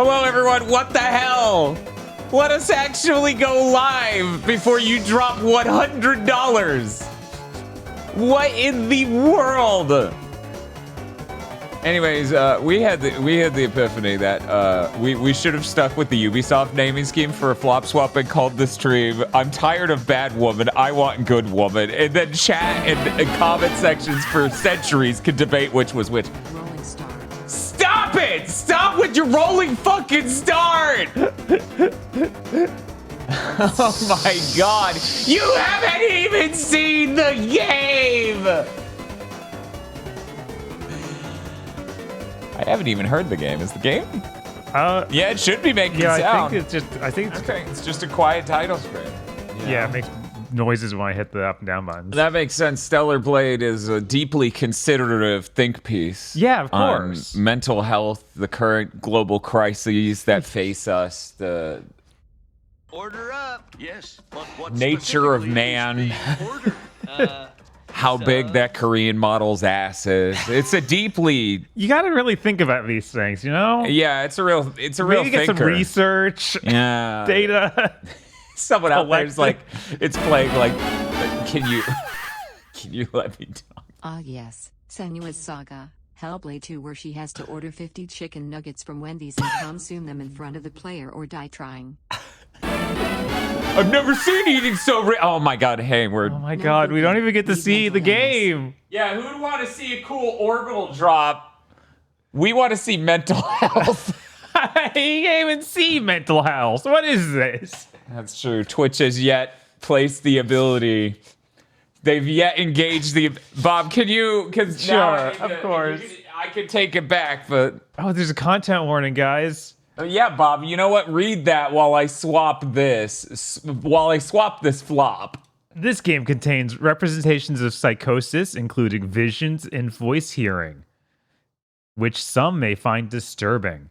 Hello, everyone. What the hell? Let us actually go live before you drop $100. What in the world? Anyways, we had the epiphany that we should have stuck with the Ubisoft naming scheme for a flop swap and called the stream "I'm tired of bad woman, I want good woman," and then chat and comment sections for centuries could debate which was which. Rolling start. Stop it! Stop with your rolling fucking start! Oh my god! You haven't even seen the game! I haven't even heard the game. Is the game? Yeah, it should be making sound. I think it's Okay, it's just a quiet title screen. yeah, it makes noises when I hit the up and down buttons. That makes sense. Stellar Blade is a deeply considerative think piece. Yeah, of course. On mental health, the current global crises that face us, the Order up. Yes. But what nature of specifically man. is being ordered? How big that Korean model's ass is. It's a deeply You got to really think about these things, you know? yeah. It's a real Maybe get thinker. some research, Yeah. data. Someone out there's like, Collecting. it's playing like, can you let me talk? Ah yes, Senua's Saga, Hellblade 2 where she has to order 50 chicken nuggets from Wendy's and consume them in front of the player or die trying. I've never seen eating so oh my god, Hayward. Oh my god, we don't even get to see the game. Yeah, who would want to see a cool orbital drop? We want to see mental health. You can't even see mental health. What is this? That's true. Twitch has yet placed the ability. They've yet engaged the Bob. Can you? Because Sure, of course. I could take it back, but Oh, there's a content warning, guys. yeah, Bob. You know what? Read that while I swap this. While I swap this flop. This game contains representations of psychosis, including visions and voice hearing, which some may find disturbing.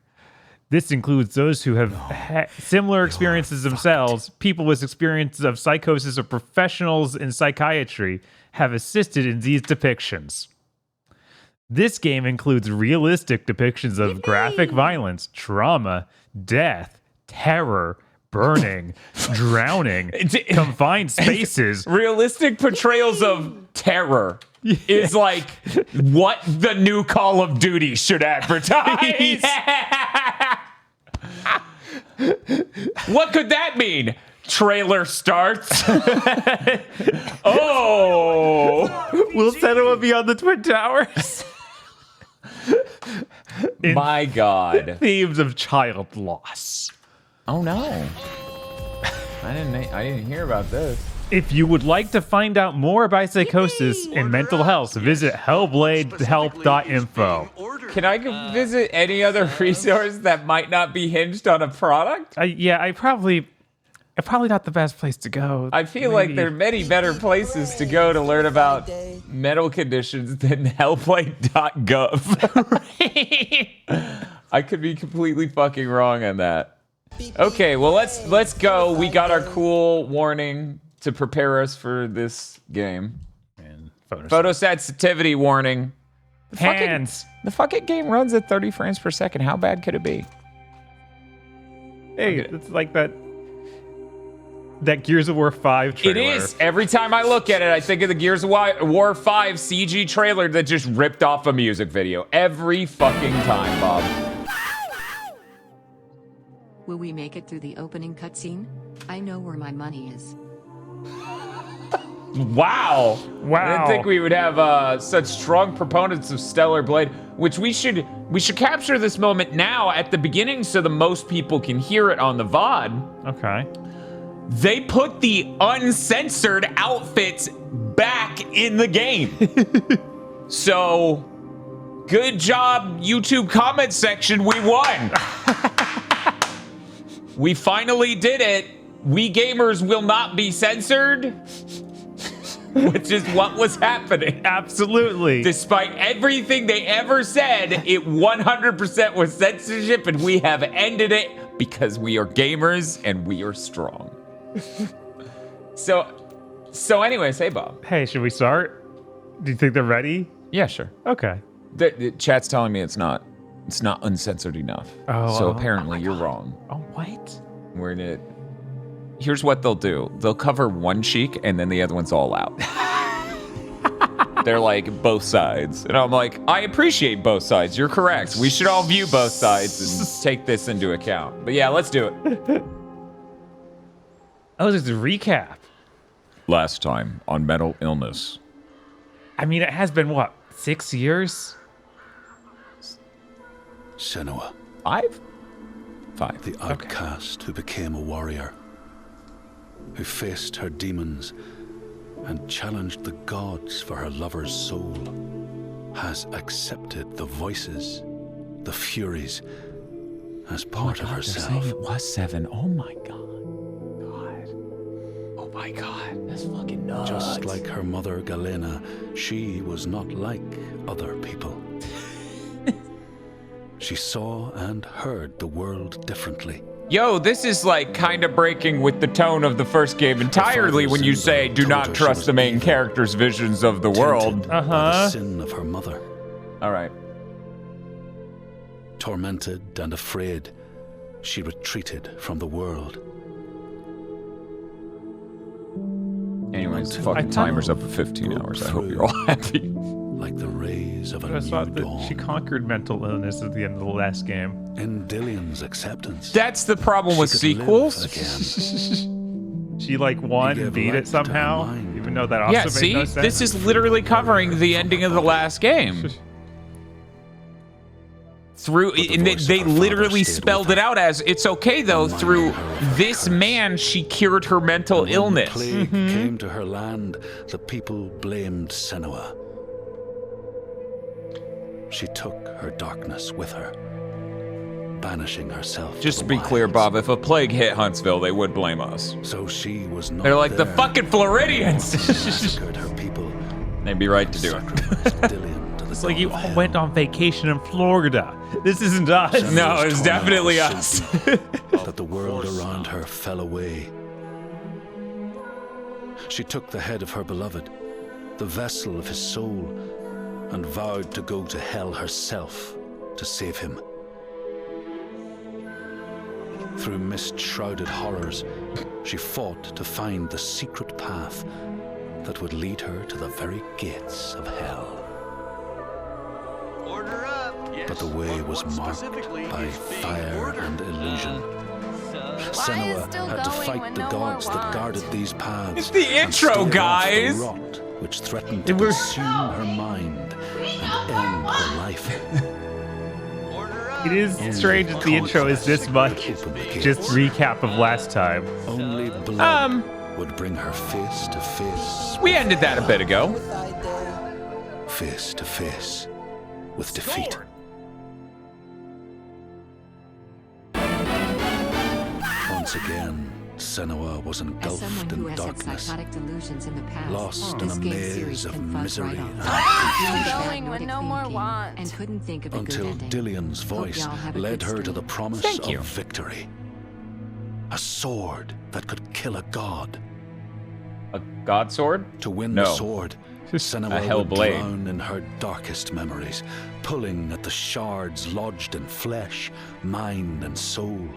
This includes those who have similar experiences themselves. People with experiences of psychosis or professionals in psychiatry have assisted in these depictions. This game includes realistic depictions of graphic violence, trauma, death, terror, burning, drowning, confined spaces. Realistic portrayals of terror is like what the new Call of Duty should advertise. What could that mean? Trailer starts. Oh, Will Senua be on the Twin Towers? my God. Themes of child loss. Oh no. I didn't hear about this. If you would like to find out more about psychosis and mental health, visit hellbladehelp.info. Can I go visit any other resource that might not be hinged on a product? Probably not the best place to go. I feel like there are many better places to go to learn about mental conditions than hellblade.gov. I could be completely fucking wrong on that. Okay, well let's go. We got our cool warning to prepare us for this game. And Photosensitivity warning. hands. The fucking game runs at 30 frames per second. How bad could it be? Hey, it's like that Gears of War 5 trailer. It is. Every time I look at it, I think of the Gears of War 5 CG trailer that just ripped off a music video. Every fucking time, Bob. Will we make it through the opening cutscene? I know where my money is. Wow. Wow. I didn't think we would have such strong proponents of Stellar Blade, which we should capture this moment now at the beginning so the most people can hear it on the VOD. Okay. They put the uncensored outfits back in the game. So, good job, YouTube comment section. We won. We finally did it. We gamers will not be censored, which is what was happening. Absolutely. Despite everything they ever said, it 100% was censorship, and we have ended it because we are gamers and we are strong. So anyways, hey, Bob. Hey, should we start? Do you think they're ready? Yeah, sure. Okay. The chat's telling me it's not. It's not uncensored enough. Oh, So oh apparently my you're God. wrong. Oh, what? We're in it. Here's what they'll do. They'll cover one cheek and then the other one's all out. They're like both sides. And I'm like, I appreciate both sides. You're correct. We should all view both sides and take this into account. But yeah, let's do it. Oh, there's a recap. Last time on mental illness. I mean, it has been, what, 6 years? Senua, 5? the outcast who became a warrior, who faced her demons and challenged the gods for her lover's soul, has accepted the voices, the furies, as part of herself. They're saying it was 7. Oh my god. Oh my god. That's fucking nuts. Just like her mother Galena, she was not like other people. She saw and heard the world differently. Yo, this is like kind of breaking with the tone of the first game entirely when you say do not trust the main character's visions of the world. By the sin of her mother. All right. Tormented and afraid, she retreated from the world. Anyways, fucking timer's up at 15 hours. I hope you're all happy. Like the rays of a I new thought that dawn. she conquered mental illness at the end of the last game. In Dillion's acceptance. That's the problem with she could sequels. live again. She like won He and gave beat light it to somehow, her mind. even though that also Yeah, made see? no sense. This is literally covering the ending of the last game. Through, the and voice they of her father literally stayed spelled with it her. out as, it's okay though, Reminding through her of her this curse. man, she cured her mental When illness. the plague came to her land, the people blamed Senua. She took her darkness with her, banishing herself. Just to the be clear, wilds. Bob, if a plague hit Huntsville, they would blame us. So she was not They're like, the there fucking Floridians! when they massacred her people. They'd be right to do it. Sacrificed Dillion to the It's like god you of all hell. went on vacation in Florida. This isn't us. No, it's Senua's definitely torment us. was so deep that the world around her fell away. She took the head of her beloved, the vessel of his soul, and vowed to go to hell herself to save him. Through mist-shrouded horrors, she fought to find the secret path that would lead her to the very gates of hell. Order up. Yes. But the way was What marked specifically by is being fire ordered? and illusion. Why is Senua still had to going fight when the no more gods that want? guarded these paths. It's the and intro, stave off guys. The rot which threatened to And we're- consume her mind and end her life. Order up. It is strange that the intro is this much just recap of last time. Only blood would bring her face to face. We ended that a bit ago. Face to face with defeat. Once again, Senua was As engulfed someone who in has had darkness, psychotic delusions in the past, lost in this a game maze series of can fuzz misery right and off. Still confusion. going when no more want. And couldn't think of a Until good ending. Dillion's voice y'all have a led good her to stream. the promise Thank you. of victory. A sword that could kill a god. A god sword? To win No. the sword, Senua would Hellblade. drown in her darkest memories, pulling at the shards lodged in flesh, mind, and soul.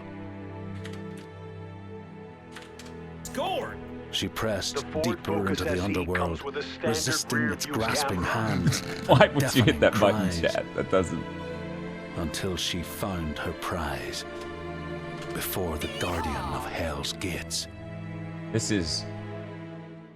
She pressed deeper into the underworld, resisting its grasping hands, Why would you hit that button, cries, Chad? That doesn't... until she found her prize before the guardian of Hell's gates. This is...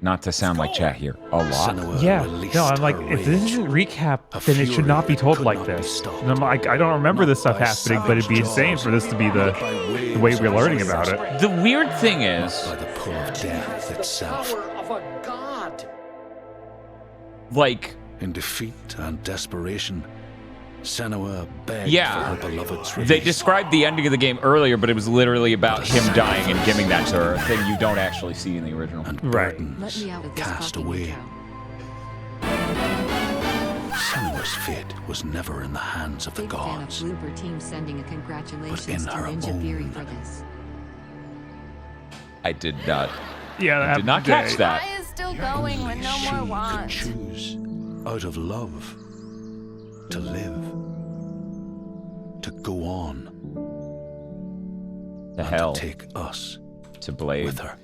Not to sound like chat here. A lot. Senua Yeah, released no, I'm like, her if this rage. isn't recap, A then it should fury not be that told could like not be this. stopped. And I'm like, I don't remember this stuff Not by happening, but it'd be savage insane jaws, for this to be the not by way waves we're of learning ice, about it. The weird thing is, by the pull of death itself. Of a god. like, In defeat and desperation, Senua begged Yeah. for her beloved's release. they described the ending of the game earlier, but it was literally about him dying and giving that to her, a thing you don't actually see in the original. and Right. burdens Let me out of this cast fucking away. intro. Senua's fate was never in the hands of the Big fan of gods. Blooper Team sending a congratulations to her Ninja own. Fury for this. I did not... Yeah, that I did not happened catch today. that. Why is still going when no She more could want? choose, out of love, to live. to go on. To and hell. To take us to Blade. with her.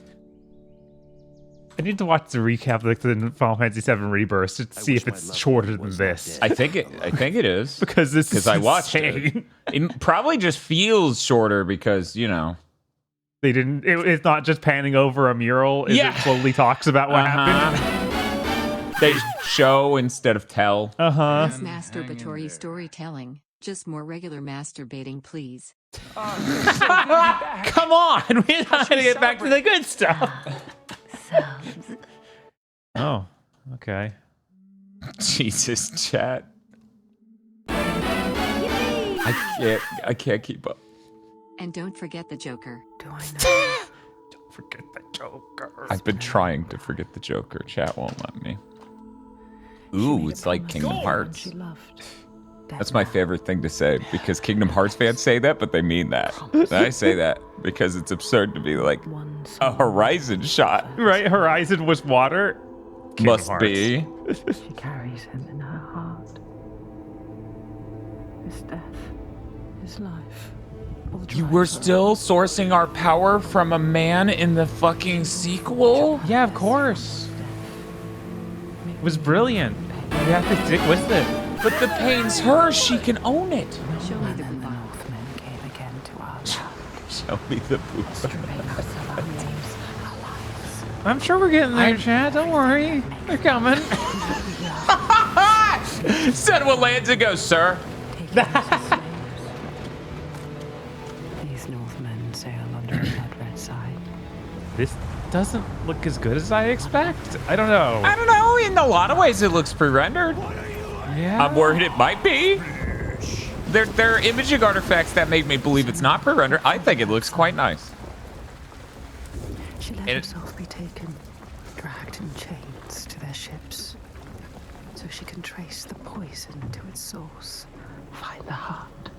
I need to watch the recap of the Final Fantasy VII Rebirth to see if it's shorter than this. I think it is. Because this is I watched insane. it probably just feels shorter because, you know. They didn't. It's not just panning over a mural. It slowly talks about what happened. They show instead of tell. Less masturbatory storytelling. Just more regular masturbating, please. Come on, we're not going to get back to the good stuff. Oh, okay. Jesus, chat. I can't keep up. And don't forget the Joker. Do I know? Don't forget the Joker. I've been trying to forget the Joker. Chat won't let me. Ooh, it's like Kingdom Hearts. She loved. That's my favorite thing to say because Kingdom Hearts fans say that, but they mean that. And I say that because it's absurd to be like a Horizon shot. Right, Horizon was water. Kingdom Must Hearts. be. She carries him in her heart. His death, his life. You were still sourcing our power from a man in the fucking sequel? Yeah, of course. It was brilliant. You have to stick with it. But the pain's hers. She can own it. Show me the boob. Northmen came again to our land, Show me the boob. stripping us of our names, our lives. I'm sure we're getting there, Chad. Don't worry. They're coming. Senua lands and goes, sir. Taking us as slaves. These Northmen sail under a blood-red side. This doesn't look as good as I expect. I don't know. I don't know. In a lot of ways, it looks pre-rendered. Yeah. I'm worried it might be. There are imaging artifacts that make me believe it's not pre-rendered. I think it looks quite nice. She let herself be taken, dragged in chains to their ships, so she can trace the poison to its source, find the heart,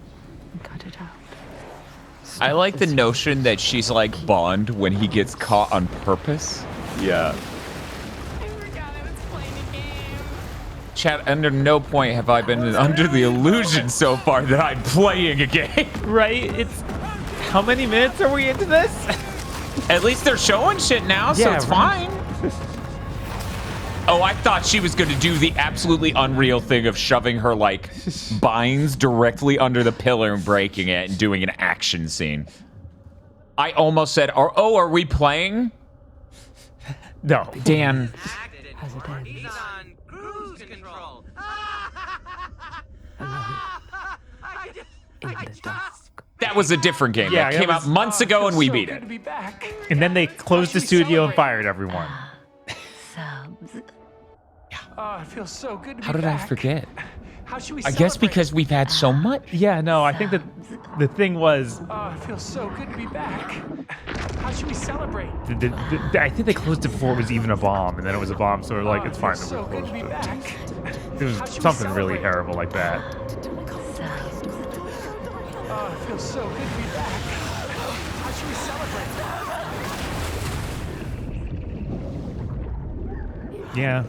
and cut it out. I like the notion that she's like Bond when he gets caught on purpose. Yeah. Chat, under no point have I been under the illusion so far that I'm playing a game. Right? It's how many minutes are we into this? At least they're showing shit now, so Yeah, it's right. fine. Oh, I thought she was going to do the absolutely unreal thing of shoving her, like, binds directly under the pillar and breaking it and doing an action scene. I almost said, are we playing? No. Dan. As it ends, on cruise control. in the dusk. That was a different game. Yeah, that came it out was- months ago and we beat Good it. to be back. And then they closed the studio and fired everyone. Oh, it feels so good to be How did I back. forget? How should we I guess celebrate? because we've had so much. Yeah, no, I think that the thing was, Oh, it feels so good to be back. How should we celebrate? I think they closed it before it was even a bomb, and then it was a bomb, so we're like, Oh, it's it fine feels that so we good to closed be it. back. It was How should we something really celebrate? terrible like that. Oh, it feels so good to be back. How should we celebrate? Yeah.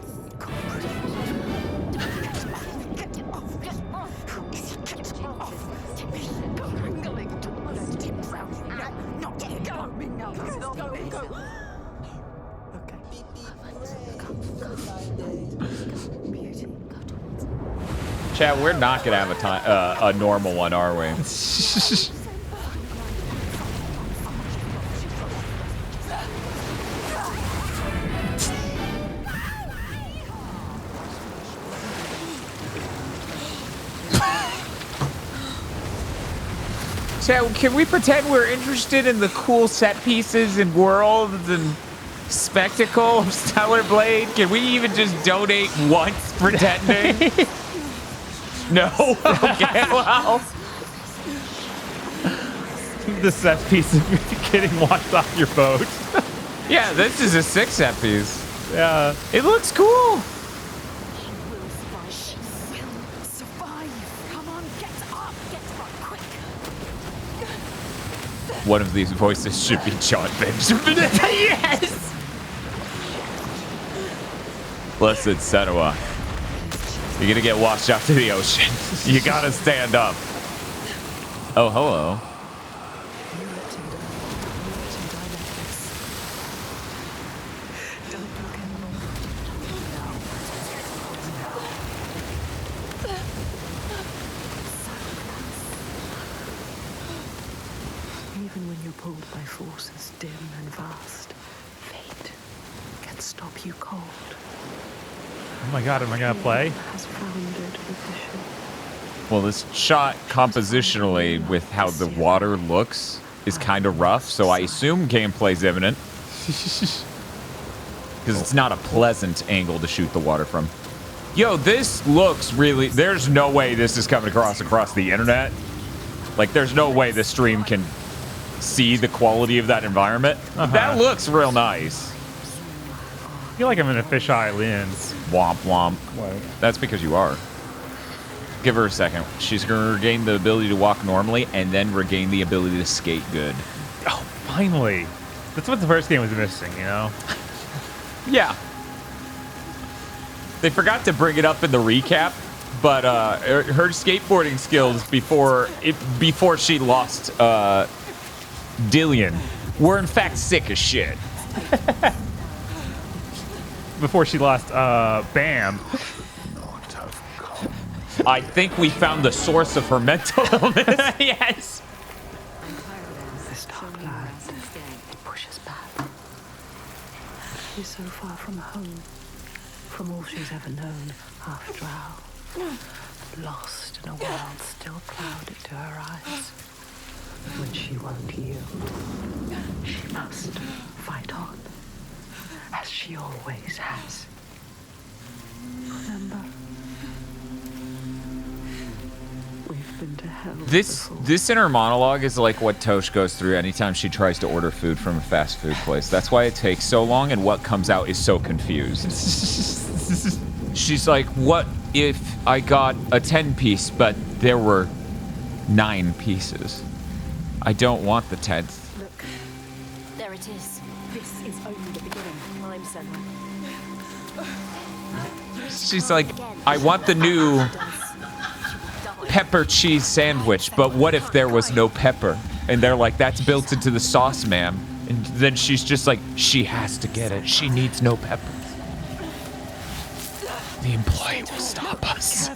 Chat, we're not gonna have a normal one, are we? Chat, can we pretend we're interested in the cool set pieces and worlds and spectacle of Stellar Blade? Can we even just donate once pretending? No? Okay, well. The set piece of getting washed off your boat. Yeah, this is a 6 set piece. Yeah. It looks cool. One of these voices should be John Benjamin. Yes! Listen, Senua. You're gonna get washed out to the ocean. You gotta stand up. Oh, hello. You let him down. You let him die like this. Don't look anymore. No. Even when you're pulled by forces dim and vast, fate can stop you cold. Oh my god, am I gonna play? Has foundered with the ship. Well, this shot compositionally with how the water looks is kind of rough, so I assume gameplay's imminent. Because it's not a pleasant angle to shoot the water from. Yo, this looks really... There's no way this is coming across the internet. Like, there's no way the stream can see the quality of that environment. That looks real nice. I feel like I'm in a fisheye lens. Womp womp. What? That's because you are. Give her a second. She's going to regain the ability to walk normally and then regain the ability to skate good. Oh, finally. That's what the first game was missing, you know? Yeah. They forgot to bring it up in the recap, but her skateboarding skills before she lost Dillion were in fact sick as shit. Before she lost Bam. I think we found the source of her mental illness. Yes. This dark land, it pushes back. She's so far from home, from all she's ever known, half drow, lost in a world still clouded to her eyes. When she won't yield, she must fight on, as she always has. Remember? We've been to hell before. This inner monologue is like what Tosh goes through anytime she tries to order food from a fast food place. That's why it takes so long and what comes out is so confused. She's like, what if I got a 10-piece, but there were 9 pieces? I don't want the 10th. Look, there it is. This is only the beginning. I'm Senna. She's like, I want the new pepper cheese sandwich, but what if there was no pepper? And they're like, that's built into the sauce, ma'am. And then she's just like, she has to get it. She needs no pepper. The employee will stop us.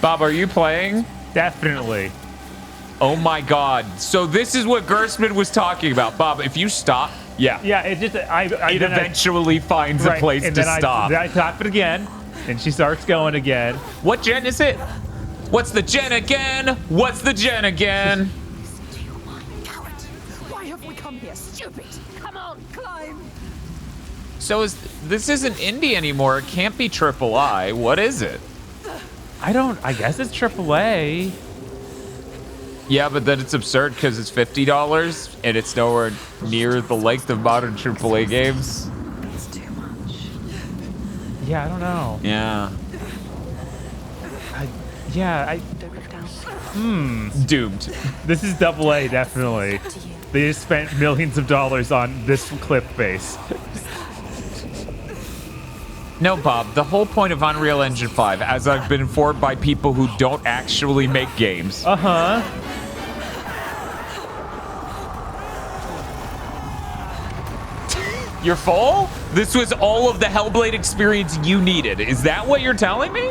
Bob, are you playing? Definitely. Oh my god. So this is what Gerstmann was talking about. Bob, if you stop, yeah. Yeah, it just It eventually finds a place to stop. Then I tap it again, and she starts going again. What gen is it? What's the gen again? What's the gen again? Listen to your mind, coward. Why have we come here? Stupid. Come on, climb. So this isn't indie anymore. It can't be AAA. What is it? I guess it's AAA. Yeah, but then it's absurd because it's $50 and it's nowhere near the length of modern AAA games. It's too much. Yeah, I don't know. Yeah. Don't look down. Doomed. This is AA, definitely. They just spent millions of dollars on this clip base. No, Bob, the whole point of Unreal Engine 5, as I've been informed by people who don't actually make games. Uh-huh. You're full? This was all of the Hellblade experience you needed. Is that what you're telling me?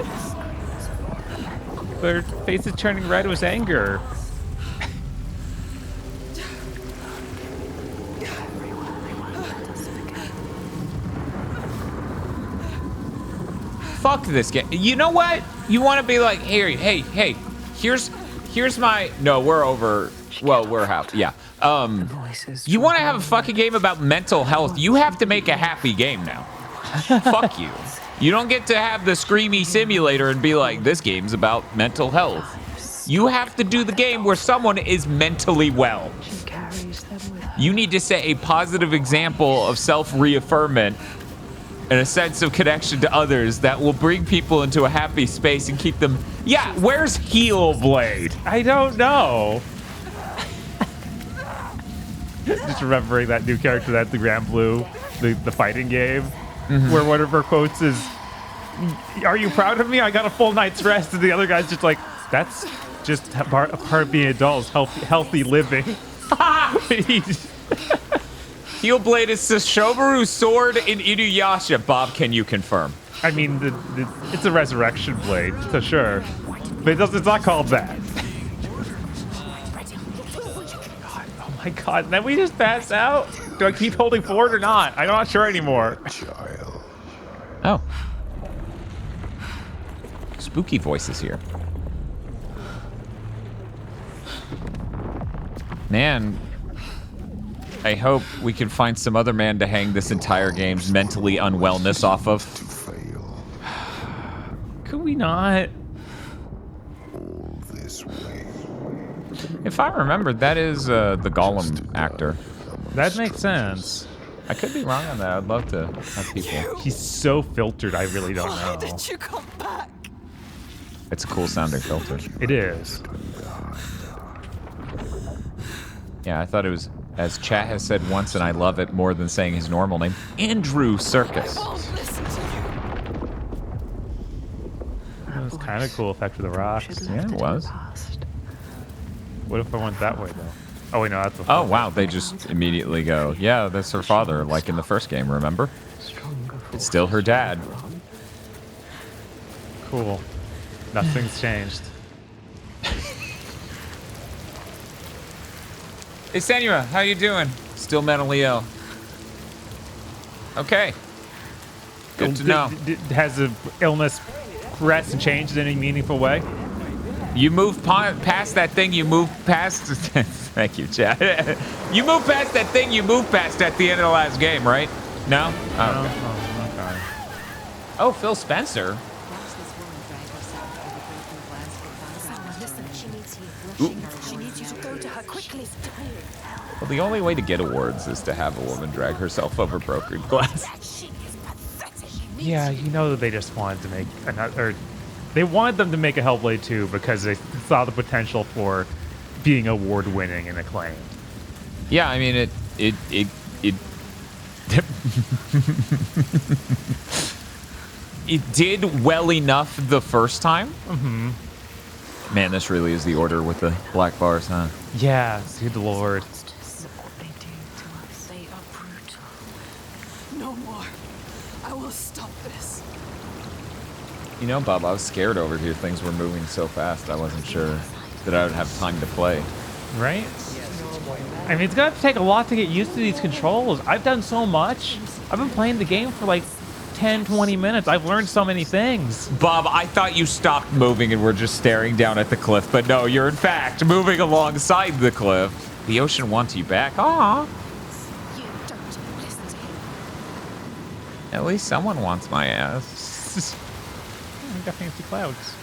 Their faces turning red with anger. Fuck this game. You know what? You want to be like, hey, here's my... No, we're over... Well, we're half... Yeah. You want to have a fucking game about mental health, you have to make a happy game now. Fuck you. You don't get to have the screamy simulator and be like, this game's about mental health. You have to do the game where someone is mentally well. She carries them with her. You need to set a positive example of self-reaffirmment and a sense of connection to others that will bring people into a happy space and keep them... Yeah, where's Hellblade? I don't know. Just remembering that new character that the Grand Blue, the fighting game, where one of her quotes is, "Are you proud of me? I got a full night's rest," and the other guy's just like, That's just part of being adults, healthy living. Hellblade is Sashomaru's sword in Inuyasha. Bob, can you confirm? I mean, it's a resurrection blade, so sure. But it's not called that. Oh my god, then we just pass out? Do I keep holding forward or not? I'm not sure anymore. Oh. Spooky voices here. Man, I hope we can find some other man to hang this entire game's mentally unwellness off of. Could we not? If I remember, that is the Gollum actor. That makes sense. I could be wrong on that. I'd love to have people. He's so filtered, I really don't know. Did you come back? It's a cool sounding filter. It is. Yeah, I thought it was, as Chat has said once, and I love it more than saying his normal name, Andrew Serkis. Listen to you. That was kind of cool effect for the rocks. Yeah, it was. What if I went that way, though? Oh, wait, no, that's the Oh, wow, they just immediately go, yeah, that's her father, like in the first game, remember? It's still her dad. Cool. Nothing's changed. Hey, Senua, how you doing? Still mentally ill. Okay. Good to know. Has the illness progressed and changed in any meaningful way? You move past that thing, you move past... Thank you, Chad. You move past that thing, you move past at the end of the last game, right? No? Oh, okay. Oh, okay. Oh, Phil Spencer. Watch this woman drag herself over broken glass for Listen, she needs you. She needs you to go to her quickly. Well, the only way to get awards is to have a woman drag herself over broken glass. That shit is pathetic. Yeah, you know that they just wanted to make another... They wanted them to make a Hellblade 2 because they saw the potential for being award-winning and acclaimed. Yeah, I mean, it it did well enough the first time. Mm-hmm. Man, this really is the order with the black bars, huh? Yeah, good lord. Look what they do to us. They are brutal. No more. I will stop this. You know, Bob, I was scared over here. Things were moving so fast. I wasn't sure that I would have time to play. Right? I mean, it's gonna take a lot to get used to these controls. I've done so much. I've been playing the game for like 10, 20 minutes. I've learned so many things. Bob, I thought you stopped moving and were just staring down at the cliff, but no, you're in fact moving alongside the cliff. The ocean wants you back. Aw. You don't listen to him. At least someone wants my ass. We got fancy clouds.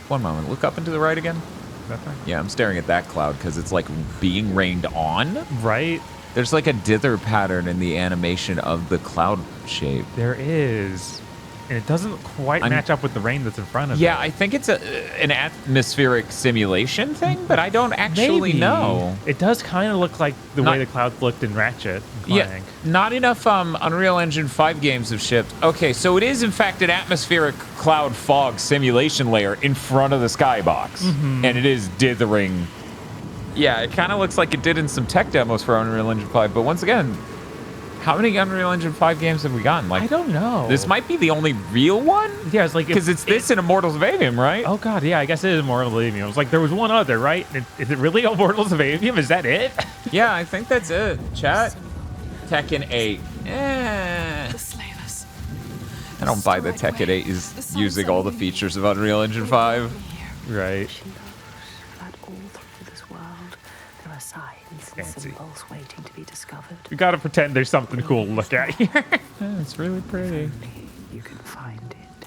One moment. Look up and to the right again. Nothing. Yeah, I'm staring at that cloud because it's like being rained on. Right? There's like a dither pattern in the animation of the cloud shape. There is. And it doesn't quite match up with the rain that's in front of it. Yeah, I think it's an atmospheric simulation thing, but I don't actually Maybe. know. It does kind of look like the way the clouds looked in Ratchet and Clank. Yeah, not enough Unreal Engine 5 games have shipped. Okay, so it is in fact an atmospheric cloud fog simulation layer in front of the skybox, and it is dithering. Yeah, it kind of looks like it did in some tech demos for Unreal Engine 5, but once again, how many Unreal Engine 5 games have we gotten? Like, I don't know. This might be the only real one? Yeah, it's like... Because it's this and Immortals of Avium, right? Oh, God, yeah, I guess it is Immortals of Avium. It was like, there was one other, right? Is it really Immortals of Avium? Is that it? Yeah, I think that's it. Chat? Tekken 8. The slavers. I don't buy the Tekken 8 is using all the features of Unreal Engine 5. Right. She knows that all through this world there are signs and Fancy. symbols waiting to be discovered. We gotta pretend there's something cool to look at here. Yeah, it's really pretty. Only you can find it.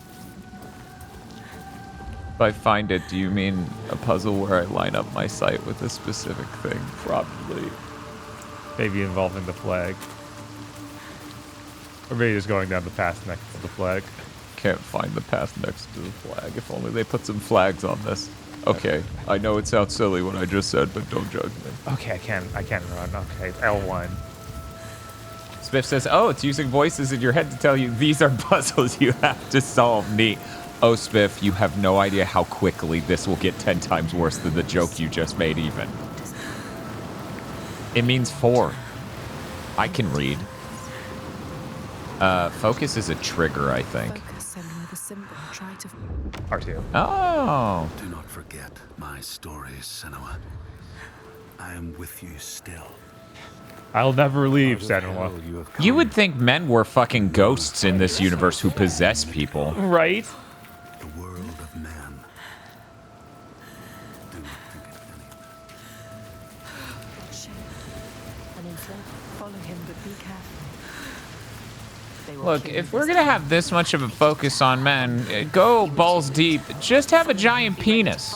By find it, do you mean a puzzle where I line up my sight with a specific thing? Probably. Maybe involving the flag. Or maybe just going down the path next to the flag. Can't find the path next to the flag. If only they put some flags on this. Okay, I know it sounds silly what I just said, but don't judge me. Okay, I can run. Okay, L1. Smith says, oh, it's using voices in your head to tell you these are puzzles you have to solve. Neat. Oh, Spiff, you have no idea how quickly this will get 10 times worse than the joke you just made even. It means 4. I can read. Focus is a trigger, I think. Focus and with a symbol. Try to. R2. Oh. Do not forget my stories, Senua. I am with you still. I'll never leave, Out of Senua. hell you have come. You would think men were fucking ghosts in this universe who possess people. Right? The world of man. Do not think it any. Shame. And instead, follow him, but be careful. They will Look, kill if you we're this gonna time. have this much of a focus on men, go balls deep. Just have a giant penis.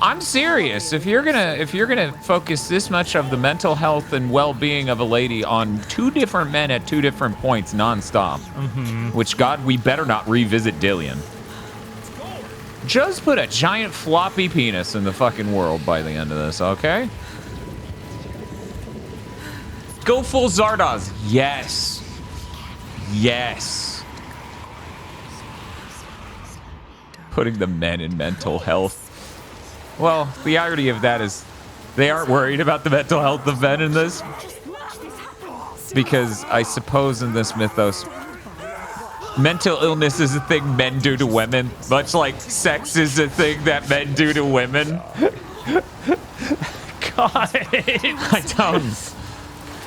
I'm serious. If you're gonna focus this much of the mental health and well-being of a lady on 2 different men at 2 different points nonstop, which God, we better not revisit Dillian. Just put a giant floppy penis in the fucking world by the end of this, okay? Go full Zardoz. Yes. Yes. Putting the men in mental health. Well, the irony of that is they aren't worried about the mental health of men in this. Because I suppose in this mythos, mental illness is a thing men do to women, much like sex is a thing that men do to women. God. I don't.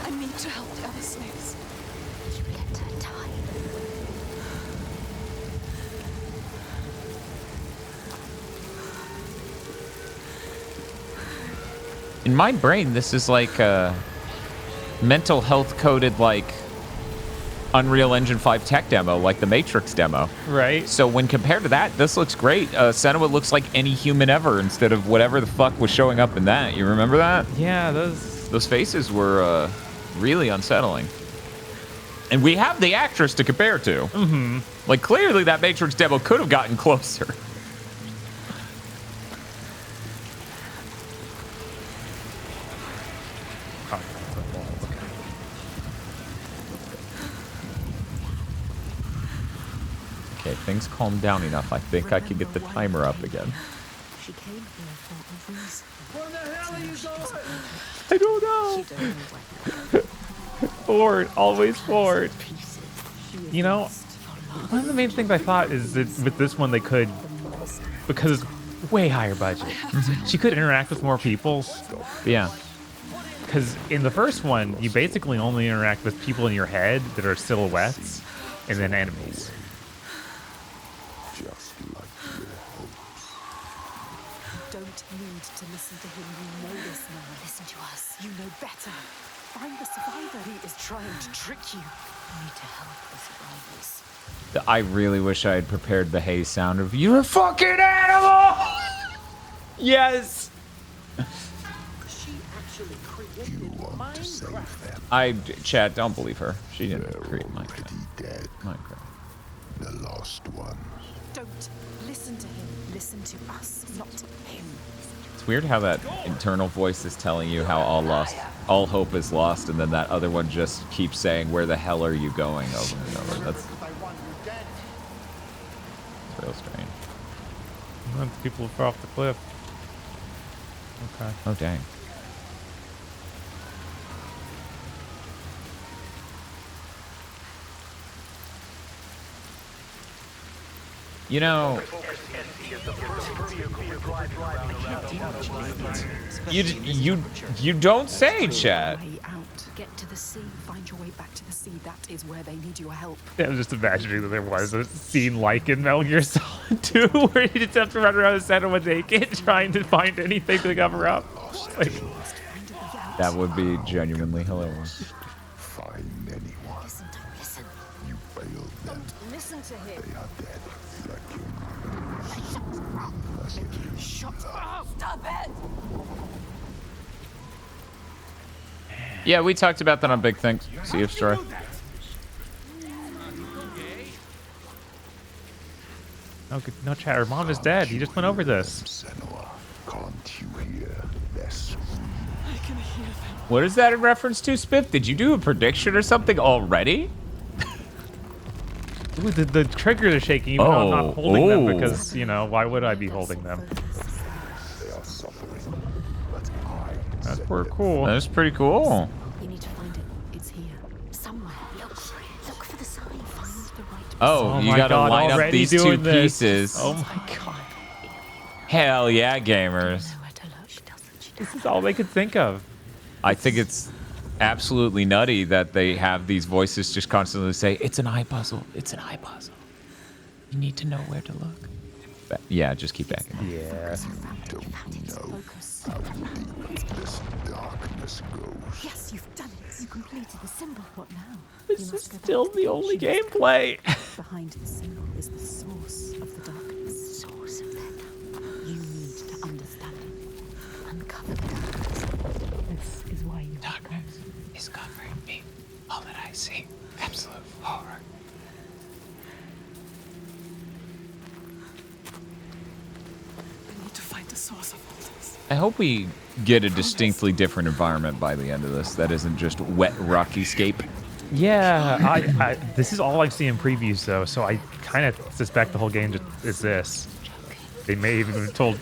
I need to help the other slaves. You let her die. In my brain, this is like a mental health coded like Unreal Engine 5 tech demo, like the Matrix demo. Right? So when compared to that, this looks great. Senua looks like any human ever instead of whatever the fuck was showing up in that. You remember that? Yeah, those... Those faces were really unsettling. And we have the actress to compare to. Mm-hmm. Like, clearly that Matrix demo could have gotten closer. Okay, things calm down enough. I think I can get the timer up again. She came here for a reason. Where the hell are you going? I don't know. You don't know where. Forward. Always forward. Pieces. She is You know, lost for love. one of the main things I thought is that with this one they could, because it's way higher budget, she could interact with more people. Yeah. Because in the first one, you basically only interact with people in your head that are silhouettes, and then enemies. Just like your hopes. You don't need to listen to him. You know this now. Listen to us. You know better. Find the survivor. He is trying to trick you. You need to help the survivors. I really wish I had prepared the hay sound of "you fucking animal." Yes. She actually created Want to save Minecraft. them. Chad, don't believe her. She didn't They're create already Minecraft. dead. The lost ones. Don't listen to him. Listen to us, not him. It's weird how that internal voice is telling you how all hope is lost, and then that other one just keeps saying, "Where the hell are you going?" over and over. That's I want you dead. real strange. People fell off the cliff. Okay. Oh dang. You know, you don't say, chat. Way out. Get to the sea. Find your way back to the sea. That is where they need your help. I was just imagining that there was a scene like in Metal Gear Solid 2 where you just have to run around the center with naked trying to find anything to cover up. Like, That would be genuinely hilarious. Find anyone. Listen to him. Listen. You failed them. Listen to him. They are dead. Like you. Shut up. Stop it. Yeah, we talked about that on Big Thing. Sea of Strife. no, chat. Her mom is dead. You just went over this. Senua, can't you hear this? What is that in reference to, Spiff? Did you do a prediction or something already? Ooh, the triggers are shaking even though I'm not holding them Oh. because, you know, why would I be holding them? That's pretty cool. That's pretty cool. You need to find it. It's here. Somewhere. Look for it. Look for the sign. Find the right Oh, you my gotta God, line up already these two doing this. pieces. Oh my god. Hell yeah, gamers. Nowhere to look. She doesn't. This is all they could think of. I think it's absolutely nutty that they have these voices just constantly say, it's an eye puzzle. It's an eye puzzle. You need to know where to look. But, yeah, just keep backing. Yeah. Yes, you've done it. You completed the symbol. What now? This is still the only gameplay. Behind the symbol is the source of the darkness. Source of that. You need to understand it. Uncover the darkness. This is why you. Darkness is covering me. All that I see. Absolute horror. I need to find the source of all this. I hope we get a distinctly different environment by the end of this that isn't just wet rocky scape. Yeah, I this is all I've seen in previews though, so I kind of suspect the whole game is this. They may even have told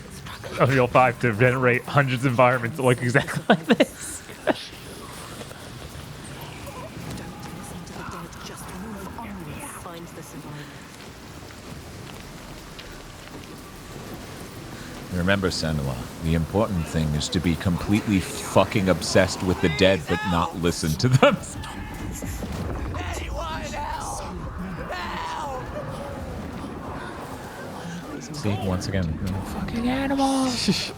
Unreal 5 to generate hundreds of environments that look exactly like this. Listen to the dead. Just move onwards. Find the survivor. Remember, Senua, the important thing is to be completely fucking obsessed with the dead but not listen to them. See, once again, fucking animals.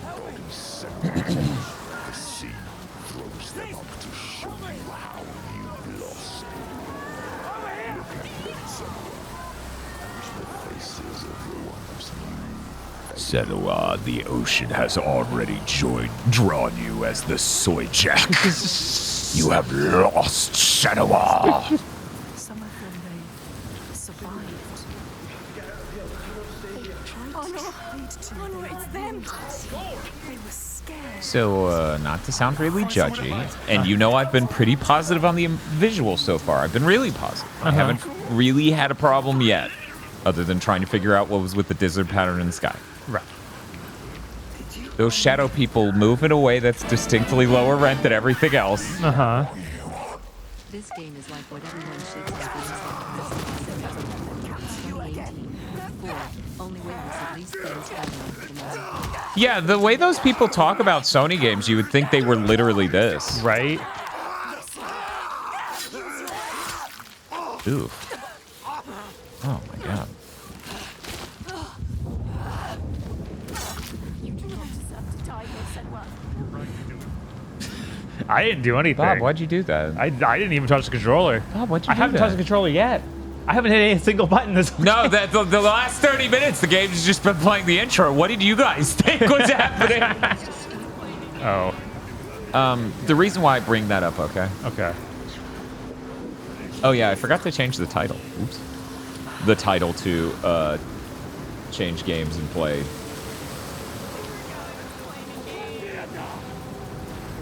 Senua, the ocean has already drawn you as the soy jack. You have lost, Senua. Some of them they survived. They tried to hide to Honor, it's them. They were scared. So, not to sound really judgy, and you know I've been pretty positive on the visual so far. I've been really positive. I haven't really had a problem yet, other than trying to figure out what was with the desert pattern in the sky. Right. Those shadow people move in a way that's distinctly lower rent than everything else. Uh-huh. This game is like what everyone shits on games like 2018. Only way was at least things better. Yeah, the way those people talk about Sony games, you would think they were literally this. Right? Oof. Oh my god. I didn't do anything. Bob, why'd you do that? I didn't even touch the controller. Bob, why'd you I do haven't that? touched the controller yet. I haven't hit any single button this whole No, game. the last 30 minutes, the game's just been playing the intro. What did you guys think was happening? Oh. The reason why I bring that up, okay? Okay. Oh yeah, I forgot to change the title. Oops. The title to change games and play.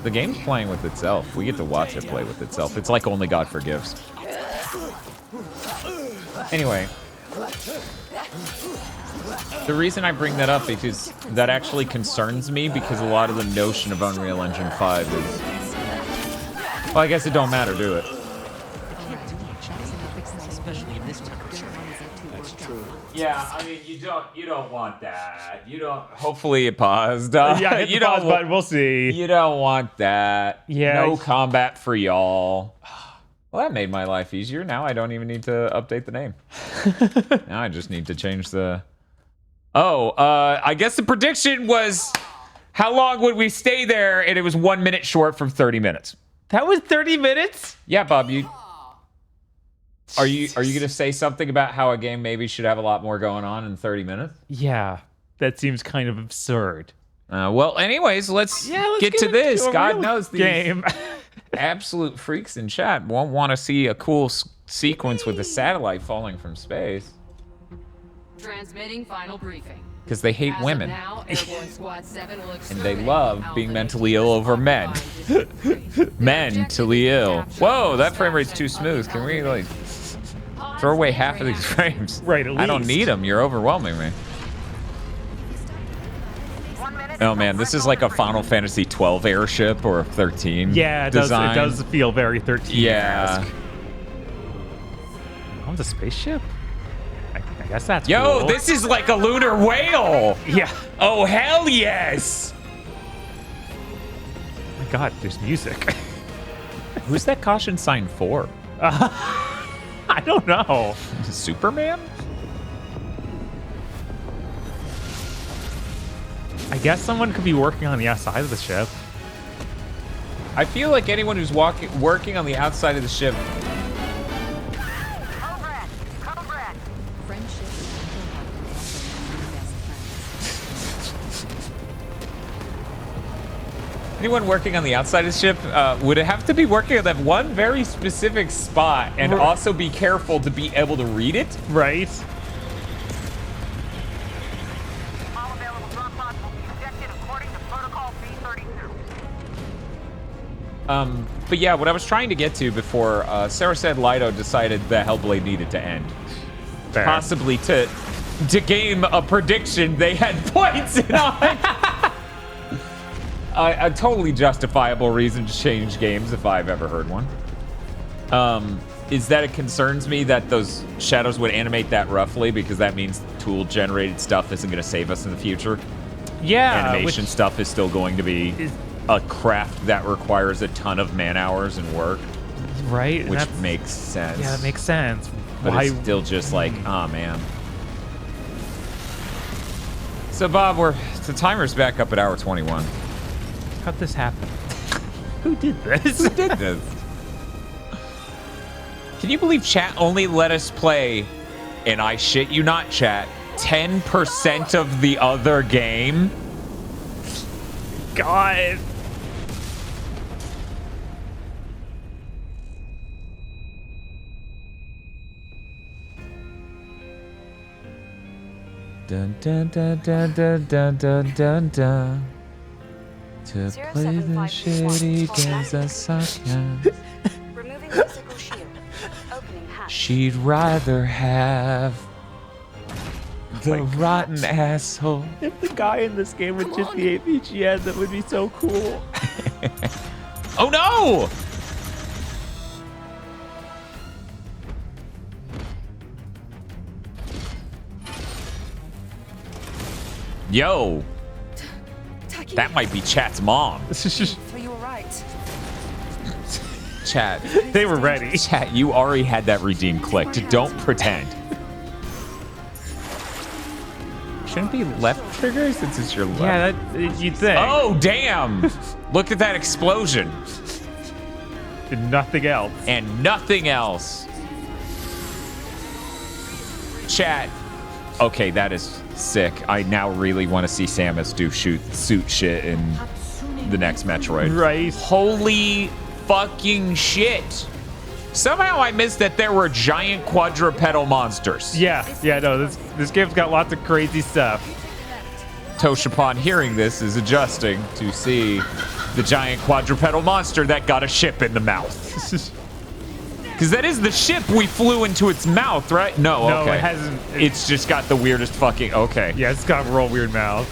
The game's playing with itself. We get to watch it play with itself. It's like only God forgives. Anyway. The reason I bring that up is that actually concerns me because a lot of the notion of Unreal Engine 5 is... Well, I guess it don't matter, do it? Yeah, I mean, you don't want that. You don't. Hopefully, it paused. Yeah, hit you the pause don't. button. We'll see. You don't want that. Yeah. No combat for y'all. Well, that made my life easier. Now I don't even need to update the name. Now I just need to change the. Oh, I guess the prediction was how long would we stay there, and it was 1 minute short from 30 minutes. That was 30 minutes? Yeah, Bob, you. Are you gonna say something about how a game maybe should have a lot more going on in 30 minutes? Yeah. That seems kind of absurd. Well, anyways, let's get to this. a God real knows these game. absolute freaks in chat won't want to see a cool sequence with a satellite falling from space Transmitting final briefing. because they hate As of women now, Airborne Squad 7 will and they exterminate love Alpha being Nation mentally ill over men. Their Mentally objective is ill. capture Whoa, all that frame rate's stash too of smooth. Can we like? Hostile Throw away half of these frames. Right, at I don't least. need them. You're overwhelming me. Oh man, this is like a Final Fantasy 12 airship or a 13 Yeah, it design. does feel very 13. Yeah. On the spaceship? I guess that's Yo, cool. this is like a lunar whale. Yeah. Oh, hell yes. Oh my god, there's music. Who's that caution sign for? I don't know. Superman? I guess someone could be working on the outside of the ship. I feel like anyone who's working on the outside of the ship. Friendship is Anyone working on the outside of the ship would have to be working on that one very specific spot and also be careful to be able to read it. Right. All available drop pods will be ejected according to protocol B32. But yeah, what I was trying to get to before Sarah said Lido decided that Hellblade needed to end. Fair. Possibly to game a prediction they had points in on. A totally justifiable reason to change games if I've ever heard one. Is that it concerns me that those shadows would animate that roughly because that means tool-generated stuff isn't going to save us in the future. Yeah. Animation stuff is still going to be a craft that requires a ton of man-hours and work, Right. and which that's- makes sense. Yeah, that makes sense. But Why? it's still just like, oh man. So Bob, the timer's back up at hour 21. How'd this happen? Who did this? Who did this? Can you believe chat only let us play, and I shit you not, chat, 10% of the other game? God. Dun dun dun dun dun dun dun dun dun. To play the shitty games that suck. Removing physical shield. Opening hatch. She'd rather have the rotten asshole. If the guy in this game would just be APGN, that would be so cool. Oh no! Yo, that might be chat's mom. So you were right. Chat, They were ready. chat, you already had that redeem clicked. Don't pretend. Shouldn't be left trigger since it's your left. Yeah, that you'd think. Oh, damn! Look at that explosion. And nothing else. And nothing else. Chat. Okay, that is sick. I now really want to see Samus do suit shit in the next Metroid. Right. Holy fucking shit. Somehow I missed that there were giant quadrupedal monsters. Yeah, no, this game's got lots of crazy stuff. Tosh, upon hearing this, is adjusting to see the giant quadrupedal monster that got a ship in the mouth. Because that is the ship we flew into its mouth, right? No, No, okay. it hasn't. It's just got the weirdest fucking... Okay. Yeah, it's got a real weird mouth.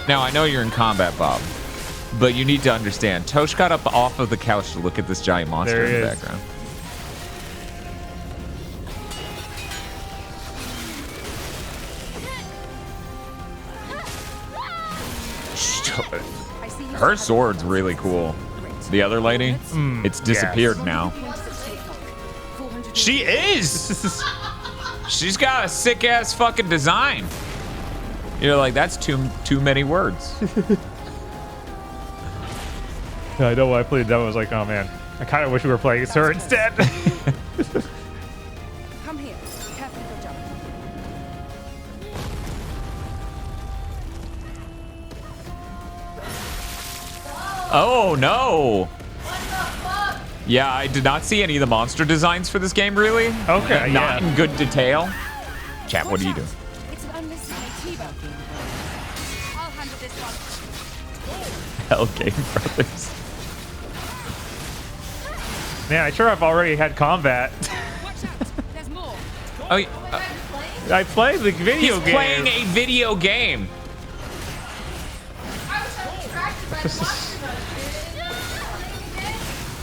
Now, I know you're in combat, Bob, but you need to understand. Tosh got up off of the couch to look at this giant monster There in he the is. background. Her sword's really cool. The other lady, it's disappeared yes. now. She is! She's got a sick ass fucking design. You're like, that's too many words. Yeah, I know when I played the demo, I was like, oh man, I kind of wish we were playing as her instead. Come here. Careful for jump. Oh no! What the fuck? Yeah, I did not see any of the monster designs for this game, really. Okay, Not yeah. in good detail. Chat, what do you do? It's an unlisted T-bone. I'll handle this one. Hell Game Brothers. Man, I sure have already had combat. Watch out! There's more. Oh, I played the video he's game. playing a video game.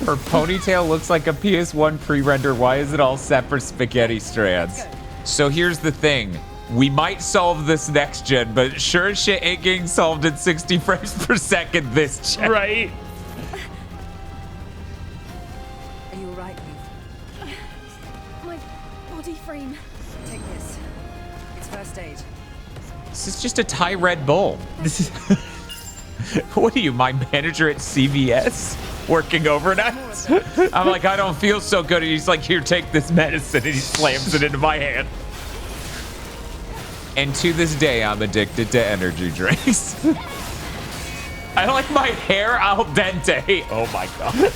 Her ponytail looks like a PS1 pre-render. Why is it all separate spaghetti strands? So here's the thing. We might solve this next gen, but sure as shit ain't getting solved at 60 frames per second this gen. Right. Are you alright, Eve? My body frame. Take this. It's first aid. This is just a Thai Red Bull. This is What are you, my manager at CVS? Working overnight? I'm like, I don't feel so good. And he's like, here, take this medicine. And he slams it into my hand. And to this day, I'm addicted to energy drinks. I like my hair al dente. Oh my God.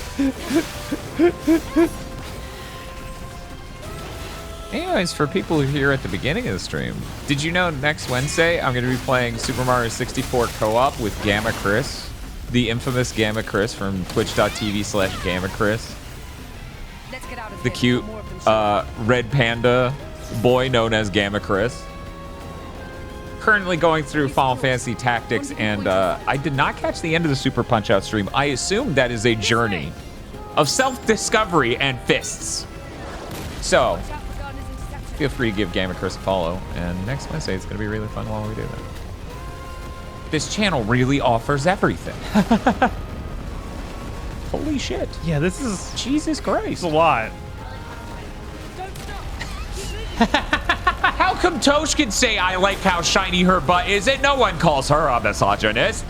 Anyways, for people who are here at the beginning of the stream, did you know next Wednesday I'm going to be playing Super Mario 64 co-op with Gamma Chris, the infamous Gamma Chris from twitch.tv/Gamma Chris, Let's get out of the here cute before more of them show. red panda boy known as Gamma Chris. Currently going through Final Fantasy Tactics, and I did not catch the end of the Super Punch-Out stream. I assume that is a journey of self-discovery and fists. So, feel free to give Gamma Chris a follow, and next Wednesday it's going to be really fun while we do that. This channel really offers everything. Holy shit. yeah. This is Jesus Christ. a lot. How come Tosh can say I like how shiny her butt is and no one calls her a misogynist?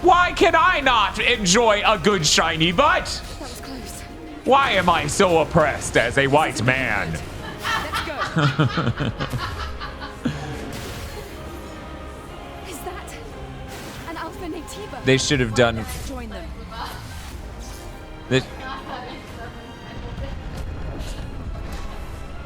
Why can I not enjoy a good shiny butt? That was close. Why am I so oppressed as a white man? Let's go. Is that an alpha Natiba? They should have done Let's join them. this.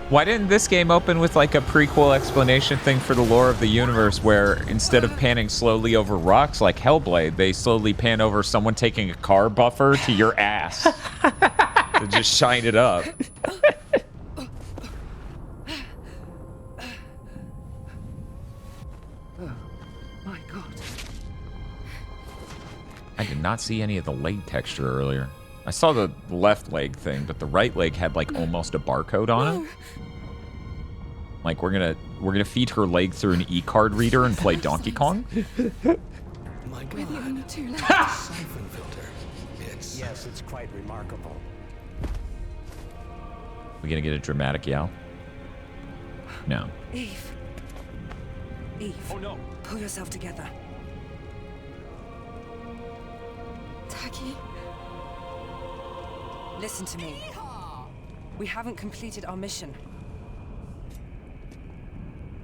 Why didn't this game open with like a prequel explanation thing for the lore of the universe where instead of panning slowly over rocks like Hellblade, they slowly pan over someone taking a car buffer to your ass to just shine it up? My God. I did not see any of the leg texture earlier. I saw the left leg thing, but the right leg had like almost a barcode on it. Like we're gonna feed her leg through an e-card reader and play Donkey Kong. My We're the God. only two left. Siphon filter. Yes, it's quite remarkable. We gonna get a dramatic yell? No. Eve. Eve. Oh no. Pull yourself together. Taki. Listen to me. We haven't completed our mission.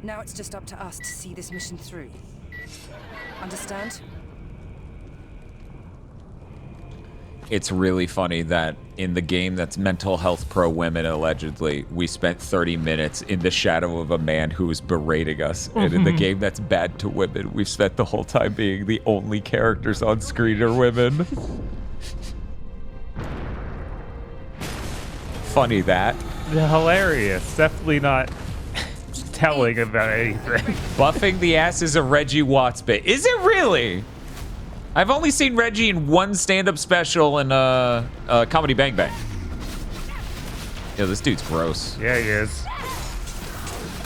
Now it's just up to us to see this mission through. Understand? It's really funny that in the game that's mental health pro women, allegedly, we spent 30 minutes in the shadow of a man who was berating us. And in the game that's bad to women, we've spent the whole time being the only characters on screen are women. Funny that. Hilarious. Definitely not telling about anything. Buffing the ass is a Reggie Watts bit. Is it really? I've only seen Reggie in one stand-up special in Comedy Bang Bang. Yo, this dude's gross. Yeah, he is.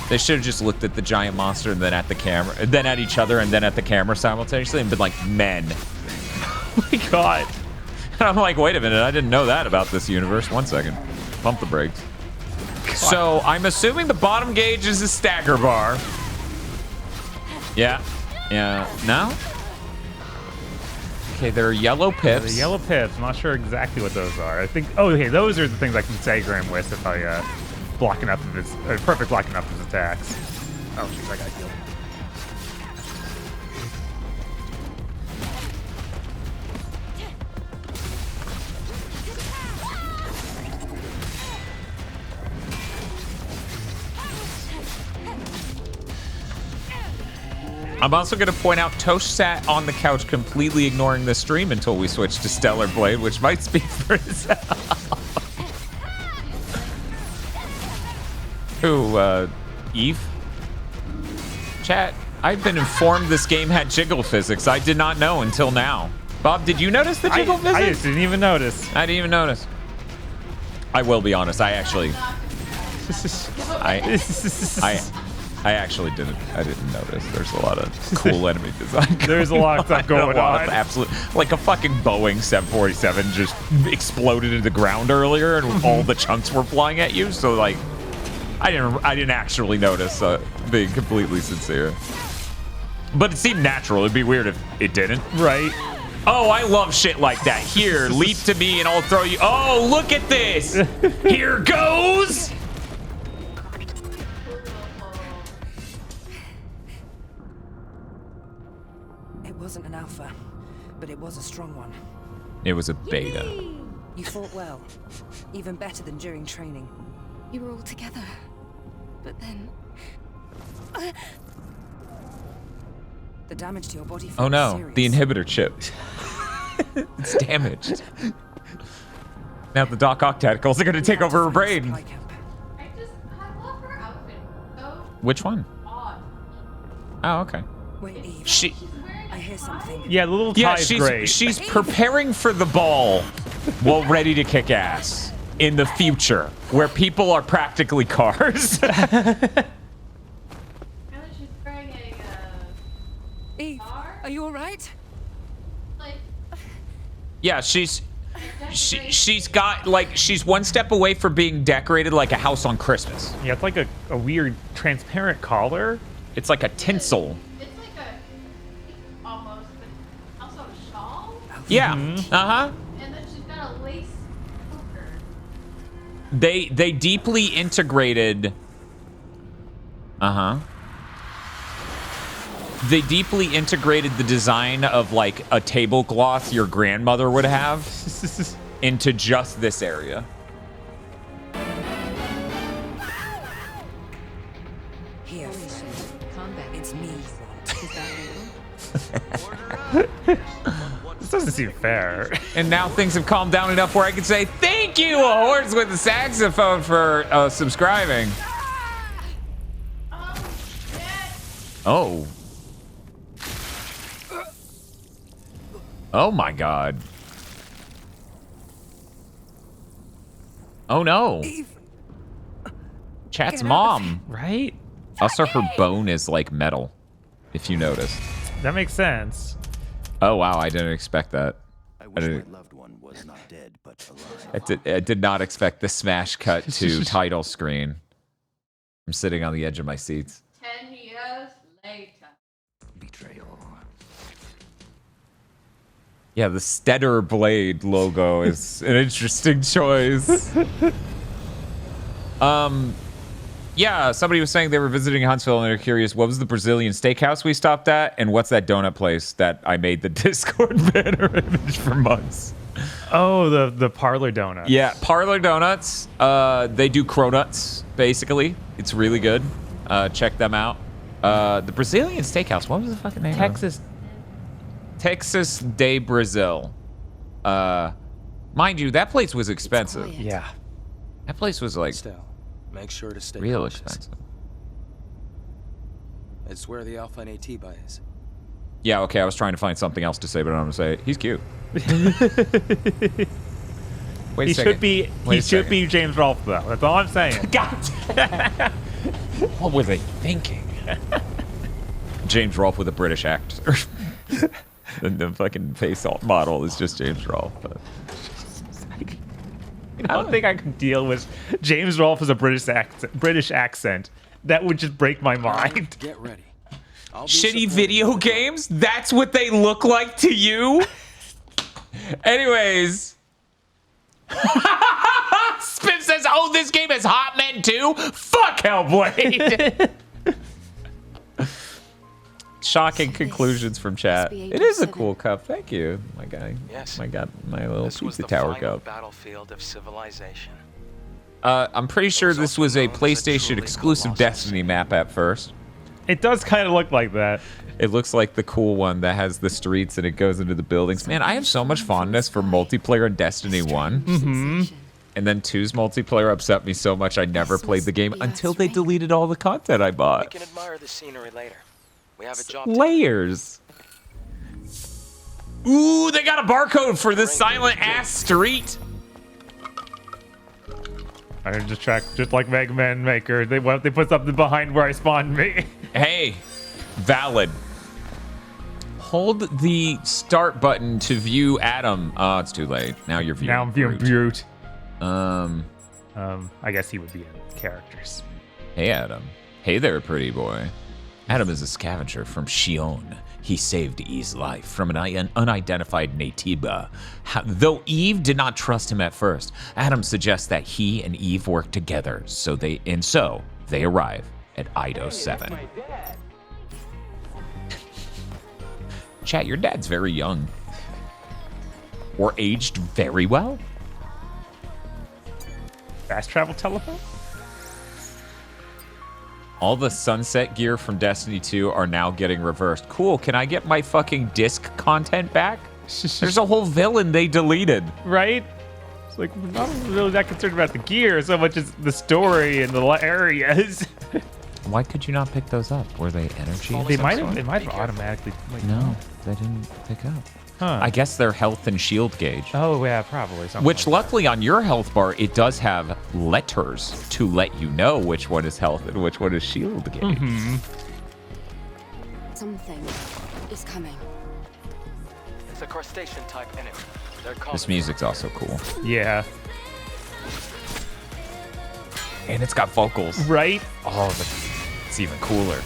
They should have just looked at the giant monster and then at the camera, and then at each other and then at the camera simultaneously and been like, men. Oh my God. And I'm like, wait a minute, I didn't know that about this universe. One second. Pump the brakes. So I'm assuming the bottom gauge is a stagger bar. Yeah. Yeah. No? Okay, there are yellow pips. The yellow pips. I'm not sure exactly what those are. I think. Oh, okay. Those are the things I can Sagram with if I block enough of his perfect block enough of his attacks. Oh, jeez, I got healed. I'm also going to point out Tosh sat on the couch completely ignoring the stream until we switched to Stellar Blade, which might speak for itself. Who, Eve? Chat, I've been informed this game had jiggle physics. I did not know until now. Bob, did you notice the jiggle physics? I just didn't even notice. I didn't even notice. I will be honest, I actually... I actually didn't. I didn't notice. There's a lot of cool enemy design. There's a lot of stuff going on. Absolutely, like a fucking Boeing 747 just exploded into the ground earlier, and all the chunks were flying at you. So like, I didn't actually notice. Being completely sincere, but it seemed natural. It'd be weird if it didn't. Right. Oh, I love shit like that. Here, leap to me, and I'll throw you. Oh, look at this. Here goes. It wasn't an alpha, but it was a strong one. It was a beta. You fought well, even better than during training. You were all together, but then... The damage to your body Oh no, serious. the inhibitor chip. It's damaged. Now the Doc Ock tentacles are gonna take over her brain. I love her outfit. So Which one? odd. Oh, okay. Wait, Eve. She, I hear something. Yeah, the little yeah, tie is great. she's preparing for the ball while ready to kick ass in the future, where people are practically cars. She's wearing a Eve, are you all right? like Yeah, she's got like she's one step away from being decorated like a house on Christmas. Yeah, it's like a weird transparent collar. It's like a tinsel. it's like a almost, but also a shawl, Yeah. Uh-huh. and then she's got a lace choker. They deeply integrated. Uh-huh. They deeply integrated the design of like a tablecloth your grandmother would have into just this area. Here, Combat. it's me. Is that legal? This doesn't seem fair. And now things have calmed down enough where I can say thank you, a horse with a saxophone, for subscribing. Oh. Oh my god. Oh no. Chat's mom. Right? Also, her bone is like metal, if you notice. That makes sense. Oh wow, I didn't expect that. I wish my loved one was not dead, but alive. I did not expect the smash cut to title screen. I'm sitting on the edge of my seats. 10 years later. Betrayal. Yeah, the Stetter Blade logo is an interesting choice. Yeah, somebody was saying they were visiting Huntsville and they're curious, what was the Brazilian steakhouse we stopped at? And what's that donut place that I made the Discord banner image for months? Oh, the Parlor Donut. Yeah, Parlor Donuts. They do cronuts, basically. It's really good. Check them out. The Brazilian steakhouse, what was the fucking name? Texas de Brazil. Mind you, that place was expensive. Yeah. That place was like Still, make sure to stay real cautious. expensive. It's where the Alpha and AT buy is. Yeah, okay, I was trying to find something else to say, but I'm gonna say he's cute. Wait a He second. should be Wait a he should second. be James Rolfe though. That's all I'm saying. God. What were they thinking? James Rolfe with a British actor. the fucking face model is just James Rolfe. But. I don't think I can deal with James Rolfe as a British accent. That would just break my mind. Get ready. I'll be Shitty supporting video you. games? That's what they look like to you? Anyways. Spin says, oh, this game is Hot Men too? Fuck Hellblade! Shocking conclusions from chat. It is a cool cup. Thank you, my guy. Yes. My God, my little This was pizza the tower final cup. battlefield of civilization. I'm pretty sure this was a PlayStation exclusive Destiny map at first. It does kind of look like that. It looks like the cool one that has the streets and it goes into the buildings. Man, I have so much fondness for multiplayer in Destiny 1. Mm-hmm. And then 2's multiplayer upset me so much I never played the game until they deleted all the content I bought. We can admire the scenery later. We have a job. Layers. Ooh, they got a barcode for this silent ass street. I can just track, just like Mega Man Maker. They put something behind where I spawned me. Hey, valid. Hold the start button to view Adam. Oh, it's too late. Now you're viewing. Now I'm viewing Brute. I guess he would be in characters. Hey, Adam. Hey there, pretty boy. Adam is a scavenger from Shion. He saved Eve's life from an unidentified Natiba. Though Eve did not trust him at first, Adam suggests that he and Eve work together, so they arrive at Ido 7. Chat, your dad's very young. Or aged very well. Fast travel telephone? All the sunset gear from Destiny 2 are now getting reversed. Cool, can I get my fucking disc content back? There's a whole villain they deleted. Right? It's like, we're not really that concerned about the gear so much as the story and the areas. Why could you not pick those up? Were they energy? They might have automatically. Like, no, they didn't pick up. Huh. I guess their health and shield gauge. Oh, yeah, probably. Which, luckily, on your health bar, it does have letters to let you know which one is health and which one is shield gauge. Mm-hmm. Something is coming. It's a crustacean type enemy. This music's also cool. Yeah. And it's got vocals. Right? Oh, it's even cooler.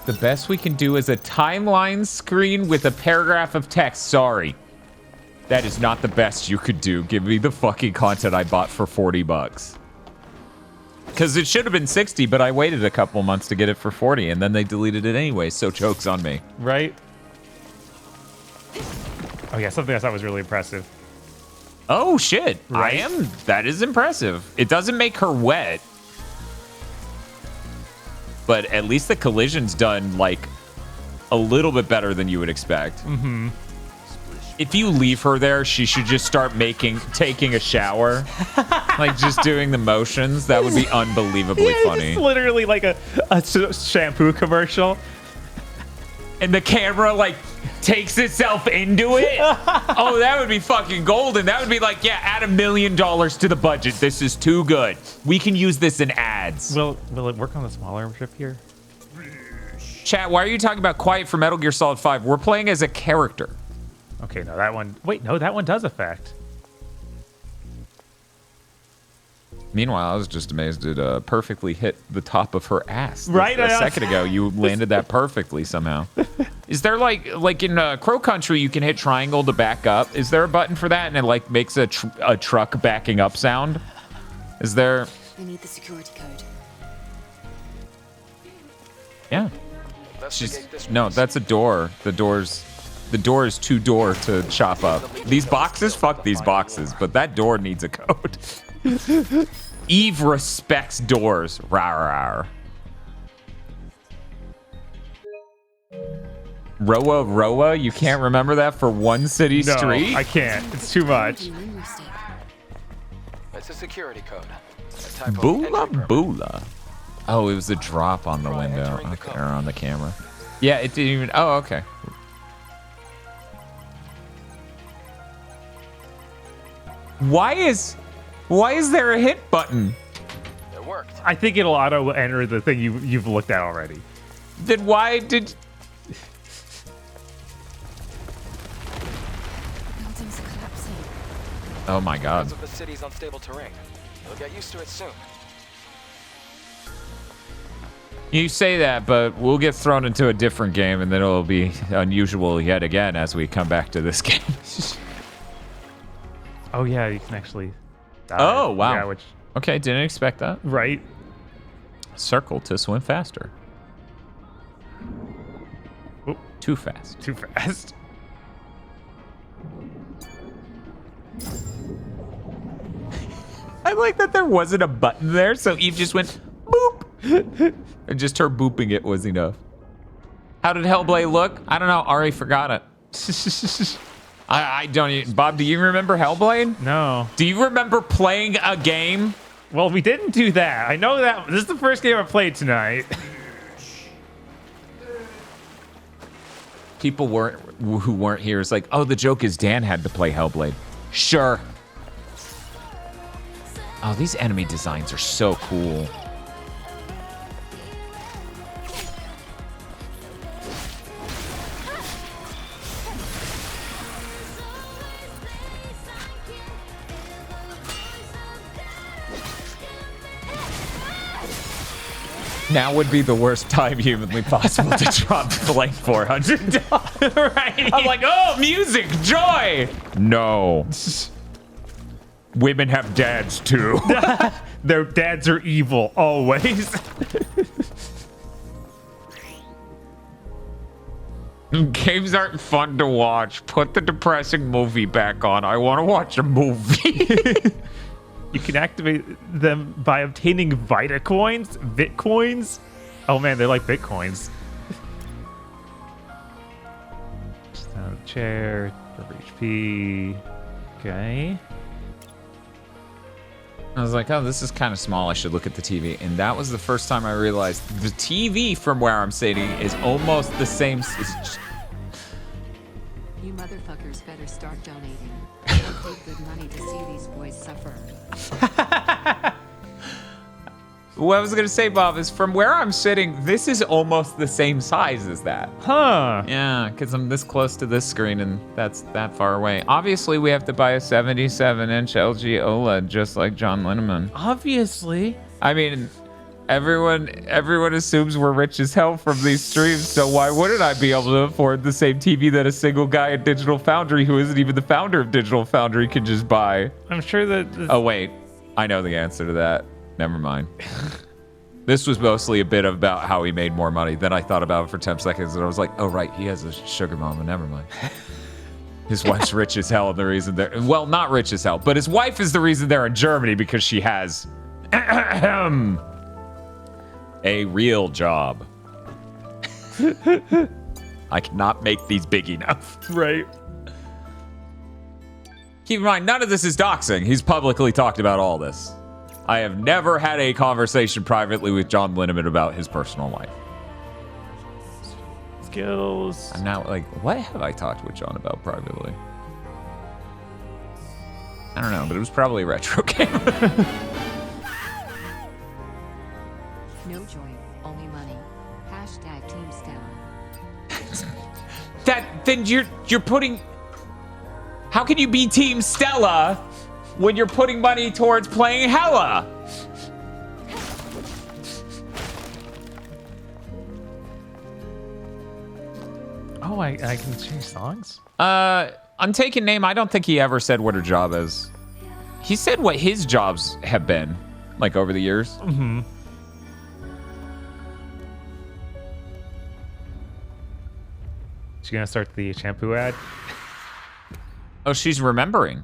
The best we can do is a timeline screen with a paragraph of text. Sorry. That is not the best you could do. Give me the fucking content I bought for $40. Because it should have been 60, but I waited a couple months to get it for 40, and then they deleted it anyway, so joke's on me. Right? Oh, yeah, something I thought was really impressive. Oh, shit. Right? That is impressive. It doesn't make her wet. But at least the collision's done, like, a little bit better than you would expect. Mm-hmm. If you leave her there, she should just start taking a shower. Like, just doing the motions. That would be unbelievably funny. It's literally like a shampoo commercial. And the camera, like, takes itself into it. Oh, that would be fucking golden. That would be like, yeah, add $1 million to the budget. This is too good. We can use this in ads. Will it work on the smaller ship here? Chat, why are you talking about Quiet for Metal Gear Solid 5? We're playing as a character. Okay, no, that one... Wait, no, that one does affect. Meanwhile, I was just amazed it perfectly hit the top of her ass. Right? A second ago, you landed that perfectly somehow. Is there like in Crow Country, you can hit triangle to back up? Is there a button for that, and it like makes a truck backing up sound? Is there? I need the security code. Yeah. No, that's a door. The door is too door to chop up. These boxes, fuck these boxes, but that door needs a code. Eve respects doors. Rawr. Roa, you can't remember that for one city street? No, I can't. It's too much. It's a security code. Boola. Oh, it was a drop on the window. Okay, or on the camera. Yeah, it didn't even... Oh, okay. Why is there a hit button? It worked. I think it'll auto-enter the thing you've looked at already. Then why did... Buildings are collapsing. Oh my god. Because of the city's unstable terrain. You'll get used to it soon. You say that, but we'll get thrown into a different game, and then it'll be unusual yet again as we come back to this game. Oh yeah, you can actually die. Oh, wow. Yeah, which... Okay, didn't expect that. Right. Circle to swim faster. Oop. Too fast. Too fast. I like that there wasn't a button there, so Eve just went boop. And just her booping it was enough. How did Hellblade look? I don't know. Ari forgot it. I don't even. Bob, do you remember Hellblade? No. Do you remember playing a game? Well, we didn't do that. I know that. This is the first game I played tonight. People who weren't here is like, oh, the joke is Dan had to play Hellblade. Sure. Oh, these enemy designs are so cool. Now would be the worst time humanly possible to drop like $400. Right? I'm like, oh, music, joy. No. Women have dads too. Their dads are evil, always. Games aren't fun to watch. Put the depressing movie back on. I want to watch a movie. You can activate them by obtaining Vita coins, Bitcoins. Oh man, they're like Bitcoins. Just down the chair, for HP. Okay. I was like, oh, this is kind of small. I should look at the TV. And that was the first time I realized the TV from where I'm sitting is almost the same. You motherfuckers better start donating. I'll take good money to see these boys suffer. What I was going to say, Bob, is from where I'm sitting, this is almost the same size as that. Huh. Yeah, because I'm this close to this screen and that's that far away. Obviously, we have to buy a 77-inch LG OLED just like John Linneman. Obviously. I mean, everyone assumes we're rich as hell from these streams, so why wouldn't I be able to afford the same TV that a single guy at Digital Foundry, who isn't even the founder of Digital Foundry, can just buy? I'm sure that... Oh, wait. I know the answer to that. Never mind. This was mostly a bit about how he made more money. Then I thought about it for 10 seconds, and I was like, oh, right, he has a sugar mama. Never mind. His wife's rich as hell, and the reason they're... Well, not rich as hell, but his wife is the reason they're in Germany, because she has... a real job. I cannot make these big enough. Right. Keep in mind, none of this is doxing. He's publicly talked about all this. I have never had a conversation privately with John Linneman about his personal life. Skills. I'm now like, what have I talked with John about privately? I don't know, but it was probably a retro game. No joy, only money. Hashtag Team Stella. Then you're putting... How can you be Team Stella when you're putting money towards playing Hella? Oh, I can change songs? Untaken Name, I don't think he ever said what her job is. He said what his jobs have been, like, over the years. Mm-hmm. She gonna start the shampoo ad? Oh, she's remembering.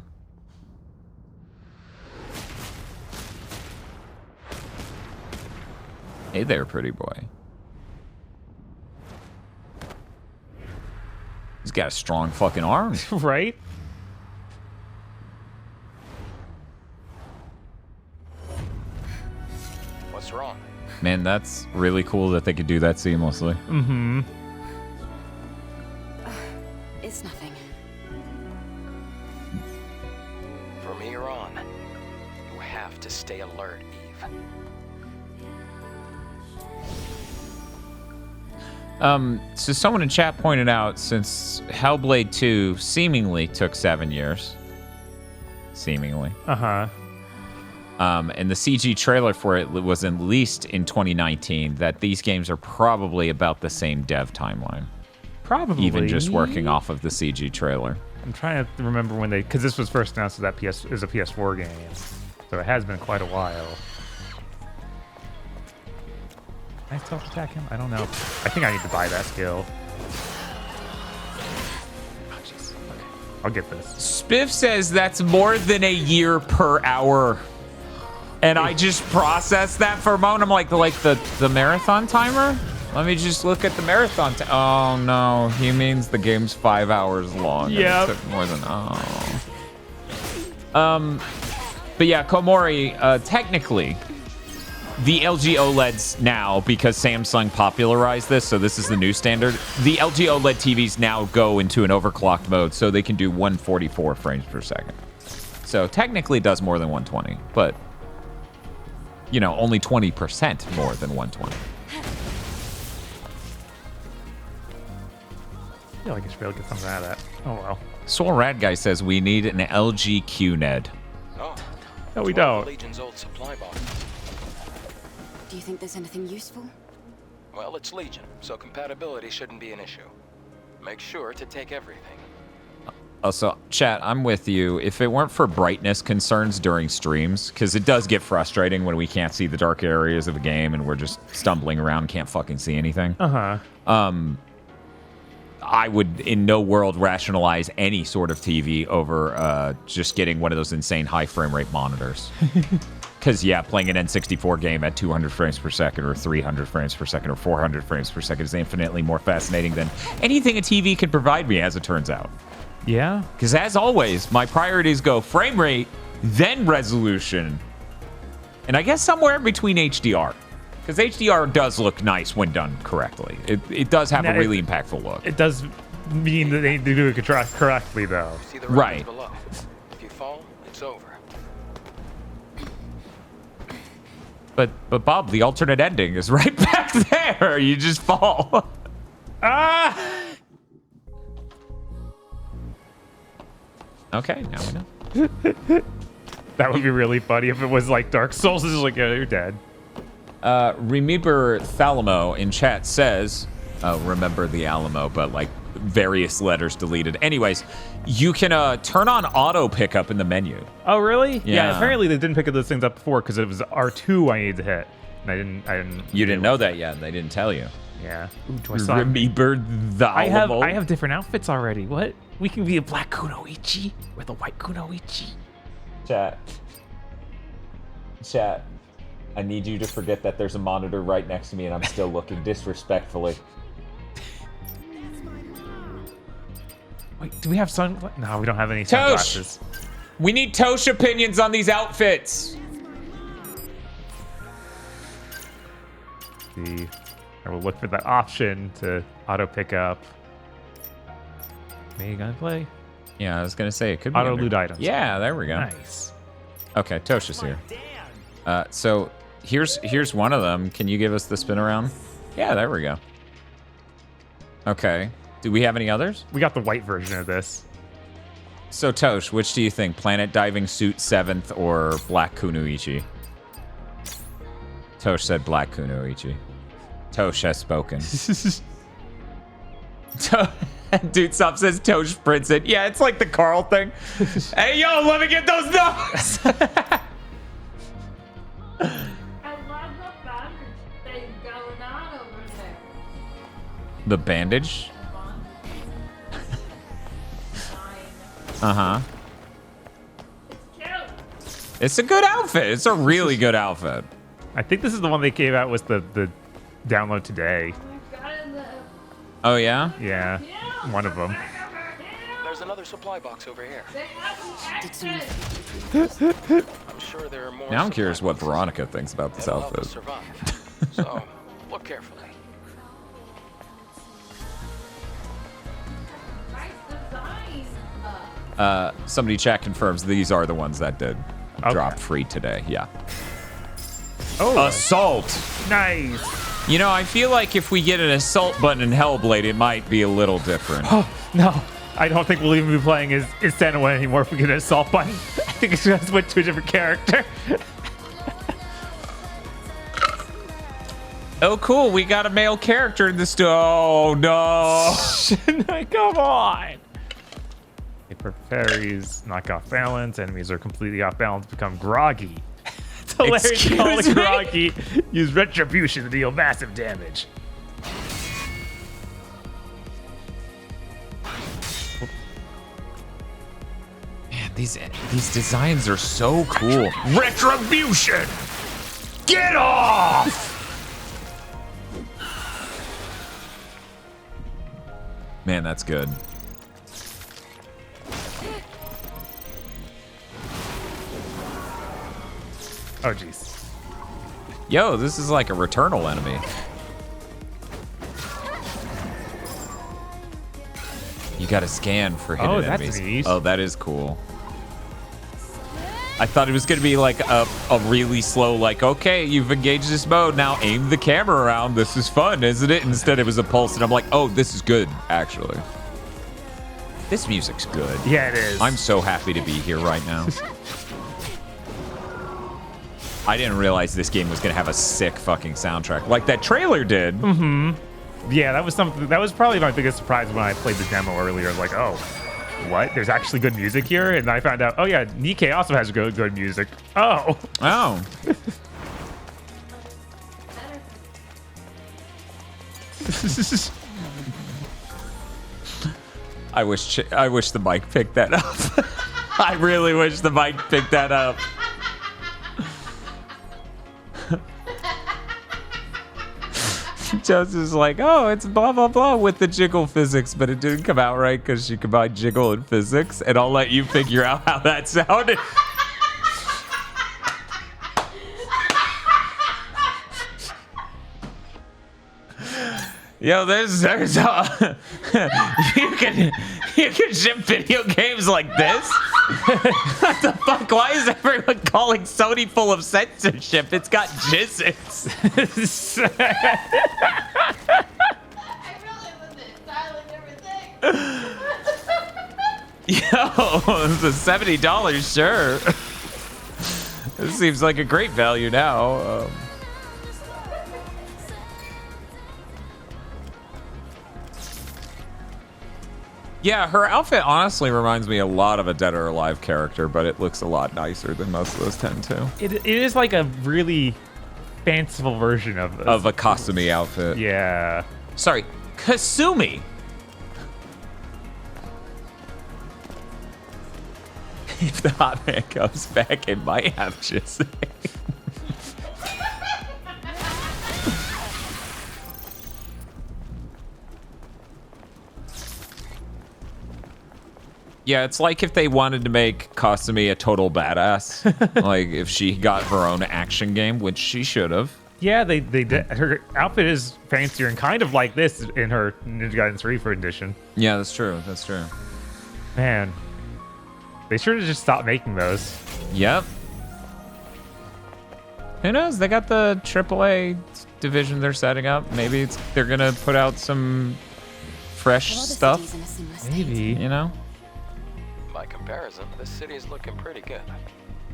Hey there, pretty boy. He's got a strong fucking arm. Right? What's wrong? Man, that's really cool that they could do that seamlessly. Mm-hmm. It's nothing. From here on, you have to stay alert, Eve. So someone in chat pointed out, since Hellblade 2 seemingly took 7 years. Seemingly. Uh-huh. And the CG trailer for it was released in 2019, that these games are probably about the same dev timeline. Probably. Even just working off of the CG trailer. I'm trying to remember when they... Because this was first announced as a PS4 game. So it has been quite a while. Can I self-attack him? I don't know. I think I need to buy that skill. Oh, jeez. Okay. I'll get this. Spiff says that's more than a year per hour. And I just processed that for a moment. I'm like the marathon timer? Let me just look at the marathon time. Oh, no. He means the game's 5 hours long. Yeah. It took more than... But yeah, Komori, technically, the LG OLEDs now, because Samsung popularized this, so this is the new standard, the LG OLED TVs now go into an overclocked mode, so they can do 144 frames per second. So technically it does more than 120, but, you know, only 20% more than 120. I feel like I should be able to get something out of that. Oh, well. Soul Rad Guy says we need an LG QNED. Oh, No, we don't. Legion's old supply box. Do you think there's anything useful? Well, it's Legion, so compatibility shouldn't be an issue. Make sure to take everything. Also, chat, I'm with you. If it weren't for brightness concerns during streams, because it does get frustrating when we can't see the dark areas of a game and we're just stumbling around, can't fucking see anything. I would in no world rationalize any sort of TV over just getting one of those insane high frame rate monitors. Because, yeah, playing an N64 game at 200 frames per second or 300 frames per second or 400 frames per second is infinitely more fascinating than anything a TV can provide me, as it turns out. Yeah? Because, as always, my priorities go frame rate, then resolution, and I guess somewhere in between HDR. Because HDR does look nice when done correctly. It does have a really impactful look. It does mean that they do it correctly, though. See the right. below. If you fall, it's over. But Bob, the alternate ending is right back there. You just fall. Ah! Okay, now we know. That would be really funny if it was like Dark Souls. It's just like, yeah, you're dead. Remember Thalamo in chat says, remember the Alamo, but like various letters deleted. Anyways, you can turn on auto pickup in the menu. Oh, really? Yeah. Apparently they didn't pick up those things up before because it was R2 I needed to hit. And I didn't. You didn't know that yet. They didn't tell you. Yeah. Ooh, do I saw Remember the Alamo? I have different outfits already. What? We can be a black kunoichi with a white kunoichi. Chat. I need you to forget that there's a monitor right next to me and I'm still looking disrespectfully. Wait, do we have sun? No, we don't have any sunglasses. We need Tosh opinions on these outfits. See, I will look for that option to auto pick up. Maybe gunplay? Yeah, I was gonna say it could be auto loot items. Yeah, there we go. Nice. Okay, Tosh is here. So here's one of them. Can you give us the spin around? Yeah, there we go. Okay. Do we have any others? We got the white version of this. So Tosh, which do you think? Planet Diving Suit 7th or Black Kunoichi? Tosh said Black Kunoichi. Tosh has spoken. Dude, Sup says Tosh prints it. Yeah, it's like the Carl thing. Hey, yo, let me get those numbers. I love the bandage thing going on over there. The bandage? Uh-huh. It's cute. It's a good outfit. It's a really good outfit. I think this is the one they gave out with the download today. We got it in the... Oh, yeah? Yeah, one of them. There's another supply box over here. They have some extras. I'm sure there are more. Now I'm curious what Veronica thinks about this outfit. So, look carefully. Nice design. Somebody chat confirms these are the ones that did drop free today. Yeah. Oh, Assault. Nice. You know, I feel like if we get an assault button in Hellblade, it might be a little different. Oh, no. I don't think we'll even be playing as Senua anymore if we get an assault button. I think it's going to switch to a different character. Oh, cool. We got a male character in this. Oh, no. Come on. Paper fairies knock off balance. Enemies are completely off balance, become groggy. It's hilarious to call it groggy. Use retribution to deal massive damage. these designs are so cool. Retribution! Get off! Man, that's good. Oh, jeez. Yo, this is like a Returnal enemy. You gotta scan for hidden enemies. Neat. Oh, that is cool. I thought it was gonna be like a really slow, like, okay, you've engaged this mode, now aim the camera around. This is fun, isn't it? Instead, it was a pulse, and I'm like, oh, this is good, actually. This music's good. Yeah, it is. I'm so happy to be here right now. I didn't realize this game was gonna have a sick fucking soundtrack, like that trailer did. Mm-hmm. Yeah, that was something. That was probably my biggest surprise when I played the demo earlier. Like, oh, what? There's actually good music here, and I found out. Oh yeah, Nikkei also has good music. Oh. Oh. I wish the mic picked that up. I really wish the mic picked that up. Joseph's like, oh, it's blah, blah, blah with the jiggle physics, but it didn't come out right because she combined jiggle and physics, and I'll let you figure out how that sounded. Yo, there's you can ship video games like this? What the fuck? Why is everyone calling Sony full of censorship? It's got jizzits. Yo, it's a $70, sure. This seems like a great value now. Yeah, her outfit honestly reminds me a lot of a Dead or Alive character, but it looks a lot nicer than most of those tend to. It is like a really fanciful version of this. Of a Kasumi outfit. Yeah. Sorry, Kasumi. If the hot man comes back, it might have just. Yeah, it's like if they wanted to make Kasumi a total badass. Like if she got her own action game, which she should have. Yeah, they did. Her outfit is fancier and kind of like this in her Ninja Gaiden 3 for edition. Yeah, that's true. That's true. Man, they should have just stopped making those. Yep. Who knows? They got the AAA division they're setting up. Maybe they're gonna put out some fresh stuff. Maybe. You know? By comparison, this city is looking pretty good.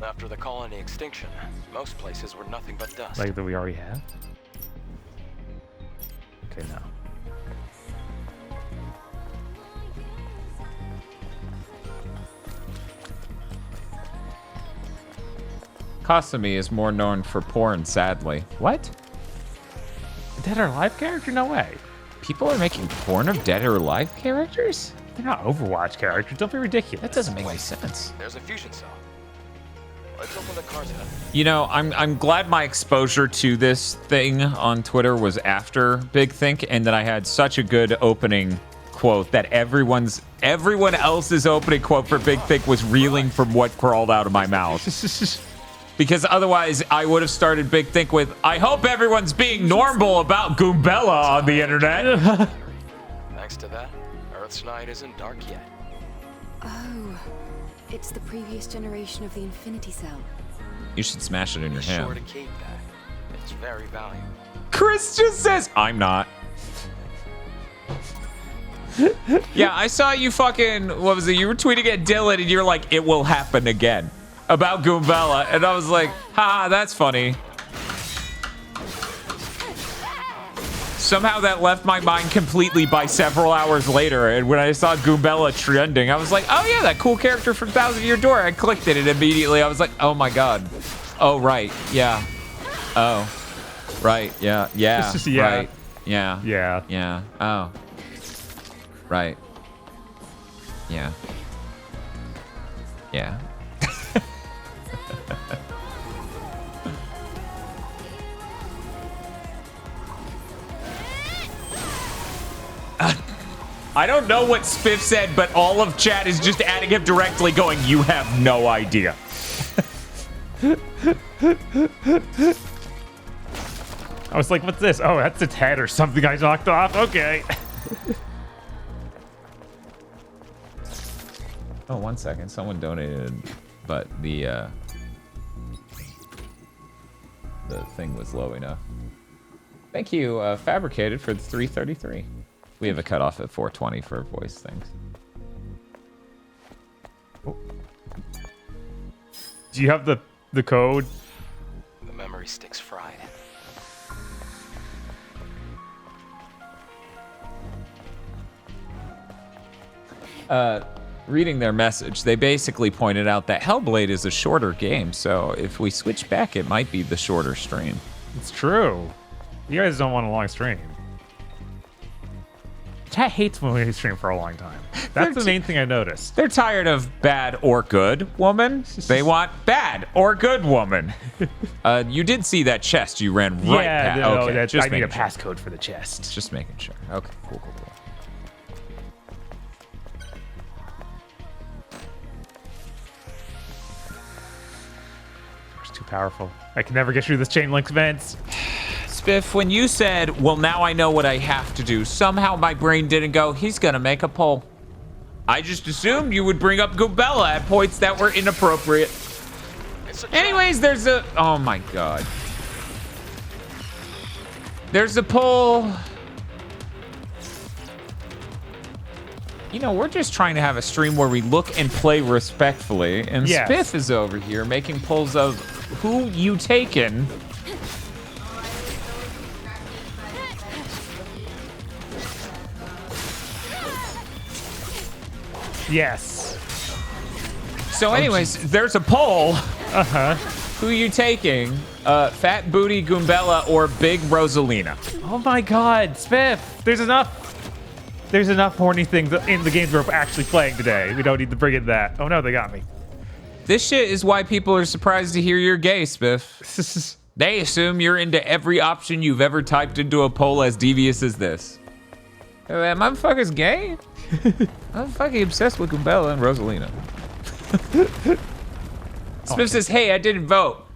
After the colony extinction, most places were nothing but dust. Like that we already have? Okay, no. Kasumi is more known for porn, sadly. What? Dead or Alive character? No way. People are making porn of Dead or Alive characters? They're not Overwatch characters. Don't be ridiculous. That doesn't make any sense. There's a fusion cell. Let's open the car's head. You know, I'm glad my exposure to this thing on Twitter was after Big Think, and that I had such a good opening quote that everyone else's opening quote for Big Think was reeling from what crawled out of my mouth. Because otherwise, I would have started Big Think with, I hope everyone's being normal about Goombella on the internet. Thanks to that, Earth's night isn't dark yet. Oh, it's the previous generation of the Infinity Cell. You should smash it in your Be sure hand. to keep that. It's very valuable. Chris just says, I'm not. Yeah, I saw you fucking, what was it? You were tweeting at Dylan and you're like, it will happen again. About Goombella. And I was like, haha, that's funny. Somehow that left my mind completely by several hours later. And when I saw Goombella trending, I was like, oh yeah, that cool character from Thousand Year Door. I clicked it and immediately I was like, oh my God. Oh, right. Yeah. Oh. Right. Yeah. Yeah. Yeah. Right. Yeah. Yeah. Yeah. Oh. Right. Yeah. Yeah. I don't know what Spiff said, but all of chat is just adding him directly going, you have no idea. I was like, what's this? Oh, that's its head or something I knocked off. Okay. Oh, 1 second. Someone donated, but the thing was low enough. Thank you, Fabricated, for the 333. We have a cutoff at 420 for voice things. Oh. Do you have the code? The memory stick's fried. Reading their message, they basically pointed out that Hellblade is a shorter game, so if we switch back, it might be the shorter stream. It's true. You guys don't want a long stream. Chat hates when we stream for a long time. That's the main thing I noticed. They're tired of bad or good woman. They want bad or good woman. You did see that chest you ran right past. Yeah, okay, that's, just I need a making sure. passcode for the chest. Just making sure. Okay, cool. It's too powerful. I can never get through this chain link vents. Spiff, when you said, well, now I know what I have to do, somehow my brain didn't go, he's gonna make a poll. I just assumed you would bring up Gubella at points that were inappropriate. Anyways, there's a... Oh my god. There's a poll. You know, we're just trying to have a stream where we look and play respectfully, and Yes. Spiff is over here making polls of who you taken. Yes. So anyways, there's a poll. Uh-huh. Who you taking? Fat Booty Goombella or Big Rosalina? Oh my god, Spiff! There's enough horny things in the games we're actually playing today. We don't need to bring in that. Oh no, they got me. This shit is why people are surprised to hear you're gay, Spiff. They assume you're into every option you've ever typed into a poll as devious as this. That motherfucker's gay? I'm fucking obsessed with Goombella and Rosalina. Spiff says, hey, I didn't vote.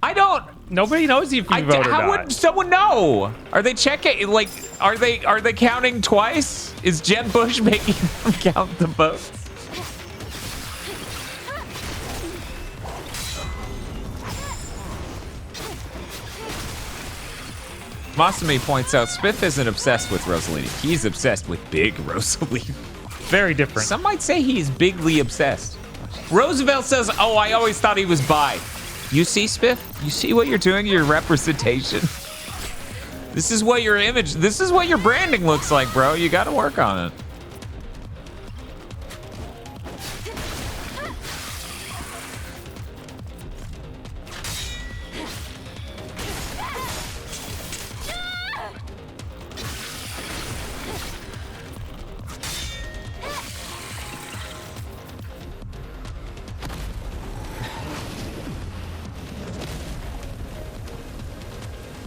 I don't. Nobody knows if you vote or how not. would someone know? Are they checking? Like, are they counting twice? Is Jeb Bush making them count the votes? Masami points out Spiff isn't obsessed with Rosalina. He's obsessed with Big Rosalina. Very different. Some might say he's bigly obsessed. Roosevelt says, oh, I always thought he was bi. You see, Spiff? You see what you're doing? Your representation. This is what your image, this is what your branding looks like, bro. You gotta work on it.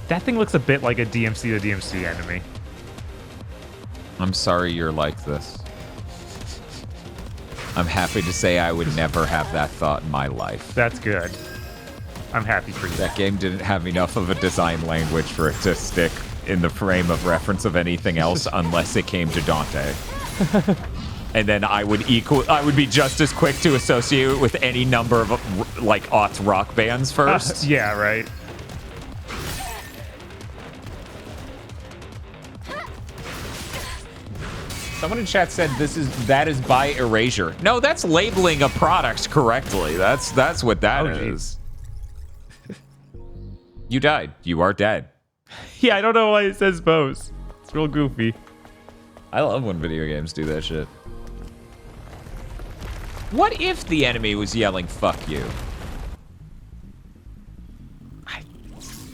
That thing looks a bit like a DMC to DMC enemy. I'm sorry you're like this. I'm happy to say I would never have that thought in my life. That's good. I'm happy for you. That game didn't have enough of a design language for it to stick in the frame of reference of anything else unless it came to Dante. And then I would be just as quick to associate it with any number of like aughts rock bands first. Yeah, right. Someone in chat said that is by erasure. No, that's labeling a product correctly. That's what that is. You died. You are dead. Yeah, I don't know why it says pose. It's real goofy. I love when video games do that shit. What if the enemy was yelling, fuck you?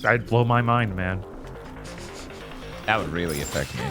I'd blow my mind, man. That would really affect me.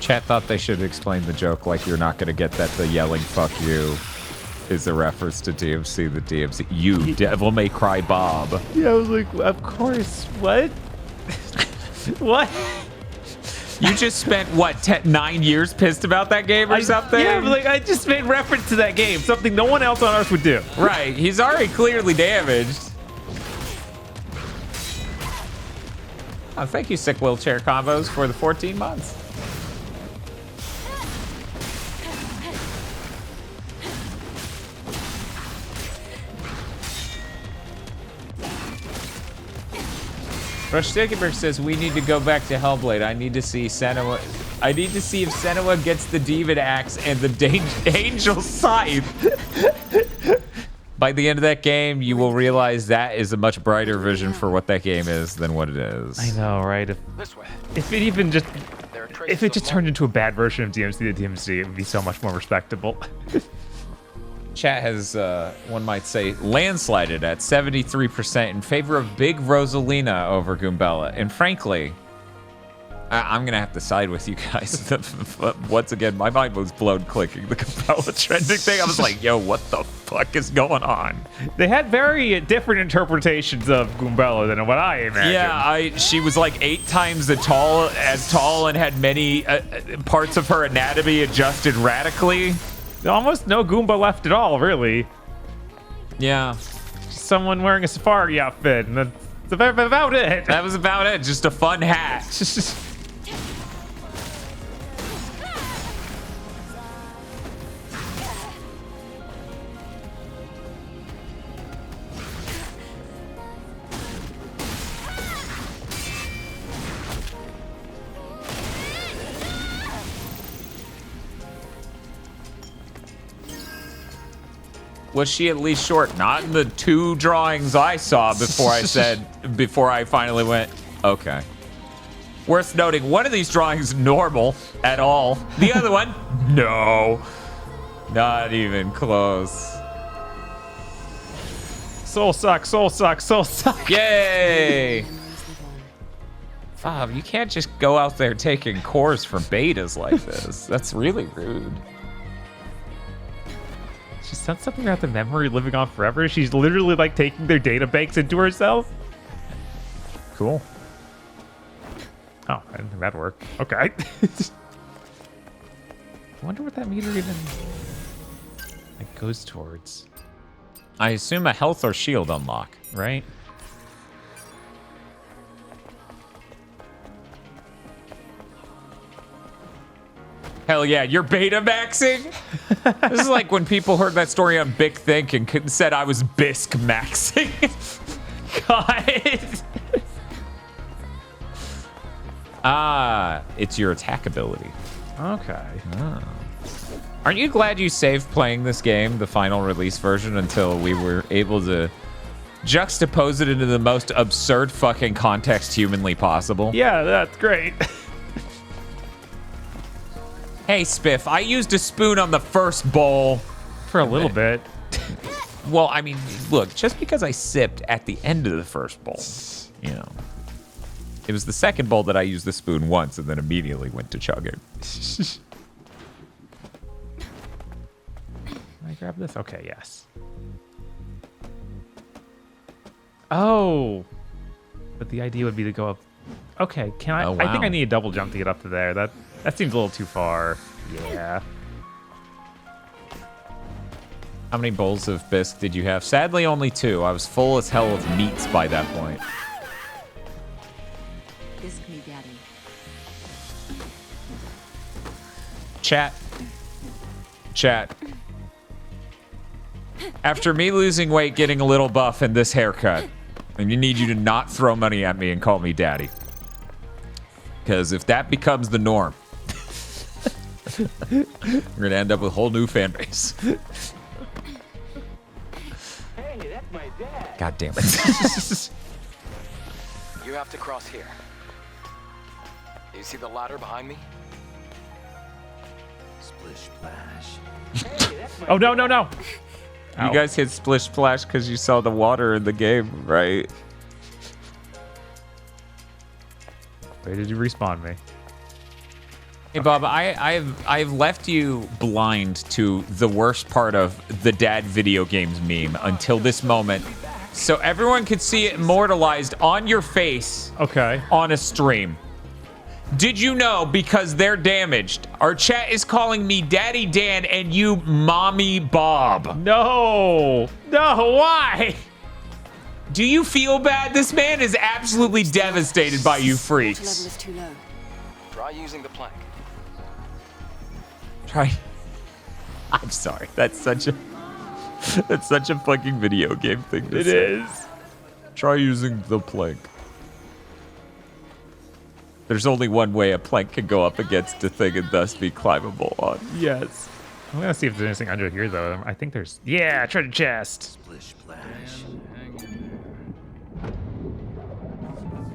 Chat thought they should explain the joke like you're not going to get that the yelling "fuck you" is a reference to DMC. The DMC, you Devil May Cry Bob. Yeah, I was like, of course. What? What? You just spent what 9 years pissed about that game or something? Yeah, but like I just made reference to that game, something no one else on Earth would do. Right, he's already clearly damaged. Oh, thank you, Sick Wheelchair Combos, for the 14 months. Rush Stickenberg says we need to go back to Hellblade. I need to see Senua. I need to see if Senua gets the demon axe and the angel scythe. By the end of that game, you will realize that is a much brighter vision for what that game is than what it is. I know, right? If it just turned into a bad version of DMC to DMC, it would be so much more respectable. Chat has, one might say, landslided at 73% in favor of Big Rosalina over Goombella. And frankly, I'm going to have to side with you guys. Once again, my mind was blown clicking the Goombella trending thing. I was like, yo, what the fuck is going on? They had very different interpretations of Goombella than what I imagined. Yeah, she was like 8 times as tall and had many parts of her anatomy adjusted radically. Almost no Goomba left at all, really. Yeah. Someone wearing a safari outfit, and that's about it. That was about it. Just a fun hat. Was she at least short? Not in the 2 drawings I saw before I finally went, okay. Worth noting, one of these drawings normal at all. The other one, no. Not even close. Soul suck, soul suck, soul suck. Yay! Bob, you can't just go out there taking cores from betas like this. That's really rude. She said something about the memory living on forever. She's literally like taking their data banks into herself. Cool. Oh, I didn't think that'd work. Okay. I wonder what that meter even like goes towards. I assume a health or shield unlock, right? Hell yeah, you're beta maxing? This is like when people heard that story on Big Think and said I was bisque maxing. God. It's your attack ability. Okay. Oh. Aren't you glad you saved playing this game, the final release version, until we were able to juxtapose it into the most absurd fucking context humanly possible? Yeah, that's great. Hey, Spiff, I used a spoon on the first bowl. For a little bit. Well, I mean, look, just because I sipped at the end of the first bowl, you know. It was the second bowl that I used the spoon once and then immediately went to chugging. Can I grab this? Okay, yes. Oh. But the idea would be to go up. Okay, can I? Oh, wow. I think I need a double jump to get up to there. That seems a little too far. Yeah. How many bowls of bisque did you have? Sadly, only 2. I was full as hell of meats by that point. Bisque me, daddy. Chat. After me losing weight, getting a little buff, and this haircut, and you need you to not throw money at me and call me daddy. Because if that becomes the norm, we're going to end up with a whole new fan base. Hey, that's my dad. God damn it. You have to cross here. You see the ladder behind me? Splish splash. Hey, that's my Oh, no, no, no. You guys hit Splish Splash because you saw the water in the game, right? Where did you respawn me? Hey Bob, I've left you blind to the worst part of the dad video games meme until this moment, so everyone could see it immortalized on your face. Okay. On a stream. Did you know, because they're damaged, our chat is calling me Daddy Dan and you Mommy Bob? No, why? Do you feel bad? This man is absolutely devastated by you freaks. Water level is too low. Try using the plank. I'm sorry. That's such a fucking video game thing to say. It is. Try using the plank. There's only one way a plank can go up against a thing and thus be climbable on. Yes. I'm gonna see if there's anything under here though. I think there's. Yeah, treasure chest. Splish splash.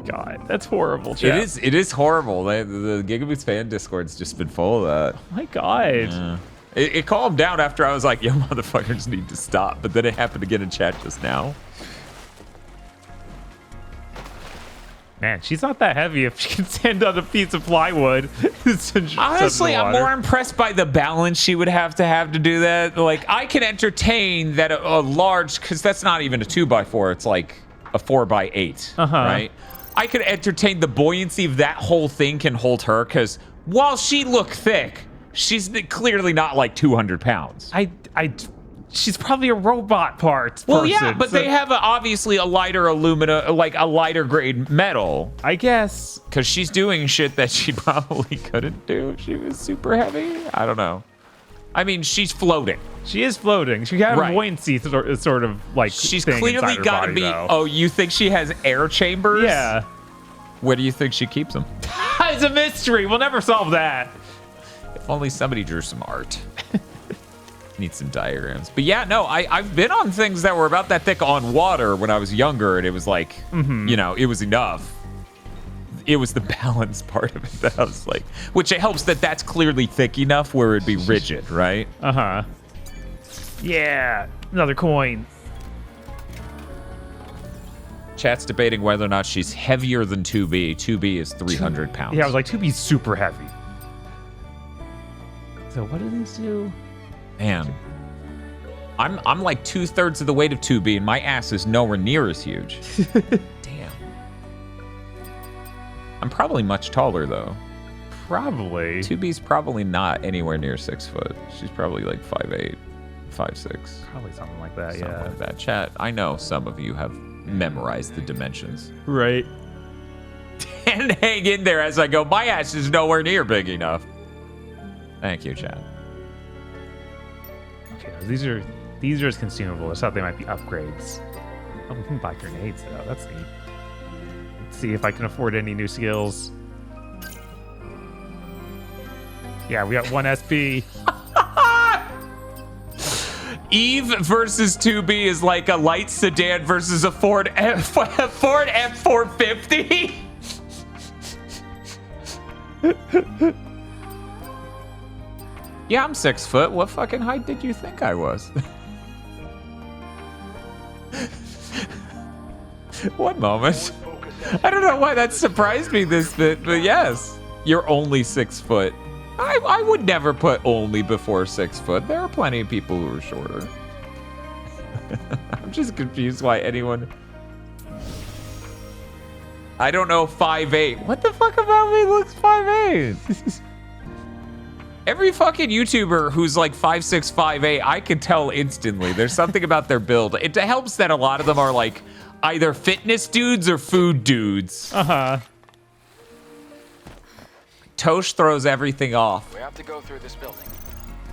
God, that's horrible, chat. It is horrible. The GigaBoots fan Discord's just been full of that. Oh my God. Yeah. It calmed down after I was like, yo, motherfuckers need to stop. But then it happened again in chat just now. Man, she's not that heavy if she can stand on a piece of plywood. Honestly, I'm more impressed by the balance she would have to do that. Like, I can entertain that a large, because that's not even a 2x4, it's like a 4x8, right? I could entertain the buoyancy of that whole thing can hold her, because while she look thick, she's clearly not like 200 pounds. She's probably a robot part. Well, yeah, but they have obviously a lighter alumina, like a lighter grade metal. I guess. Because she's doing shit that she probably couldn't do if she was super heavy. I don't know. I mean, she's floating. She is floating. She got a buoyancy sort of like. She's thing clearly got to be. Though. Oh, you think she has air chambers? Yeah. Where do you think she keeps them? It's a mystery. We'll never solve that. If only somebody drew some art. Need some diagrams. But yeah, no, I've been on things that were about that thick on water when I was younger, and it was like, you know, it was enough. It was the balance part of it that I was like, which it helps that that's clearly thick enough where it'd be rigid, right? Yeah, another coin. Chat's debating whether or not she's heavier than 2B. 2B is 300 pounds. Yeah, I was like, 2B's super heavy. So what do these do? Man, I'm like 2/3 of the weight of 2B, and my ass is nowhere near as huge. Damn. I'm probably much taller though. Probably. 2B's probably not anywhere near 6 foot. She's probably like 5'8", 5'6". Probably something like that. Something yeah. like that. Chat. I know some of you have memorized the dimensions. Right. And hang in there as I go. My ass is nowhere near big enough. Thank you, chat. Okay, these are as consumable. I thought they might be upgrades. Oh, we can buy grenades though. That's neat. Let's see if I can afford any new skills. Yeah, we got 1 SP. Eve versus 2B is like a light sedan versus a Ford F450. Yeah, I'm 6 foot. What fucking height did you think I was? One moment. I don't know why that surprised me this bit, but yes, you're only 6 foot. I would never put only before 6 foot. There are plenty of people who are shorter. I'm just confused why anyone... I don't know, 5'8". What the fuck about me looks 5'8"? Every fucking YouTuber who's like 5'6", 5'8", I could tell instantly. There's something about their build. It helps that a lot of them are like either fitness dudes or food dudes. Tosh throws everything off. We have to go through this building.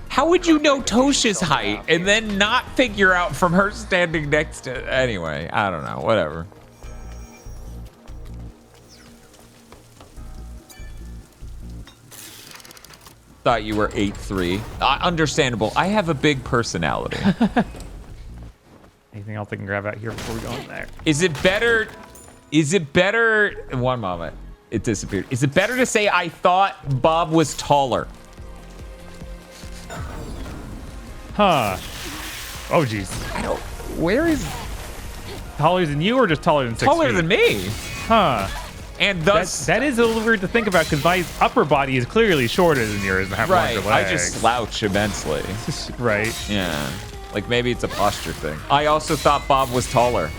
How would you know Tosh's height and then not figure out from her standing next to... Anyway, I don't know. Whatever. Thought you were 8'3". Understandable. I have a big personality. Anything else I can grab out here before we go in there? Is it better... One moment. It disappeared. Is it better to say I thought Bob was taller? Huh. Oh, jeez. I don't... Where is... Taller than you or just taller than 6 feet? Taller than me. Huh. And thus... That is a little weird to think about because my upper body is clearly shorter than yours and I have Right, longer I legs. just slouch immensely. Right. Yeah. Like maybe it's a posture thing. I also thought Bob was taller.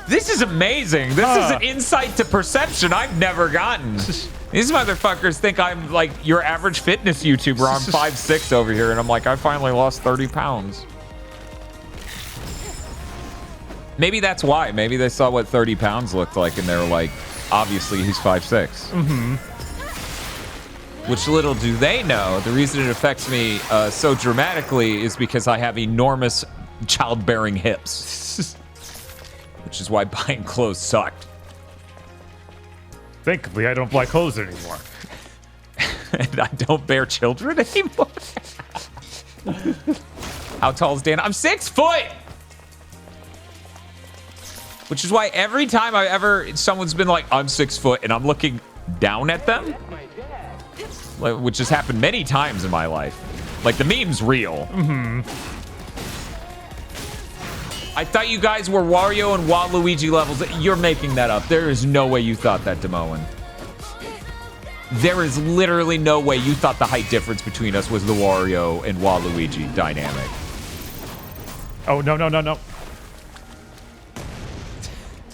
This is amazing. This is an insight to perception I've never gotten. These motherfuckers think I'm like your average fitness YouTuber. I'm 5'6" over here, and I'm like, I finally lost 30 pounds. Maybe that's why. Maybe they saw what 30 pounds looked like, and they were like, obviously he's 5'6". Mm-hmm. Which little do they know, the reason it affects me so dramatically is because I have enormous childbearing hips. Which is why buying clothes sucked. Thankfully, I don't buy clothes anymore. And I don't bear children anymore. How tall is Dan? I'm 6 foot! Which is why every time someone's been like, I'm 6 foot, and I'm looking down at them, which has happened many times in my life. Like, the meme's real. Mm-hmm. I thought you guys were Wario and Waluigi levels. You're making that up. There is no way you thought that, Demoen. There is literally no way you thought the height difference between us was the Wario and Waluigi dynamic. Oh, no, no, no, no.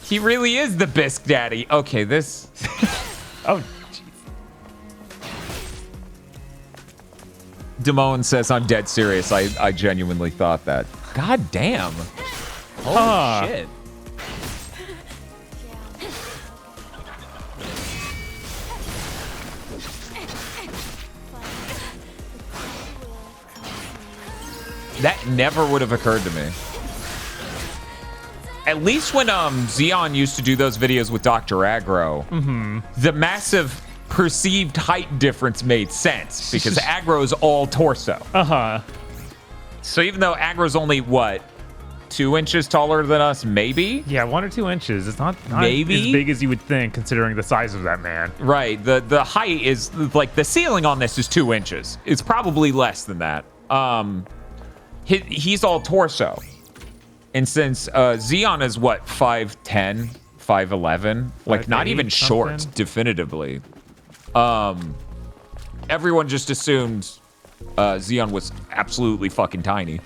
He really is the Bisque Daddy. Okay, this... Oh, Demoen says, I'm dead serious. I genuinely thought that. God damn. Holy shit. That never would have occurred to me. At least when Xeon used to do those videos with Dr. Aggro, the massive perceived height difference made sense because Aggro is all torso. Uh-huh. So even though Aggro's only, what, 2 inches taller than us, maybe? Yeah, 1 or 2 inches. It's not maybe as big as you would think, considering the size of that man. Right. The height is, like, the ceiling on this is 2 inches. It's probably less than that. He's all torso. And since Xeon is, what, 5'10", 5'11", like, not even short, definitively. Everyone just assumed Xeon was absolutely fucking tiny.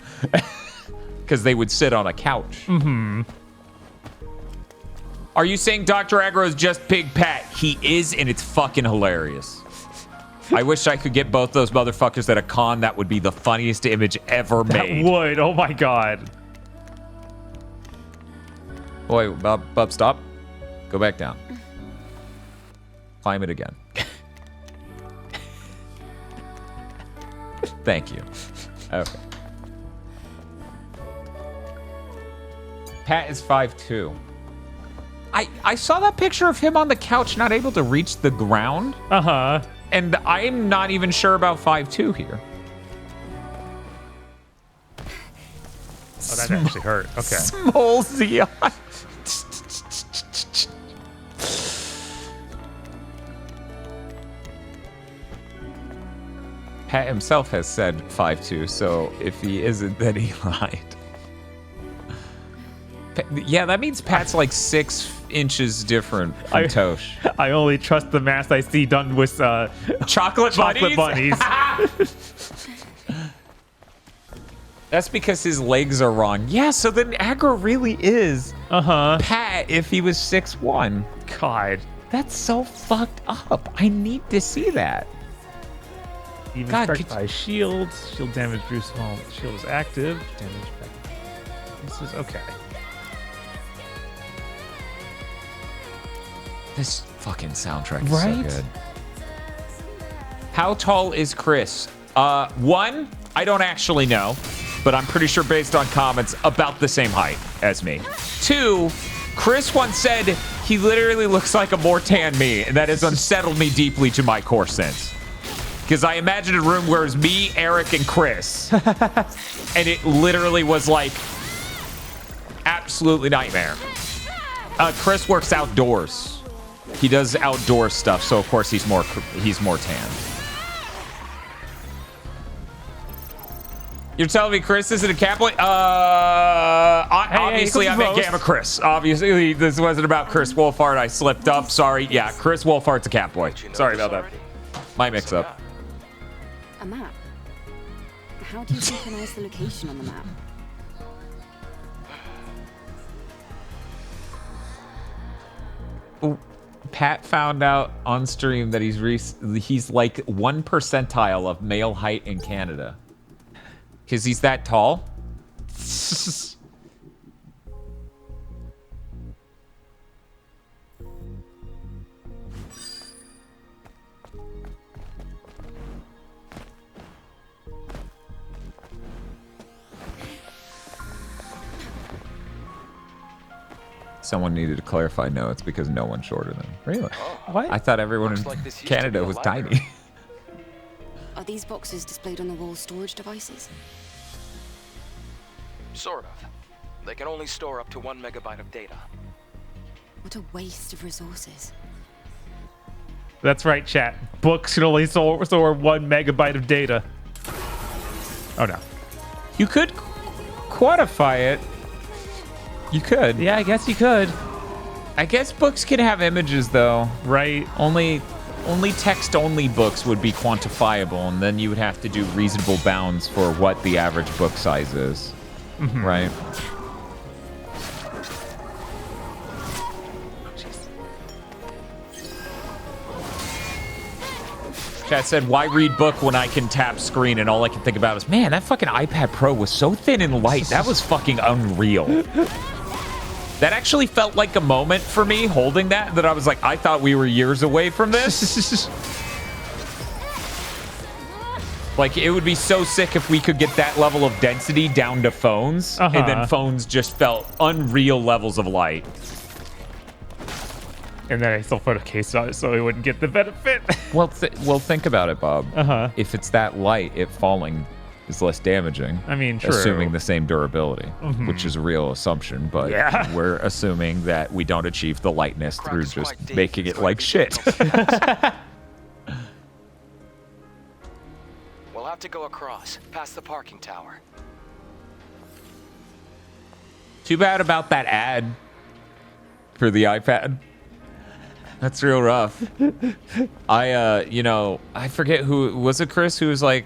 Because they would sit on a couch. Mm-hmm. Are you saying Dr. Aggro is just Big Pat? He is, and it's fucking hilarious. I wish I could get both those motherfuckers at a con. That would be the funniest image ever made. That would. Oh, my God. Boy, Bub, stop. Go back down. Climb it again. Thank you. Okay. Pat is 5'2". I saw that picture of him on the couch, not able to reach the ground. Uh-huh. And I'm not even sure about 5'2" here. Oh, that actually hurt. Okay. Small Xeon. Pat himself has said 5'2", so if he isn't, then he lied. Yeah, that means Pat's like 6 inches different from Tosh. I only trust the math I see done with chocolate bunnies. That's because his legs are wrong. Yeah, so then Aggro really is Pat if he was 6'1". God. That's so fucked up. I need to see that. Even strike by shield. Shield damage drew small. Shield is active. Damage back. This is okay. This fucking soundtrack is so good. How tall is Chris? 1, I don't actually know, but I'm pretty sure based on comments, about the same height as me. 2, Chris once said he literally looks like a more tan me, and that has unsettled me deeply to my core sense. Because I imagined a room where it was me, Eric, and Chris. And it literally was like absolutely nightmare. Chris works outdoors. He does outdoor stuff, so of course he's more tan. You're telling me Chris isn't a catboy? Obviously I meant Gamma Chris. Obviously, this wasn't about Chris Wolfhard. I slipped up. Sorry. Yeah, Chris Wolfhard's a catboy. Sorry about that. My mix-up. A map? How do you synchronize the location on the map? Pat found out on stream that he's like 1 percentile of male height in Canada. Because he's that tall? Someone needed to clarify, no, it's because no one's shorter than him. Really? What? I thought everyone in Canada was tiny. Are these boxes displayed on the wall storage devices? Sort of. They can only store up to 1 megabyte of data. What a waste of resources. That's right, chat. Books can only store 1 megabyte of data. Oh no. You could quantify it. You could. Yeah, I guess you could. I guess books can have images though. Right. Only text-only books would be quantifiable, and then you would have to do reasonable bounds for what the average book size is. Mm-hmm. Right? Chat said, why read book when I can tap screen? And all I can think about is, man, that fucking iPad Pro was so thin and light. That was fucking unreal. That actually felt like a moment for me holding that I was like, I thought we were years away from this. Like, it would be so sick if we could get that level of density down to phones, and then phones just felt unreal levels of light. And then I still put a case on it so it wouldn't get the benefit. Well, think about it, Bob. If it's that light, it falling is less damaging. I mean, true. Assuming the same durability, which is a real assumption, but we're assuming that we don't achieve the lightness through just making it like shit. We'll have to go across, past the parking tower. Too bad about that ad for the iPad. That's real rough. I forget who was it, Chris, who was like,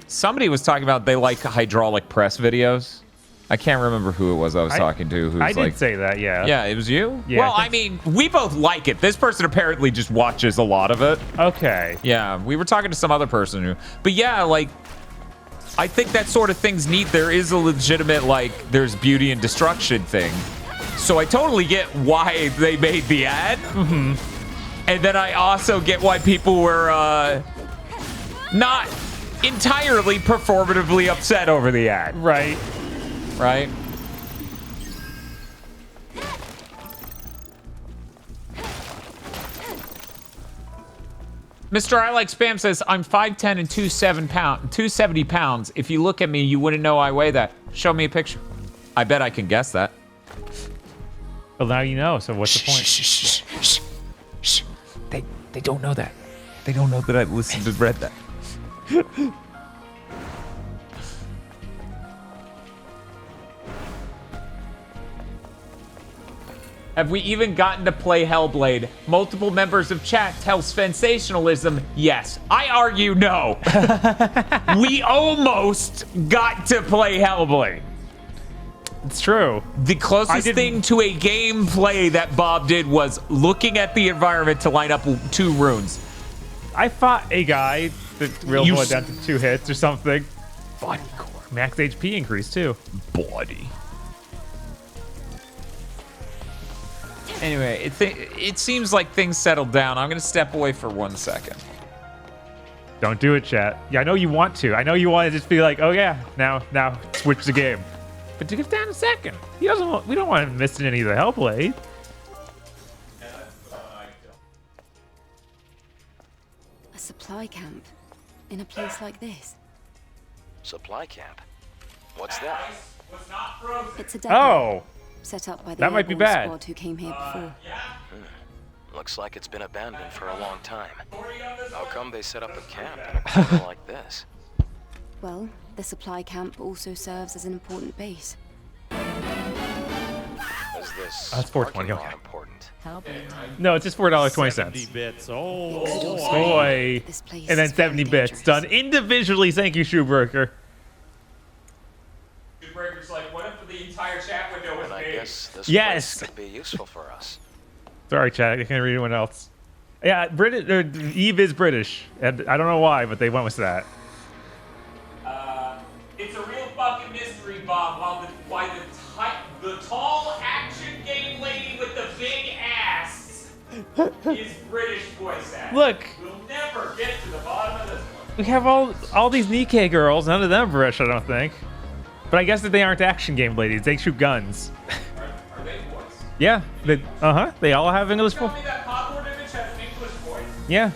somebody was talking about they like hydraulic press videos. I can't remember who it was I was talking to. Who was I did say that, yeah. Yeah, it was you? Yeah, well, I mean, we both like it. This person apparently just watches a lot of it. Okay. Yeah, we were talking to some other person who, but yeah, like, I think that sort of thing's neat. There is a legitimate, like, there's beauty and destruction thing. So I totally get why they made the ad. And then I also get why people were not entirely performatively upset over the ad. Right. Right? Mr. I Like Spam says, I'm 5'10 and 270 pounds. If you look at me, you wouldn't know I weigh that. Show me a picture. I bet I can guess that. Well, now you know, so what's the point? Shh. They don't know that. They don't know that I listened and read that. Have we even gotten to play Hellblade? Multiple members of chat tell sensationalism, yes. I argue no. We almost got to play Hellblade. It's true. The closest thing to a gameplay that Bob did was looking at the environment to line up 2 runes. I fought a guy that real blood down to 2 hits or something. Body core. Max HP increase too. Body. Anyway, it seems like things settled down. I'm going to step away for 1 second. Don't do it, chat. Yeah, I know you want to. I know you want to just be like, oh yeah, now switch the game. But to give down a second. We don't want him missing any of the Hellblade. A supply camp in a place like this. Supply camp? What's that? It's a depot set up by the that might be airborne bad. squad who came here before. Looks like it's been abandoned for a long time. How come they set up a camp in a corner like this? Well, the supply camp also serves as an important base. Is this That's $4.20, parking lot okay. important? No, it's just $4.20. 70 bits. Oh, boy. And then 70 bits. Done individually. Thank you, Shoebreaker. Shoebreaker's like, what if the entire chat window was And I me? guess this Yes. place could be useful for us. Sorry, chat. I can't read anyone else. Yeah, Eve is British. And I don't know why, but they went with that. It's a real fucking mystery, Bob, why the tall action game lady with the big ass is British voice acting. Look. We'll never get to the bottom of this one. We have all these Nikkei girls. None of them British, I don't think. But I guess that they aren't action game ladies. They shoot guns. Are they voice? Yeah. They all have English Tell voice. me that Podlord image has an English voice. Yeah.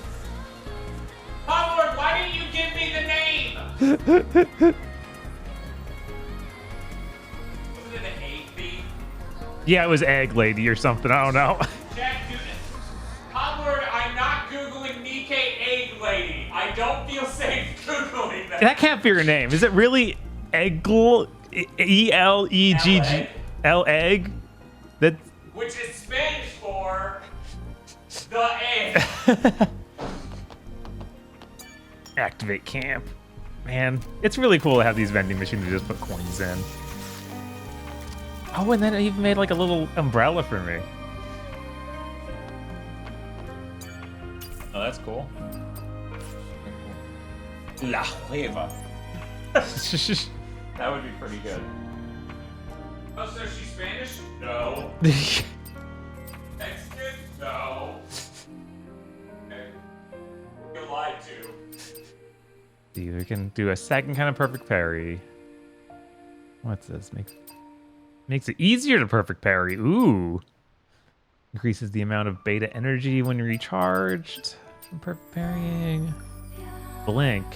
Podlord, why didn't you give me the name? Was it an egg thief? Yeah, it was Egg Lady or something. I don't know. Jack, dude, Podlord, I'm not Googling Nikkei Egg Lady. I don't feel safe Googling that. That can't be her name. Is it really Eggle? E-L-E-G-G-L egg? That. Which is Spanish for the egg. Activate camp. Man, it's really cool to have these vending machines to just put coins in. Oh, and then it even made like a little umbrella for me. Oh, that's cool. La Hueva. That would be pretty good. Oh, so she's Spanish? No. Mexican? No. Okay. You lied to. See, we can do a second kind of perfect parry. What's this? Makes it easier to perfect parry. Ooh. Increases the amount of beta energy when recharged from perfect parrying. Blink.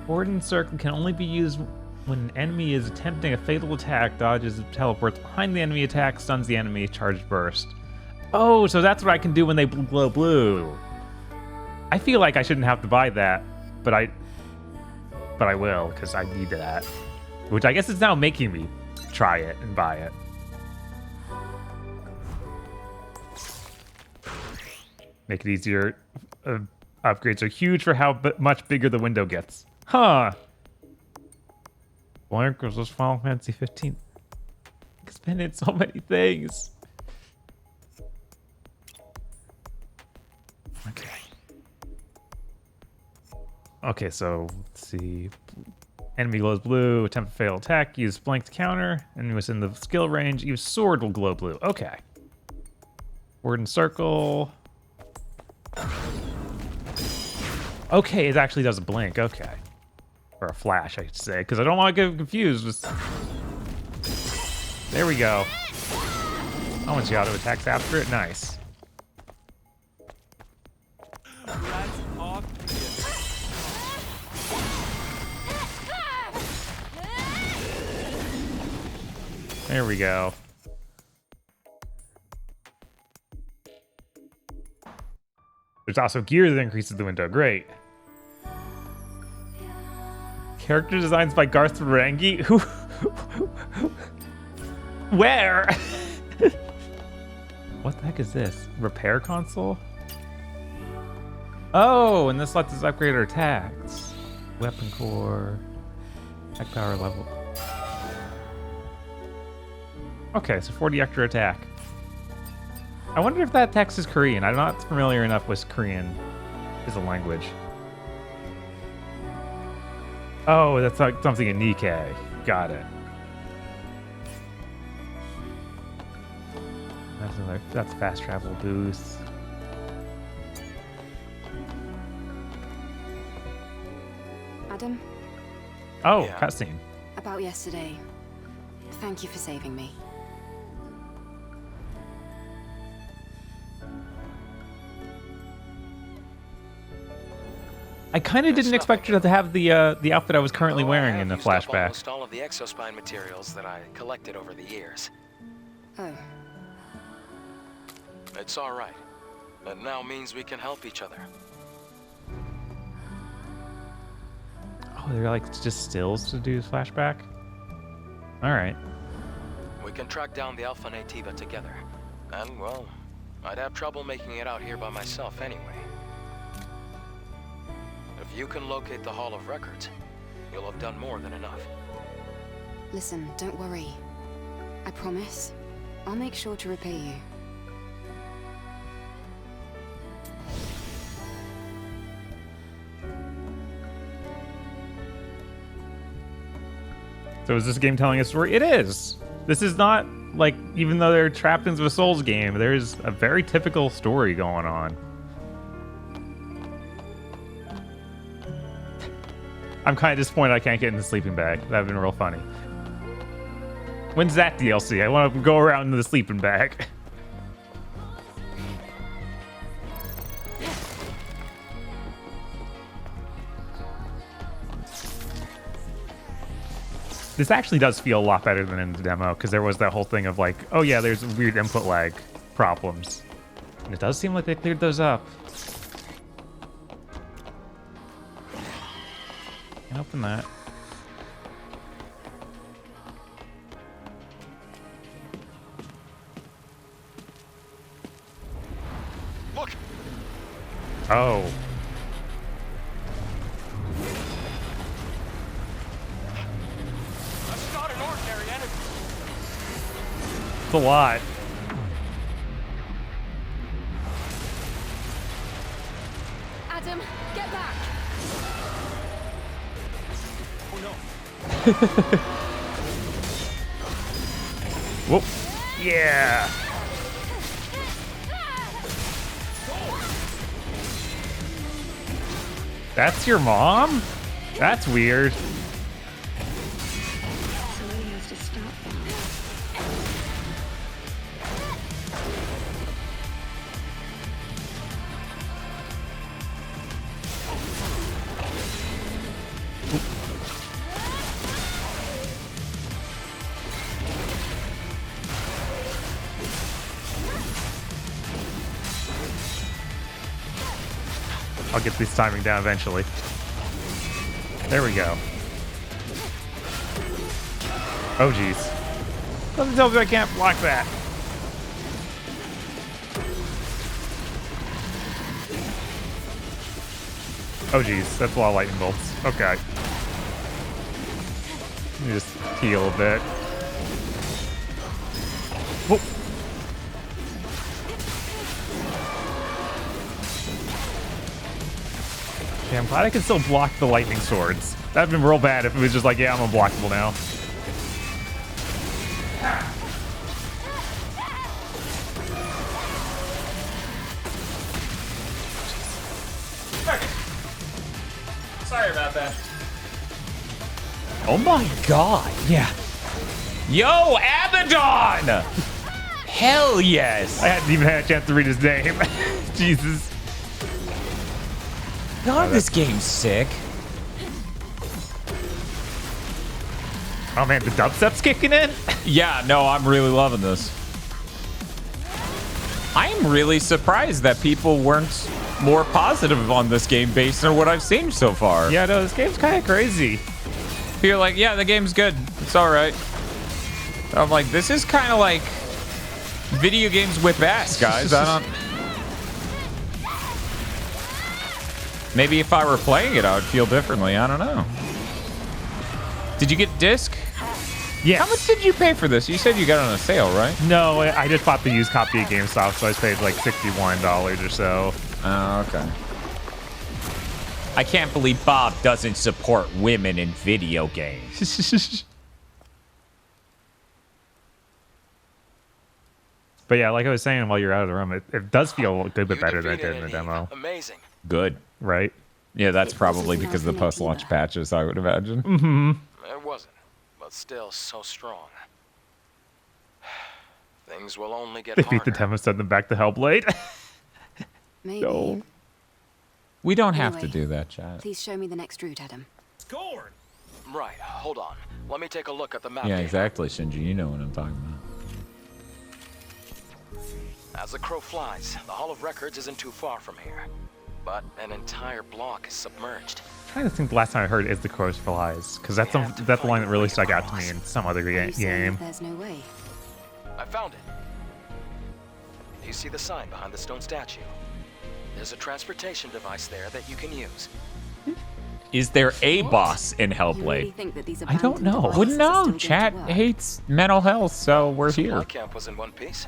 Forward and circle can only be used when an enemy is attempting a fatal attack, dodges, teleports behind the enemy attack, stuns the enemy, charged burst. Oh, so that's what I can do when they glow blue. I feel like I shouldn't have to buy that, but I will, because I need that. Which I guess is now making me try it and buy it. Make it easier. Upgrades are huge for how much bigger the window gets. Huh. Blank was just Final Fantasy 15. Expanded so many things. Okay. Okay, so let's see. Enemy glows blue. Attempt a fatal attack. Use blank to counter. Enemy was in the skill range. Use sword will glow blue. Okay. Word and circle. Okay, it actually does a blink. Okay. Or a flash, I should say, because I don't want to get confused with... There we go. Oh, and she auto attacks after it. Nice. There we go. There's also gear that increases the window. Great. Character designs by Garth Marenghi? Who? Where? What the heck is this? Repair console? Oh, and this lets us upgrade our attacks. Weapon core. Attack power level. Okay, so 40 extra attack. I wonder if that text is Korean. I'm not familiar enough with Korean as a language. Oh, that's like something in Nikkei. Got it. That's fast travel boost. Adam? Oh, yeah. Cutscene. About yesterday. Thank you for saving me. I kind of didn't expect her to have the outfit I was currently wearing in the flashback. Almost all of the exospine materials that I collected over the years. Oh. It's all right. That now means we can help each other. Oh, they're like just stills to do flashback? Alright. We can track down the Alpha Nativa together. And, well, I'd have trouble making it out here by myself anyway. If you can locate the Hall of Records, you'll have done more than enough. Listen, don't worry. I promise. I'll make sure to repay you. So is this game telling a story? It is. This is not like, even though they're trapped into a Souls game, there's a very typical story going on. I'm kind of disappointed I can't get in the sleeping bag. That'd been real funny. When's that DLC? I want to go around in the sleeping bag. This actually does feel a lot better than in the demo, because there was that whole thing of like, oh yeah, there's weird input lag problems. And it does seem like they cleared those up. Can't open that. Look! Oh. That's not an ordinary enemy. It's a lot. Adam, get back! Oh no. Whoop. Yeah. That's your mom? That's weird. Somebody has to stop them. I'll get this timing down eventually. There we go. Oh, jeez. Something tells me I can't block that. Oh, jeez. That's a lot of lightning bolts. Okay. Let me just heal a bit. Whoop. Yeah, I'm glad I can still block the lightning swords. That'd been real bad if it was just like, yeah, I'm unblockable now. Sorry about that. Oh my god, yeah. Yo, Abaddon! Hell yes! I hadn't even had a chance to read his name. Jesus. God, this game's sick. Oh man, the dubstep's kicking in? Yeah, no, I'm really loving this. I'm really surprised that people weren't more positive on this game based on what I've seen so far. Yeah, no, this game's kind of crazy. You're like, yeah, the game's good. It's all right. I'm like, this is kind of like video games with ass, guys. I don't... Maybe if I were playing it, I would feel differently. I don't know. Did you get disc? Yes. How much did you pay for this? You said you got it on a sale, right? No, I just bought the used copy at GameStop, so I paid like $61 or so. Oh, okay. I can't believe Bob doesn't support women in video games. But yeah, like I was saying while you're out of the room, it does feel a good bit better than it did in the demo. Amazing. Good. Right? Yeah, that's probably because of the post-launch patches, I would imagine. Mm-hmm. It wasn't, but still so strong. Things will only get They harder. beat the demo, send them back to Hellblade. Maybe. No. We don't have to Anyway, do that, chat. Please show me the next route, Adam. Scorn! Right, hold on. Let me take a look at the map. Yeah, data. exactly, Shinji. You know what I'm talking about. As the crow flies, the Hall of Records isn't too far from here. but an entire block is submerged. I'm trying to think the last time I heard is the crows flies, because that's the line that really stuck out to me in some other game. There's no way. I found it. You see the sign behind the stone statue? There's a transportation device there that you can use. Is there a boss in Hellblade? Really think that these I don't abandoned know. devices Wouldn't are know. still going Chat to work? hates mental health, so we're My here. camp was in one piece.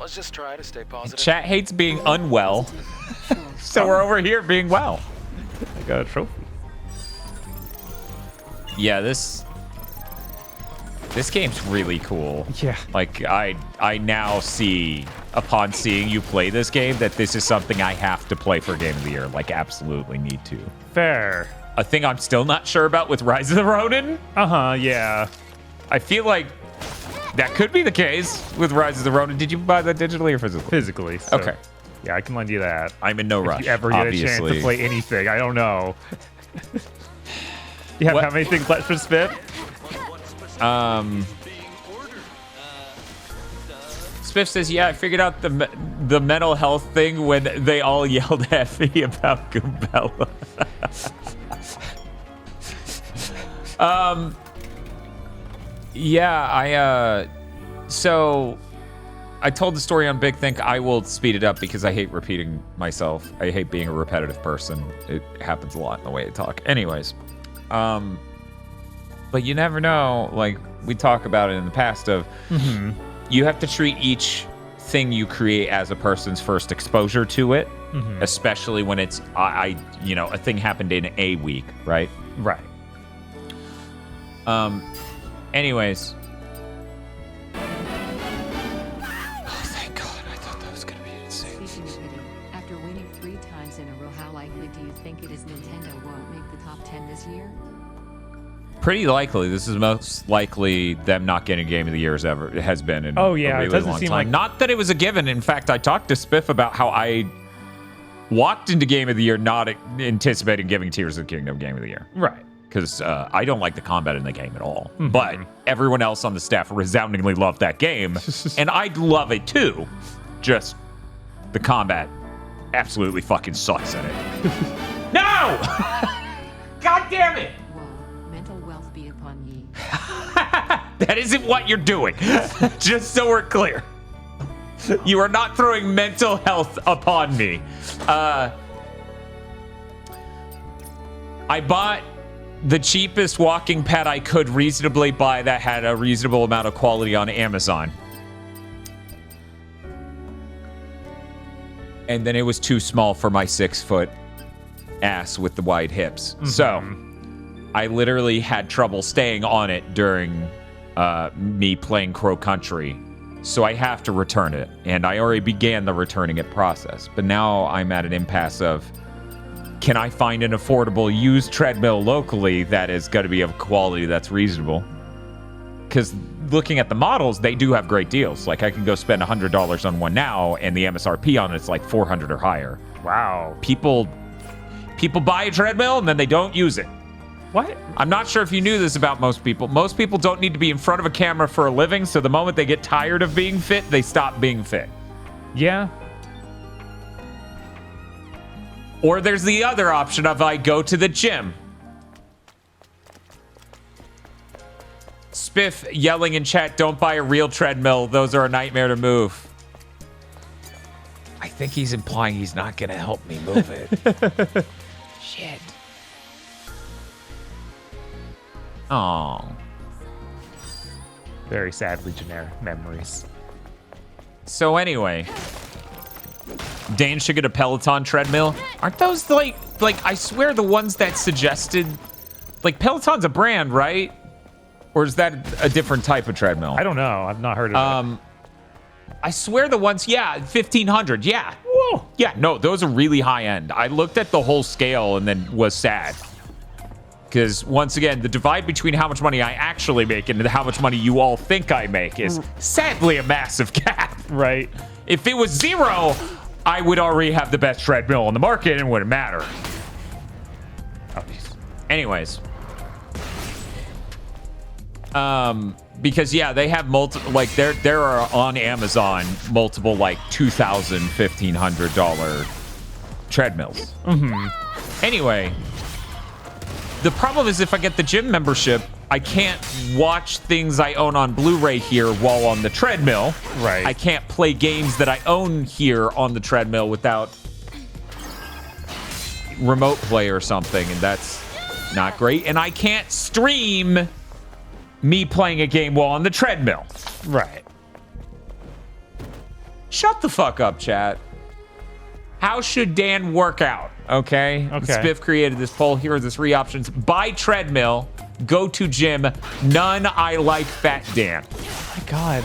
Let's just try to stay positive. Chat hates being unwell, so we're over here being well. I got a trophy. Yeah, this game's really cool. Yeah. Like I now see, upon seeing you play this game, that this is something I have to play for Game of the Year. Like, absolutely need to. Fair. A thing I'm still not sure about with Rise of the Ronin. Yeah. I feel like that could be the case with Rise of the Ronin. Did you buy that digitally or physically? Physically. So, Okay. Yeah, I can lend you that. I'm in no rush. If you ever get a chance obviously. to play anything, I don't know. You have how many things left for Spiff? Spiff says, yeah, I figured out the mental health thing when they all yelled at me about Goombella. Yeah, so I told the story on Big Think. I will speed it up because I hate repeating myself. I hate being a repetitive person. It happens a lot in the way I talk. Anyways, but you never know. Like, we talk about it in the past of you have to treat each thing you create as a person's first exposure to it, especially when it's, a thing happened in a week, right? Right. Anyways. Oh, thank God. I thought that was going to be insane. Speaking of pity, after winning 3 times in a row, how likely do you think it is Nintendo won't make the top 10 this year? Pretty likely. This is most likely them not getting Game of the Year as ever it has been in Oh, yeah, a it really doesn't long seem time. like- Not that it was a given. In fact, I talked to Spiff about how I walked into Game of the Year not anticipating giving Tears of the Kingdom Game of the Year. Right. Because I don't like the combat in the game at all. But everyone else on the staff resoundingly loved that game. And I'd love it too. Just the combat absolutely fucking sucks in it. No! God damn it! Whoa, mental wealth be upon ye. That isn't what you're doing. Just so we're clear. You are not throwing mental health upon me. I bought the cheapest walking pad I could reasonably buy that had a reasonable amount of quality on Amazon. And then it was too small for my 6-foot ass with the wide hips. So I literally had trouble staying on it during me playing Crow Country. So I have to return it. And I already began the returning it process. But now I'm at an impasse of, can I find an affordable used treadmill locally that is going to be of quality that's reasonable? Because looking at the models, they do have great deals. Like, I can go spend $100 on one now, and the MSRP on it's like $400 or higher. Wow. People buy a treadmill, and then they don't use it. What? I'm not sure if you knew this about most people. Most people don't need to be in front of a camera for a living, so the moment they get tired of being fit, they stop being fit. Yeah. Or there's the other option of I go to the gym. Spiff yelling in chat, don't buy a real treadmill. Those are a nightmare to move. I think he's implying he's not going to help me move it. Shit. Oh. Very sadly generic memories. So anyway, Dane should get a Peloton treadmill. Aren't those like I swear the ones that suggested, like, Peloton's a brand, right? Or is that a different type of treadmill? I don't know. I've not heard of it. I swear the ones, yeah, 1,500, yeah. Whoa. Yeah, no, those are really high end. I looked at the whole scale and then was sad. Because, once again, the divide between how much money I actually make and how much money you all think I make is sadly a massive gap. Right. If it was 0, I would already have the best treadmill on the market and it wouldn't matter. Oh, geez. Anyways. Because, yeah, they have multiple, like, there are on Amazon multiple, like, $2,000, $1,500 treadmills. Mm-hmm. Anyway, the problem is if I get the gym membership, I can't watch things I own on Blu-ray here while on the treadmill. Right. I can't play games that I own here on the treadmill without remote play or something, and that's not great. And I can't stream me playing a game while on the treadmill. Right. Shut the fuck up, chat. How should Dan work out? Okay. Spiff created this poll. Here are the 3 options: buy treadmill, go to gym, none. I like Fat Dan. Oh my God.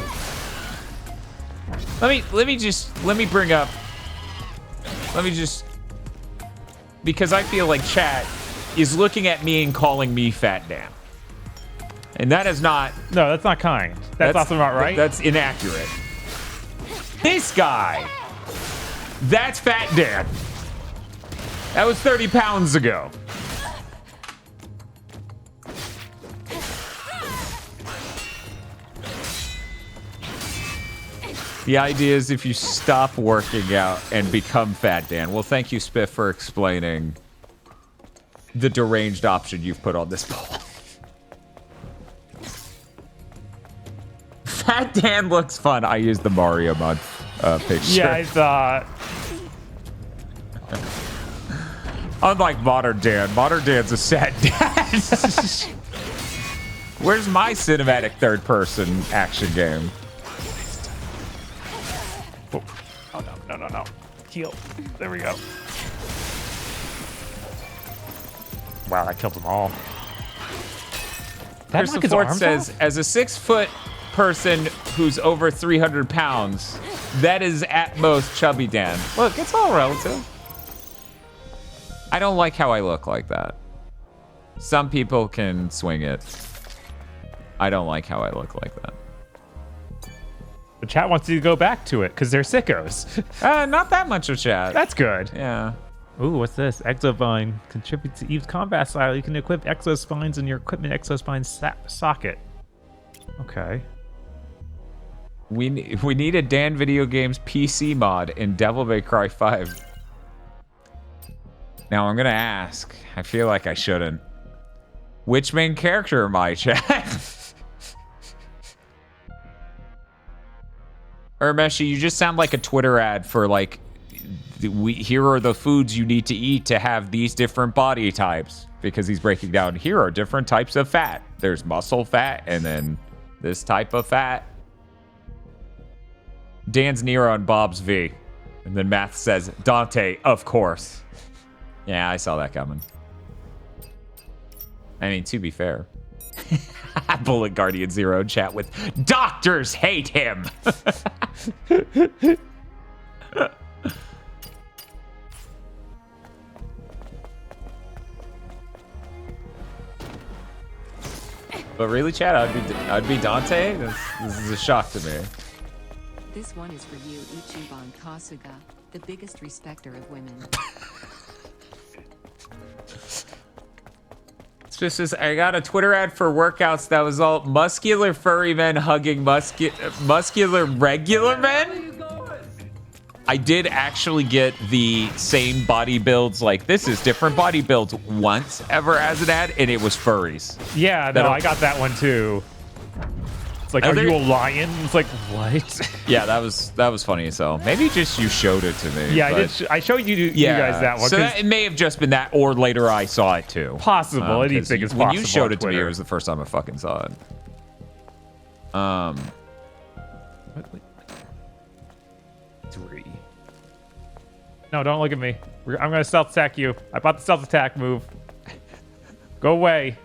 Let me bring up. Because I feel like chat is looking at me and calling me Fat Dan. And that is not... No, that's not kind. That's also not right. That's inaccurate. This guy. That's Fat Dan. That was 30 pounds ago. The idea is if you stop working out and become Fat Dan. Well, thank you, Spiff, for explaining the deranged option you've put on this poll. Fat Dan looks fun. I used the Mario mod picture. Yeah, I thought. Unlike Modern Dan. Modern Dan's a sad dad. Where's my cinematic third-person action game? Oh, no. Heal. There we go. Wow, I killed them all. That Chris Ford says, as a 6-foot person who's over 300 pounds, that is at most chubby Dan. Look, it's all relative. I don't like how I look like that. Some people can swing it. I don't like how I look like that. The chat wants you to go back to it because they're sickos. Not that much of chat. That's good. Yeah. Ooh, what's this? Exospine contributes to Eve's combat style. You can equip exospines in your equipment exospine socket. Okay. We need a Dan Video Games PC mod in Devil May Cry 5. Now I'm gonna ask. I feel like I shouldn't. Which main character am I, chat? Urmeshi, you just sound like a Twitter ad for like, here are the foods you need to eat to have these different body types. Because he's breaking down, here are different types of fat. There's muscle fat and then this type of fat. Dan's Nero and Bob's V. And then Math says, Dante, of course. Yeah, I saw that coming. I mean, to be fair. Bullet Guardian Zero chat with doctors hate him. But really, chat, I'd be Dante. This is a shock to me. This one is for you, Ichiban Kasuga, the biggest respecter of women. Just says, I got a Twitter ad for workouts that was all muscular furry men hugging muscular regular men. I did actually get the same body builds, like this is different body builds once ever as an ad, and it was furries. Yeah, no, I got that one too. It's like, are you a lion? It's like, what? Yeah, that was funny as hell. Maybe just you showed it to me. Yeah, I showed you guys that one. So it may have just been that, or later I saw it too. Possible. Anything is possible. When you showed it to me, it was the first time I fucking saw it. Three. No, don't look at me. I'm gonna stealth attack you. I bought the stealth attack move. Go away.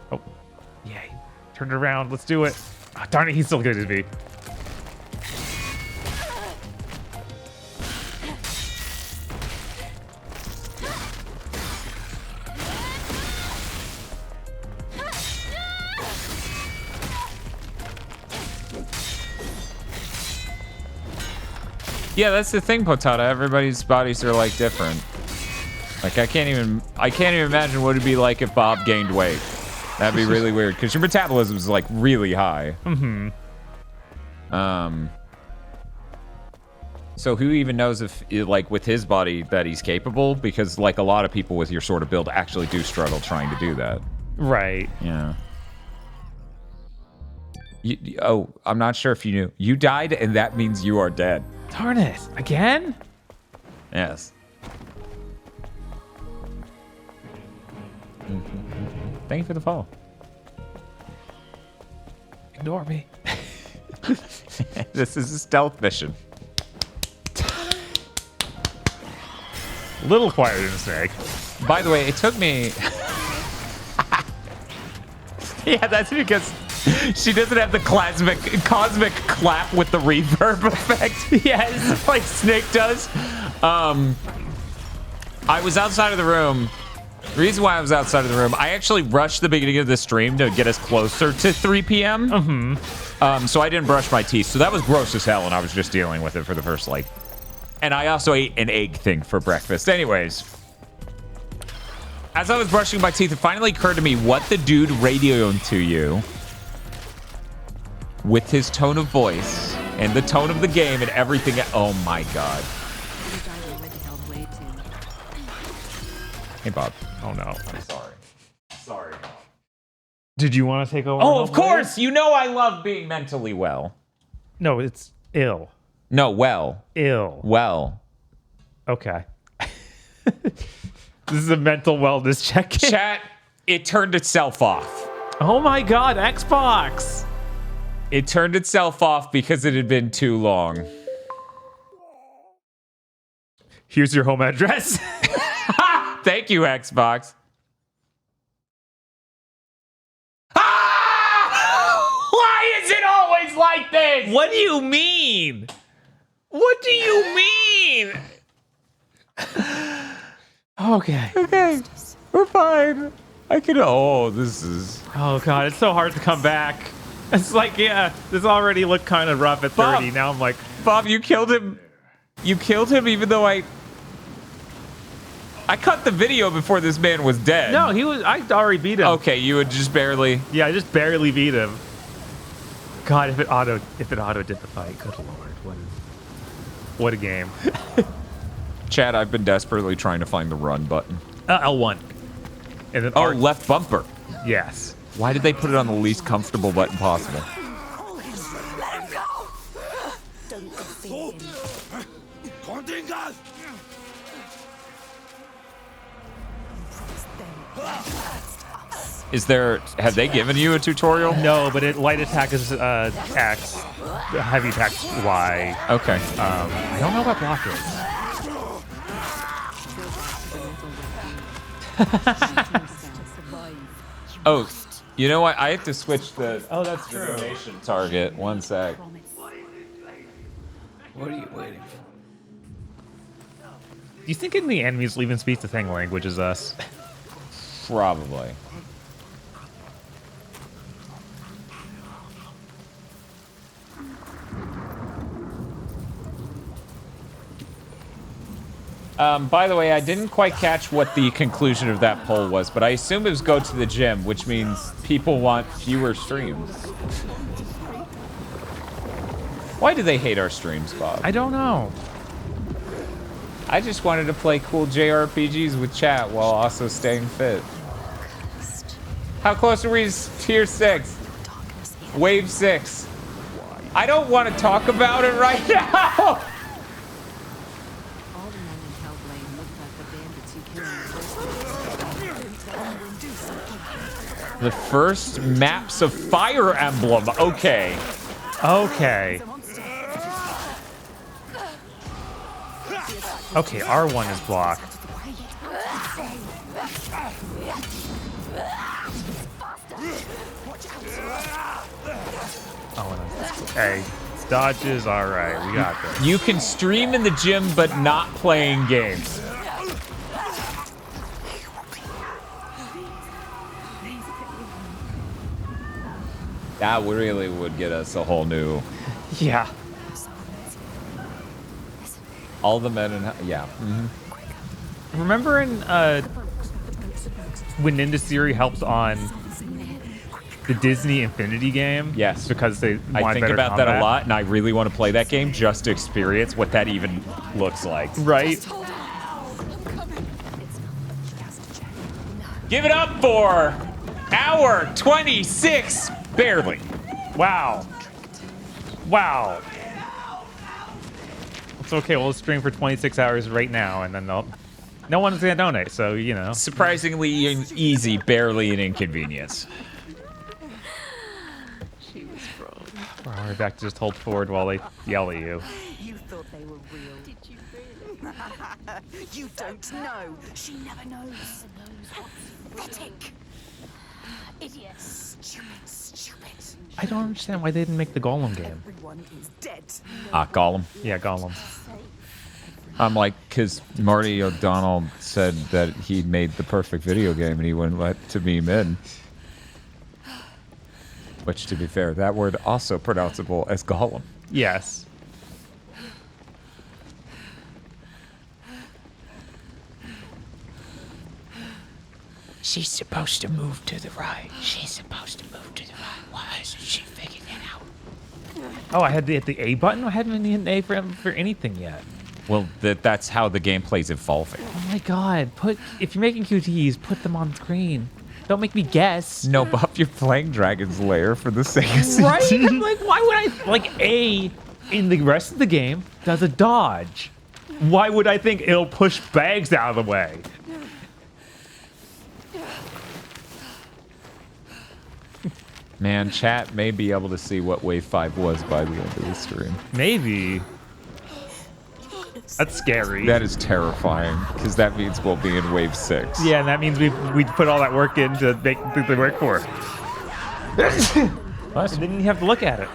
Oh, yay! Turn it around. Let's do it. Oh, darn it, he's still good at me. Yeah, that's the thing, Potata. Everybody's bodies are like different. Like I can't even imagine what it'd be like if Bob gained weight. That'd be really weird because your metabolism is like really high. Mm-hmm. So who even knows if, like, with his body that he's capable? Because, like, a lot of people with your sort of build actually do struggle trying to do that. Right. Yeah. Oh, I'm not sure if you knew. You died, and that means you are dead. Darn it. Again? Yes. Thank you for the follow. Ignore me. This is a stealth mission. Little quieter than Snake. By the way, it took me... Yeah, that's because she doesn't have the cosmic clap with the reverb effect. Yes. Like Snake does. I was outside of the room. The reason why I was outside of the room, I actually rushed the beginning of the stream to get us closer to 3 p.m. Mm-hmm. So I didn't brush my teeth. So that was gross as hell, and I was just dealing with it for the first, like... And I also ate an egg thing for breakfast. Anyways, as I was brushing my teeth, it finally occurred to me what the dude radioed to you with his tone of voice and the tone of the game and everything. Oh my god. Hey, Bob. Oh no. Sorry. Sorry. Did you want to take over? Oh, of course. You know I love being mentally well. No, it's ill. No, well. Ill. Well. Okay. This is a mental wellness check-in. Chat, it turned itself off. Oh my god, Xbox. It turned itself off because it had been too long. Here's your home address. Thank you, Xbox. Why is it always like this? What do you mean? What do you mean? Okay. Okay. We're fine. I can... Oh, this is... Oh, God. It's so hard to come back. It's like, yeah, this already looked kind of rough at 30. Bob, now I'm like... Bob, you killed him. You killed him even though I cut the video before this man was dead. No, I already beat him. Okay, you would just barely... Yeah, I just barely beat him. God, if it auto did the fight. Good Lord. What a game. Chad, I've been desperately trying to find the run button. L1. And then left bumper. Yes. Why did they put it on the least comfortable button possible? Let him go! Don't defeat him. Have they given you a tutorial? No, but light attack is X, heavy attack Y. Okay. I don't know what block is. Oh, you know what? I have to switch the... Oh, that's true. Donation target. One sec. What are you waiting for? Do you think in the enemies will even speak the same language as us? Probably. By the way, I didn't quite catch what the conclusion of that poll was, but I assume it was go to the gym, which means people want fewer streams. Why do they hate our streams, Bob? I don't know. I just wanted to play cool JRPGs with chat while also staying fit. How close are we to tier 6? Wave 6. I don't want to talk about it right now! All the men in Hellblade look like the bandits you killed in the The first maps of Fire Emblem. Okay. Okay. Okay, R1 is blocked. Oh, hey, dodges. All right, we got this. You can stream in the gym, but not playing games. That really would get us a whole new... Yeah. All the men in... Yeah. Remember in when Ninja Siri helped on The Disney Infinity game? Yes. Because they want I think better about that a combat? lot, and I really want to play that game just to experience what that even looks like. Right? Give it up for hour 26. Barely. Wow. Wow. It's okay. We'll stream for 26 hours right now, and then no one's going to donate, so, you know. Surprisingly easy, barely an inconvenience. She was wrong. We're back to just hold forward while they yell at you. You thought they were real. Did you really? You don't know. She never knows. Pathetic. Idiot. Stupid. I don't understand why they didn't make the Golem game. Everyone is dead. Gollum. Yeah, Golem. I'm like, because Marty O'Donnell said that he made the perfect video game and he wouldn't let to be in. Which, to be fair, that word also pronounceable as Gollum. Yes. She's supposed to move to the right. She's supposed to move to the right. Why isn't she figuring it out? Oh, I had to hit the A button? I haven't hit the A for anything yet. Well, that's how the gameplay's evolving. Oh my god. If you're making QTEs, put them on screen. Don't make me guess. No, Buff, you're playing Dragon's Lair for the sake of Right? CT. I'm like, why would I... Like, A in the rest of the game does a dodge. Why would I think it'll push bags out of the way? Man, chat may be able to see what Wave 5 was by the end of the stream. Maybe. That's scary. That is terrifying, because that means we'll be in Wave 6. Yeah, and that means we put all that work in to make the work for it. What? And then you have to look at it.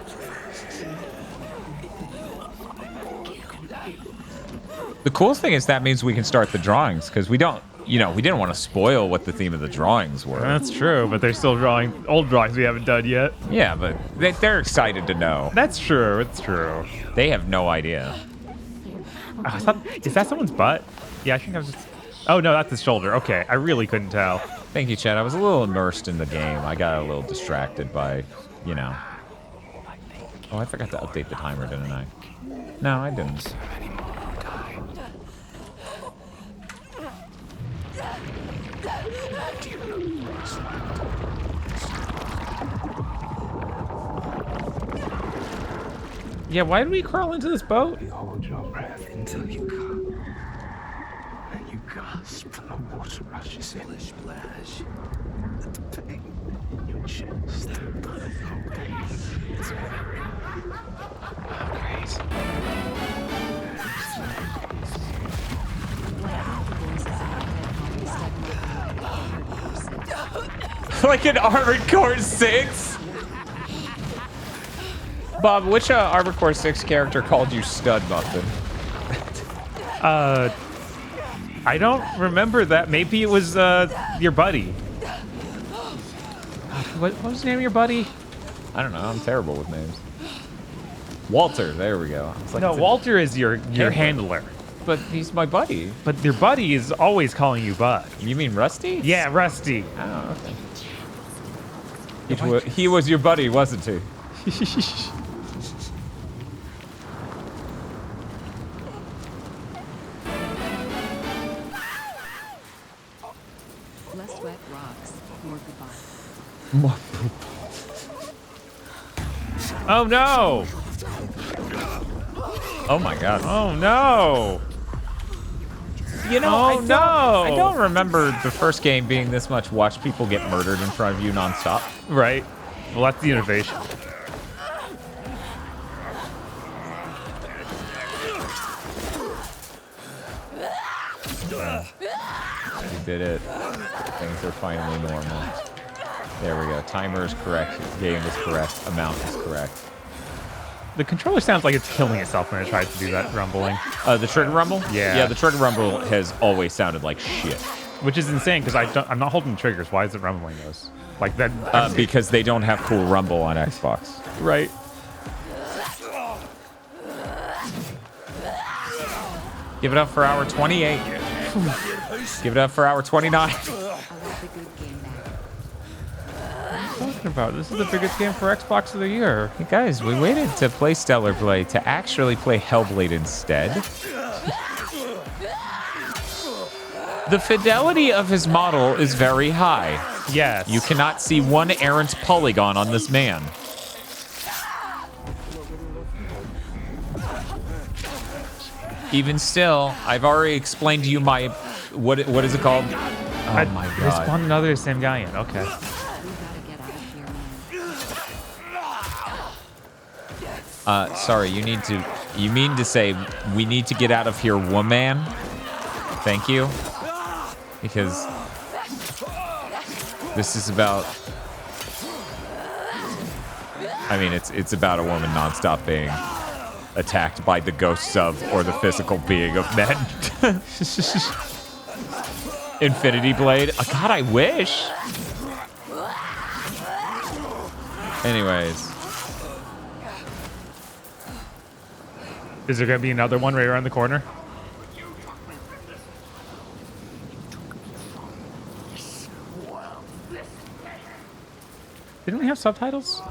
The cool thing is that means we can start the drawings, because we don't, we didn't want to spoil what the theme of the drawings were. That's true, but they're still drawing old drawings we haven't done yet. Yeah, but they're excited to know. That's true. It's true. They have no idea. Is that someone's butt? Yeah, I think I was just... Oh, no, that's his shoulder. Okay, I really couldn't tell. Thank you, Chad. I was a little immersed in the game. I got a little distracted by, Oh, I forgot to update the timer, didn't I? No, I didn't. Yeah, why did we crawl into this boat? You hold your breath until you come. And you gasp and the water rushes in. Splash. The pain in your chest. Like an Armored Core 6? Bob, which Armored Core 6 character called you Stud Muffin? I don't remember that. Maybe it was your buddy. What was the name of your buddy? I don't know. I'm terrible with names. Walter. There we go. Like, no, Walter is your handler. But he's my buddy. But your buddy is always calling you Bud. You mean Rusty? Yeah, Rusty. Oh, okay. He was your buddy, wasn't he? Less wet rocks, more goodbye. Oh no! Oh my god. Oh no! I don't remember the first game being this much watch people get murdered in front of you nonstop. Right. Well, that's the innovation. We did it. Things are finally normal. There we go. Timer is correct. Game is correct. Amount is correct. The controller sounds like it's killing itself when it tries to do that rumbling. The trigger rumble? Yeah. Yeah, the trigger rumble has always sounded like shit. Which is insane because I'm not holding the triggers. Why is it rumbling those? Like that? Because they don't have cool rumble on Xbox. Right. Give it up for hour 28. Give it up for hour 29. talking about? This is the biggest game for Xbox of the year. Hey guys, we waited to play Stellar Blade to actually play Hellblade instead. The fidelity of his model is very high. Yes. You cannot see one errant polygon on this man. Even still, I've already explained to you my... What is it called? Oh my They god. spawned another same guy in. Okay. Sorry, you mean to say we need to get out of here, woman? Thank you. Because this is about... I mean, it's about a woman nonstop being attacked by the ghosts of, or the physical being of men. Infinity Blade. Oh, God, I wish. Anyways. Is there going to be another one right around the corner? Didn't we have subtitles?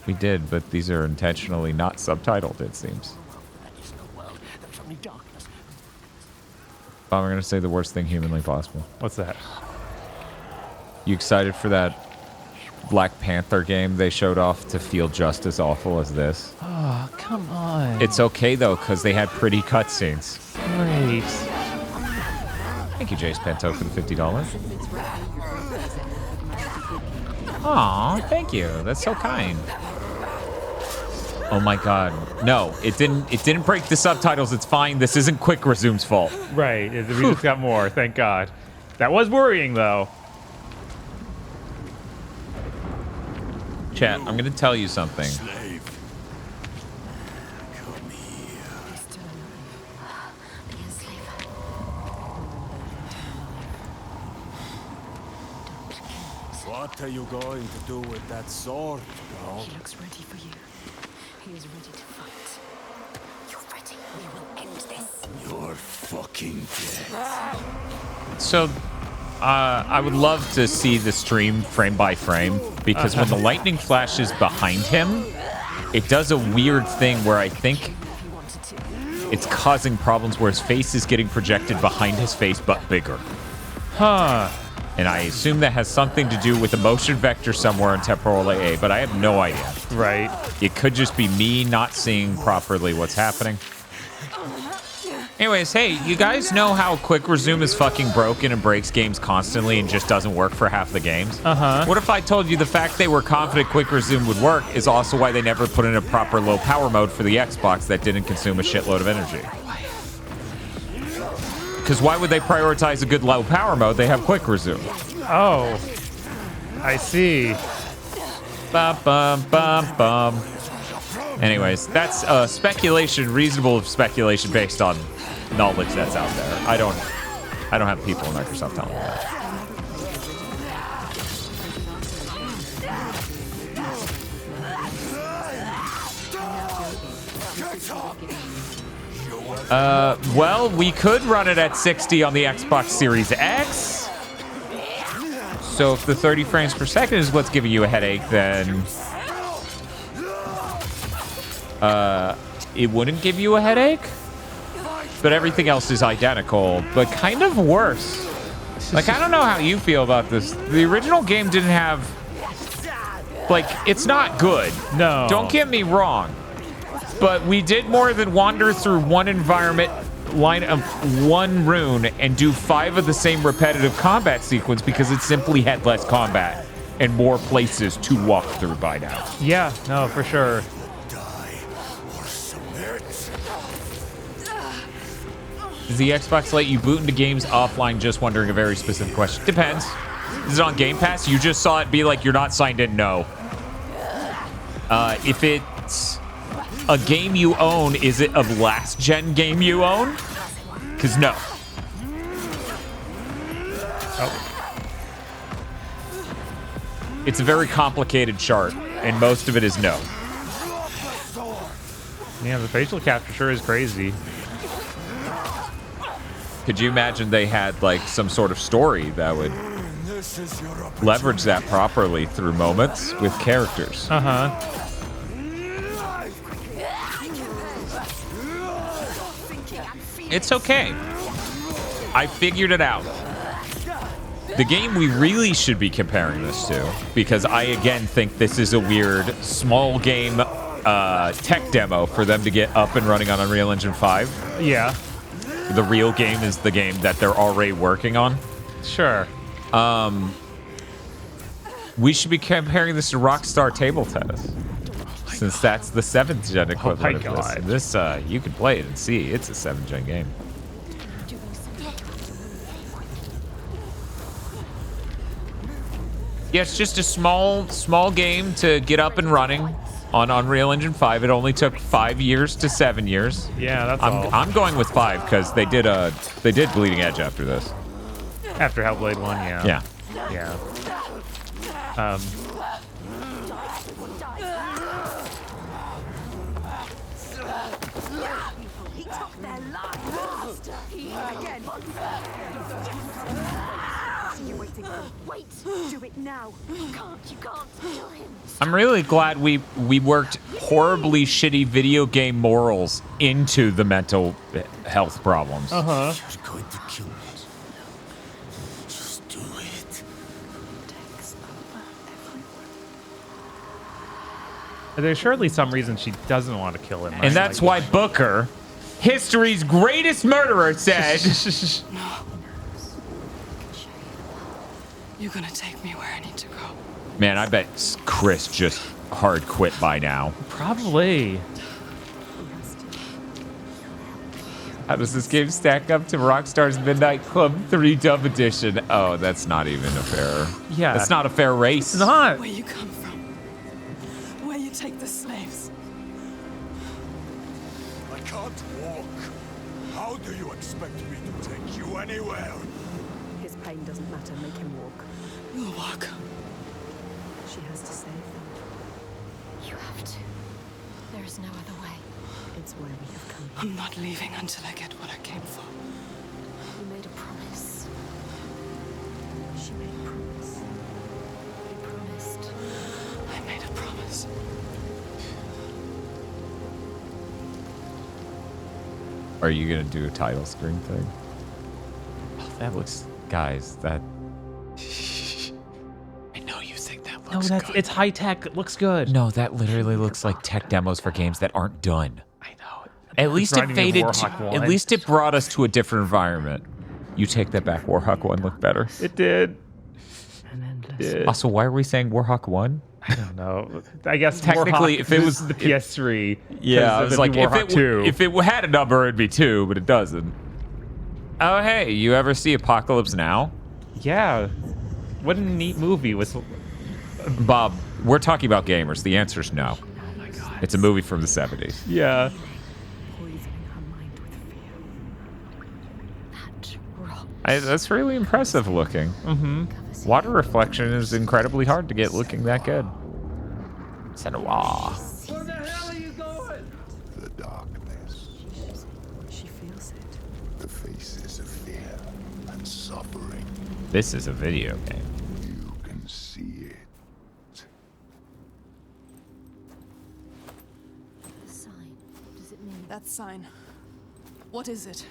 We did, but these are intentionally not subtitled, it seems. I'm going to say the worst thing humanly possible. What's that? You excited for that Black Panther game they showed off to feel just as awful as this? Oh, come on. It's okay, though, because they had pretty cutscenes. Great. Thank you, Jace Pento, for the $50. Aw, thank you. That's so kind. Oh my god. No, it didn't break the subtitles. It's fine. This isn't Quick Resume's fault. Right. We just got more. Thank God. That was worrying, though. Chat, I'm going to tell you something. What are you going to do with that sword, girl? He looks ready for you. He is ready to fight. You're ready. We will end this. You're fucking dead. So, I would love to see the stream frame by frame, because when the lightning flashes behind him, it does a weird thing where I think it's causing problems where his face is getting projected behind his face, but bigger. Huh. And I assume that has something to do with a motion vector somewhere in temporal AA, but I have no idea. Right. It could just be me not seeing properly what's happening. Anyways, hey, you guys know how Quick Resume is fucking broken and breaks games constantly and just doesn't work for half the games? Uh-huh. What if I told you the fact they were confident Quick Resume would work is also why they never put in a proper low power mode for the Xbox that didn't consume a shitload of energy? Because why would they prioritize a good low power mode? They have Quick Resume. Oh. I see. Bum, bum, bum, bum. Anyways, that's speculation, reasonable speculation based on knowledge that's out there. I don't have people in Microsoft telling me that. Well, we could run it at 60 on the Xbox Series X. So if the 30 frames per second is what's giving you a headache, then it wouldn't give you a headache. But everything else is identical, but kind of worse. Like, I don't know how you feel about this. The original game didn't have... Like, it's not good. No. Don't get me wrong. But we did more than wander through one environment, line of one rune, and do 5 of the same repetitive combat sequence because it simply had less combat and more places to walk through by now. Yeah, no, for sure. Does the Xbox let you boot into games offline? Just wondering a very specific question. Depends. Is it on Game Pass? You just saw it be like, you're not signed in? No. If it's a game you own, is it a last-gen game you own? Because no. Oh. It's a very complicated chart, and most of it is no. Yeah, the facial capture sure is crazy. Could you imagine they had, like, some sort of story that would This is your opportunity. leverage that properly through moments with characters. It's okay. I figured it out. The game we really should be comparing this to, because I again think this is a weird small game tech demo for them to get up and running on Unreal Engine 5. Yeah. The real game is the game that they're already working on. Sure. We should be comparing this to Rockstar Table Tennis, since that's the 7th gen equivalent of this. This you can play it and see it's a 7th gen game. Yeah, it's just a small game to get up and running on Unreal Engine 5. It only took 5 years to 7 years. Yeah, that's all. I'm going with 5 because they did Bleeding Edge after this. After Hellblade 1, yeah. Yeah. Yeah. He took their lives. Again. You're waiting for. Wait. Do it now. You can't kill him. I'm really glad we worked horribly shitty video game morals into the mental health problems. You're going to kill me. Just do it. There's surely some reason she doesn't want to kill him. Right? And that's why Booker, history's greatest murderer, said... No. You're gonna take me where I need to go. Man, I bet Chris just hard quit by now. Probably. How does this game stack up to Rockstar's Midnight Club 3 Dub Edition? Oh, that's not even a fair... Yeah. That's not a fair race. It's not. Where you come from. Where you take the slaves. I can't walk. How do you expect me to take you anywhere? His pain doesn't matter. Make him walk. We'll walk. She has to save them. You have to. There is no other way. It's why we have come. I'm not leaving until I get what I came for. You made a promise. She made a promise. You promised. I made a promise. Are you gonna do a title screen thing? Oh, that looks... Guys, that... I know you think that looks good. It's high tech. It looks good. No, that literally looks like tech demos for games that aren't done. I know. At least it reminding me of faded. Warhawk 1. At least it brought us to a different environment. You take that back. Warhawk 1 looked better. It did. Also, why are we saying Warhawk 1? I don't know. I guess Technically, Warhawk, if it was the PS3, yeah, I was like, Warhawk if it had a number, it'd be 2, but it doesn't. Oh, hey, you ever see Apocalypse Now? Yeah. What a neat movie. Was Bob, we're talking about gamers. The answer's no. Oh my God. It's a movie from the 70s. Yeah. That's really impressive looking. Mm-hmm. Water reflection is incredibly hard to get looking that good. Senua. Where the hell are you going? The darkness. She feels it. The faces of fear and suffering. This is a video game. You can see it. The sign. What does it mean? That sign. What is it?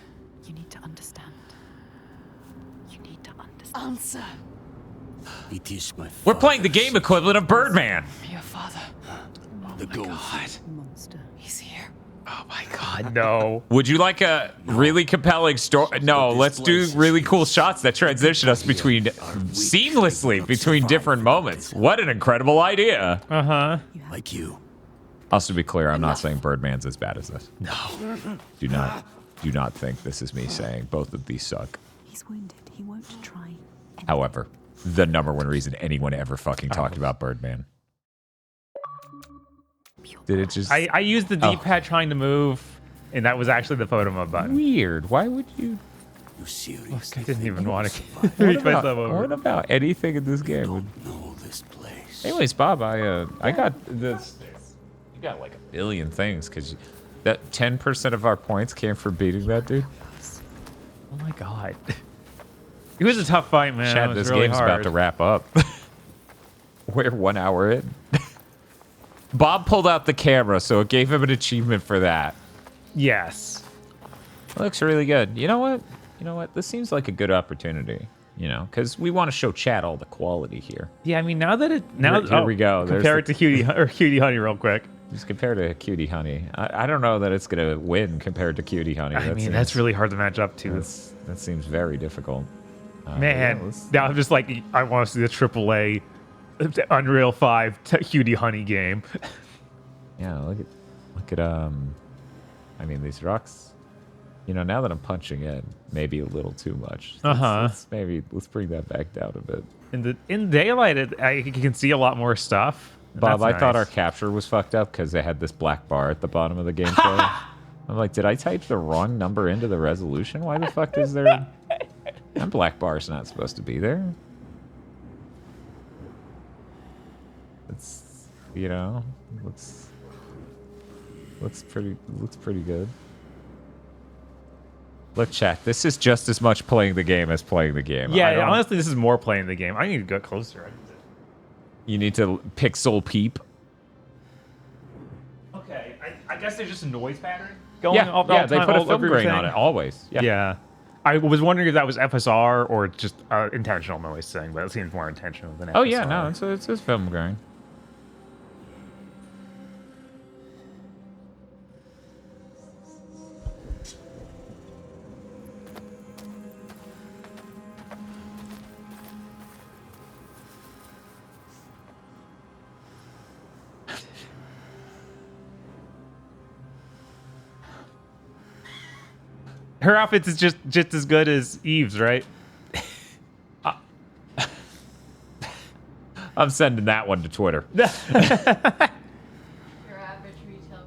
You need to understand. You need to understand. Answer. It is my We're playing the game equivalent of Birdman. Your father. the God. Monster. He's here. Oh my God, no. Would you like a really compelling story? No, let's do really cool shots that transition us between seamlessly between different moments. What an incredible idea. Uh-huh. Like you. Also, to be clear, I'm not saying Birdman's as bad as this. No. Do not think this is me saying both of these suck. He's wounded. He won't try. However, the number one reason anyone ever fucking talked about Birdman. Did it just... I used the D-pad trying to move, and that was actually the photo mode button. Weird. Why would you... You seriously? I didn't even want to What about anything in this game? Know this place. Anyways, Bob, I got this. You got like a billion things because that 10% of our points came from beating that dude. Oh my God. It was a tough fight, man. Chad, It was this really game's hard. about to wrap up. We're 1 hour in. Bob pulled out the camera, so it gave him an achievement for that. Yes. It looks really good. You know what? You know what? This seems like a good opportunity. You know, because we want to show Chad all the quality here. Yeah, I mean, now that here we go. Compare it to Cutie Honey real quick. Just compare to Cutie Honey. I don't know that it's gonna win compared to Cutie Honey. I mean, that's really hard to match up to. That seems very difficult. Man, yeah, now I'm just like, I want to see the AAA Unreal 5 Cutie Honey game. Yeah, look at I mean, these rocks. You know, now that I'm punching in, maybe a little too much. Let's bring that back down a bit. In daylight, you can see a lot more stuff. Bob, I thought nice. our capture was fucked up because they had this black bar at the bottom of the gameplay. I'm like, did I type the wrong number into the resolution? Why the fuck is there... That black bar's not supposed to be there. It's, you know, looks pretty good. Look, chat, this is just as much playing the game as playing the game. Yeah, honestly, this is more playing the game. I need to get closer. You need to pixel peep. Okay, I guess there's just a noise pattern going Yeah, they put a film grain on it, always. Yeah. I was wondering if that was FSR or just intentional noise thing, but it seems more intentional than FSR. Oh, yeah, no, it's a film grain. Her outfit is just as good as Eve's, right? I'm sending that one to Twitter. Your average retail.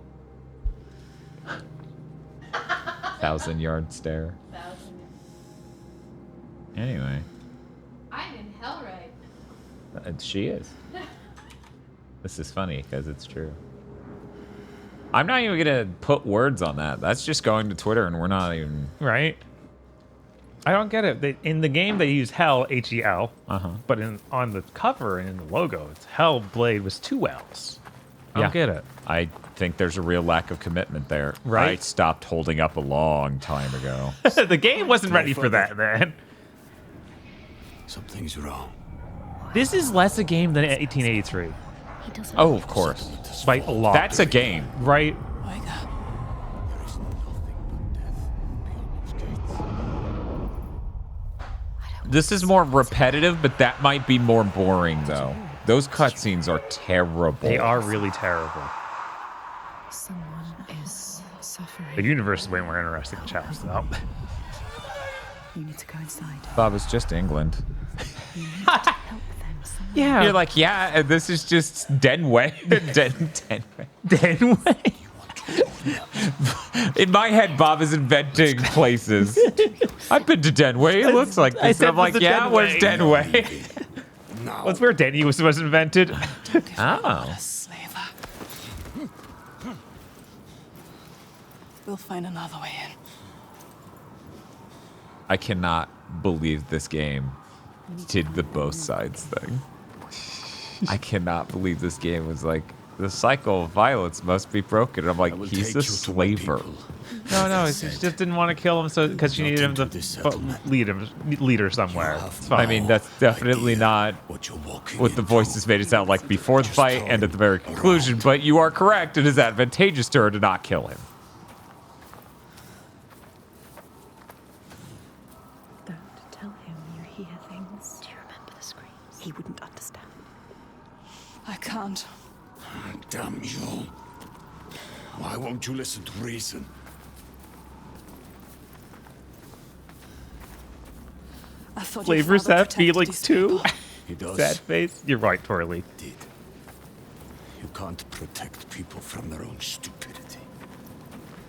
1,000-yard stare. 1,000. Anyway. I'm in Hellblade. She is. This is funny because it's true. I'm not even gonna put words on that. That's just going to Twitter, and we're not even right. I don't get it. In the game, they use Hell, H-E-L, but on the cover and in the logo, it's Hellblade with 2 L's. I don't get it. I think there's a real lack of commitment there. Right. I stopped holding up a long time ago. The game wasn't ready for that, man. Something's wrong. This is less a game than 1883. Oh, of course. By a lot. That's a game. Right. This is more repetitive, but that might be more boring, though. Those cutscenes are terrible. They are really terrible. Someone is suffering. The universe is way more interesting than Chalice, though. You need to go inside. Bob, it's just England. You need to help them somehow. Yeah. You're like, yeah, this is just Denway. Denway. Denway? In my head, Bob is inventing places. I've been to Denway. It looks like this. And I'm like, yeah, where's Denway? That's where Denny was invented. Oh. We'll find another way in. I cannot believe this game did the both sides thing. I cannot believe this game was like, the cycle of violence must be broken. I'm like, he's a slaver. No, she just didn't want to kill him because she needed him to lead her somewhere. It's fine. I mean, that's definitely not what the voices made it sound like before the fight and at the very conclusion, but you are correct. It is advantageous to her to not kill him. Don't tell him you hear things. Do you remember the screams? He wouldn't understand. I can't. Damn you. Why won't you listen to reason? I thought Flavors your father have protected feelings his too. people. He does. Sad face. You're right, Torley. You can't protect people from their own stupidity.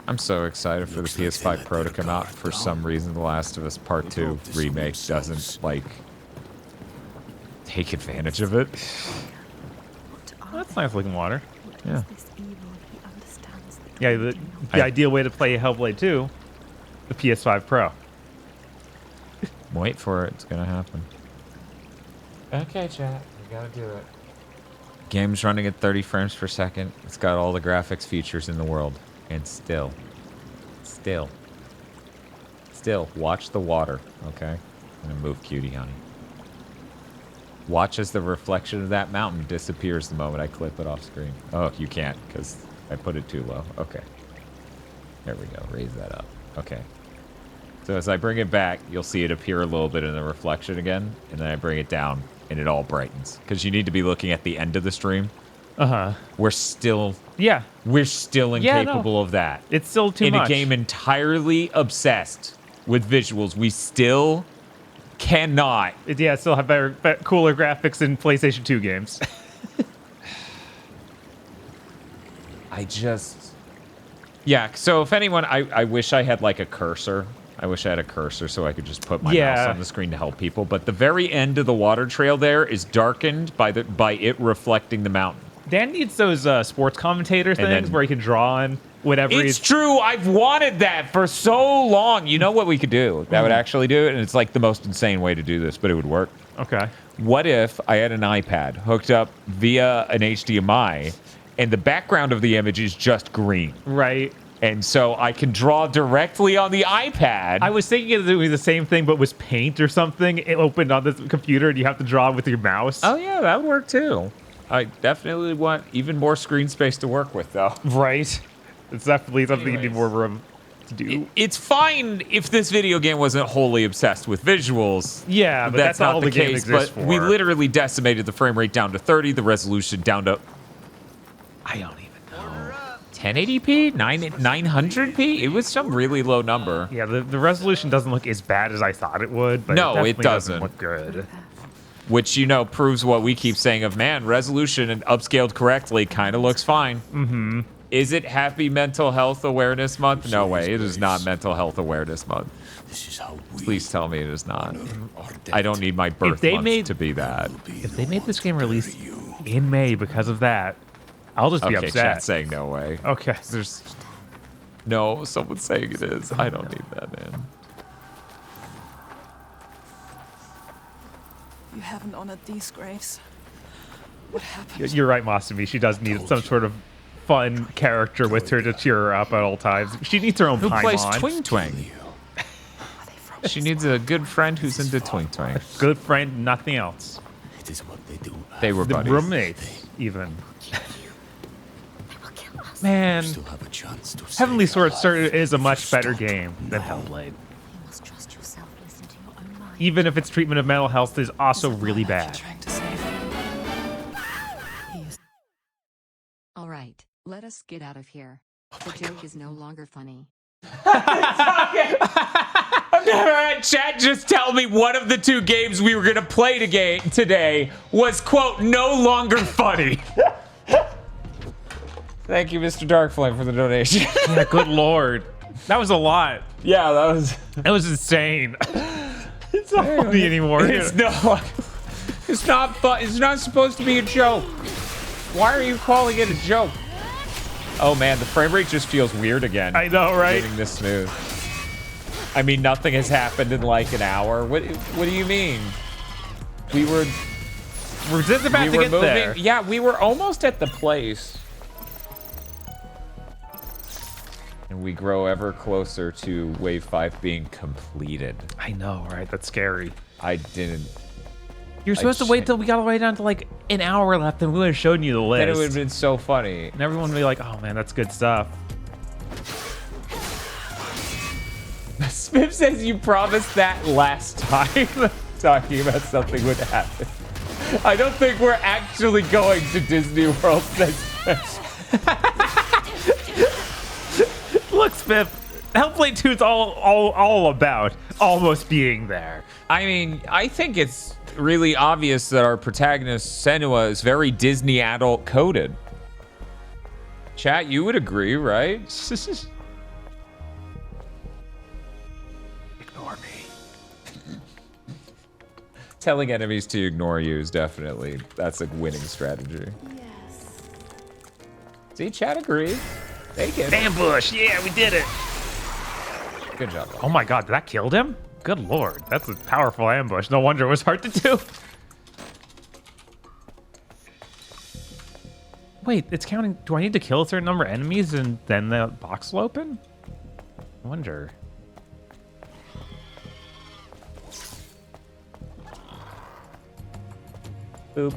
I'm so excited for the PS5 Pro to come out. For some reason, The Last of Us Part 2 remake doesn't, like, take advantage of it. That's nice looking water. Yeah. Yeah, the ideal way to play Hellblade 2, the PS5 Pro. Wait for it. It's gonna happen. Okay, chat. We gotta do it. Game's running at 30 frames per second. It's got all the graphics features in the world. And still, watch the water, okay? I'm gonna move Cutie Honey. Watch as the reflection of that mountain disappears the moment I clip it off screen. Oh, you can't, because I put it too low. Okay. There we go. Raise that up. Okay. So as I bring it back, you'll see it appear a little bit in the reflection again, and then I bring it down, and it all brightens. Because you need to be looking at the end of the stream. Uh-huh. We're still incapable of that. It's still too much. In a game entirely obsessed with visuals, we still cannot. Still have better, cooler graphics in PlayStation 2 games. So if anyone, I wish I had like a cursor. I wish I had a cursor so I could just put my mouse on the screen to help people. But the very end of the water trail there is darkened by it reflecting the mountain. Dan needs those sports commentator things where he can draw on whatever. It's true. I've wanted that for so long. You know what we could do that would actually do it? And it's like the most insane way to do this, but it would work. Okay. What if I had an iPad hooked up via an HDMI and the background of the image is just green? Right. And so I can draw directly on the iPad. I was thinking it would be the same thing, but was paint or something. It opened on the computer and you have to draw with your mouse. Oh, yeah, that would work too. I definitely want even more screen space to work with, though. Right. It's definitely something you need more room to do. It's fine if this video game wasn't wholly obsessed with visuals. Yeah, but that's not all the game exists for. We literally decimated the frame rate down to 30, the resolution down to... I don't even know. 1080p? 900p? It was some really low number. Yeah, the resolution doesn't look as bad as I thought it would, but no, it doesn't look good. Which, proves what we keep saying of, man, resolution and upscaled correctly kind of looks fine. Mm-hmm. Is it Happy Mental Health Awareness Month? No way. It is not Mental Health Awareness Month. Please tell me it is not. I don't need my birth month to be that. If they made this game release in May because of that, I'll just be upset. Chat's saying no way. Okay. No, someone's saying it is. I don't need that, man. You haven't honored these graves. What happened? You're right, Masumi. She does need some sort of fun character with her to cheer her up at all times. She needs her own Paimon. Who plays Twing Twang? She needs a good friend who's into Twing Twang. Good friend, nothing else. It is what they do. They were buddies. Roommates, even. Man, Heavenly Sword is a much better game than Hellblade. Even if its treatment of mental health is also really bad. All right, let us get out of here. The joke is no longer funny. I've never had chat just tell me one of the two games we were going to play today was, quote, no longer funny. Thank you, Mr. Darkflame, for the donation. Yeah, good lord. That was a lot. Yeah, that was insane. It's not funny anymore. It's not. It's not fun. It's not supposed to be a joke. Why are you calling it a joke? Oh man, the frame rate just feels weird again. I know, right? Getting this smooth. I mean, nothing has happened in like an hour. What do you mean? We're just about to get there. Yeah, we were almost at the place. And we grow ever closer to Wave 5 being completed. I know, right? That's scary. I didn't... You're supposed to wait till we got all the way down to like an hour left and we would have shown you the list. Then it would have been so funny. And everyone would be like, oh man, that's good stuff. Spiff says you promised that last time. Talking about something would happen. I don't think we're actually going to Disney World, says Spiff. Look, Spiff, Hellblade 2 is all about almost being there. I mean, I think it's really obvious that our protagonist, Senua, is very Disney adult coded. Chat, you would agree, right? Ignore me. Telling enemies to ignore you is definitely, that's a winning strategy. Yes. See, chat agrees. They get it. Ambush, yeah, we did it. Good job. Oh my god, did that kill him? Good lord, that's a powerful ambush. No wonder it was hard to do. Wait, it's counting. Do I need to kill a certain number of enemies and then the box will open? I wonder. Boop.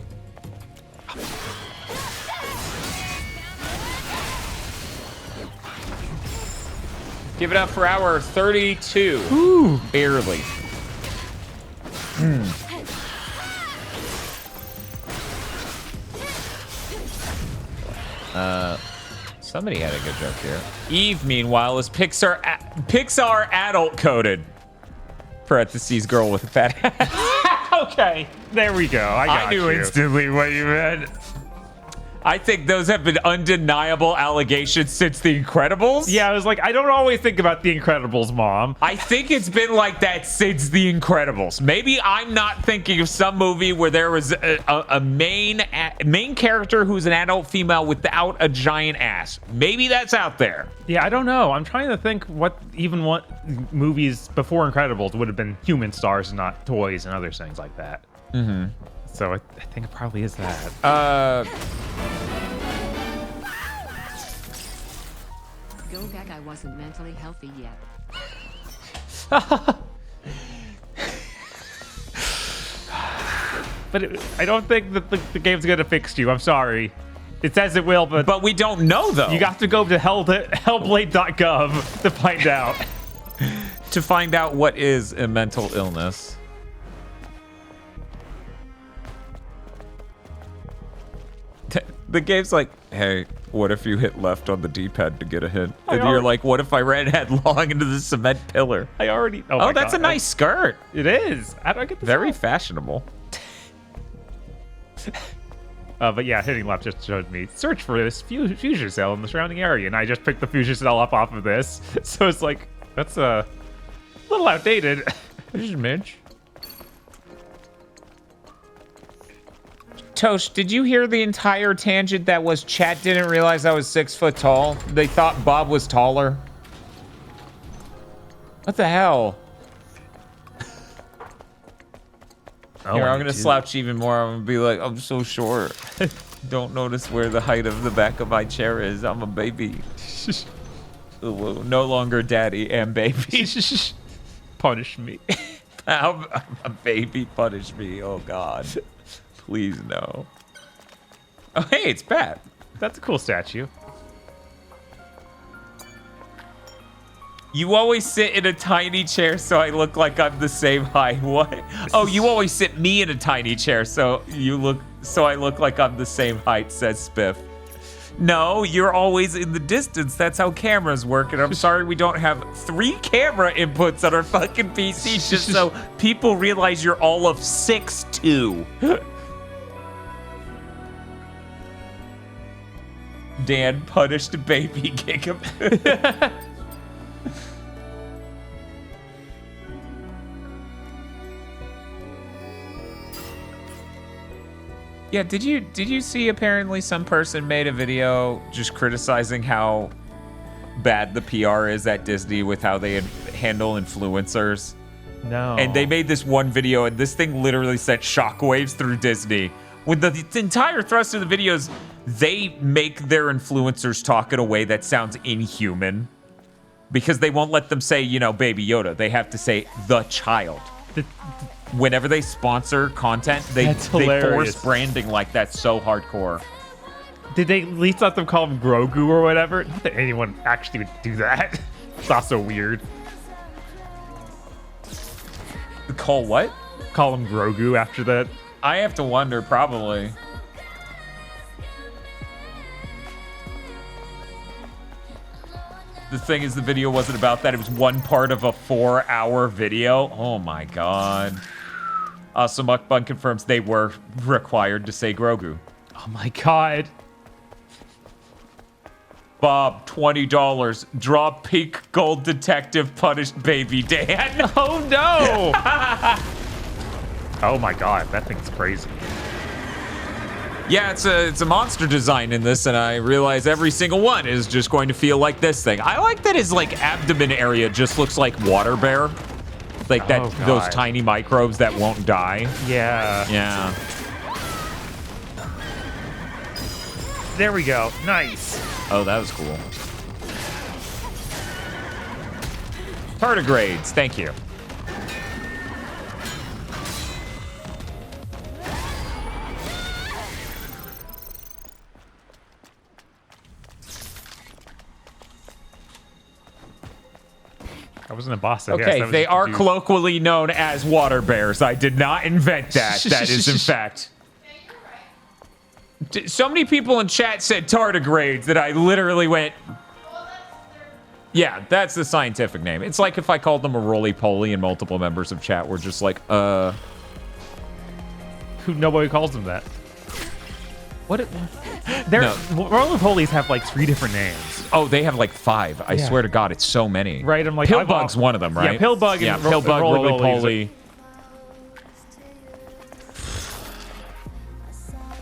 Give it up for hour 32. Ooh. Barely. Somebody had a good joke here. Eve, meanwhile, is Pixar adult coded. Parentheses, girl with a fat ass. Okay, there we go. I knew instantly what you meant. I think those have been undeniable allegations since The Incredibles. Yeah, I was like, I don't always think about The Incredibles, Mom. I think it's been like that since The Incredibles. Maybe I'm not thinking of some movie where there was a main character who's an adult female without a giant ass. Maybe that's out there. Yeah, I don't know. I'm trying to think what movies before Incredibles would have been human stars and not toys and other things like that. Mm-hmm. So I think it probably is that. Go back, I wasn't mentally healthy yet. But I don't think that the game's gonna fix you. I'm sorry. It says it will, but we don't know though. You have to go to hellblade.gov to find out. To find out what is a mental illness. The game's like, hey, what if you hit left on the D-pad to get a hit? And you're like, what if I ran headlong into the cement pillar? I already... Oh, that's a nice skirt. It is. How do I get this Very off? fashionable. But yeah, hitting left just showed me, search for this fusion cell in the surrounding area. And I just picked the fusion cell up off of this. So it's like, that's a little outdated. This is Mitch. Tosh, did you hear the entire tangent that was chat didn't realize I was 6 foot tall? They thought Bob was taller. What the hell? Here, I'm gonna slouch even more. I'm gonna be like, I'm so short. Don't notice where the height of the back of my chair is. I'm a baby. No longer daddy and baby. Punish me. I'm a baby, punish me. Oh God. Please no. Oh, hey, it's Pat. That's a cool statue. You always sit in a tiny chair so I look like I'm the same height. What? Oh, you always sit me in a tiny chair so I look like I'm the same height, says Spiff. No, you're always in the distance. That's how cameras work. And I'm sorry we don't have 3 camera inputs on our fucking PC just so people realize you're all of 6'2". Dan punished baby GigaBoots. Yeah, did you see apparently some person made a video just criticizing how bad the PR is at Disney with how they handle influencers? No. And they made this one video and this thing literally sent shockwaves through Disney. With the entire thrust of the videos, they make their influencers talk in a way that sounds inhuman because they won't let them say, you know, Baby Yoda. They have to say the child. Whenever they sponsor content, they force branding like that so hardcore. Did they at least let them call him Grogu or whatever? Not that anyone actually would do that. It's also weird. Call what? Call him Grogu after that. I have to wonder, probably. The thing is, the video wasn't about that. It was one part of a 4-hour video. Oh my god. So Mukbun confirms they were required to say Grogu. Oh my god. Bob, $20. Draw pink gold detective punished baby Dan. Oh no! Oh my god, that thing's crazy. Yeah, it's a monster design in this, and I realize every single one is just going to feel like this thing. I like that his like abdomen area just looks like water bear. Like that, Oh, those God. tiny microbes that won't die. Yeah. Yeah. There we go. Nice. Oh, that was cool. Tardigrades, thank you. I wasn't a boss. I guess. Okay, I was they just are confused. colloquially known as water bears. I did not invent that. That is, in fact. So many people in chat said tardigrades that I literally went, yeah, that's the scientific name. It's like if I called them a roly-poly and multiple members of chat were just like, Who? Nobody calls them that. What? Roly-polies have like 3 different names. Oh, they have like 5. I swear to God, it's so many. Right, I'm like... Pillbug's one of them, right? Yeah, Pillbug and Pillbug, roly-polies. roly-poly.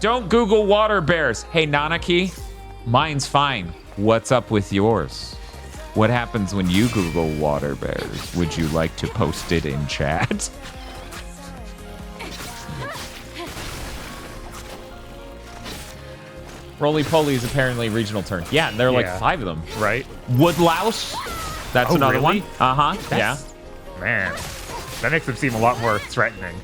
Don't Google water bears. Hey, Nanaki, mine's fine. What's up with yours? What happens when you Google water bears? Would you like to post it in chat? Roly-poly is apparently a regional term. Yeah, and there are like 5 of them. Right. Woodlouse. That's another really? one. Uh-huh. Yeah. Man, that makes them seem a lot more threatening.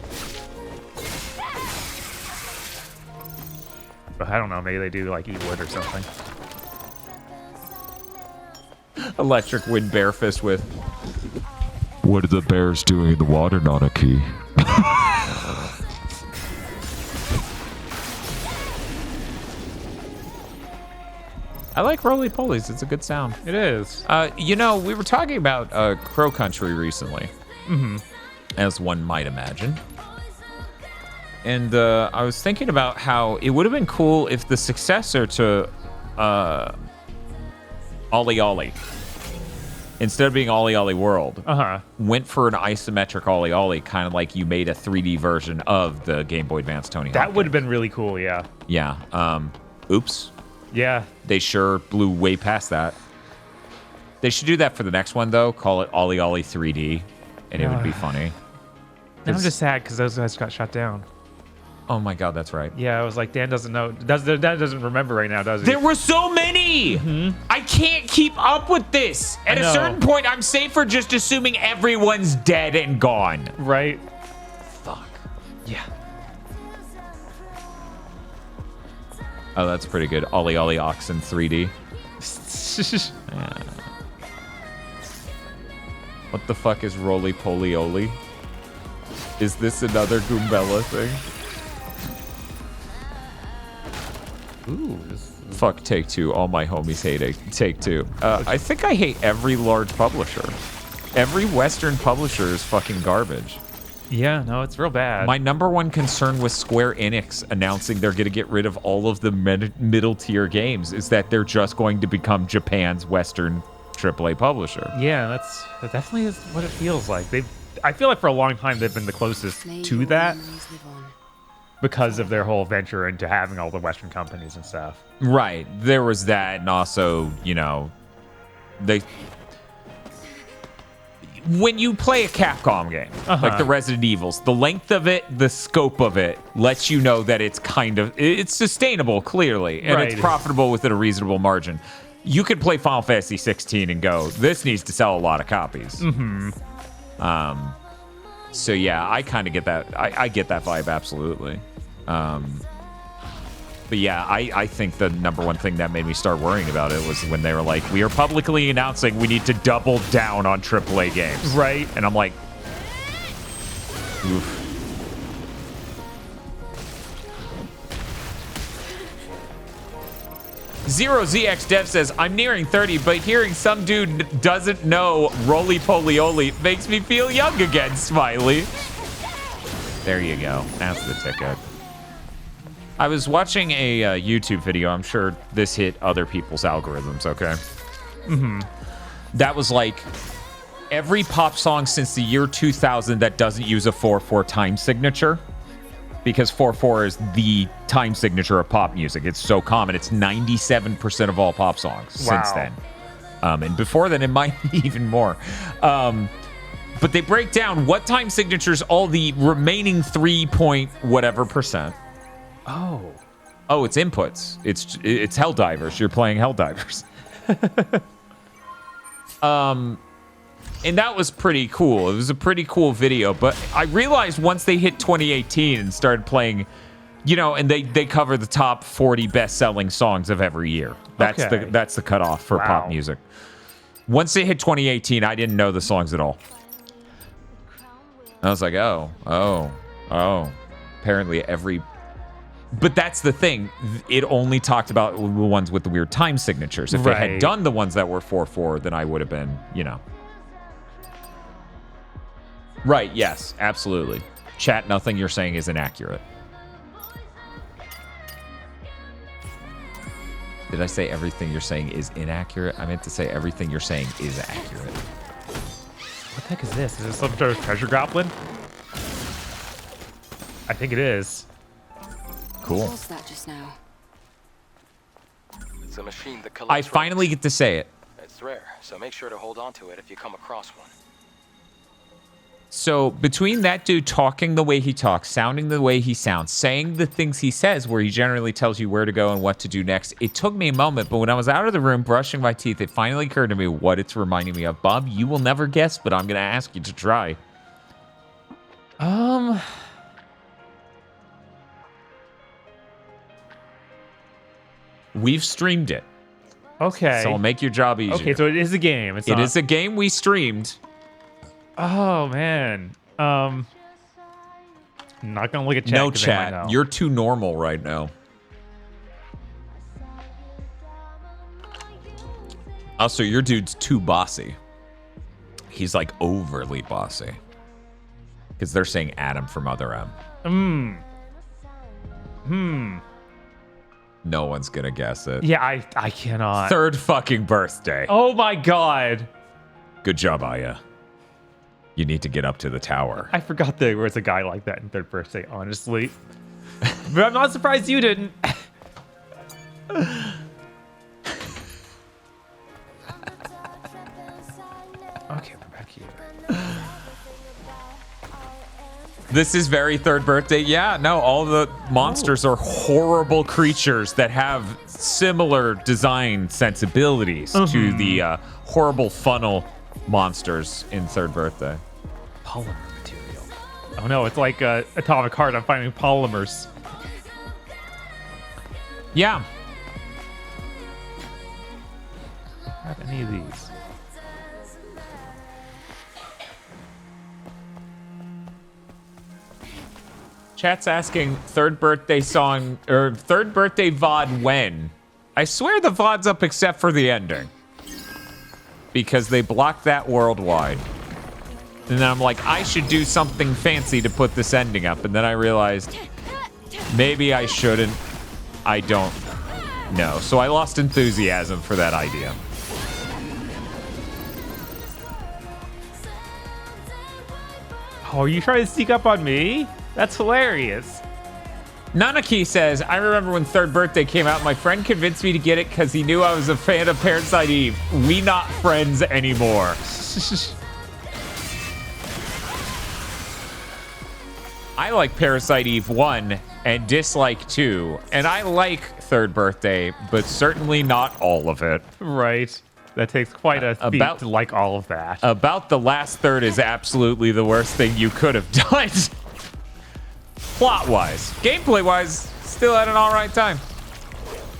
But I don't know, maybe they do like eat wood or something. Electric Wind Bear Fist with. What are the bears doing in the water, Nanaki? I like roly-polies. It's a good sound. It is. You know, we were talking about Crow Country recently, as one might imagine. And I was thinking about how it would have been cool if the successor to Ollie Ollie, instead of being Ollie Ollie World, went for an isometric Ollie Ollie, kind of like you made a 3D version of the Game Boy Advance Tony Hawk. That would have been really cool, yeah. Yeah. Oops. Yeah. They sure blew way past that. They should do that for the next one, though. Call it Ollie Ollie 3D, and it would be funny. And I'm just sad because those guys got shut down. Oh my God, that's right. Yeah, I was like, Dan doesn't know. Dan doesn't remember right now, does he? There were so many! I can't keep up with this. At a certain point, I'm safer just assuming everyone's dead and gone. Right. Fuck. Yeah. Oh, that's pretty good. Ollie Ollie Oxen 3D. Yeah. What the fuck is Roly Poly Oli? Is this another Goombella thing? Ooh. Fuck Take-Two. All my homies hate Take-Two. I think I hate every large publisher. Every Western publisher is fucking garbage. Yeah, no, it's real bad. My number one concern with Square Enix announcing they're going to get rid of all of the middle tier games is that they're just going to become Japan's Western AAA publisher. Yeah, that definitely is what it feels like. I feel like for a long time they've been the closest to that because of their whole venture into having all the Western companies and stuff. Right. There was that, and also, you know, when you play a Capcom game, like the Resident Evils, the length of it, the scope of it lets you know that it's it's sustainable, clearly, and it's profitable within a reasonable margin. You could play Final Fantasy 16 and go, this needs to sell a lot of copies. So yeah, I kind of get that. I get that vibe, absolutely. But yeah, I think the number one thing that made me start worrying about it was when they were like, we are publicly announcing we need to double down on AAA games. Right. And I'm like, oof. Zero ZX Dev says, I'm nearing 30, but hearing some dude doesn't know Roly Poly Oli makes me feel young again, Smiley. There you go. That's the ticket. I was watching a YouTube video. I'm sure this hit other people's algorithms, okay? That was like every pop song since the year 2000 that doesn't use a 4/4 time signature, because 4/4 is the time signature of pop music. It's so common. It's 97% of all pop songs since then. And before then, it might be even more. But they break down what time signatures all the remaining 3 point whatever percent. Oh, it's inputs. It's Helldivers. You're playing Helldivers. And that was pretty cool. It was a pretty cool video. But I realized once they hit 2018 and started playing, you know, and they cover the top 40 best-selling songs of every year. That's the cutoff for pop music. Once they hit 2018, I didn't know the songs at all. I was like, oh. Apparently every... But that's the thing. It only talked about the ones with the weird time signatures. If they had done the ones that were 4/4, then I would have been, you know. Right, yes, absolutely. Chat, nothing you're saying is inaccurate. Did I say everything you're saying is inaccurate? I meant to say everything you're saying is accurate. What the heck is this? Is this some sort of treasure goblin? I think it is. Cool. What was that just now? It's a machine that collects I finally get to say it. It's rare, so make sure to hold on to it if you come across one. So between that dude talking the way he talks, sounding the way he sounds, saying the things he says where he generally tells you where to go and what to do next, it took me a moment, but when I was out of the room brushing my teeth, it finally occurred to me what it's reminding me of. Bob, you will never guess, but I'm going to ask you to try. We've streamed it. Okay. So I'll make your job easier. Okay, so it is a game. It is a game we streamed. Oh, man. I'm not going to look at chat. No chat. You're too normal right now. Also, your dude's too bossy. He's like overly bossy. Because they're saying Adam from Other M. No one's going to guess it. Yeah, I cannot. Third fucking birthday. Oh, my God. Good job, Aya. You need to get up to the tower. I forgot there was a guy like that in Third Birthday, honestly. But I'm not surprised you didn't. Okay, we're back here. This is very Third Birthday. Yeah, no, all the monsters are horrible creatures that have similar design sensibilities to the horrible funnel monsters in Third Birthday. Polymer material. Oh no, it's like Atomic Heart. I'm finding polymers. Yeah. Have any of these? Chat's asking third birthday song or third birthday VOD when? I swear the VOD's up except for the ending. Because they blocked that worldwide. And then I'm like, I should do something fancy to put this ending up. And then I realized maybe I shouldn't. I don't know. So I lost enthusiasm for that idea. Oh, are you trying to sneak up on me? That's hilarious. Nanaki says, I remember when Third Birthday came out, my friend convinced me to get it because he knew I was a fan of Parasite Eve. We not friends anymore. I like Parasite Eve 1 and dislike 2. And I like Third Birthday, but certainly not all of it. Right. That takes quite a feat to like all of that. About the last third is absolutely the worst thing you could have done. Plot-wise. Gameplay-wise, still had an alright time.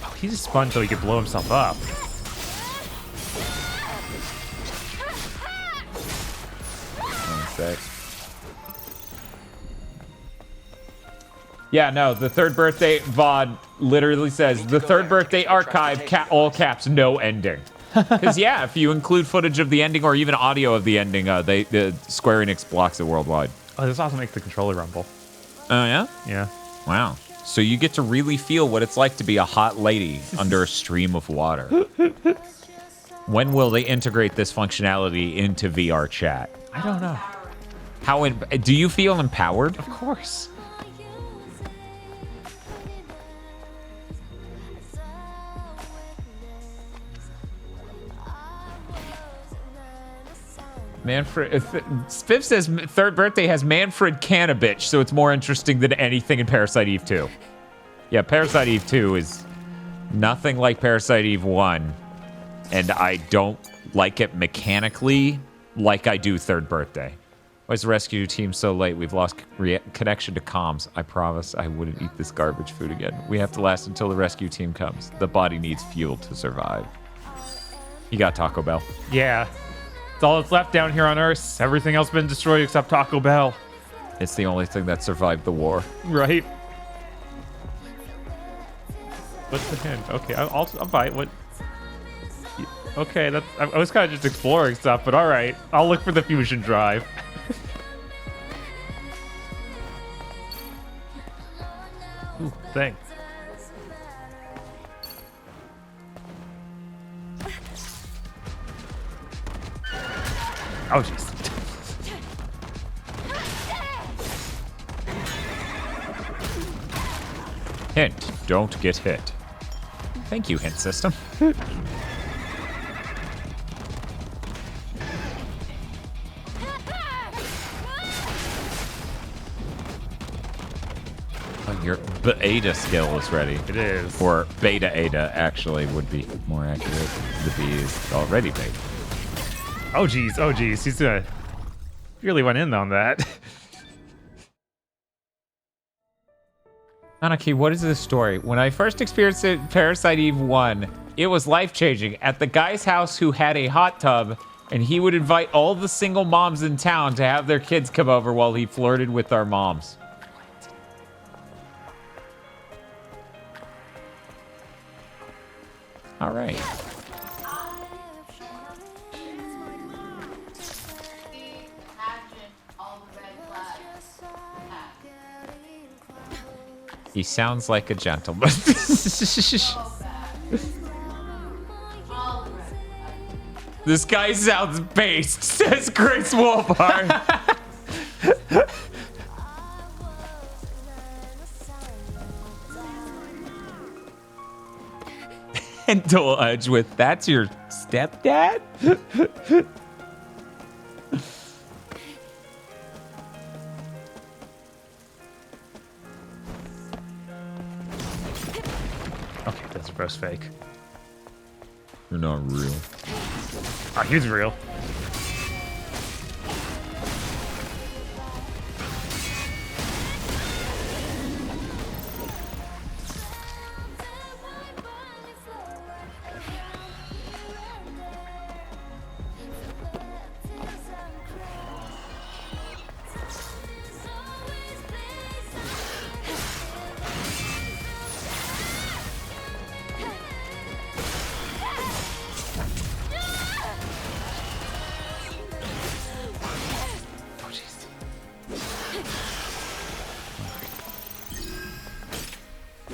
Oh, he just spun so he could blow himself up. One sec. Yeah, no, the Third Birthday VOD literally says, the Third Birthday archive, all caps, no ending. Because, yeah, if you include footage of the ending or even audio of the ending, the Square Enix blocks it worldwide. Oh, this also makes the controller rumble. Oh, yeah? Yeah. Wow. So you get to really feel what it's like to be a hot lady under a stream of water. When will they integrate this functionality into VR chat? I don't know. Do you feel empowered? Of course. Manfred. Spiff says third birthday has Manfred Cannabitch, so it's more interesting than anything in Parasite Eve 2. Yeah, Parasite Eve 2 is nothing like Parasite Eve 1, and I don't like it mechanically like I do third birthday. Why is the rescue team so late? We've lost connection to comms. I promise I wouldn't eat this garbage food again. We have to last until the rescue team comes. The body needs fuel to survive. You got Taco Bell. Yeah. It's all that's left down here on Earth. Everything else been destroyed except Taco Bell. It's the only thing that survived the war. Right. What's the hint? Okay, I'll buy it. What? Okay, I was kind of just exploring stuff, but all right. I'll look for the fusion drive. Ooh, thanks. Oh, jeez. Hint, don't get hit. Thank you, hint system. Your beta skill is ready. It is. Or beta Ada, actually, would be more accurate. The B is already beta. Oh, geez. Oh, geez. He's really went in on that. Anaki, what is this story? When I first experienced it, Parasite Eve 1, it was life-changing. At the guy's house who had a hot tub, and he would invite all the single moms in town to have their kids come over while he flirted with our moms. All right. He sounds like a gentleman. This guy sounds based, says Grace Wolfhard. And Dole Edge with, that's your stepdad? Okay, that's a gross fake. You're not real. Ah, he's real.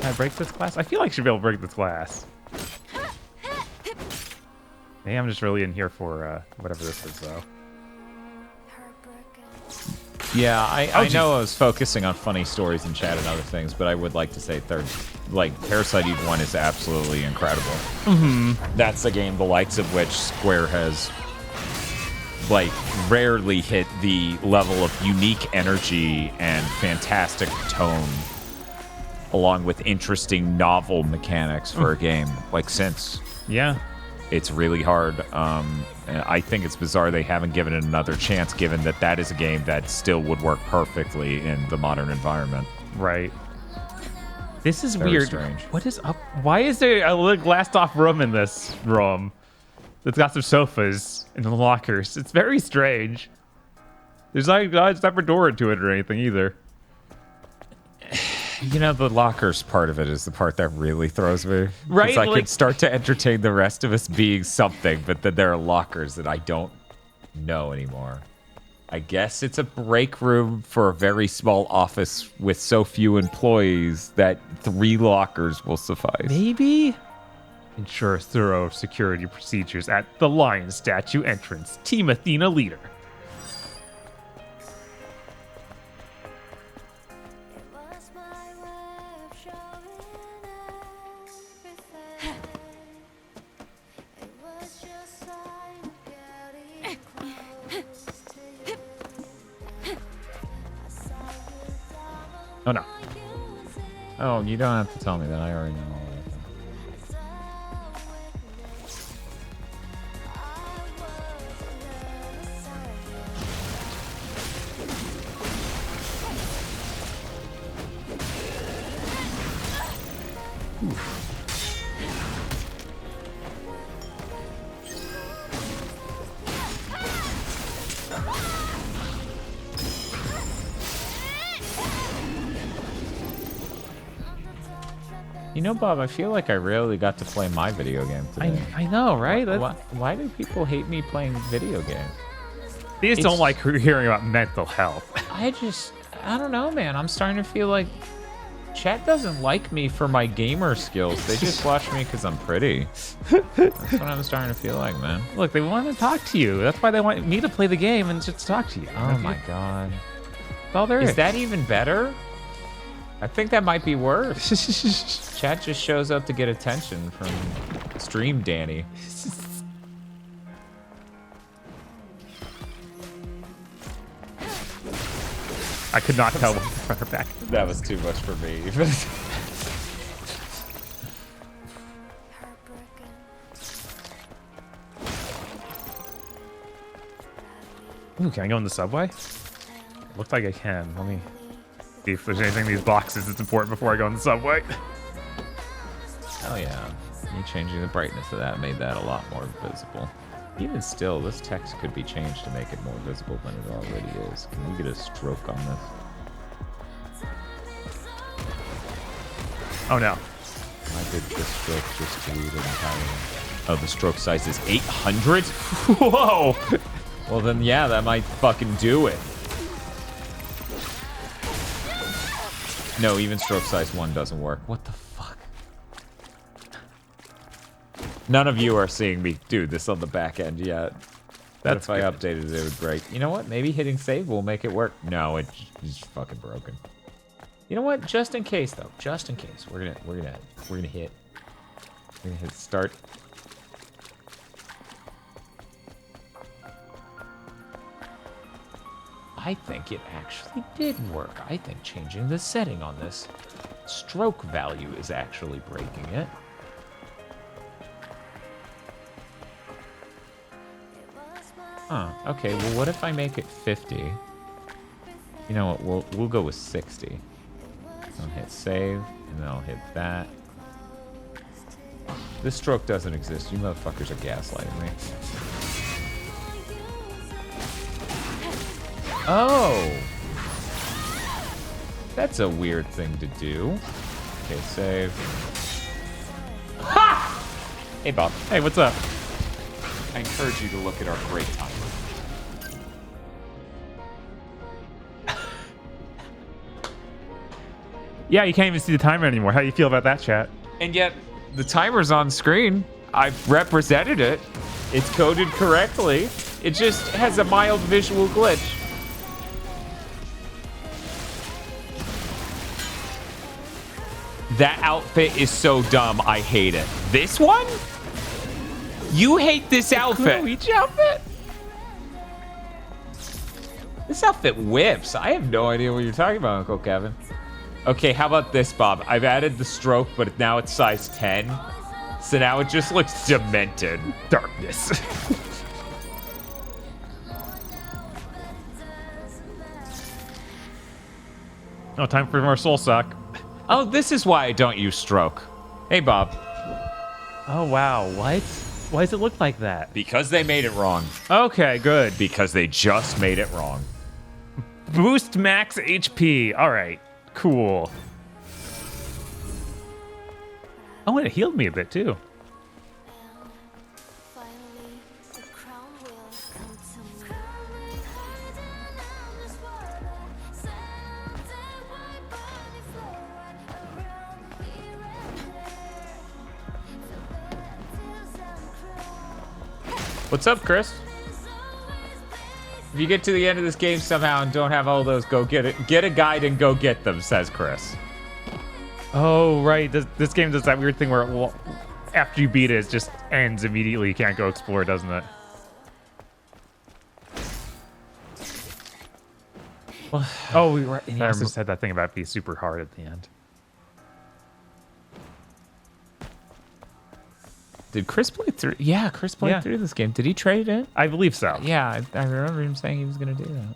Can I break this glass? I feel like I should be able to break this glass. Maybe I'm just really in here for whatever this is, though. Yeah, I know I was focusing on funny stories in chat and other things, but I would like to say Parasite Eve 1 is absolutely incredible. Mm-hmm. That's a game the likes of which Square has, rarely hit the level of unique energy and fantastic tone, along with interesting novel mechanics for a game, since. Yeah. It's really hard. And I think it's bizarre they haven't given it another chance, given that that is a game that still would work perfectly in the modern environment. Right. This is Very weird. strange. What is up? Why is there a little glassed-off room in this room? It's got some sofas and lockers. It's very strange. There's not a separate door to it or anything either. You know, the lockers part of it is the part that really throws me. Right? Because I could start to entertain the rest of us being something, but then there are lockers that I don't know anymore. I guess it's a break room for a very small office with so few employees that 3 lockers will suffice. Maybe? Ensure thorough security procedures at the lion statue entrance. Team Athena leader. Oh, you don't have to tell me that. I already know all that. You know, Bob, I feel like I rarely got to play my video game today. I know, right? Why do people hate me playing video games? They just don't like hearing about mental health. I don't know, man. I'm starting to feel like chat doesn't like me for my gamer skills. They just watch me because I'm pretty. That's what I'm starting to feel like, man. Look, they want to talk to you. That's why they want me to play the game and just talk to you. Oh my god. That's all there is. Is that even better? I think that might be worse. Chat just shows up to get attention from Stream Danny. I could not tell front or back. That was too much for me. Ooh, can I go in the subway? Looks like I can. Let me see if there's anything in these boxes that's important before I go in the subway. Hell yeah. Me changing the brightness of that made that a lot more visible. Even still, this text could be changed to make it more visible than it already is. Can we get a stroke on this? Oh no. Why did this stroke just delete it entirely? Oh, the stroke size is 800? Whoa! Well then, yeah, that might fucking do it. No, even stroke size 1 doesn't work. What the fuck? None of you are seeing me do this on the back end yet. That's if I updated it would break. You know what? Maybe hitting save will make it work. No, it's fucking broken. You know what? Just in case though. Just in case. We're gonna hit start. I think it actually did work. I think changing the setting on this stroke value is actually breaking it. Huh. Okay, well what if I make it 50? You know what, we'll go with 60. I'll hit save, and then I'll hit that. This stroke doesn't exist. You motherfuckers are gaslighting me. Oh! That's a weird thing to do. Okay, save. Ha! Hey, Bob. Hey, what's up? I encourage you to look at our great timer. Yeah, you can't even see the timer anymore. How do you feel about that, chat? And yet, the timer's on screen. I've represented it. It's coded correctly. It just has a mild visual glitch. That outfit is so dumb, I hate it. This one? You hate this outfit. Each outfit? This outfit whips. I have no idea what you're talking about, Uncle Kevin. Okay, how about this, Bob? I've added the stroke, but now it's size 10. So now it just looks demented. Darkness. Oh, time for more soul suck. Oh, this is why I don't use stroke. Hey, Bob. Oh, wow. What? Why does it look like that? Because they made it wrong. Okay, good. Because they just made it wrong. Boost max HP. All right. Cool. Oh, and it healed me a bit, too. What's up, Chris? If you get to the end of this game somehow and don't have all those, go get it. Get a guide and go get them, says Chris. Oh, right. This game does that weird thing where after you beat it, it just ends immediately. You can't go explore, doesn't it? Oh, we were. He also said that thing about being super hard at the end. Did Chris play through? Yeah, Chris played through this game. Did he trade it in? I believe so. Yeah, I remember him saying he was going to do that.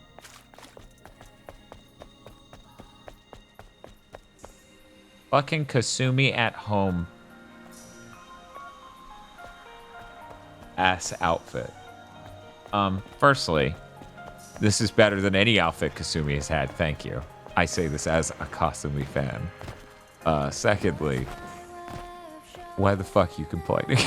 Fucking Kasumi at home. Ass outfit. Firstly, this is better than any outfit Kasumi has had. Thank you. I say this as a Kasumi fan. Secondly, why the fuck you complaining?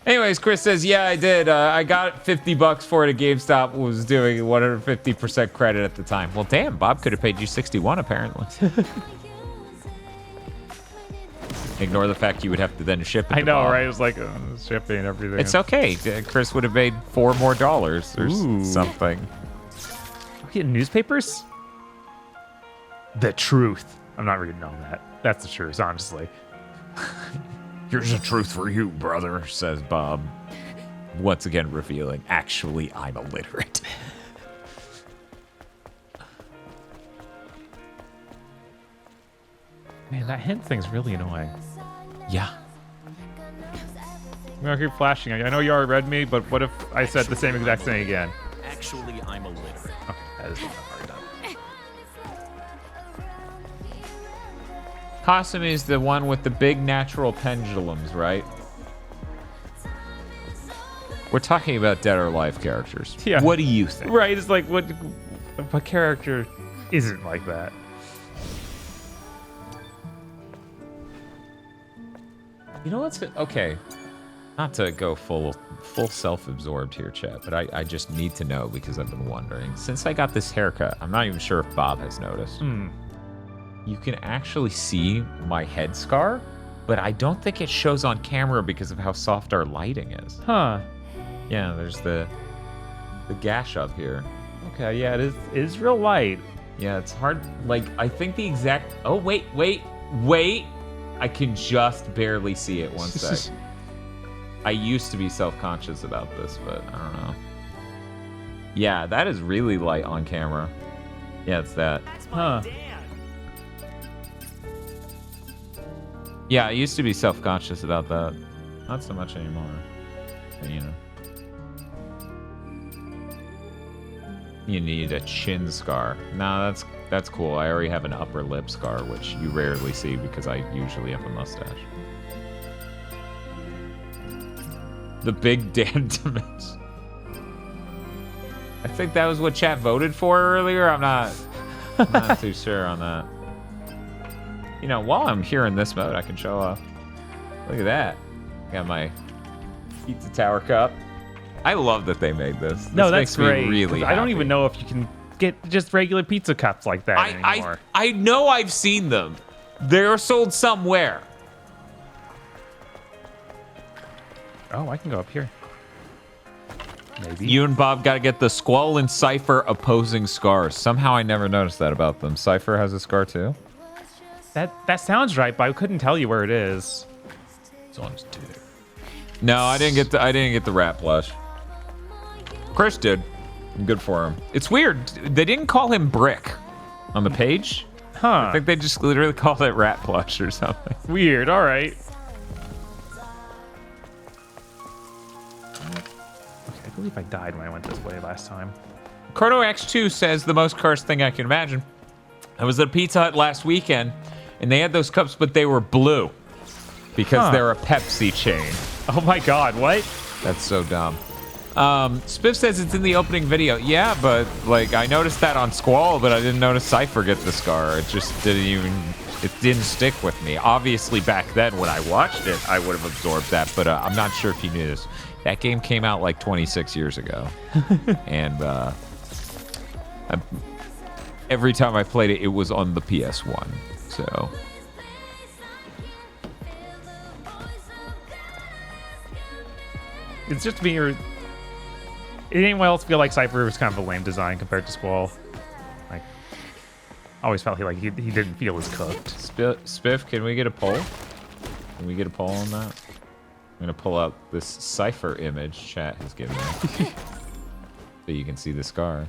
Anyways, Chris says, yeah, I did. I got $50 for it at GameStop. Was doing 150% credit at the time. Well, damn, Bob could have paid you 61 apparently. Ignore the fact you would have to then ship it. I know, Bob. right? It was like shipping and everything. It's okay. Chris would have made $4 more or something. Are we getting newspapers? The truth. I'm not reading all that. That's the truth, honestly. Here's the truth for you, brother, says Bob. Once again revealing, actually, I'm illiterate. Man, that hint thing's really annoying. Yeah. I'm gonna keep flashing. I know you already read me, but what if I said the same exact thing again? Actually, I'm illiterate. Okay, that is not hard enough. Kasumi is the one with the big natural pendulums, right? We're talking about dead or alive characters. Yeah. What do you think? Right, it's like, what character isn't like that? You know what's okay? Not to go full self-absorbed here, chat, but I just need to know because I've been wondering. Since I got this haircut, I'm not even sure if Bob has noticed. You can actually see my head scar, but I don't think it shows on camera because of how soft our lighting is. Huh. Yeah, there's the gash up here. Okay, yeah, it is real light. Yeah, it's hard. Like, I think the exact... Oh, wait. I can just barely see it. One sec. I used to be self-conscious about this, but I don't know. Yeah, that is really light on camera. Yeah, it's that. Huh. Yeah, I used to be self-conscious about that. Not so much anymore. But, you know. You need a chin scar. No, that's cool. I already have an upper lip scar, which you rarely see because I usually have a mustache. The big damn dimension. I think that was what chat voted for earlier. I'm not too sure on that. You know, while I'm here in this mode, I can show off. Look at that. Got my pizza tower cup. I love that they made this. No, this that's makes great. me really I don't happy. even know if you can get just regular pizza cups like that anymore. I know I've seen them. They're sold somewhere. Oh, I can go up here. Maybe. You and Bob got to get the Squall and Cypher opposing scars. Somehow I never noticed that about them. Cypher has a scar too? That sounds right, but I couldn't tell you where it is. It's on his dick. No, I didn't get the rat plush. Chris did. Good for him. It's weird. They didn't call him Brick on the page. Huh. I think they just literally called it rat plush or something. Weird. All right. Okay, I believe I died when I went this way last time. Chrono X2 says the most cursed thing I can imagine. I was at Pizza Hut last weekend, and they had those cups, but they were blue because they're a Pepsi chain. Oh my God! What? That's so dumb. Spiff says it's in the opening video. Yeah, but like I noticed that on Squall, but I didn't notice Cypher get the scar. It just didn't stick with me. Obviously, back then when I watched it, I would have absorbed that, but I'm not sure if you knew this. That game came out like 26 years ago, and every time I played it, it was on the PS1. So. It's just me or... Anyone else feel like Cypher was kind of a lame design compared to Squall? Like, I always felt he didn't feel as cooked. Spiff, can we get a poll? Can we get a poll on that? I'm gonna pull out this Cypher image chat has given me, so you can see the scar.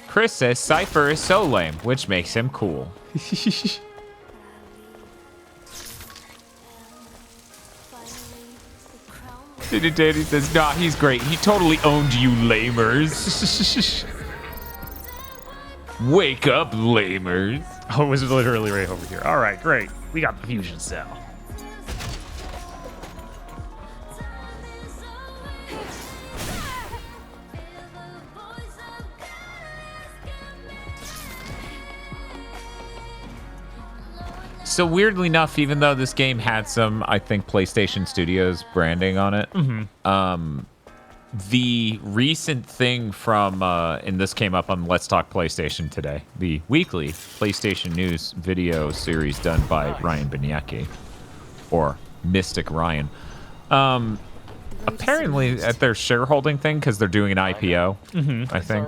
Chris says Cypher is so lame, which makes him cool. Danny says, nah, he's great. He totally owned you lamers. Wake up, lamers. Oh, it was literally right over here. All right, great. We got the fusion cell. So weirdly enough, even though this game had some, I think, PlayStation Studios branding on it, the recent thing from, and this came up on Let's Talk PlayStation today, the weekly PlayStation News video series done by Ryan Beniecki, or Mystic Ryan. Apparently at their shareholding thing, because they're doing an IPO, I think,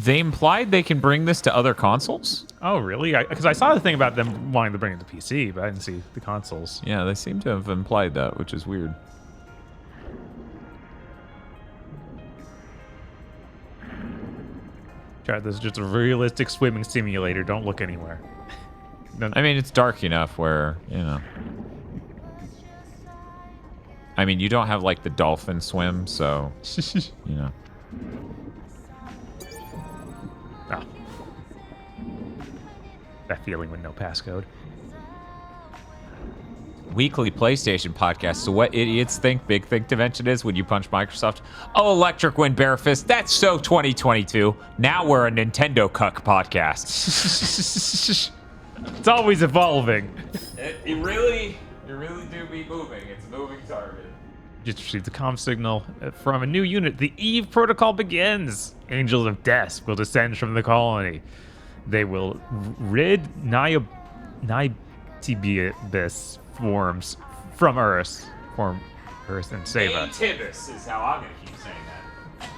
they implied they can bring this to other consoles. Oh, really? Because I saw the thing about them wanting to bring it to PC, but I didn't see the consoles. Yeah, they seem to have implied that, which is weird. Chad, this is just a realistic swimming simulator. Don't look anywhere. I mean, it's dark enough where, you know. I mean, you don't have, like, the dolphin swim, so, you know. Oh. That feeling with no passcode. Weekly PlayStation podcast. So what idiots think Big Think Dimension is when you punch Microsoft? Oh, Electric Wind Barefist. That's so 2022. Now we're a Nintendo cuck podcast. It's always evolving. You really do be moving. It's a moving target. Just received a comm signal from a new unit. The Eve protocol begins. Angels of Death will descend from the colony. They will rid Nibis forms from Earth, and save us. Tibus is how I'm gonna keep saying that.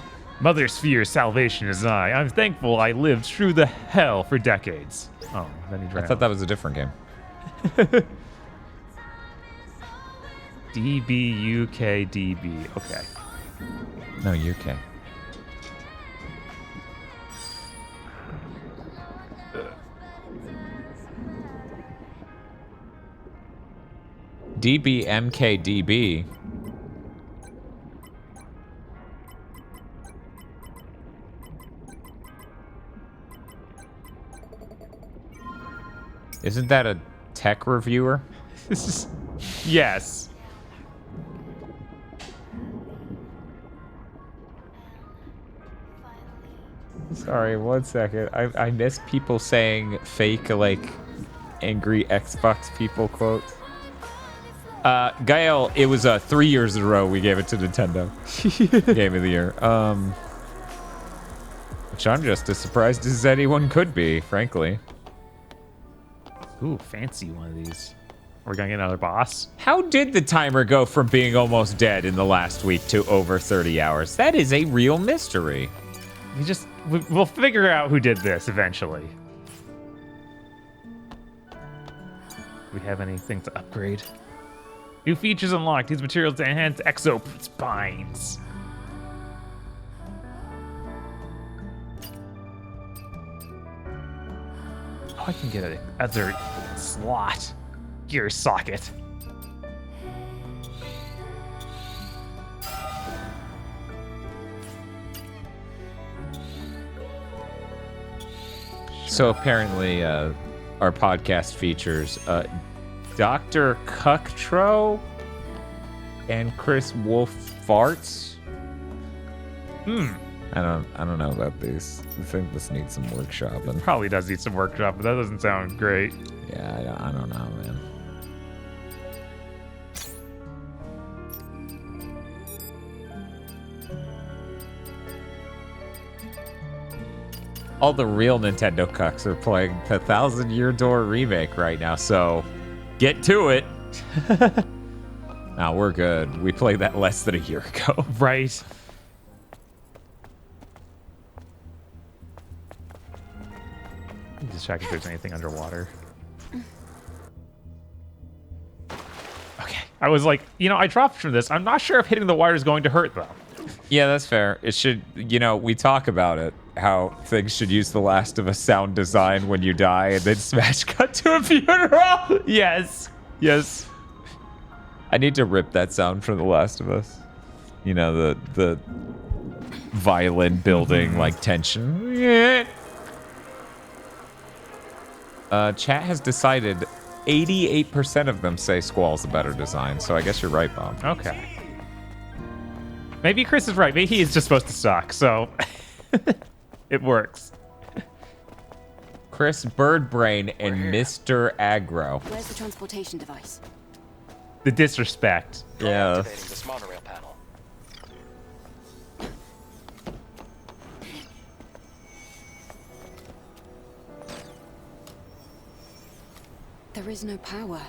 Mother Sphere's salvation is nigh. I'm thankful I lived through the hell for decades. Oh, then he drowned. I thought that was a different game. DBUKDB. Okay. No, UK. DBMKDB. Isn't that a tech reviewer? Yes. Sorry, 1 second. I miss people saying fake, like, angry Xbox people quotes. Gael, it was 3 years in a row we gave it to Nintendo. Game of the Year. Which I'm just as surprised as anyone could be, frankly. Ooh, fancy one of these. We're gonna get another boss. How did the timer go from being almost dead in the last week to over 30 hours? That is a real mystery. We'll figure out who did this eventually. Do we have anything to upgrade? New features unlocked. These materials to enhance exo spines. Oh, I can get an other slot. Gear socket. So apparently, our podcast features Dr. Cucktro and Chris Wolf Farts. I don't know about these. I think this needs some workshopping. Probably does need some workshop, but that doesn't sound great. Yeah, I don't know, man. All the real Nintendo cucks are playing the 1,000-Year Door remake right now, so get to it. Nah, we're good. We played that less than a year ago. Right. Just check if there's anything underwater. Okay. I was like, I dropped from this. I'm not sure if hitting the wire is going to hurt, though. Yeah, that's fair. It should, we talk about it, how things should use The Last of Us sound design when you die, and then smash cut to a funeral. Yes. Yes. I need to rip that sound from The Last of Us. You know, the violin building like tension. Yeah. Chat has decided 88% of them say Squall's the better design, so I guess you're right, Bob. Okay. Maybe Chris is right. Maybe he is just supposed to suck, so it works. Chris Birdbrain and Mr. Aggro. Where's the transportation device? The disrespect. Yeah. Activating this monorail panel. There is no power.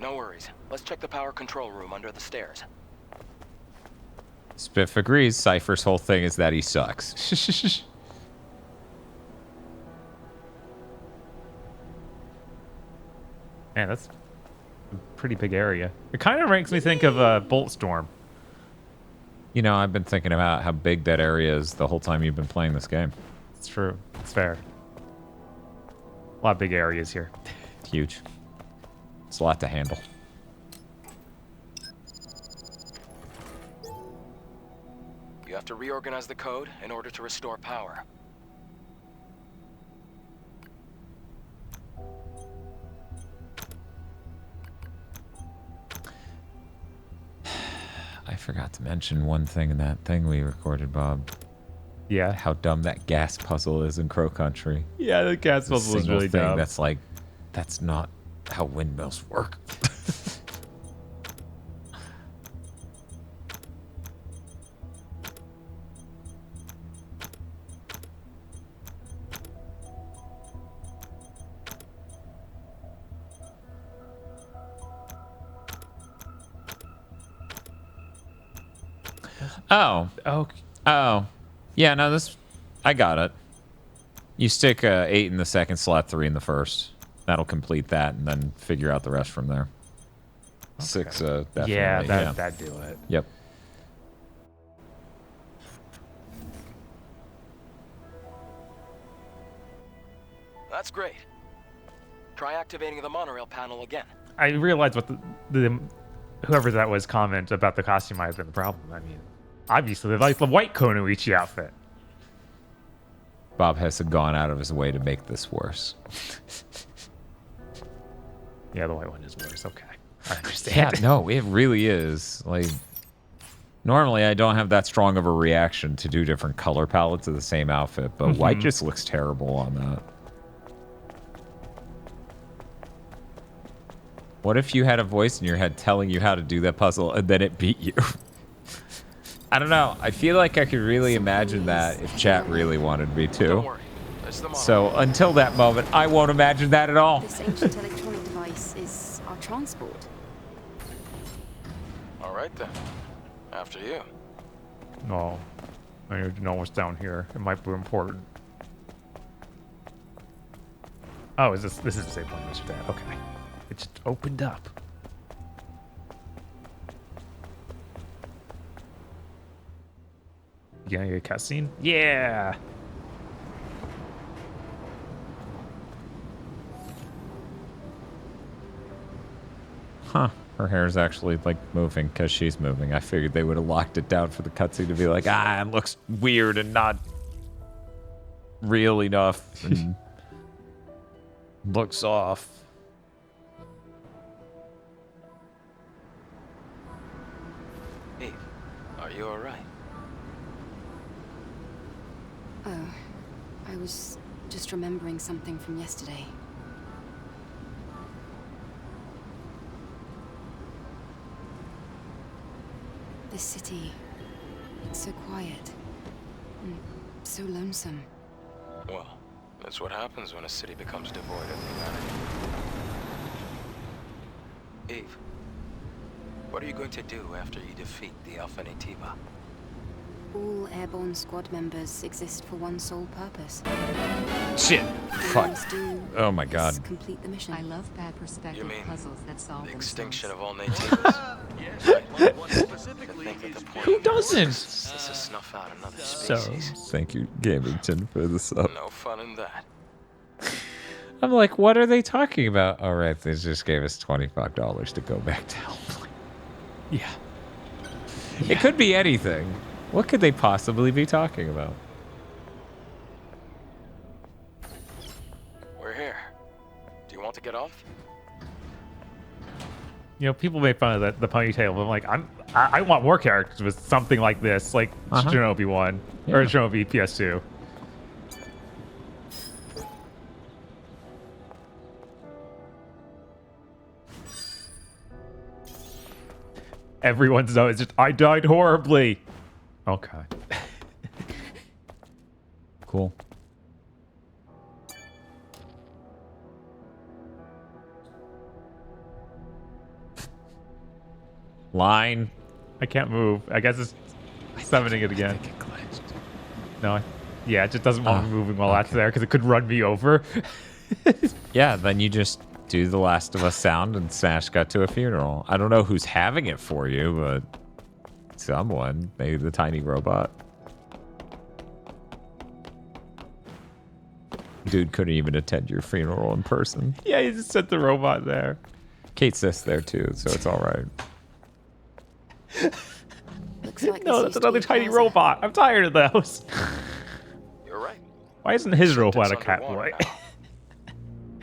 No worries. Let's check the power control room under the stairs. Spiff agrees. Cypher's whole thing is that he sucks. Man, that's a pretty big area. It kind of makes me think of Boltstorm. You know, I've been thinking about how big that area is the whole time you've been playing this game. It's true. It's fair. A lot of big areas here. Huge. It's a lot to handle. You have to reorganize the code in order to restore power. I forgot to mention one thing in that thing we recorded, Bob. Yeah. How dumb that gas puzzle is in Crow Country. Yeah, the gas puzzle is really dumb. That's like, that's not how windmills work. Oh. Oh. Yeah, no, this... I got it. You stick 8 in the second slot, 3 in the first. That'll complete that, and then figure out the rest from there. Okay. 6, definitely. Yeah, that'd do it. Yep. That's great. Try activating the monorail panel again. I realized what the whoever that was comment about the costume might have been the problem. I mean, obviously they like the white Konoichi outfit. Bob has gone out of his way to make this worse. Yeah, the white one is worse. Okay. I understand. Yeah, no, it really is. Like, normally I don't have that strong of a reaction to do different color palettes of the same outfit, but white just looks terrible on that. What if you had a voice in your head telling you how to do that puzzle and then it beat you? I don't know. I feel like I could really imagine that if chat really wanted me to. Don't worry. So until that moment, I won't imagine that at all. This ancient electronic device is our transport. All right then. After you. No. I need to know what's down here. It might be important. Oh, this is the same one as your dad. Okay. It just opened up. You gonna get a cutscene? Yeah! Huh. Her hair's actually, like, moving because she's moving. I figured they would have locked it down for the cutscene to be like, it looks weird and not real enough. And looks off. Eve, are you alright? Oh, I was just remembering something from yesterday. This city, it's so quiet and so lonesome. Well, that's what happens when a city becomes devoid of humanity. Eve, what are you going to do after you defeat the Alpha Nativa? All airborne squad members exist for one sole purpose. Shit. Fuck. Oh my god. Complete the mission. I love bad perspective puzzles that solve The extinction of all themselves. Nativas? Who doesn't? Is to snuff out another So, species. thank you, Gamington, for the sub. No fun in that. I'm like, what are they talking about? All right, they just gave us $25 to go back to Hellblade. Yeah. It could be anything. What could they possibly be talking about? We're here. Do you want to get off? You know, people make fun of the ponytail, but I'm like, I want more characters with something like this, like Shinobi 1 or Shinobi PS2. Everyone's knows just I died horribly. Okay. Cool. Line. I can't move. I guess it's summoning it again. No, yeah, it just doesn't want me moving while that's there because it could run me over. Yeah, then you just do the Last of Us sound and smash cut to a funeral. I don't know who's having it for you, but someone, maybe the tiny robot. Dude couldn't even attend your funeral in person. Yeah, you just sent the robot there. Kate Sis there too, so it's all right. Looks like No, that's another tiny robot. I'm tired of those. You're right. Why isn't his robot a cat boy?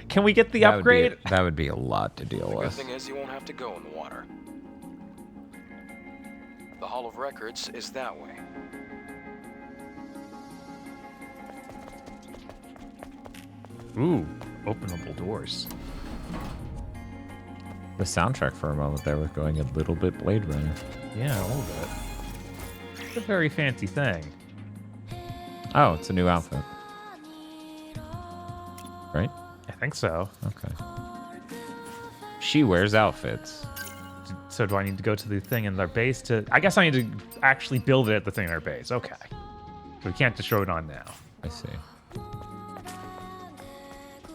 Can we get the upgrade? That would be a lot to deal The good with. thing is you won't have to go in the water. The Hall of Records is that way. Ooh, openable doors. The soundtrack for a moment there was going a little bit Blade Runner. Yeah, a little bit. It's a very fancy thing. Oh, it's a new outfit. Right? I think so. Okay. She wears outfits. So do I need to go to the thing in their base to... I guess I need to actually build it at the thing in our base. Okay. So we can't just show it on now. I see.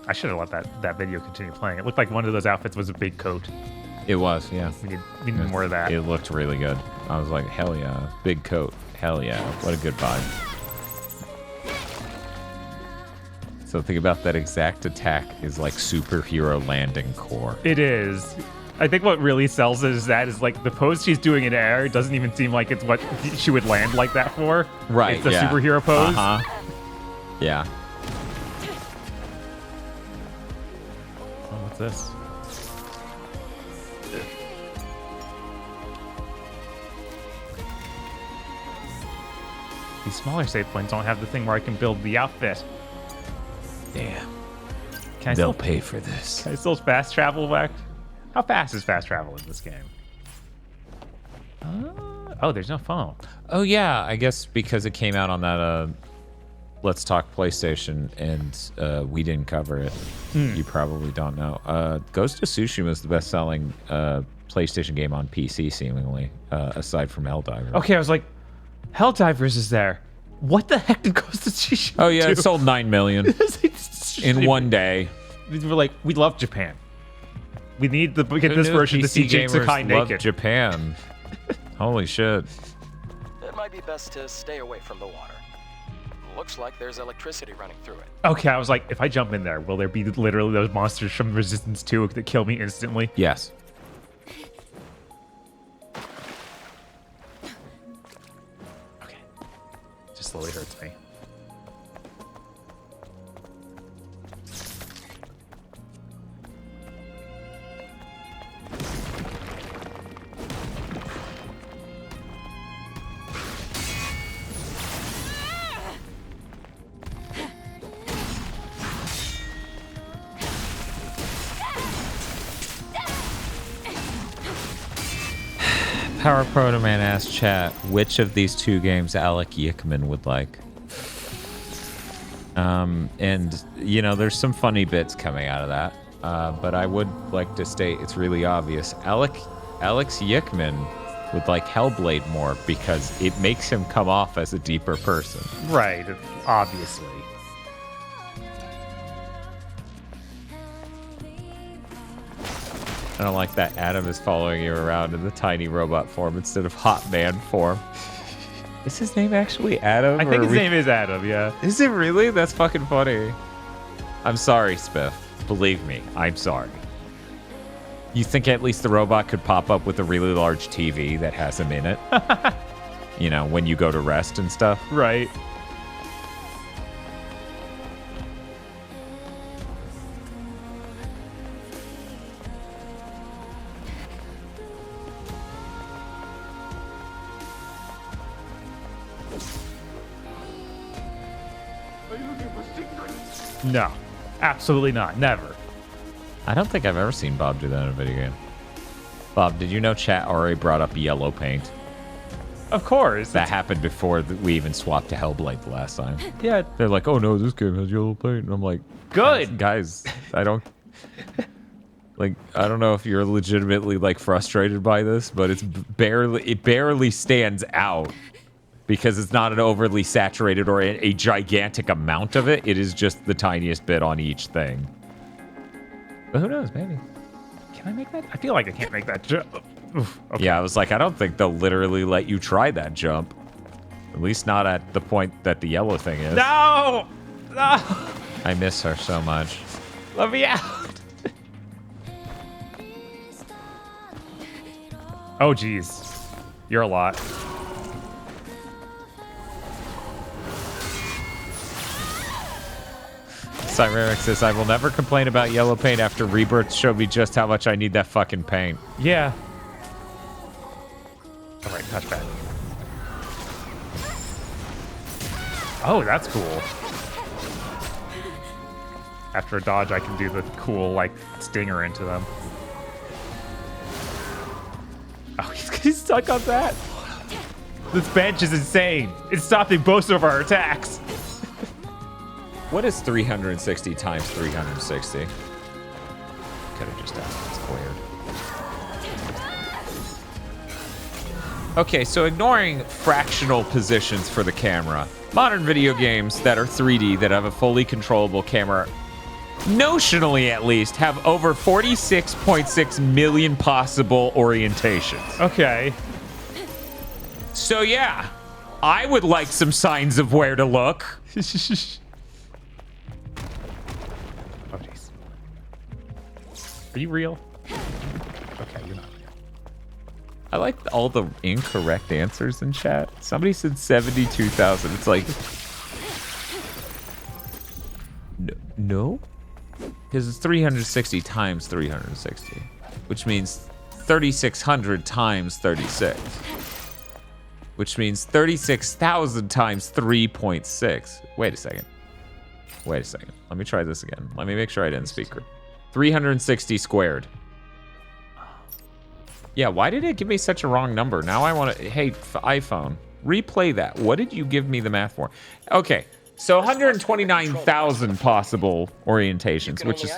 I should have let that video continue playing. It looked like one of those outfits was a big coat. It was, yeah. We need more of that. It looked really good. I was like, hell yeah. Big coat. Hell yeah. What a good vibe. So think about that exact attack is like superhero landing core. It is. I think what really sells it is that is like the pose she's doing in air doesn't even seem like it's what she would land like that for. Right, It's the yeah. superhero pose. Yeah. Oh, what's this? These smaller save points don't have the thing where I can build the outfit. Damn. Can I They'll still pay for this. Can I still fast travel back? How fast is fast travel in this game? Oh, there's no phone. Oh yeah, I guess because it came out on that Let's Talk PlayStation and we didn't cover it. You probably don't know. Ghost of Tsushima is the best-selling PlayStation game on PC, seemingly, aside from Helldivers. Okay, I was like, Helldivers is there. What the heck did Ghost of Tsushima Oh yeah, do? it sold 9 million in one day. We were like, we love Japan. We need to get Who this knew version to see PC Jake gamers Sakai love naked. Japan. Holy shit. It might be best to stay away from the water. Looks like there's electricity running through it. Okay, I was like, if I jump in there, will there be literally those monsters from Resistance 2 that kill me instantly? Yes. Okay. Just slowly hurts me. Power Proto Man asked chat which of these two games Alec Yickman would like. And you know, there's some funny bits coming out of that. But I would like to state it's really obvious. Alex Yickman would like Hellblade more because it makes him come off as a deeper person. Right, obviously. I don't like that Adam is following you around in the tiny robot form instead of hot man form. Is his name actually Adam? I think his name is Adam, yeah. Is it really? That's fucking funny. I'm sorry, Spiff. Believe me, I'm sorry. You think at least the robot could pop up with a really large TV that has him in it? You know, when you go to rest and stuff? Right. No, absolutely not. Never. I don't think I've ever seen Bob do that in a video game. Bob, did you know chat already brought up yellow paint? Of course. That happened before we even swapped to Hellblade the last time. Yeah. They're like, oh no, this game has yellow paint. And I'm like, good. Guys, I don't... Like, I don't know if you're legitimately, like, frustrated by this, but it barely stands out. Because it's not an overly saturated or a gigantic amount of it. It is just the tiniest bit on each thing. But who knows, maybe. Can I make that? I feel like I can't make that jump. Oof, okay. Yeah, I was like, I don't think they'll literally let you try that jump. At least not at the point that the yellow thing is. No! No! I miss her so much. Let me out! Oh, jeez. You're a lot. Cyreric says, I will never complain about yellow paint after Rebirth showed me just how much I need that fucking paint. Yeah. All right, touchpad. Oh, that's cool. After a dodge, I can do the cool, like, stinger into them. Oh, he's stuck on that. This bench is insane. It's stopping both of our attacks. What is 360 times 360? Could have just asked it squared. Okay, so ignoring fractional positions for the camera, modern video games that are 3D that have a fully controllable camera, notionally at least, have over 46.6 million possible orientations. Okay. So yeah, I would like some signs of where to look. Are you real? Okay, you're not real. I like all the incorrect answers in chat. Somebody said 72,000. It's like... No? Because it's 360 times 360. Which means 3,600 times 36. Which means 36,000 times 3.6. Wait a second. Wait a second. Let me try this again. Let me make sure I didn't speak. 360 squared. Yeah, why did it give me such a wrong number? Now I want to... Hey, iPhone, replay that. What did you give me the math for? Okay, so 129,000 possible orientations, which is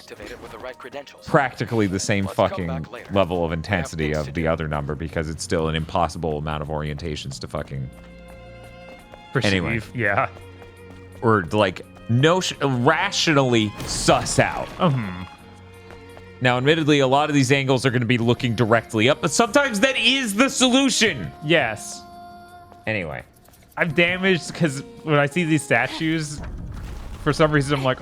practically the same fucking level of intensity of the other number because it's still an impossible amount of orientations to fucking... Perceive, anyway. Yeah. Or, like, rationally suss out. Now, admittedly, a lot of these angles are going to be looking directly up, but sometimes that is the solution. Yes. Anyway. I'm damaged because when I see these statues, for some reason, I'm like,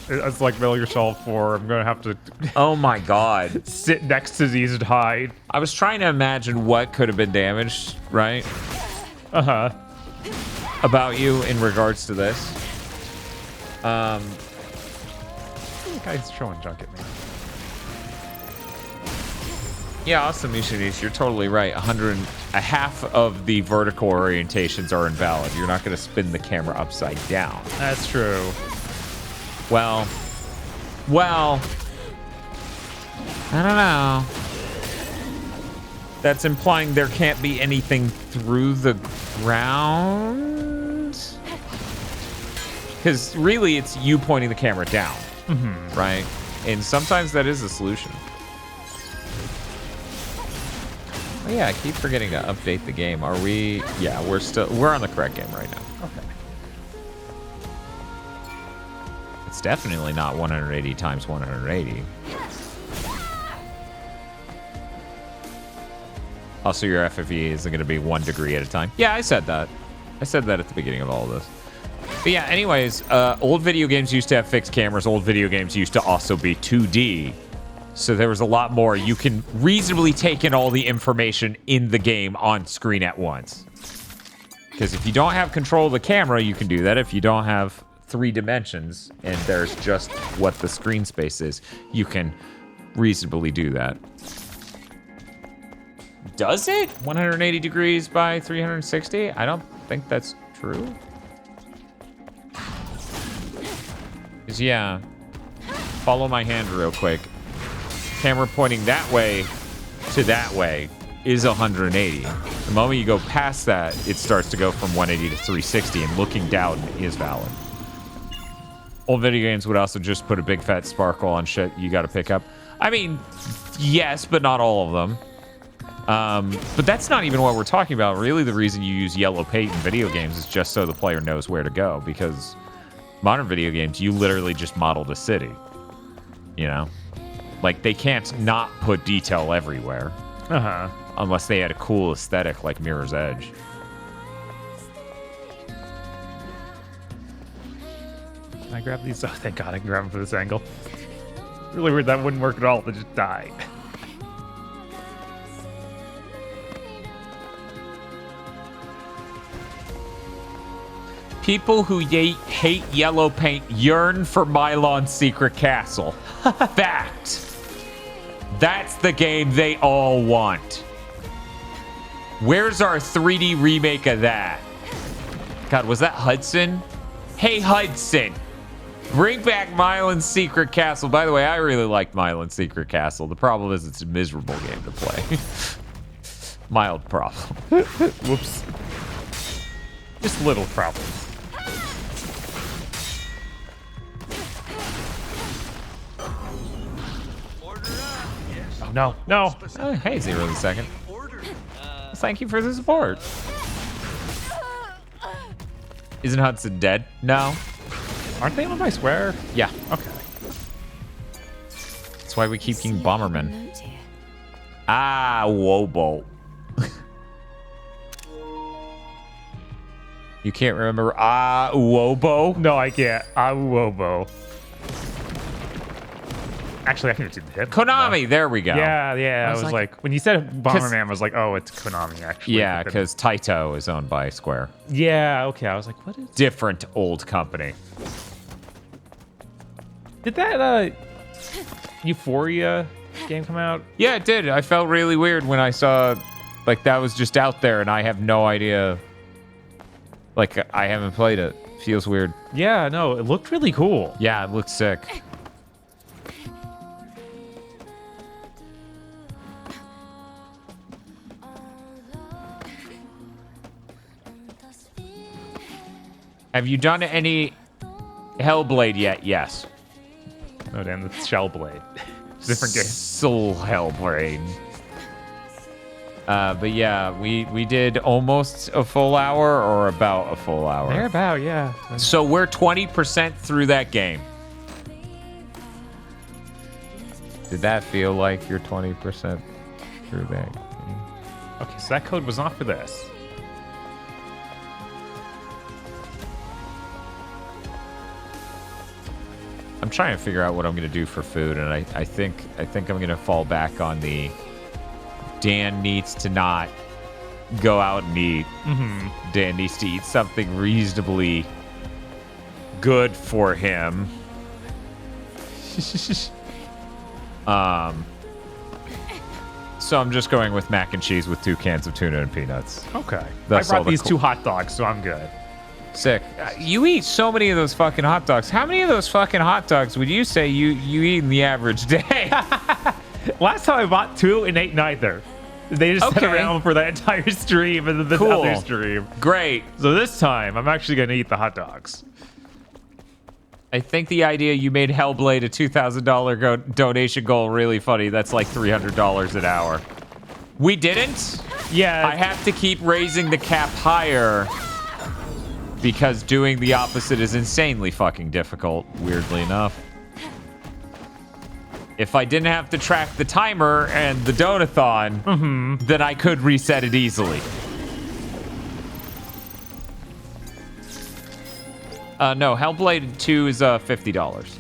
it's like Metal Gear Solid 4. I'm going to have to... Oh my god. Sit next to these and hide. I was trying to imagine what could have been damaged, right? Uh-huh. About you in regards to this. The guy's throwing junk at me. Yeah, awesome, Mishanish. You're totally right. Half of the vertical orientations are invalid. You're not going to spin the camera upside down. That's true. Well, I don't know. That's implying there can't be anything through the ground? Because really, it's you pointing the camera down, right? And sometimes that is a solution. Oh yeah, I keep forgetting to update the game. Are we? Yeah, we're on the correct game right now. Okay. It's definitely not 180 times 180. Also, your FFE isn't going to be 1 degree at a time. Yeah, I said that. I said that at the beginning of all of this. But yeah, anyways, old video games used to have fixed cameras. Old video games used to also be 2D. So there was a lot more. You can reasonably take in all the information in the game on screen at once. Because if you don't have control of the camera, you can do that. If you don't have 3 dimensions and there's just what the screen space is, you can reasonably do that. Does it? 180 degrees by 360? I don't think that's true. Because, yeah, follow my hand real quick. Camera pointing that way to that way is 180. The moment you go past that, it starts to go from 180 to 360, and looking down is valid. Old video games would also just put a big fat sparkle on shit you got to pick up. I mean, yes, but not all of them. But that's not even what we're talking about. Really, the reason you use yellow paint in video games is just so the player knows where to go, because modern video games, you literally just modeled a city. You know? Like, they can't not put detail everywhere. Uh-huh. Unless they had a cool aesthetic like Mirror's Edge. Can I grab these? Oh, thank God I can grab them for this angle. Really weird that wouldn't work at all. They just died. People who hate yellow paint yearn for Mylon's Secret Castle. Fact. That's the game they all want. Where's our 3D remake of that? God, was that Hudson? Hey, Hudson. Bring back Mylon's Secret Castle. By the way, I really liked Mylon's Secret Castle. The problem is it's a miserable game to play. Mild problem. Whoops. Just little problem. No, no. Oh, hey, 0 the second. Thank you for the support. Isn't Hudson dead? No. Aren't they on my square? Yeah. Okay. That's why we keep King Bomberman. Ah, Wobo. You can't remember Ah, Wobo? No, I can't. Ah, Wobo. Actually, I can do the hit. Konami, there we go. Yeah, yeah. I was like, when you said Bomberman, I was like, oh, it's Konami, actually. Yeah, because Taito is owned by Square. Yeah, okay. I was like, what is... Different old company. Did that Euphoria game come out? Yeah, it did. I felt really weird when I saw, like, that was just out there, and I have no idea. Like, I haven't played it. Feels weird. Yeah, no, it looked really cool. Yeah, it looked sick. Have you done any Hellblade yet? Yes. Oh, damn, that's Shellblade. Different game. Soul Hellblade. But yeah, we did almost a full hour or about a full hour. They're about, yeah. So we're 20% through that game. Did that feel like you're 20% through that game? Okay, so that code was not for this. I'm trying to figure out what I'm going to do for food, and I think I'm going to fall back on the Dan needs to not go out and eat. Mm-hmm. Dan needs to eat something reasonably good for him. So I'm just going with mac and cheese with 2 cans of tuna and peanuts. Okay. That's I brought these 2 hot dogs, so I'm good. Sick. You eat so many of those fucking hot dogs. How many of those fucking hot dogs would you say you eat in the average day? Last time I bought 2 and ate neither. They just sat around for that entire stream and then the other stream. Great. So this time, I'm actually going to eat the hot dogs. I think the idea you made Hellblade a $2,000 donation goal really funny. That's like $300 an hour. We didn't? Yeah. I have to keep raising the cap higher because doing the opposite is insanely fucking difficult, weirdly enough. If I didn't have to track the timer and the donathon, then I could reset it easily. No, Hellblade 2 is $50.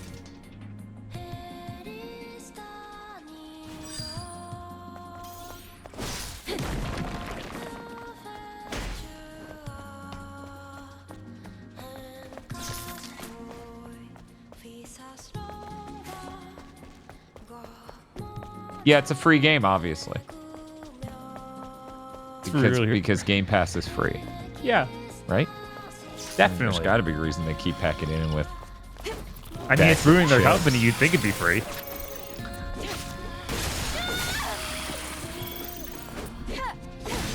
Yeah, it's a free game, obviously. Because Game Pass is free. Yeah. Right? Definitely. There's got to be a reason they keep packing it in with. I mean, it's ruining their company. You'd think it'd be free.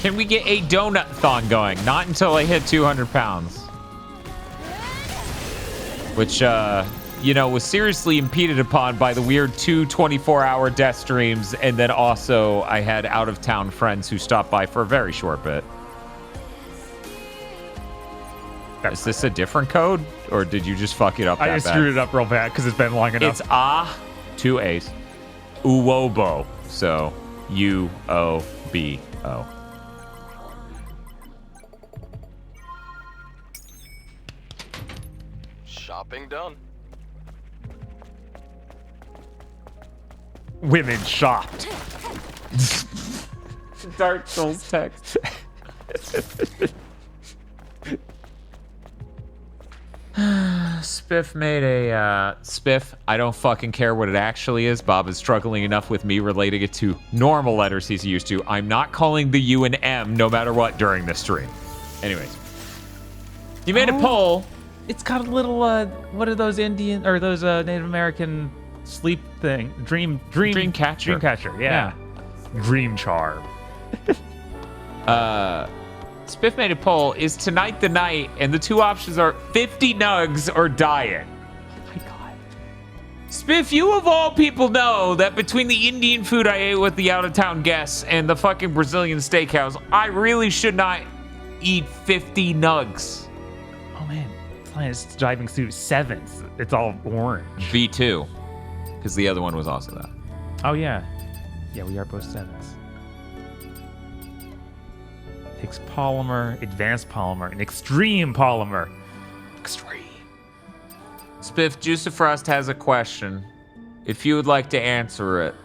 Can we get a donut-thon going? Not until I hit 200 pounds. Which, you know, was seriously impeded upon by the weird 2 24-hour death streams, and then also I had out-of-town friends who stopped by for a very short bit. Is this a different code, or did you just fuck it up that I just screwed it up real bad because it's been long enough. It's 2 A's. Uobo. So, U-O-B-O. Shopping done. Women shopped. Dark Souls text. Spiff made a Spiff. I don't fucking care what it actually is. Bob is struggling enough with me relating it to normal letters he's used to. I'm not calling the U and M no matter what during this stream. Anyways, you made a poll. It's got a little what are those Indian or those Native American sleep thing? Dream catcher. Dreamcatcher. Yeah. Dream charm. Spiff made a poll. Is tonight the night? And the two options are 50 nugs or diet. Oh my god. Spiff, you of all people know that between the Indian food I ate with the out-of-town guests and the fucking Brazilian steakhouse, I really should not eat 50 nugs. Oh man, it's diving suit 7s. It's all orange. V2. Because the other one was also that. Oh yeah. Yeah, we are both 7s. Takes polymer, advanced polymer, and extreme polymer. Extreme. Spiff, Juicifrost has a question. If you would like to answer it,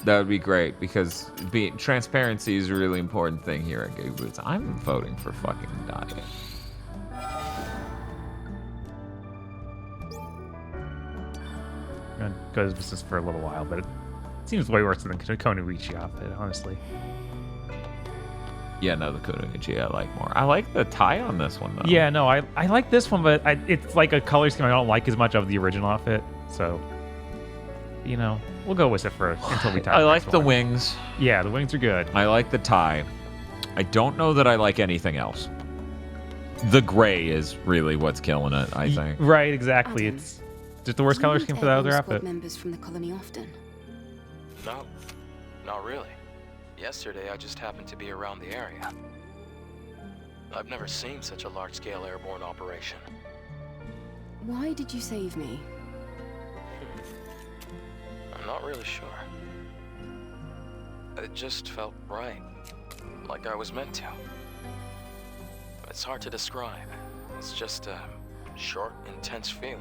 that would be great, because transparency is a really important thing here at GigaBoots. I'm voting for fucking diet. I'm gonna go to this for a little while, but it seems way worse than the Konoichi outfit, honestly. Yeah, no, the Konoichi I like more. I like the tie on this one, though. Yeah, no, I like this one, but it's like a color scheme I don't like as much of the original outfit. So, you know, we'll go with it for until we tie. I like the wings. Yeah, the wings are good. I like the tie. I don't know that I like anything else. The gray is really what's killing it, I think. Right, exactly. It's just the worst color scheme for that other outfit. Members from the colony often? No, not really. Yesterday, I just happened to be around the area. I've never seen such a large-scale airborne operation. Why did you save me? I'm not really sure. It just felt right. Like I was meant to. It's hard to describe. It's just a short, intense feeling.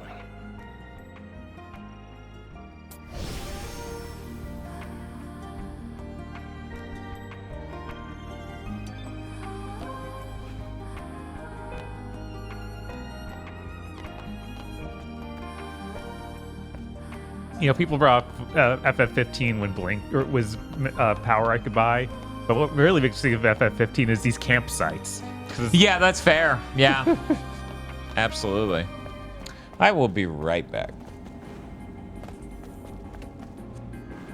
You know, people brought up FF15 when Blink was power I could buy, but what really makes me think of FF15 is these campsites. Yeah, that's fair. Yeah, absolutely. I will be right back.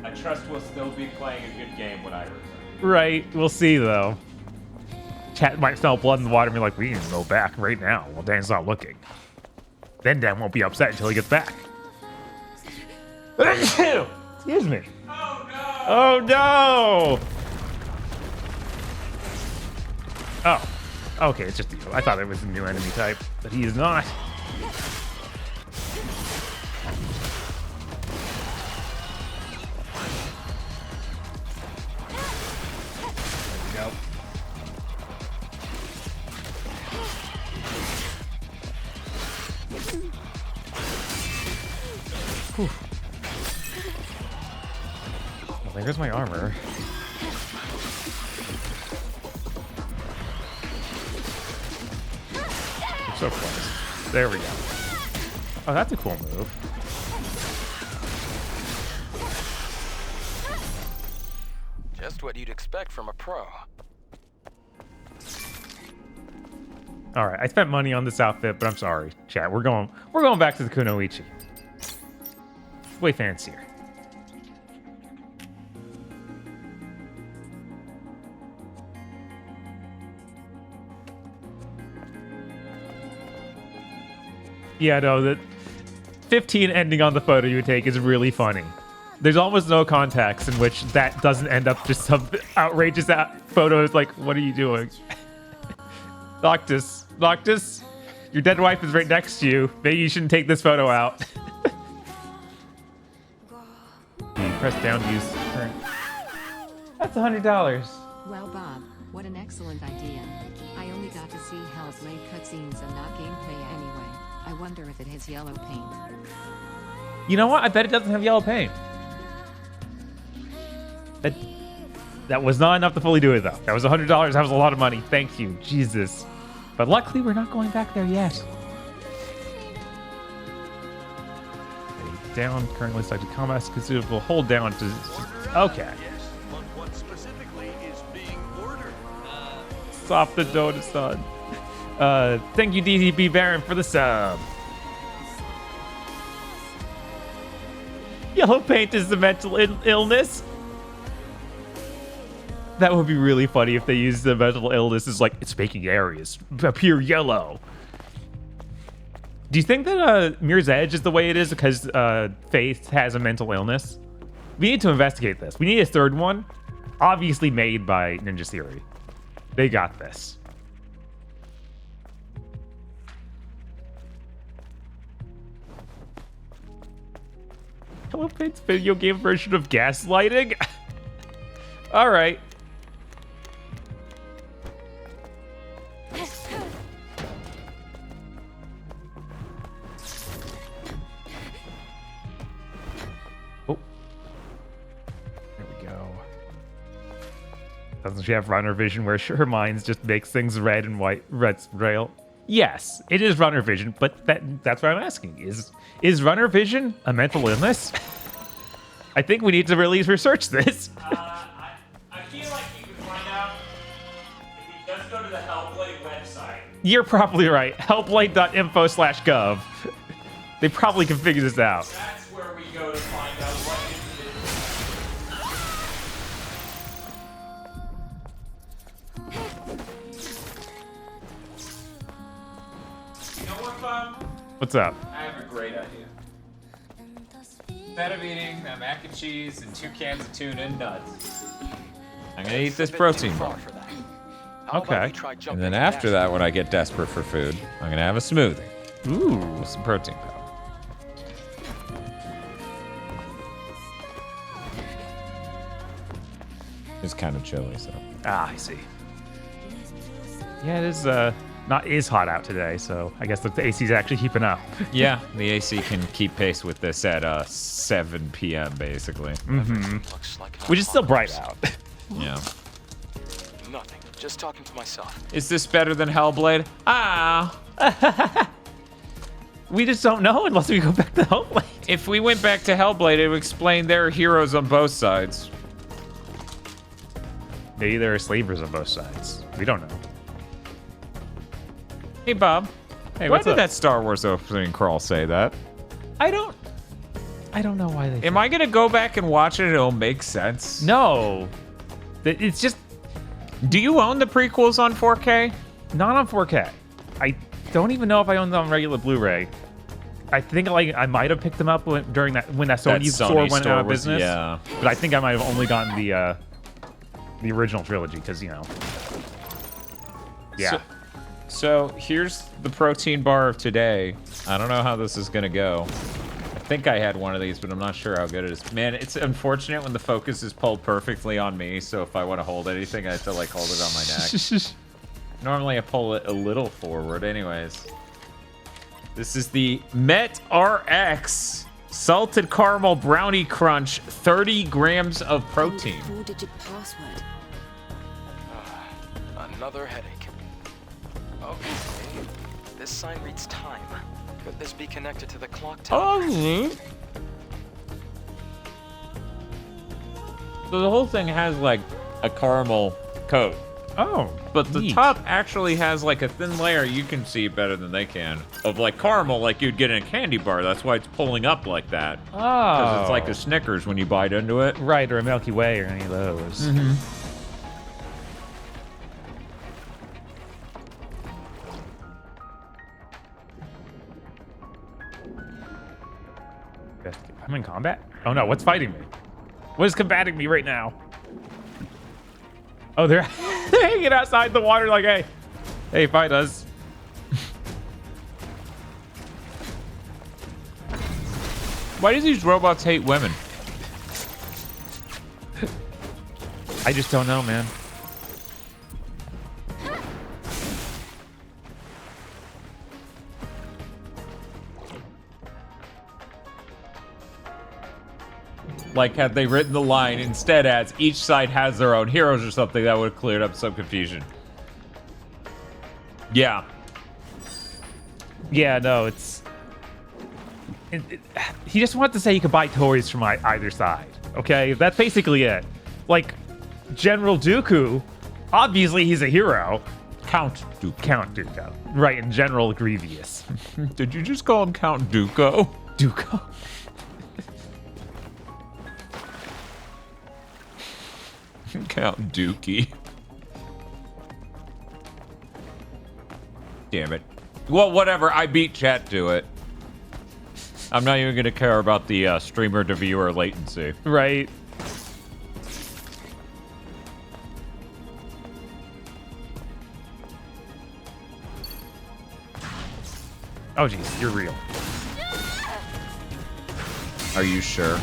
I trust we'll still be playing a good game when I return. Right, we'll see though. Chat might smell blood in the water and be like, we need to go back right now while Dan's not looking. Then Dan won't be upset until he gets back. Excuse me. Oh no! Oh, okay, it's just you. I thought it was a new enemy type, but he is not. There we go. Whew. Well, there's my armor. I'm so close. There we go. Oh, that's a cool move. Just what you'd expect from a pro. All right, I spent money on this outfit, but I'm sorry, chat. We're going back to the Kunoichi. It's way fancier. Yeah, no, the 15 ending on the photo you take is really funny. There's almost no context in which that doesn't end up just some outrageous photo. It's like, what are you doing? Noctis, your dead wife is right next to you. Maybe you shouldn't take this photo out. You press down to use current. That's $100. Well, Bob, what an excellent idea. I only got to see Hellblade cutscenes and not gameplay anyway. I wonder if it has yellow paint. You know what? I bet it doesn't have yellow paint. That was not enough to fully do it, though. That was $100. That was a lot of money. Thank you, Jesus. But luckily, we're not going back there yet. Okay, down, currently selected combat is considerable. Hold down to... Okay. What specifically is being ordered? Stop the Dota son. Thank you, DDB Baron, for the sub. Yellow paint is the mental illness. That would be really funny if they used the mental illness as like, it's making areas appear yellow. Do you think that Mirror's Edge is the way it is because Faith has a mental illness? We need to investigate this. We need a third one, obviously made by Ninja Theory. They got this. Hello Paint's video game version of gaslighting? All right. Oh. There we go. Doesn't she have runner vision where her mind just makes things red and white, red rail? Yes, it is runner vision, but that's what I'm asking. Is runner vision a mental illness? I think we need to really research this. I feel like you can find out if you just go to the Hellblade website. You're probably right. Hellblade.info/gov. They probably can figure this out. That's where we go to find out what it is. You know what, Bob? What's up? I have a great idea. Instead of eating mac and cheese and 2 cans of tuna and nuts, I'm gonna eat this protein bar. Okay. And then after that, when I get desperate for food, I'm gonna have a smoothie. Ooh. With some protein powder. It's kind of chilly, so. Ah, I see. Yeah, it is not hot out today, so I guess the AC's actually keeping up. Yeah, the AC can keep pace with this at 7 p.m. basically. Mm-hmm. Which is still bright out. Yeah. Nothing. Just talking to myself. Is this better than Hellblade? Ah. We just don't know unless we go back to Hellblade. If we went back to Hellblade, it would explain there are heroes on both sides. Maybe there are slavers on both sides. We don't know. Hey, Bob. Hey, Why what's did up? that Star Wars opening crawl say that? I don't know why they... Am I going to go back and watch it and it'll make sense? No. It's just... Do you own the prequels on 4K? Not on 4K. I don't even know if I own them on regular Blu-ray. I think I might have picked them up when that Sony store went out of business. Yeah. But I think I might have only gotten the original trilogy because, you know. Yeah. So here's the protein bar of today. I don't know how this is going to go. I think I had one of these, but I'm not sure how good it is. Man, it's unfortunate when the focus is pulled perfectly on me, so if I want to hold anything, I have to, like, hold it on my neck. Normally, I pull it a little forward. Anyways. This is the Met RX Salted caramel brownie crunch, 30 grams of protein. 4-digit password. Another headache. Okay. This sign reads time. Could this be connected to the clock tower? Oh, so the whole thing has like a caramel coat. Oh, but the neat. top actually has like a thin layer, you can see better than they can, of like caramel like you'd get in a candy bar. That's why it's pulling up like that. Oh. Because it's like a Snickers when you bite into it. Right, or a Milky Way or any of those. Mm-hmm. I'm in combat? Oh no, what's fighting me? What is combating me right now? Oh, they're hanging outside the water like, hey, fight us. Why do these robots hate women? I just don't know, man. Like, had they written the line instead as each side has their own heroes or something, that would have cleared up some confusion. Yeah. Yeah, no, it's... he just wanted to say you could buy toys from either side, okay? That's basically it. Like, General Dooku, obviously he's a hero. Count Dooku. Right, and General Grievous. Did you just call him Count Dooku? Dooku. Count Dookie. Damn it. Well, whatever. I beat chat to it. I'm not even going to care about the streamer to viewer latency. Right. Oh, geez. You're real. Are you sure?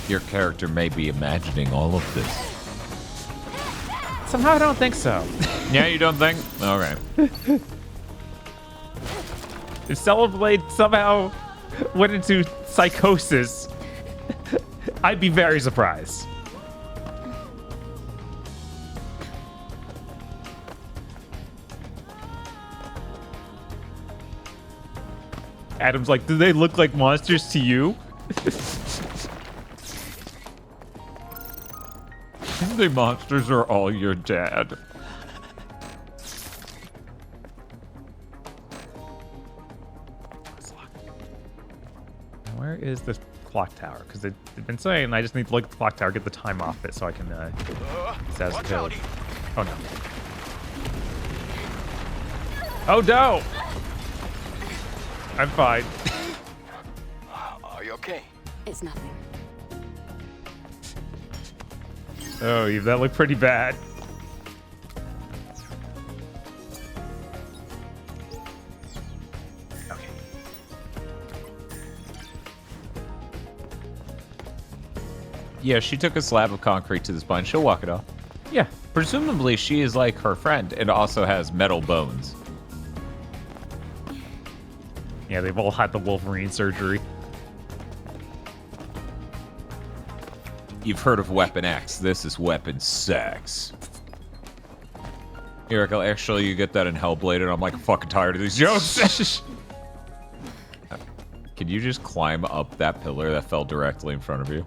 Your character may be imagining all of this. Somehow I don't think so. Yeah, you don't think? Okay. If Hellblade somehow went into psychosis, I'd be very surprised. Adam's like, do they look like monsters to you? The monsters are all your dad. Where is the clock tower? Because they've been saying I just need to look at the clock tower, get the time off it so I can says the code. Oh no. Oh no! I'm fine. Are you okay? It's nothing. Oh, Eve, that looked pretty bad. Okay. Yeah, she took a slab of concrete to the spine. She'll walk it off. Yeah. Presumably, she is like her friend and also has metal bones. Yeah, they've all had the Wolverine surgery. You've heard of Weapon X. This is Weapon Sex. Eric, actually, you get that in Hellblade, and I'm like fucking tired of these jokes. Can you just climb up that pillar that fell directly in front of you?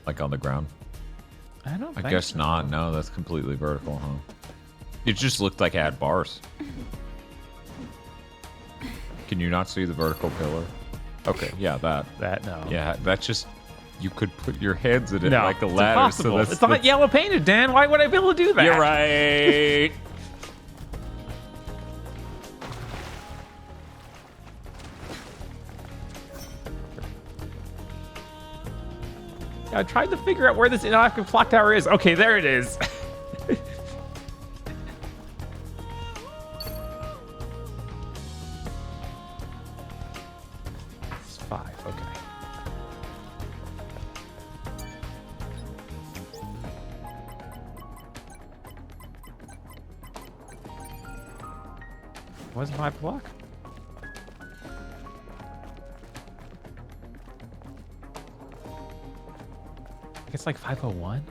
Like on the ground? I don't I think guess so. not. No, that's completely vertical, huh? It just looked like it had bars. Can you not see the vertical pillar? Okay, yeah, that. No. Yeah, that's just... You could put your hands in it No, like a it's ladder. impossible. So that's It's not yellow painted, Dan. Why would I be able to do that? You're right. I tried to figure out where this inactive clock tower is. Okay, there it is. It's 5, okay. Was 5 o'clock? guess like 501.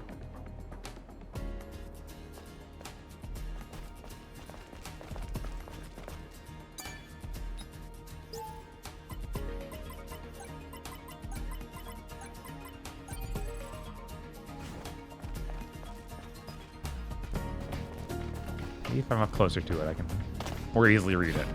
Maybe if I'm up closer to it, I can more easily read it.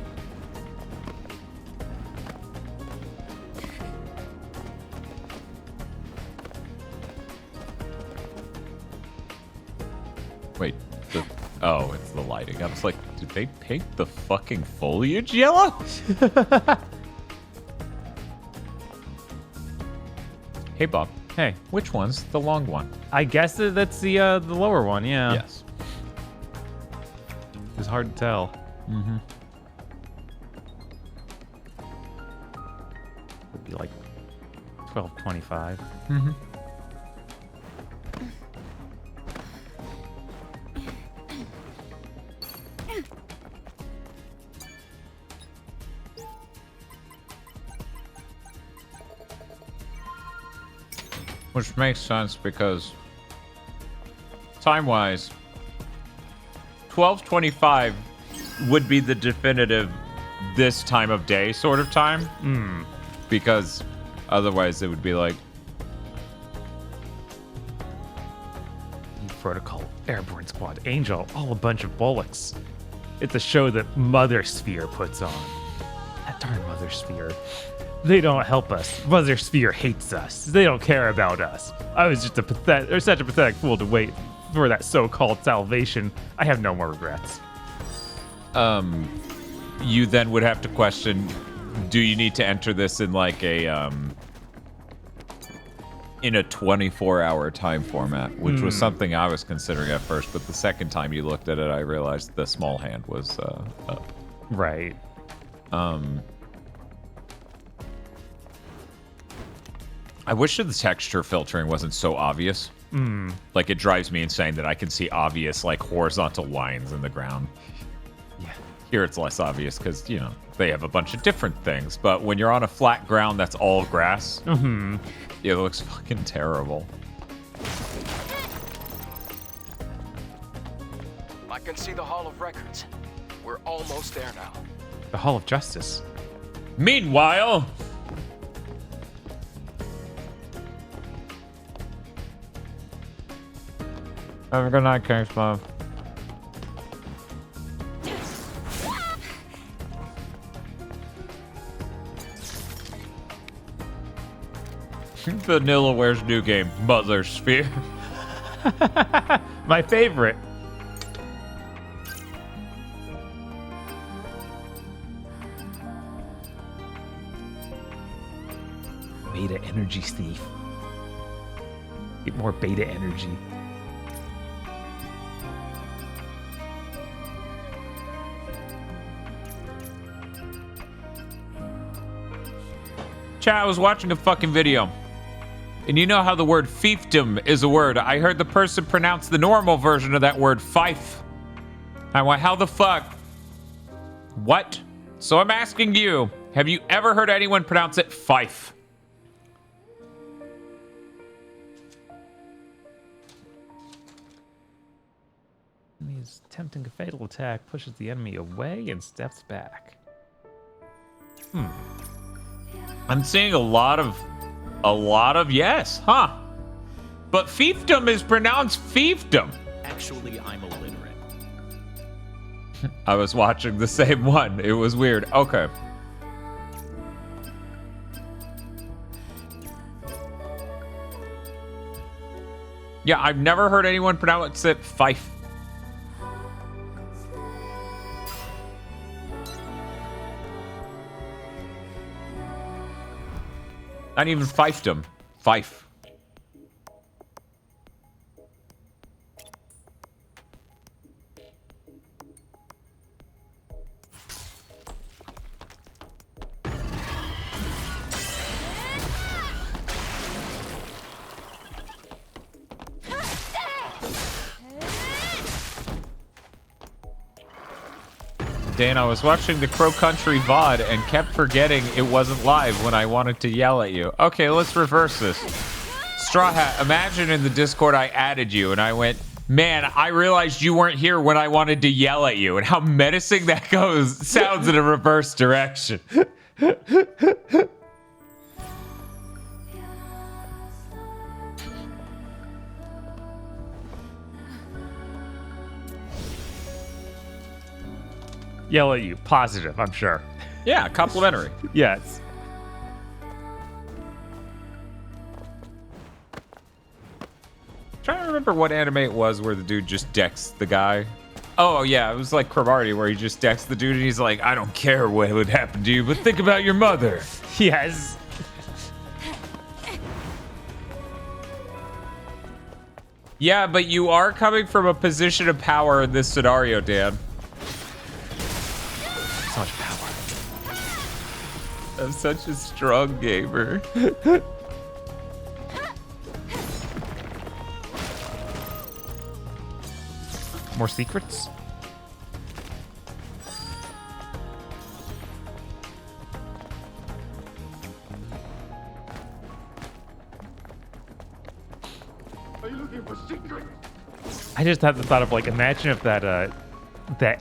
Wait, oh, it's the lighting. I was like, did they paint the fucking foliage yellow? Hey, Bob. Hey, which one's the long one? I guess that's the lower one, yeah. Yes. It's hard to tell. Mm-hmm. Would be like 1225. Mm-hmm. Which makes sense because time-wise, 12:25 would be the definitive this time of day sort of time. Because otherwise it would be like Protocol, Airborne Squad, Angel, all a bunch of bollocks. It's a show that Mother Sphere puts on. That darn Mother Sphere. They don't help us. Mother Sphere hates us. They don't care about us. I was just such a pathetic fool to wait for that so-called salvation. I have no more regrets. You then would have to question, do you need to enter this in like a in a 24-hour time format, which was something I was considering at first, but the second time you looked at it, I realized the small hand was up. Right. I wish the texture filtering wasn't so obvious. Like, it drives me insane that I can see obvious, like, horizontal lines in the ground. Yeah. Here it's less obvious because, you know, they have a bunch of different things. But when you're on a flat ground that's all grass, it looks fucking terrible. I can see the Hall of Records. We're almost there now. The Hall of Justice. Meanwhile... Have a good night, Kingsman. Vanillaware's new game, Mother Sphere. My favorite. Beta energy thief. Get more beta energy. Chat, I was watching a fucking video. And you know how the word fiefdom is a word. I heard the person pronounce the normal version of that word fife. I went, how the fuck? What? So I'm asking you, have you ever heard anyone pronounce it fife? He's attempting a fatal attack, pushes the enemy away and steps back. I'm seeing a lot of yes, huh? But fiefdom is pronounced fiefdom. Actually, I'm illiterate. I was watching the same one. It was weird. Okay. Yeah, I've never heard anyone pronounce it fife. Not even fiefdom. Fife. Dan, I was watching the Crow Country VOD and kept forgetting it wasn't live when I wanted to yell at you. Okay, let's reverse this. Straw Hat, imagine in the Discord I added you and I went, man, I realized you weren't here when I wanted to yell at you, and how menacing that sounds in a reverse direction. Yell at you. Positive, I'm sure. Yeah, complimentary. Yes. Trying to remember what anime it was where the dude just decks the guy. Oh yeah, it was like Cromartie where he just decks the dude and he's like, I don't care what would happen to you, but think about your mother. Yes. Yeah, but you are coming from a position of power in this scenario, Dan. So much power. I'm such a strong gamer. More secrets? Are you looking for secrets? I just had the thought of, like, imagine if that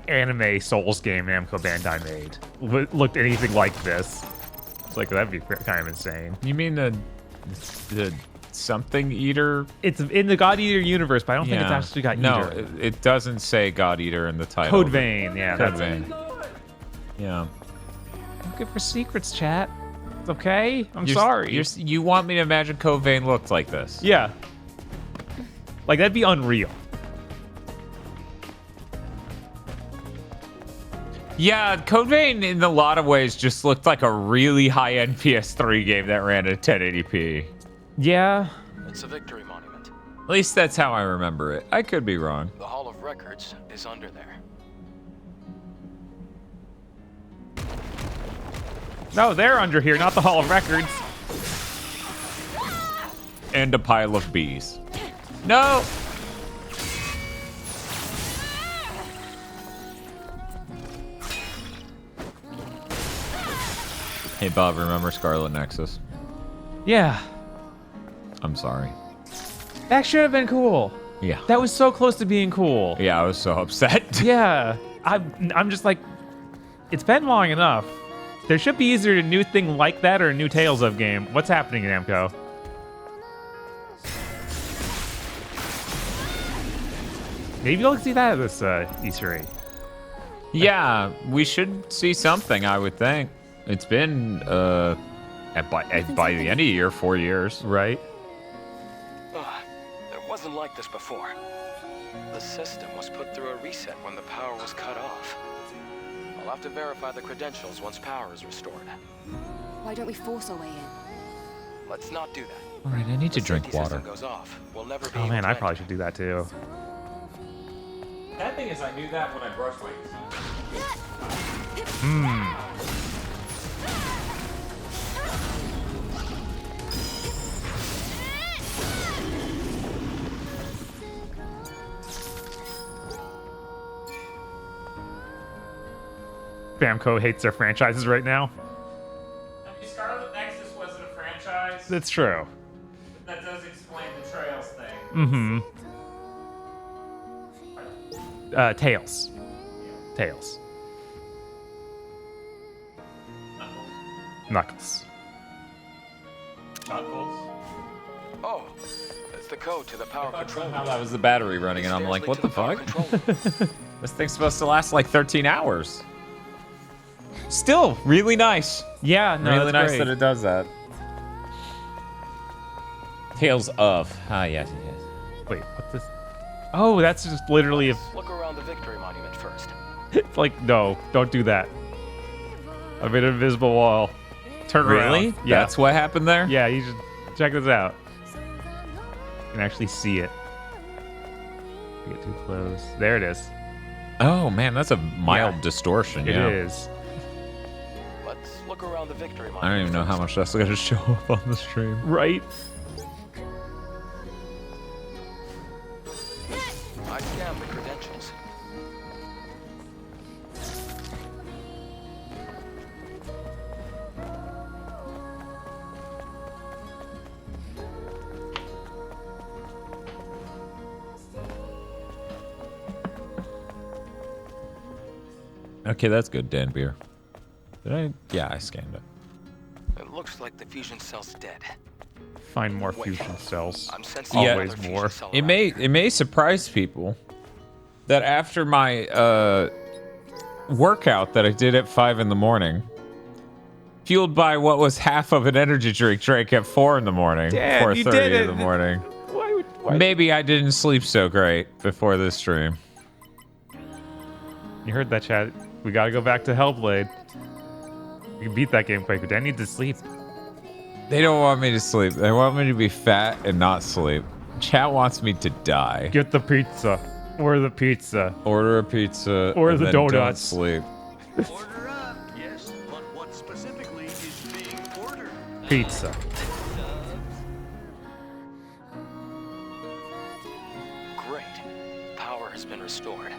anime Souls game Namco Bandai made looked anything like this. It's like, that'd be kind of insane. You mean the something eater? It's in the God Eater universe, but I don't think it's actually got No, Eater. it doesn't say God Eater in the title. Code Vein, yeah, Code that's Vein. it. Yeah. I'm looking for secrets, chat. It's okay. I'm You're- sorry. you want me to imagine Code Vein looked like this? Yeah. Like, that'd be unreal. Yeah, Code Vein in a lot of ways just looked like a really high-end PS3 game that ran at 1080p. Yeah. It's a victory monument. At least that's how I remember it. I could be wrong. The Hall of Records is under there. No, they're under here, not the Hall of Records. And a pile of bees. No! Hey Bob, remember Scarlet Nexus? Yeah. I'm sorry. That should have been cool. Yeah. That was so close to being cool. Yeah, I was so upset. Yeah. I'm just like, it's been long enough. There should be either a new thing like that or a new Tales of game. What's happening, Namco? Maybe you'll see that at this Easter egg. Yeah, we should see something, I would think. It's been, by the end of the year, 4 years. Right. It wasn't like this before. The system was put through a reset when the power was cut off. I'll have to verify the credentials once power is restored. Why don't we force our way in? Let's not do that. All right, I need to drink Safety water. system goes off. We'll never be Oh able man, to I enter. probably should do that too. That thing is, I knew that when I brushed my teeth. Bamco hates their franchises right now. I mean, Scarlet Nexus wasn't a franchise. That's true. That does explain the Trails thing. Mm-hmm. Tails. Tails. Knuckles. Knuckles. Oh, it's the code to the power control. How that was the battery running, and I'm like, what the fuck? This thing's supposed to last like 13 hours. Still, really nice. Yeah, no, really that's nice great. that it does that. Tales of. Ah, yes, yes. Wait, what's this? Oh, that's just literally if. Look around the victory monument first. It's like, no, don't do that. I've made an invisible wall. Turn around. Really? Yeah. That's what happened there? Yeah, you should check this out. You can actually see it. Get too close. There it is. Oh, man, that's a mild distortion. It yeah. is. Let's look around the victory monument. I don't even know how much that's going to show up on the stream. Right? I scanned the credentials. Okay, that's good, Dan Beer. Did I? Yeah, I scanned it. It looks like the fusion cell's dead. Find more fusion cells. I'm sensing Always another more. fusion cell It may surprise people that after my workout that I did at 5 in the morning, fueled by what was half of an energy drink drank at 4 in the morning, Dad, 4:30 in the morning. Why? Maybe I didn't sleep so great before this stream. You heard that, chat. We gotta go back to Hellblade. We can beat that game quick, but I need to sleep. They don't want me to sleep. They want me to be fat and not sleep. Chat wants me to die. Get the pizza. Order the pizza. Order a pizza. Order and the then donuts. Don't sleep. Order up. Yes, but what specifically is being ordered? Pizza. Great. Power has been restored.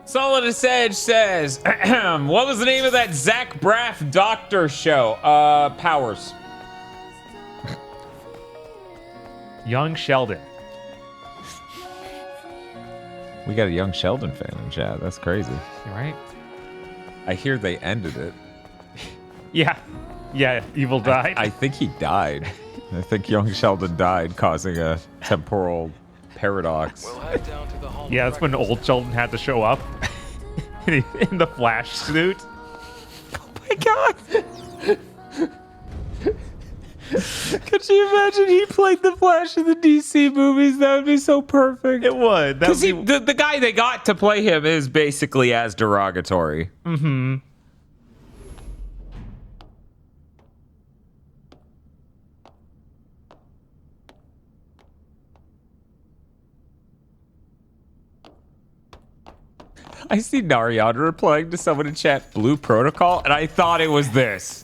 Solidus Edge says, what was the name of that Zach Braff doctor show? Powers. Young Sheldon. We got a Young Sheldon fan in chat. That's crazy. Right? I hear they ended it. Yeah. Yeah, Evil died. I think he died. I think Young Sheldon died, causing a temporal paradox. We'll head down to the hall. Yeah, that's when old Sheldon had to show up in the Flash suit. Oh my god! Could you imagine he played the Flash in the DC movies? That would be so perfect. It would. Because the guy they got to play him is basically as derogatory. Mm-hmm. I see Nariana replying to someone in chat, Blue Protocol, and I thought it was this.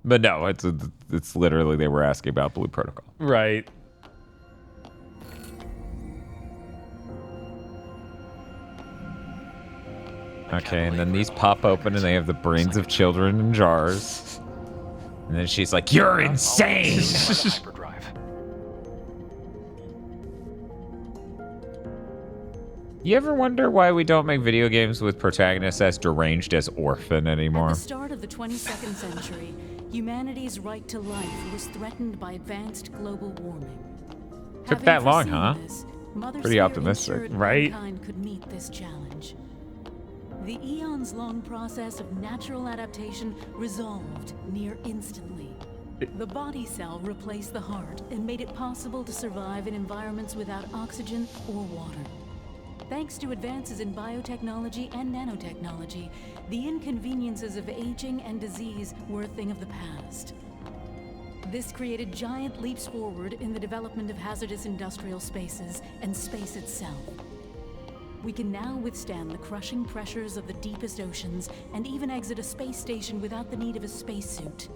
But no, it's literally they were asking about Blue Protocol. Right. Okay, and then these pop open and they have the brains of children in jars. And then she's like, "You're insane!" You ever wonder why we don't make video games with protagonists as deranged as Orphan anymore? At the start of the 22nd century, humanity's right to life was threatened by advanced global warming. Took that long, huh? Mother Pretty Sphere optimistic, ensured right? mankind could meet this challenge. The eons-long process of natural adaptation resolved near instantly. The body cell replaced the heart and made it possible to survive in environments without oxygen or water. Thanks to advances in biotechnology and nanotechnology, the inconveniences of aging and disease were a thing of the past. This created giant leaps forward in the development of hazardous industrial spaces and space itself. We can now withstand the crushing pressures of the deepest oceans and even exit a space station without the need of a spacesuit.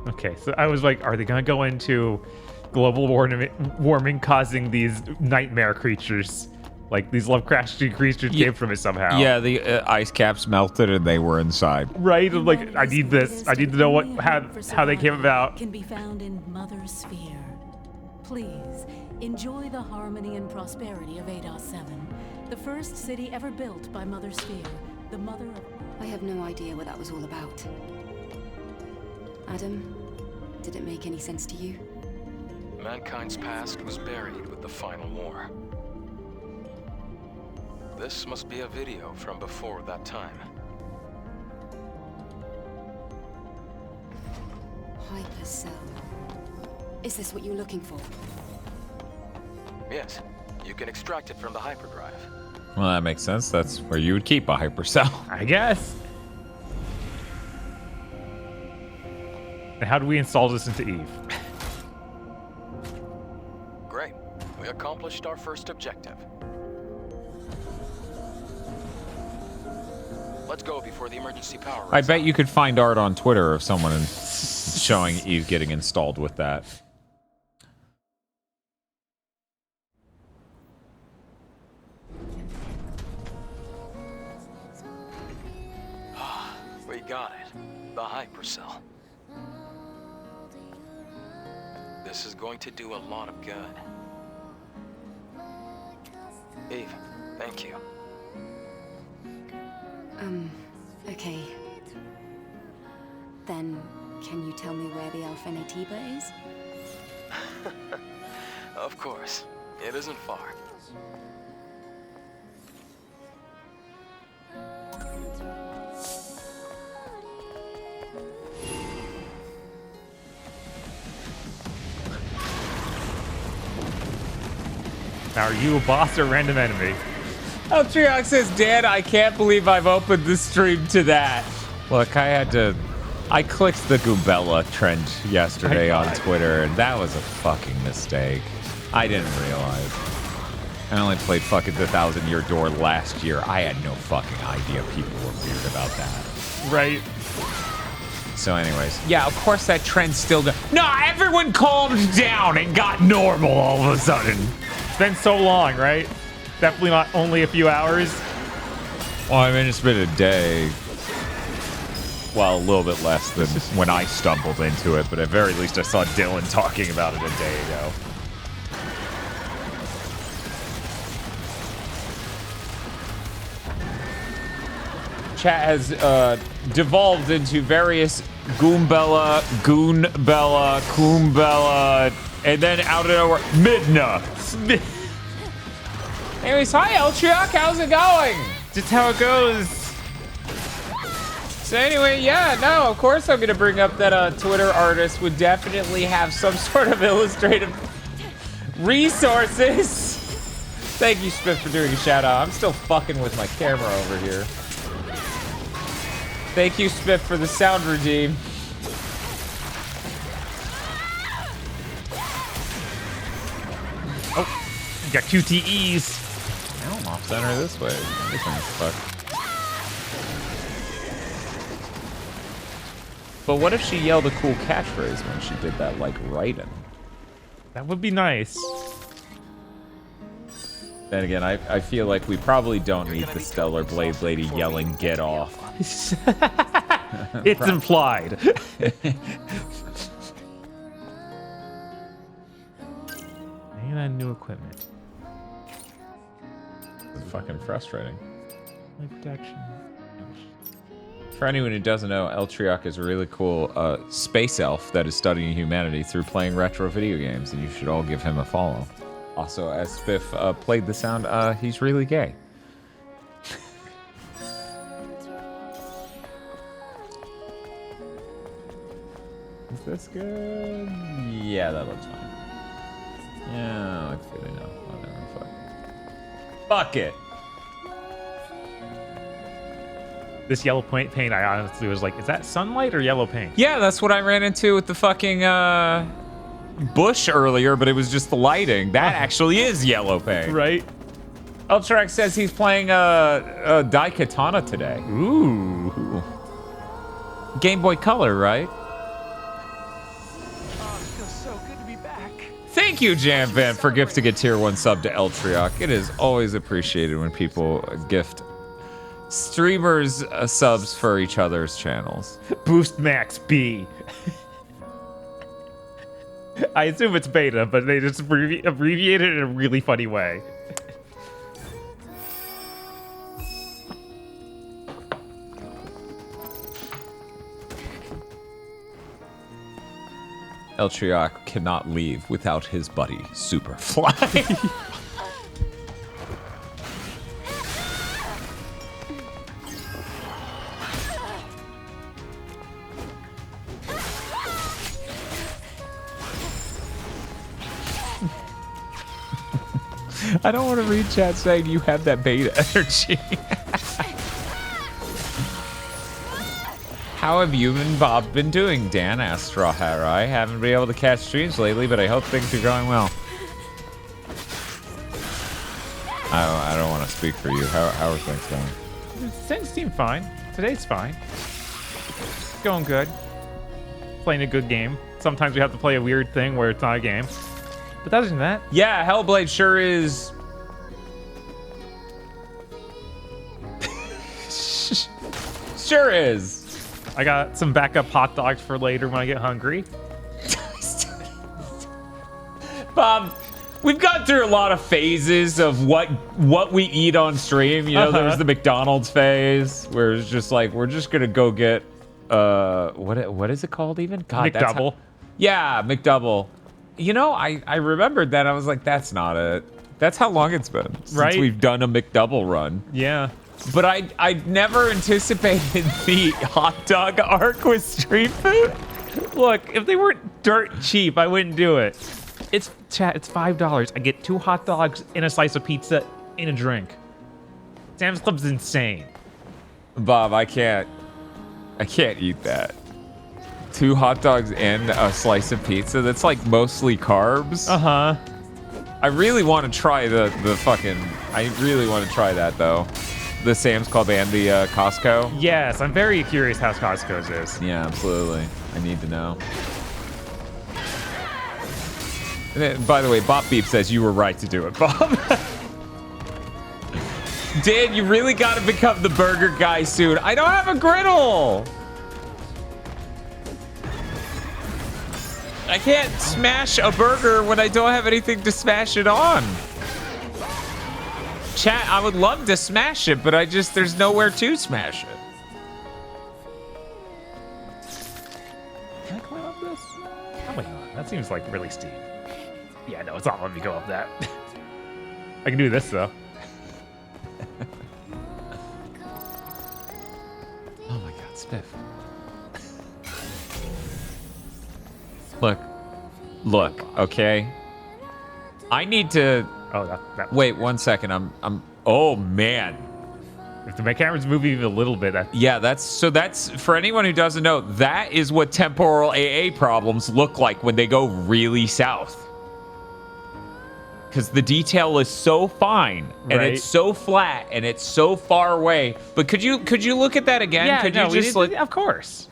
Okay, so I was like, are they gonna go into global warming causing these nightmare creatures? Like these Lovecraftian creatures came from it somehow. Yeah, the ice caps melted and they were inside. Right? Like, I need this. I need to know how they came about. Can be found in Mother Sphere. Please enjoy the harmony and prosperity of 8.7, the first city ever built by Mother Sphere, the mother of... I have no idea what that was all about. Adam, did it make any sense to you? Mankind's past was buried with the final war. This must be a video from before that time. Hypercell. Is this what you're looking for? Yes, you can extract it from the hyperdrive. Well, that makes sense. That's where you would keep a hypercell. I guess. And how do we install this into Eve? Great. We accomplished our first objective. Let's go before the emergency power runs I bet you could find art on Twitter of someone showing Eve getting installed with that. We got it. The hypercell. This is going to do a lot of good. Eve, thank you. Okay. Then, can you tell me where the Alfenetiba is? Of course. It isn't far. Now, are you a boss or a random enemy? Eltriok says, Dad, I can't believe I've opened the stream to that. Look, I clicked the Goombella trend yesterday on Twitter, and that was a fucking mistake. I didn't realize. I only played fucking the 1,000-Year Door last year. I had no fucking idea people were weird about that. Right. So anyways, yeah, of course that trend's still going. No, everyone calmed down and got normal all of a sudden. It's been so long, right? Definitely not only a few hours. Well, I mean, it's been a day. Well, a little bit less than when I stumbled into it, but at very least I saw Dylan talking about it a day ago. Chat has devolved into various Goombella, Coombella, and then out of nowhere, Midna. Anyways, hi Eltriok, how's it going? Just how it goes. So anyway, yeah, no, of course I'm gonna bring up that Twitter artist would definitely have some sort of illustrative resources. Thank you, Spiff, for doing a shout out. I'm still fucking with my camera over here. Thank you, Spiff, for the sound redeem. Oh, you got QTEs. No, I'm off center this way. This one's fucked. But what if she yelled a cool catchphrase when she did that, like, writing? That would be nice. Then again, I feel like we probably don't need the Stellar Blade Lady yelling, get off. It's implied. Maybe that new equipment. It's fucking frustrating. Light protection. For anyone who doesn't know, Eltriok is a really cool space elf that is studying humanity through playing retro video games, and you should all give him a follow. Also, as Spiff played the sound, he's really gay. Is this good? Yeah, that looks fine. Yeah, that looks good enough. Whatever, fuck it. This yellow paint, I honestly was like, is that sunlight or yellow paint? Yeah, that's what I ran into with the fucking bush earlier, but it was just the lighting. That actually is yellow paint. Right. Eltrax says he's playing Daikatana today. Ooh. Game Boy Color, right? Oh, it feels so good to be back. Thank you, Jam Van, for gifting a tier 1 sub to Eltriok. It is always appreciated when people gift streamers subs for each other's channels. Boost Max B. I assume it's beta, but they just abbreviate it in a really funny way. Eltriok cannot leave without his buddy, Superfly. I don't want to read chat saying you have that beta energy. How have you and Bob been doing? Dan asked Straw Hat. I haven't been able to catch streams lately, but I hope things are going well. I don't want to speak for you. How are things going? Things seem fine. Today's fine. Going good. Playing a good game. Sometimes we have to play a weird thing where it's not a game. But other than that, yeah, Hellblade sure is. Sure is. I got some backup hot dogs for later when I get hungry. We've gone through a lot of phases of what we eat on stream. You know, there's the McDonald's phase where it's just like we're just gonna go get what is it called even? God, McDouble. Yeah, McDouble. You know, I remembered that. I was like, that's not it. That's how long it's been since we've done a McDouble run. Yeah. But I never anticipated the hot dog arc with street food. Look, if they weren't dirt cheap, I wouldn't do it. It's $5. I get 2 hot dogs and a slice of pizza and a drink. Sam's Club's insane. Bob, I can't eat that. 2 hot dogs and a slice of pizza. That's like mostly carbs. I really want to try the fucking. I really want to try that though. The Sam's Club and the Costco. Yes, I'm very curious how Costco's is. Yeah, absolutely. I need to know. And then, by the way, Bob Beep says you were right to do it, Bob. Dan, you really got to become the burger guy soon. I don't have a griddle. I can't smash a burger when I don't have anything to smash it on. Chat, I would love to smash it, but there's nowhere to smash it. Can I climb up this? Probably not. That seems like really steep. Yeah, no, it's not letting me go up that. I can do this though. Oh my god, Spiff. Look, okay? I need to... Oh, that wait 1 second. I'm oh man. If my camera's moving even a little bit, yeah, that's for anyone who doesn't know, that is what temporal AA problems look like when they go really south. Because the detail is so fine and it's so flat and it's so far away. But could you look at that again? Yeah, could no, you just like, of course.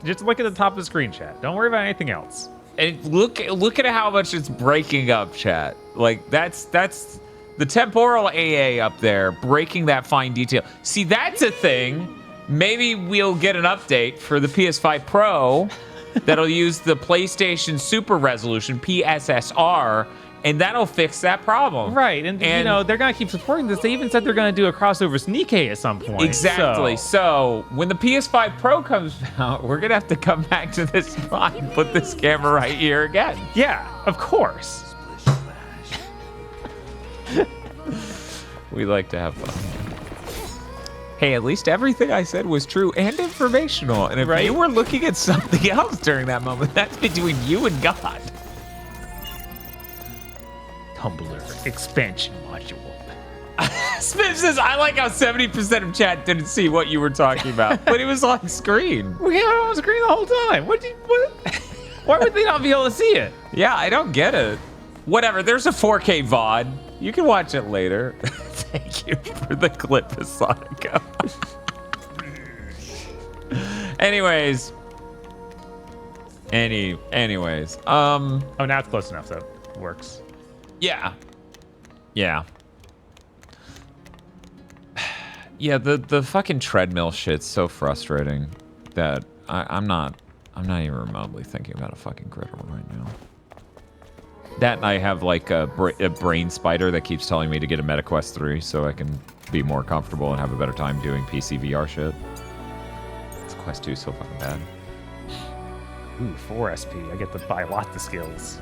Just look at the top of the screen, chat. Don't worry about anything else. And look at how much it's breaking up, chat. Like that's the temporal AA up there, breaking that fine detail. See, that's a thing. Maybe we'll get an update for the PS5 Pro that'll use the PlayStation Super Resolution, PSSR, and that'll fix that problem. Right, and you know, they're gonna keep supporting this. They even said they're gonna do a crossover Sneak-A at some point. Exactly. So when the PS5 Pro comes out, we're gonna have to come back to this spot and put this camera right here again. Yeah, of course. We like to have fun. Hey, at least everything I said was true and informational. And if you were looking at something else during that moment, that's between you and God. Tumblr expansion module. Smith says, I like how 70% of chat didn't see what you were talking about, but it was on screen. We had it on screen the whole time. What? Why would they not be able to see it? Yeah, I don't get it. Whatever, there's a 4K VOD. You can watch it later. Thank you for the clip of Sonico. Anyways. Oh, now it's close enough, so it works. Yeah. Yeah. Yeah, the fucking treadmill shit's so frustrating that I'm not even remotely thinking about a fucking griddle right now. That and I have like a brain spider that keeps telling me to get a MetaQuest 3 so I can be more comfortable and have a better time doing PC VR shit. This Quest 2 is so fucking bad. Ooh, 4 SP. I get to buy lots of skills.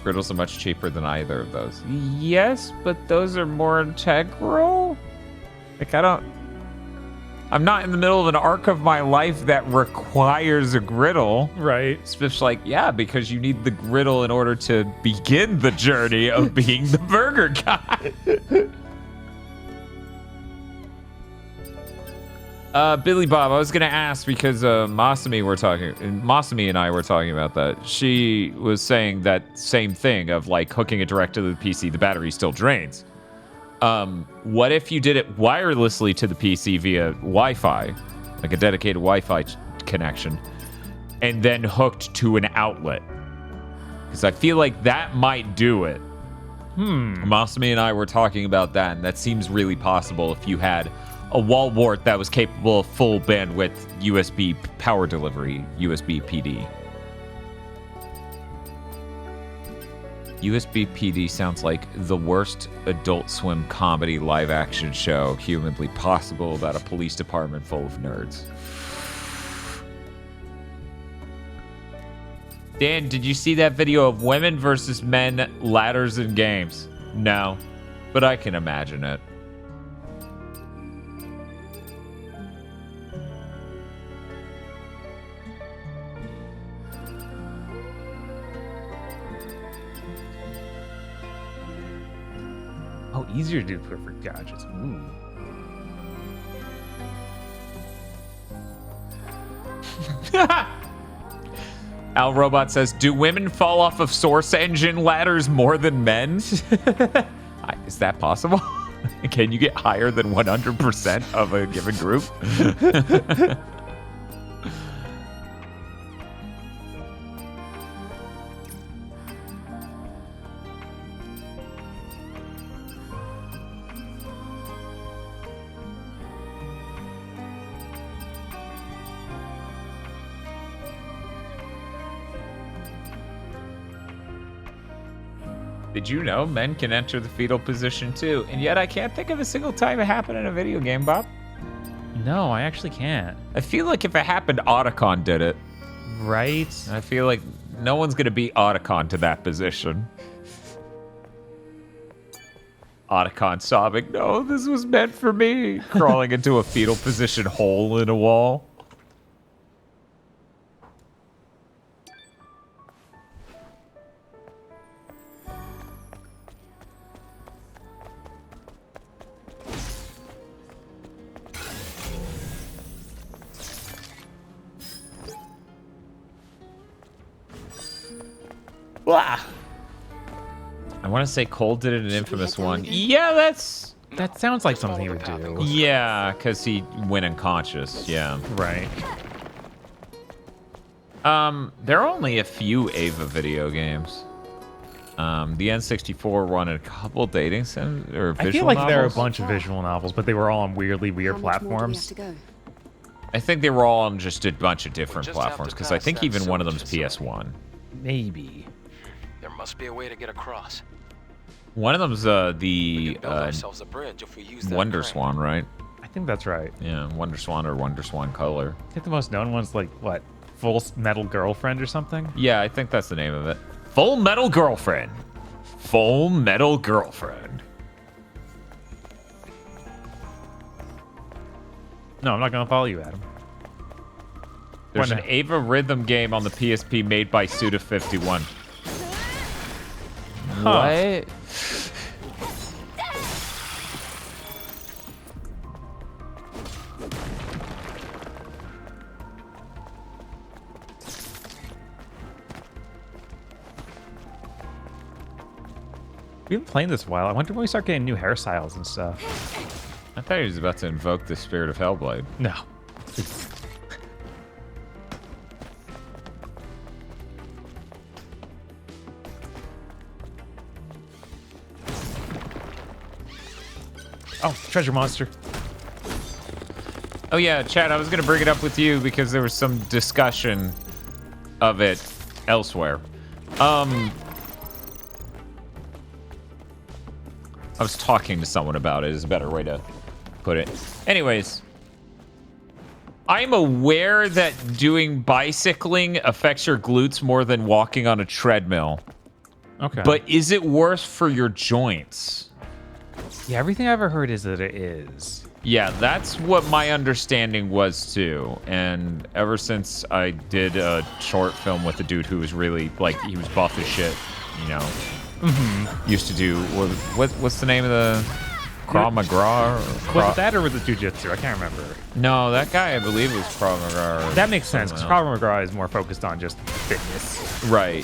Griddles are much cheaper than either of those. Yes, but those are more integral. Like I'm not in the middle of an arc of my life that requires a griddle. Right. Spiff's like, yeah, because you need the griddle in order to begin the journey of being the burger guy. Billy Bob, I was gonna ask because Masami and I were talking about that. She was saying that same thing of like hooking it direct to the PC, the battery still drains. What if you did it wirelessly to the PC via Wi-Fi, like a dedicated Wi-Fi connection, and then hooked to an outlet? Because I feel like that might do it. Masami and I were talking about that, and that seems really possible if you had a wall wart that was capable of full bandwidth USB power delivery, USB PD. USB PD sounds like the worst Adult Swim comedy live-action show humanly possible about a police department full of nerds. Dan, did you see that video of women versus men ladders in games? No, but I can imagine it. Oh, easier to do perfect gadgets. Ooh. Al Robot says, do women fall off of Source Engine ladders more than men? Is that possible? Can you get higher than 100% of a given group? Did you know men can enter the fetal position too? And yet I can't think of a single time it happened in a video game, Bob. No, I actually can't. I feel like if it happened, Otacon did it. Right? I feel like no one's going to beat Otacon to that position. Otacon sobbing, no, this was meant for me. Crawling into a fetal position hole in a wall. Blah. I want to say Cole did it in Infamous 1. Yeah, that sounds like something he would do. Yeah, because he went unconscious. Yeah. Right. There are only a few Ava video games. The N64 one and a couple dating sims or visual I feel like novels. there are a bunch of visual novels, but they were all on weirdly weird platforms. I think they were all on just a bunch of different platforms because I think even one of them's PS1. Maybe. There must be a way to get across. One of them's the ourselves a bridge if we use that Wonder crane. Swan, right? I think that's right. Yeah, Wonder Swan or Wonder Swan Color. I think the most known one's like, what, Full Metal Girlfriend or something? Yeah, I think that's the name of it. Full Metal Girlfriend. Full Metal Girlfriend. No, I'm not going to follow you, Adam. There's an Ava rhythm game on the PSP made by Suda51. What? We've been playing this a while. I wonder when we start getting new hairstyles and stuff. I thought he was about to invoke the spirit of Hellblade. No. Oh, treasure monster. Oh yeah, Chad, I was going to bring it up with you because there was some discussion of it elsewhere. I was talking to someone about it is a better way to put it. Anyways, I'm aware that doing bicycling affects your glutes more than walking on a treadmill. Okay. But is it worse for your joints? Yeah, everything I ever heard is that it is. Yeah, that's what my understanding was too. And ever since I did a short film with a dude who was really, like, he was buff as shit, you know. Used to do, what's the name of the Krav Maga? Was it that or was it Jiu-Jitsu? I can't remember. No, that guy I believe was Krav Maga. That makes sense, because Krav Maga is more focused on just fitness. Right.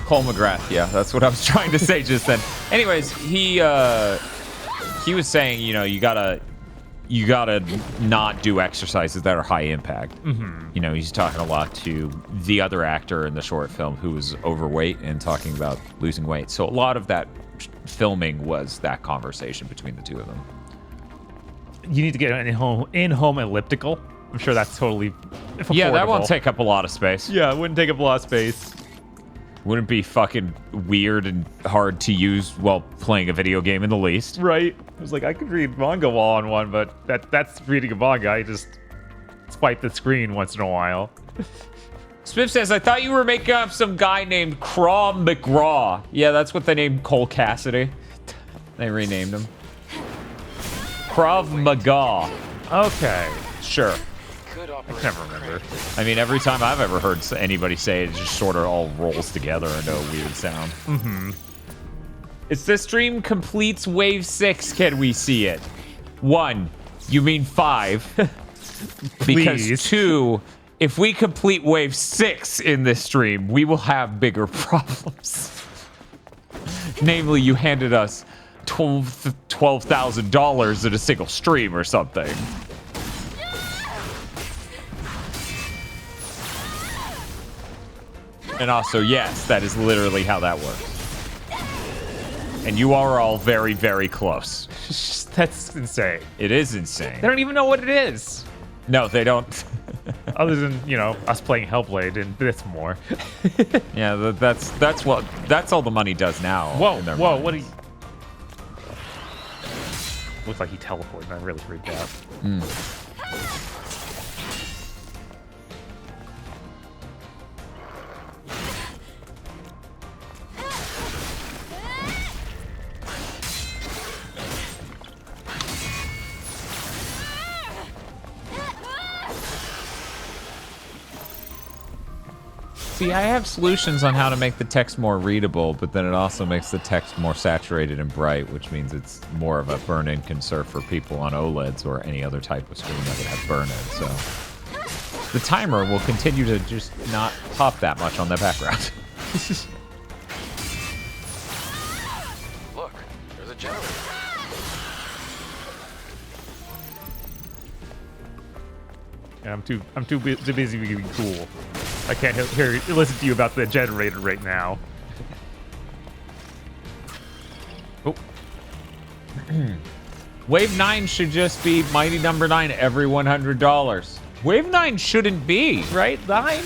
Cole McGrath, yeah, that's what I was trying to say just then. Anyways, he was saying, you know, you gotta not do exercises that are high impact. You know, he's talking a lot to the other actor in the short film who was overweight and talking about losing weight. So a lot of that filming was that conversation between the two of them. You need to get an in-home elliptical. I'm sure that's totally affordable. Yeah, that won't take up a lot of space. Yeah, it wouldn't take up a lot of space. Wouldn't be fucking weird and hard to use while playing a video game in the least. Right. I was like, I could read manga while on one, but that's reading a manga. I just swipe the screen once in a while. Spiff says, I thought you were making up some guy named Craw McGraw. Yeah, that's what they named Cole Cassidy. They renamed him. Krav Maga. Okay. Sure. I never remember. I mean, every time I've ever heard anybody say it, it just sort of all rolls together into a weird sound. Mm-hmm. It's the stream completes wave 6. Can we see it? 1. You mean 5. Because 2, if we complete wave 6 in this stream, we will have bigger problems. Namely, you handed us $12,000 in a single stream or something. And also, yes, that is literally how that works. And you are all very, very close. That's insane. It is insane. They don't even know what it is. No, they don't. Other than, you know, us playing Hellblade and bits more. Yeah, that's all the money does now. Whoa, what are you... Looks like he teleported and I really freaked out. See, I have solutions on how to make the text more readable, but then it also makes the text more saturated and bright, which means it's more of a burn-in concern for people on OLEDs or any other type of screen that would have burn-in. So the timer will continue to just not pop that much on the background. Look, there's a generator. Yeah, I'm too busy being cool. I can't listen to you about the generator right now. Oh. Wave 9 should just be Mighty Number 9 every $100. Wave 9 shouldn't be. Right? 9?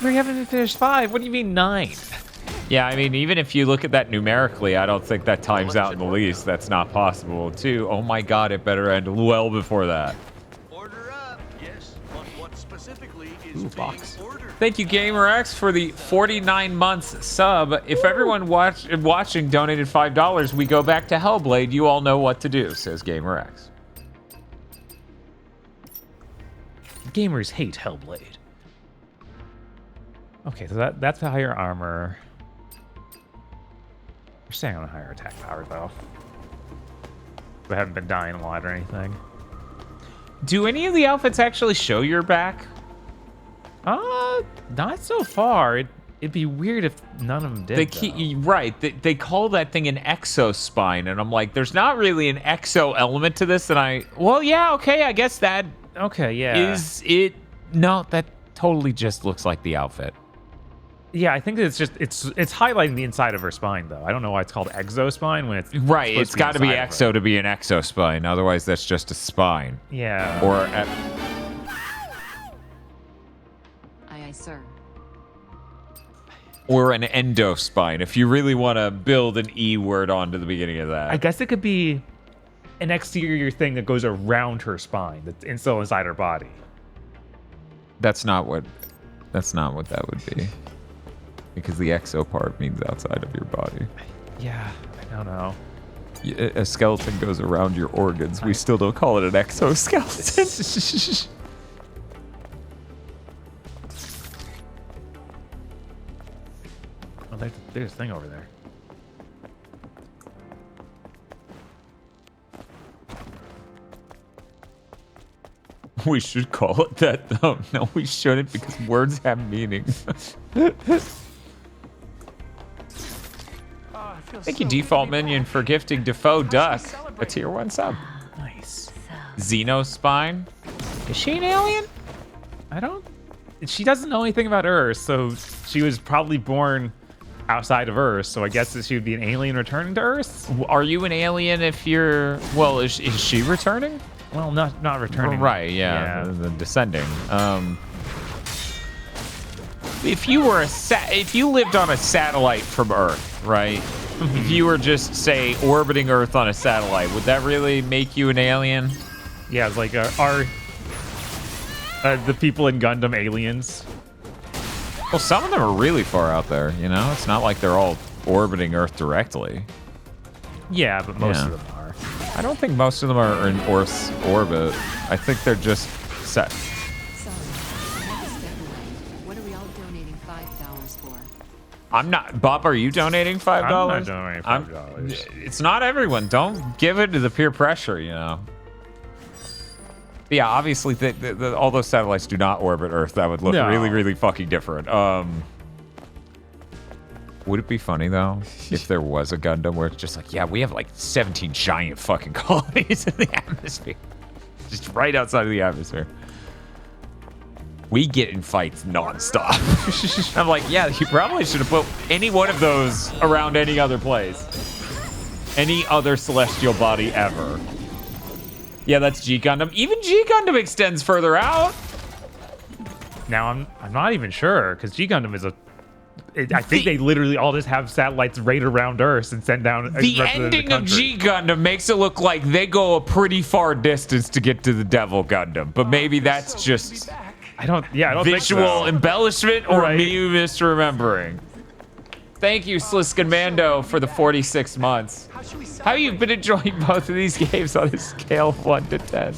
We haven't finished 5. What do you mean 9? Yeah, I mean, even if you look at that numerically, I don't think that times out in the least. That's not possible, too. Oh my god, it better end well before that. Order up. Yes, but what specifically is Ooh, being box. ordered? Thank you, GamerX, for the 49 months sub. If everyone watching donated $5, we go back to Hellblade. You all know what to do, says GamerX. Gamers hate Hellblade. Okay, so that's the higher armor. We're staying on a higher attack power, though. We haven't been dying a lot or anything. Do any of the outfits actually show your back? Not so far. It'd be weird if none of them did. Right. They call that thing an exo spine, and I'm like, there's not really an exo element to this. And well, yeah, okay, I guess that. Okay, yeah. Is it? No, that totally just looks like the outfit. Yeah, I think it's highlighting the inside of her spine, though. I don't know why it's called exo spine when it's right. It's got to be exo to be an exo spine. Otherwise, that's just a spine. Yeah. Or. Aye, sir. Or an endo spine, if you really want to build an E word onto the beginning of that. I guess it could be an exterior thing that goes around her spine, that's still inside her body. That's not what that would be. Because the exo part means outside of your body. Yeah, I don't know. A skeleton goes around your organs. We still don't call it an exoskeleton. Oh, there's a thing over there. We should call it that, though. No, we shouldn't, because words have meaning. Thank you, Default Minion, for gifting Defoe Duck a tier 1 sub. Nice. Xenospine. Is she an alien? She doesn't know anything about Earth, so she was probably born outside of Earth, so I guess that she would be an alien returning to Earth? Are you an alien if you're... Well, is she returning? Well, not returning. Right, yeah. The descending. if you were if you lived on a satellite from Earth, right? If you were just, say, orbiting Earth on a satellite, would that really make you an alien? Yeah, it's like, are the people in Gundam aliens? Well, some of them are really far out there, you know? It's not like they're all orbiting Earth directly. Yeah, but most of them are. I don't think most of them are in Earth's orbit. I think they're just set. What are we all donating $5 for? I'm not. Bob, are you donating $5? I'm not donating $5. It's not everyone. Don't give it to the peer pressure, you know? Yeah, obviously, all those satellites do not orbit Earth. That would look really, really fucking different. Would it be funny, though, if there was a Gundam where it's just like, yeah, we have like 17 giant fucking colonies in the atmosphere. Just right outside of the atmosphere. We get in fights nonstop. I'm like, yeah, you probably should have put any one of those around any other place. Any other celestial body ever. Yeah, that's G Gundam. Even G Gundam extends further out. Now I'm not even sure because G Gundam is I think they literally all just have satellites right around Earth and send down. The ending of G Gundam makes it look like they go a pretty far distance to get to the Devil Gundam, but maybe that's just I don't visual think so. embellishment or me misremembering. Thank you, Sliskin Mando, for the 46 months. How you've been enjoying both of these games on a scale of 1 to 10?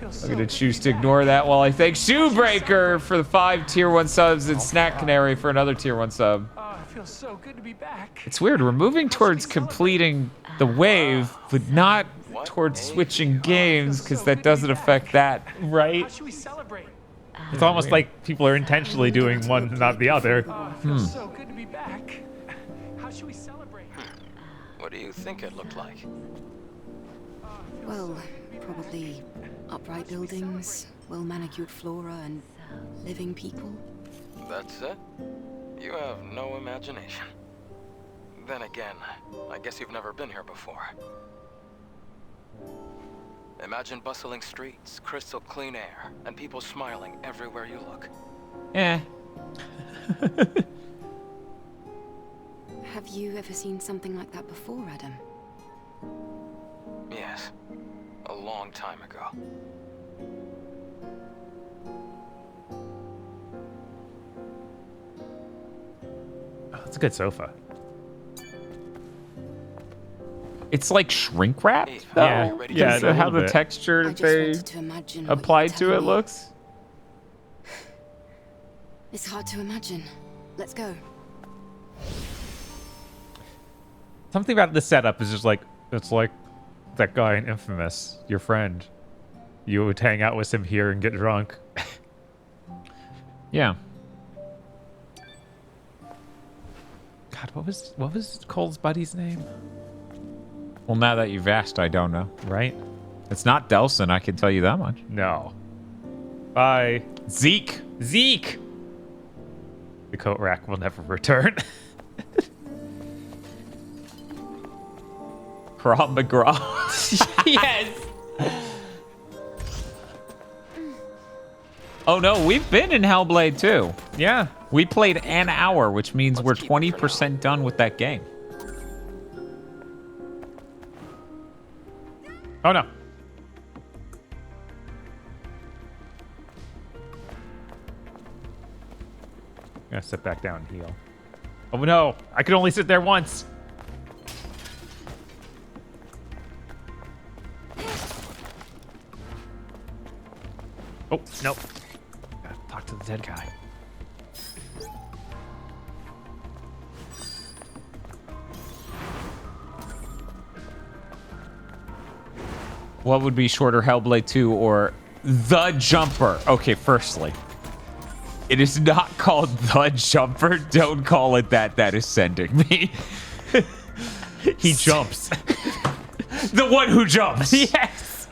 I'm gonna choose to ignore that while I thank Shoebreaker for the 5 tier 1 subs and Snack Canary for another tier 1 sub. It feels so good to be back. It's weird, we're moving towards completing the wave, but not towards switching games, because that doesn't affect that, right? How should we celebrate? It's almost like people are intentionally doing one, not the other. It feels so good to be back. How should we celebrate? What do you think it looked like? Well, probably upright buildings, well-manicured flora, and living people. That's it? You have no imagination. Then again, I guess you've never been here before. Imagine bustling streets, crystal clean air, and people smiling everywhere you look. Eh. Have you ever seen something like that before, Adam? Yes. A long time ago. Oh, that's a good sofa. It's like shrink wrap, though. Yeah, So how the texture they applied to it looks. It's hard to imagine. Let's go. Something about the setup is just like, it's like that guy in Infamous, your friend. You would hang out with him here and get drunk. Yeah. God, what was Cole's buddy's name? Well, now that you've asked, I don't know. Right? It's not Delson, I can tell you that much. No. Bye. Zeke. Zeke! The coat rack will never return. Krav McGraw. Yes. Oh no, we've been in Hellblade too. Yeah. We played an hour, which means we're 20% done with that game. Oh no. I'm gonna sit back down and heal. Oh no, I could only sit there once. Oh, nope. Gotta talk to the dead guy. What would be shorter, Hellblade 2 or The Jumper? Okay, firstly, it is not called The Jumper. Don't call it that. That is sending me. He jumps. The one who jumps. Yes.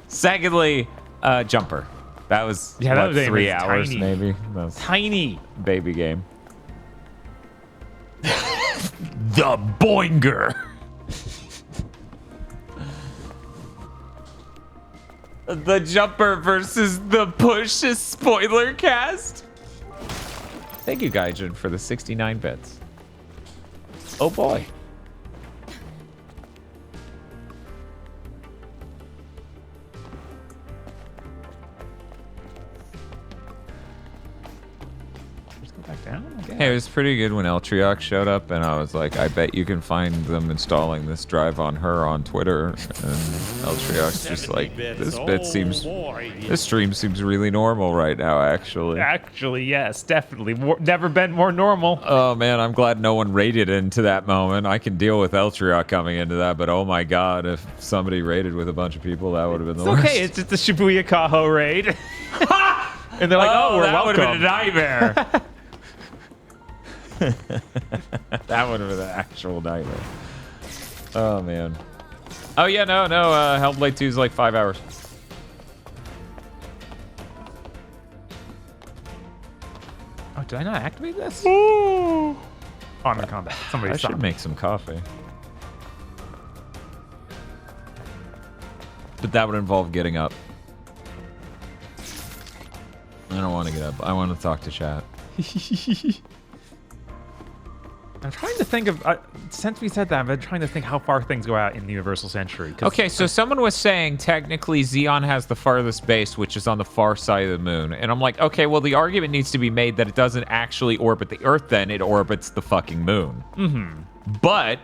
Secondly, Jumper. That was, yeah, that was 3 hours, tiny. maybe. That was Tiny. baby game. The Boinger. The jumper versus the push spoiler cast. Thank you, Gaijin, for the 69 bits. Oh boy. Back down? Hey, it was pretty good when Eltriok showed up, and I was like, I bet you can find them installing this drive on her on Twitter. And Eltriok's just like, this stream seems really normal right now, actually. Actually, yes, definitely. Never been more normal. Oh man, I'm glad no one raided into that moment. I can deal with Eltriok coming into that, but oh my god, if somebody raided with a bunch of people, that would have been the worst. Okay, it's just the Shibuya Kaho raid. And they're like, oh, we're that welcome. would have been a nightmare. That would have been an actual nightmare. Oh man. Oh yeah, no. Hellblade 2 is like 5 hours. Oh, did I not activate this? Ooh. Oh, I'm in combat. Somebody I stop should me. make some coffee. But that would involve getting up. I don't want to get up. I want to talk to chat. I'm trying to think of, since we said that, I've been trying to think how far things go out in the Universal Century. Okay, so someone was saying technically Xeon has the farthest base, which is on the far side of the moon. And I'm like, okay, well, the argument needs to be made that it doesn't actually orbit the Earth then, it orbits the fucking moon. Mm-hmm. But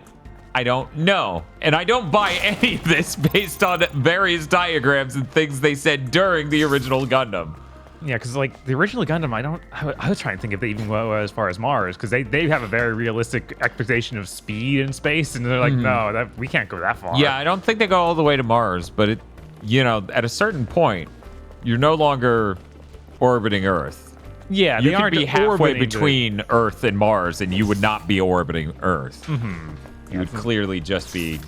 I don't know. And I don't buy any of this based on various diagrams and things they said during the original Gundam. Yeah, because like the original Gundam, I was trying to think if they even go as far as Mars, because they have a very realistic expectation of speed in space, and they're like, no, we can't go that far. Yeah, I don't think they go all the way to Mars, but it, at a certain point, you're no longer orbiting Earth. Yeah, you they could aren't be halfway orbiting between Earth and Mars, and you would not be orbiting Earth. Mm-hmm. You would clearly just be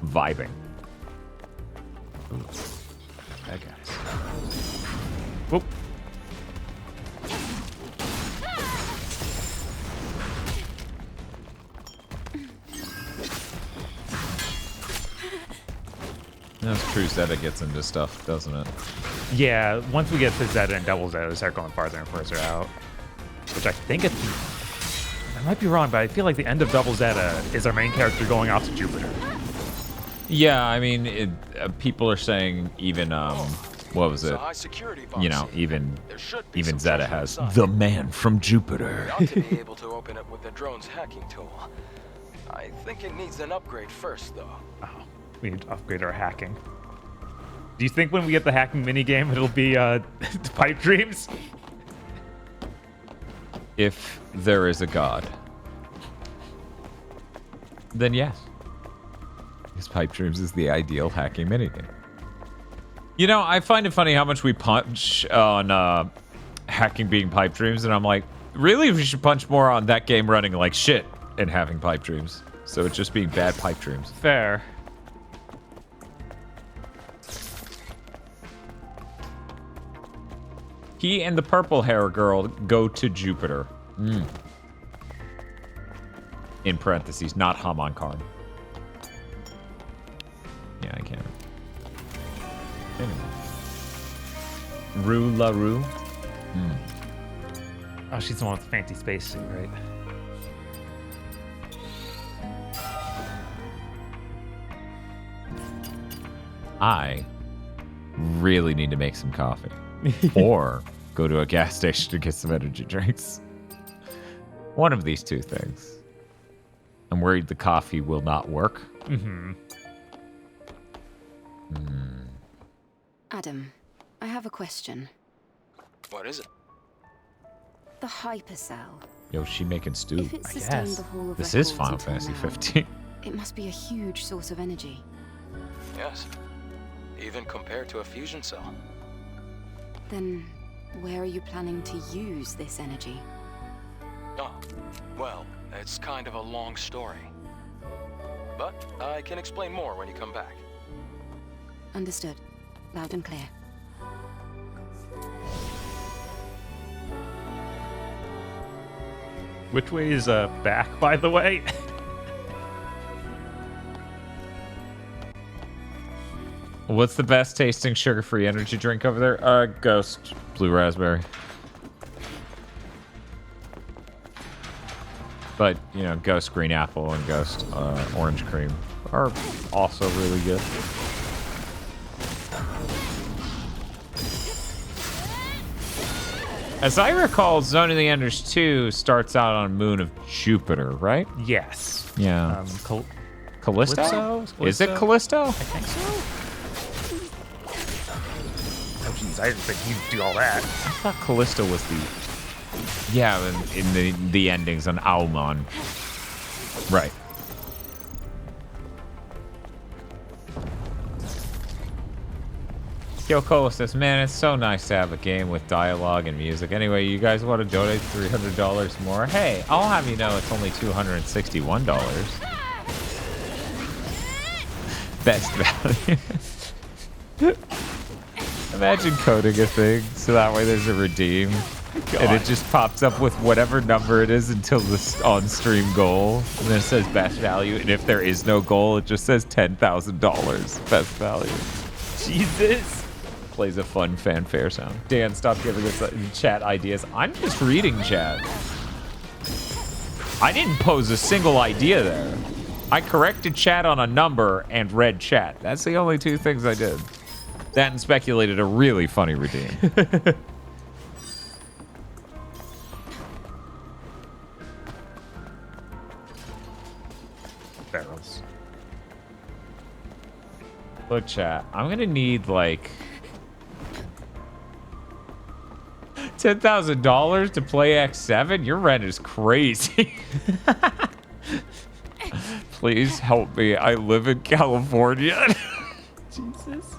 vibing. Ooh. Bad guys. Whoop. That's true. Zeta gets into stuff, doesn't it? Yeah, once we get to Zeta and Double Zeta, we start going farther and further out. Which I think I might be wrong, but I feel like the end of Double Zeta is our main character going off to Jupiter. Yeah, I mean, people are saying even what was it? Even Zeta has the man from Jupiter. We ought to be able to open it with the drone's hacking tool. I think it needs an upgrade first, though. Oh, we need to upgrade our hacking. Do you think when we get the hacking minigame, it'll be pipe dreams? If there is a god, then yes. Because pipe dreams is the ideal hacking minigame. I find it funny how much we punch on hacking being pipe dreams, and I'm like, really, we should punch more on that game running like shit and having pipe dreams. So it's just being bad pipe dreams. Fair. He and the purple hair girl go to Jupiter. In parentheses, not Hamon card. Yeah, I can't. Anyway. Rue La Rue. Oh, she's the one with the fancy spacesuit, right? I really need to make some coffee. Or go to a gas station to get some energy drinks. One of these two things. I'm worried the coffee will not work. Mm-hmm. Adam, I have a question. What is it? The hypercell. Yo, she making stew. If it sustained the Hall of This is Records Final until Fantasy now, 15. It must be a huge source of energy. Yes. Even compared to a fusion cell. Then, where are you planning to use this energy? Oh, well, it's kind of a long story. But I can explain more when you come back. Understood. Loud and clear. Which way is back, by the way? What's the best tasting sugar-free energy drink over there? Ghost Blue Raspberry. But, you know, Ghost Green Apple and Ghost Orange Cream are also really good. As I recall, Zone of the Enders 2 starts out on a moon of Jupiter, right? Yes. Yeah. Callisto? Calypso? Is it Callisto? I think so. Oh, jeez, I didn't think you'd do all that. I thought Callisto was the... Yeah, in the endings on Aumon. Right. Yo Cole says, man, it's so nice to have a game with dialogue and music. Anyway, you guys want to donate $300 more? Hey, I'll have you know it's only $261. Best value. Imagine coding a thing so that way there's a redeem. God. And it just pops up with whatever number it is until the on-stream goal. And then it says best value. And if there is no goal, it just says $10,000 best value. Jesus. Plays a fun fanfare sound. Dan, stop giving us chat ideas. I'm just reading chat. I didn't pose a single idea there. I corrected chat on a number and read chat. That's the only two things I did. That and speculated a really funny redeem. Barrels. Look, chat. I'm gonna need like $10,000 to play X7? Your rent is crazy. Please help me. I live in California. Jesus.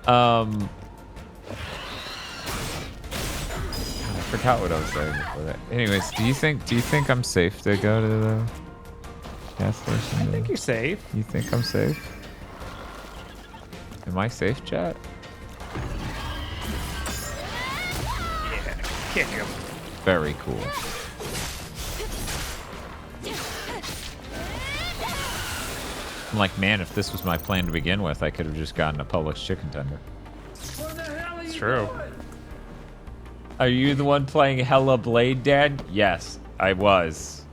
God, I forgot what I was saying before that. Anyways, do you think I'm safe to go to the gas station? I think you're safe. You think I'm safe? Am I safe, chat? Kick him. Very cool. I'm like, man, if this was my plan to begin with, I could have just gotten a Publix chicken tender. It's true. Are you the one playing Hellblade, Dad? Yes, I was.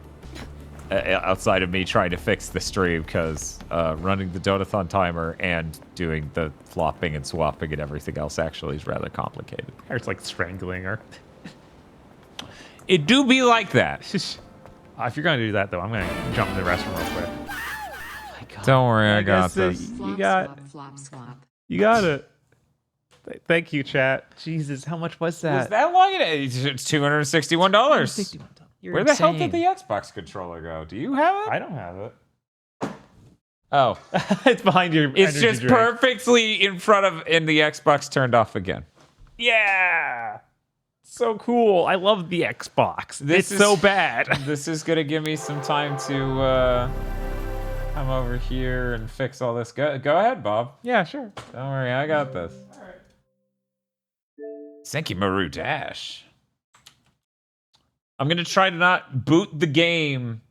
Outside of me trying to fix the stream, because running the Donathon timer and doing the flopping and swapping and everything else actually is rather complicated. It's like strangling her. It do be like that. If you're going to do that, though, I'm going to jump in the restroom real quick. Don't worry, I got this. You got it. Thank you, chat. Jesus, how much was that? Was that long? It's $261. Where the hell did the Xbox controller go? Do you have it? I don't have it. Oh. It's behind your It's energy just drink. perfectly in front of, and the Xbox turned off again. Yeah. So cool. I love the Xbox. It's so bad. This is going to give me some time to come over here and fix all this. Go ahead, Bob. Yeah, sure. Don't worry, I got this. Thank you, Maru Dash. I'm going to try to not boot the game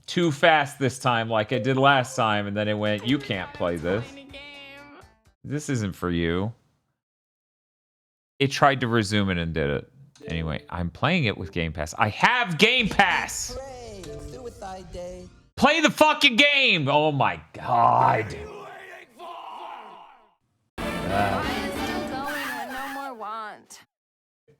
too fast this time like I did last time, and then it went, you can't play this. This isn't for you. It tried to resume it and did it. Anyway, I'm playing it with Game Pass. I have Game Pass! Play the fucking game! Oh my god.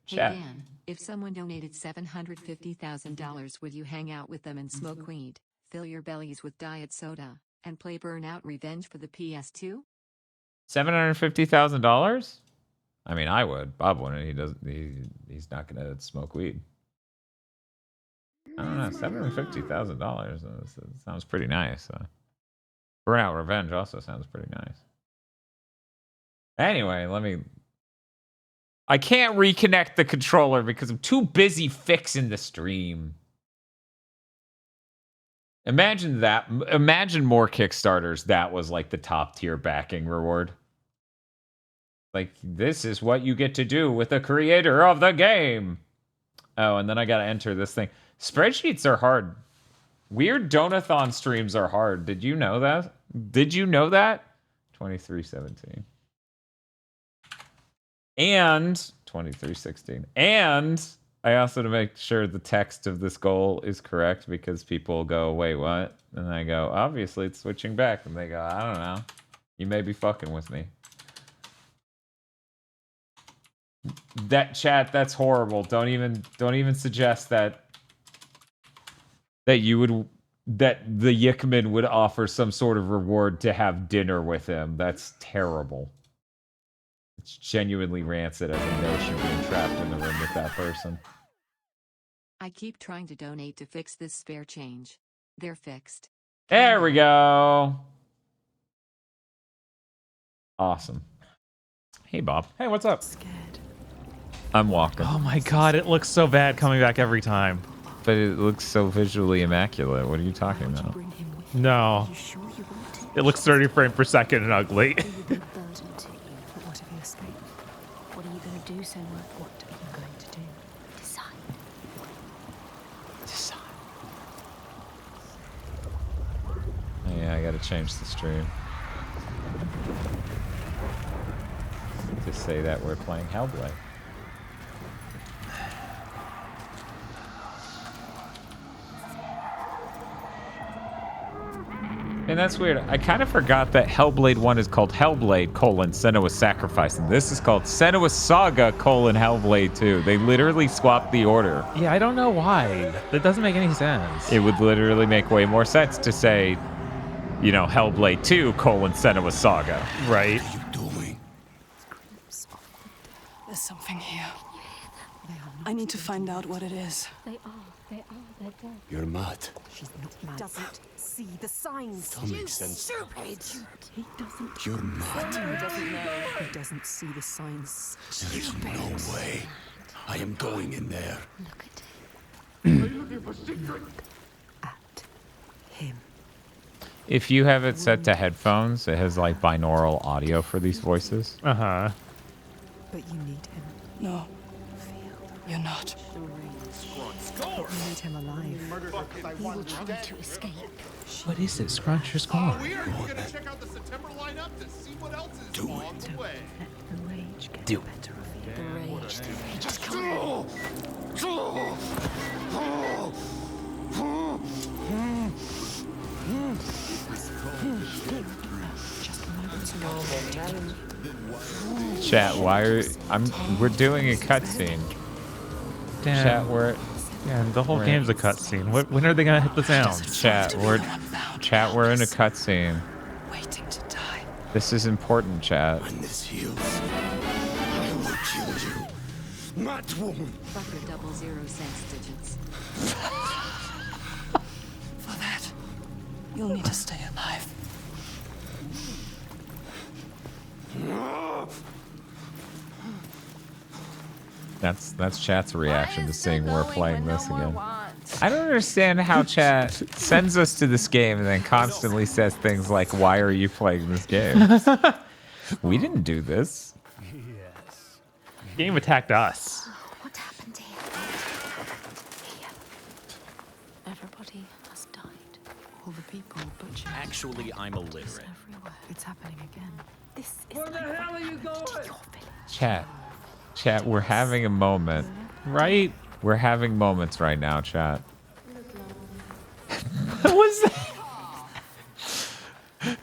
Hey Dan, if someone donated $750,000, would you hang out with them and smoke weed, fill your bellies with diet soda, and play Burnout Revenge for the PS2? $750,000? I mean, I would. Bob wouldn't. He's not gonna smoke weed. I don't know. $750,000 sounds pretty nice. Burnout Revenge also sounds pretty nice. Anyway, I can't reconnect the controller because I'm too busy fixing the stream. Imagine that. Imagine more Kickstarters. That was like the top tier backing reward. Like, this is what you get to do with the creator of the game. Oh, and then I got to enter this thing. Spreadsheets are hard Weird Donathon streams are hard. Did you know that? Did you know that? 2317. And 2316. And I also to make sure the text of this goal is correct because people go, wait, what? And I go, obviously it's switching back. And they go, I don't know. You may be fucking with me. That chat, that's horrible. Don't even suggest that you would that the Yickman would offer some sort of reward to have dinner with him. That's terrible. It's genuinely rancid as a notion being trapped in the room with that person. I keep trying to donate to fix this spare change. They're fixed. There we go. Awesome. Hey, Bob. Hey, what's up? I'm walking. Oh my god, it looks so bad coming back every time. But it looks so visually immaculate. What are you talking about? No. It looks 30 frames per second and ugly. What have you escaped? What are you going to do, so what are you going to do? Decide. Yeah, I gotta change the stream. To say that we're playing Hellblade. And that's weird. I kind of forgot that Hellblade 1 is called Hellblade, Senua's Sacrifice. And this is called Senua's Saga, Hellblade 2. They literally swapped the order. Yeah, I don't know why. That doesn't make any sense. It would literally make way more sense to say, you know, Hellblade 2, Senua's Saga. Right. There's something here. I need to find out what it is. They're dead. You're mad. She's not mad. Doesn't see the signs. Don't make sense. Stupid. He doesn't. You're mad. He doesn't know. He doesn't see the signs. There's no way. I am going in there. Look at him. Are you looking for secret? At him. If you have it set to headphones, it has like binaural audio for these voices. Uh-huh. But you need him. No. You're not. You need him alive. He will try to escape. What is it? Scrunch or score? We're gonna check out the September lineup to see what else is on its way. Let the rage get Do better of you. The rage Just is come. Chat, we're doing a cutscene. Chat, the whole game's a cutscene. When are they gonna hit the sound? Chat, we're in a cutscene. Waiting to die. This is important, chat. When this heals, I will kill you. Mad woman. Fuck your 00 cents digits. For that, you'll need to stay alive. That's chat's reaction to seeing we're playing this again. I don't understand how chat sends us to this game and then constantly says things like, why are you playing this game? We didn't do this. Yes. The game attacked us. What happened here? Everybody has died. All the people butchered. Actually, I'm illiterate. Everywhere. It's happening again. This is Where the hell are you going? Chat, we're having a moment. Right? We're having moments right now, chat. What was that?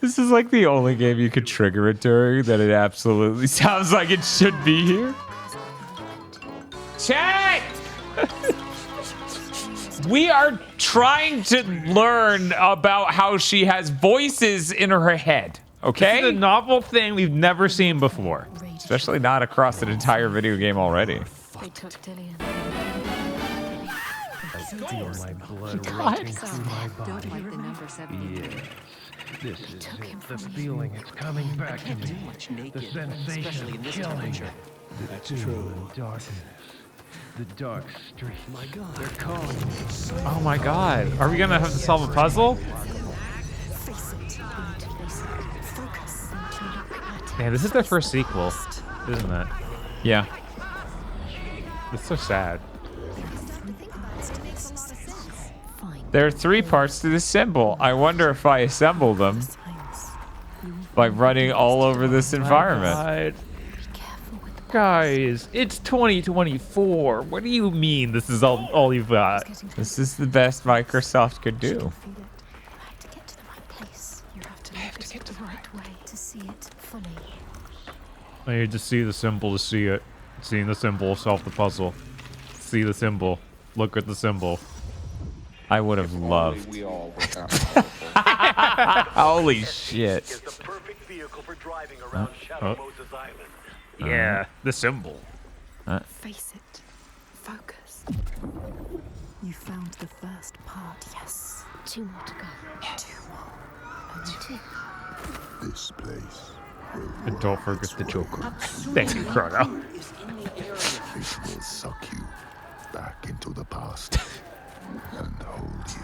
This is like the only game you could trigger it during that it absolutely sounds like it should be here. Chat! We are trying to learn about how she has voices in her head, okay? This is a novel thing we've never seen before. Especially not across an entire video game already. They took Dillian. Feel my blood God. racing through my Don't body. like the number 73. Yeah. This is it. The feeling is coming back to me. The sensation of killing. The doom and darkness. The dark street. My God. They're calling me. Oh my god. Are we gonna have to solve a puzzle? Face it. You need to face it. Focus. Man, this is their first sequel, isn't it? Yeah. It's so sad. Fine. There are 3 parts to this symbol. I wonder if I assemble them by running all over this environment. God. Guys, it's 2024. What do you mean this is all you've got? This is the best Microsoft could do. I need to see the symbol to see it. Seeing the symbol will solve the puzzle. See the symbol. Look at the symbol. I would have loved. We all were that powerful. Holy shit. Is the perfect vehicle for driving around Shadow Moses Island. Yeah, the symbol. Face it. Focus. You found the first part, yes. 2 more to go. 2 more. Only 2. This place. And don't forget the Joker. Thank you, Chrono. It will suck you back into the past and hold you.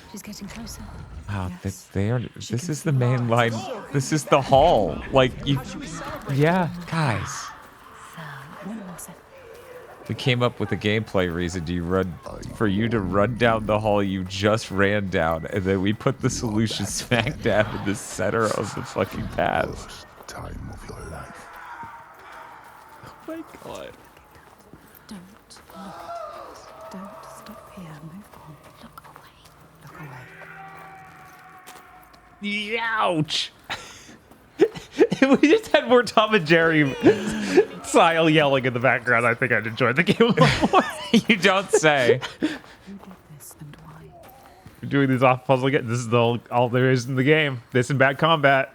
She's getting closer. Wow, they are. This is the main line. This is the hall. Like you. Yeah, guys. We came up with a gameplay reason for you to run down the hall you just ran down, and then we put the solution smack dab in the center of the fucking path. Time of your life. Oh my god. Don't look. Don't stop here. Move on. Look away. Look away. Ouch! If we just had more Tom and Jerry style yelling in the background, I think I'd enjoy the game a little more. You don't say. We're doing these off puzzle again. This is all there is in the game. This and bad combat.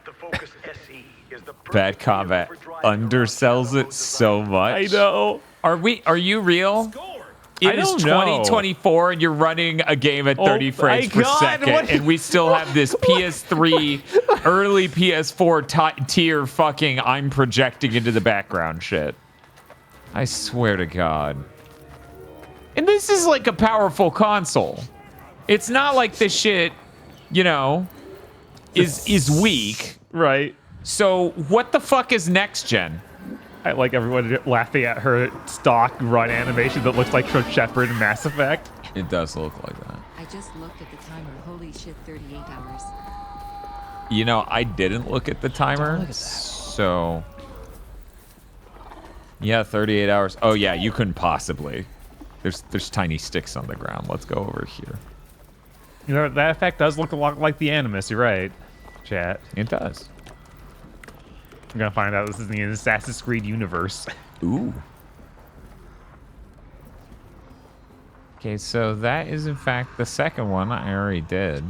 Bad combat undersells it so much. I know. Are you real? It is 2024 and you're running a game at 30 frames per second, and we still have this PS3, early PS4 tier fucking I'm projecting into the background shit. I swear to God. And this is like a powerful console. It's not like this shit, you know, is weak. Right. So what the fuck is next gen? I like everyone laughing at her stock run animation that looks like from Shepard in Mass Effect. It does look like that. I just looked at the timer. Holy shit, 38 hours. You know, I didn't look at the timer, so... Yeah, 38 hours. Oh yeah, you couldn't possibly. There's tiny sticks on the ground. Let's go over here. You know, that effect does look a lot like the Animus. You're right, chat. It does. I'm gonna find out this is the Assassin's Creed universe. Ooh. Okay, so that is in fact the second one I already did.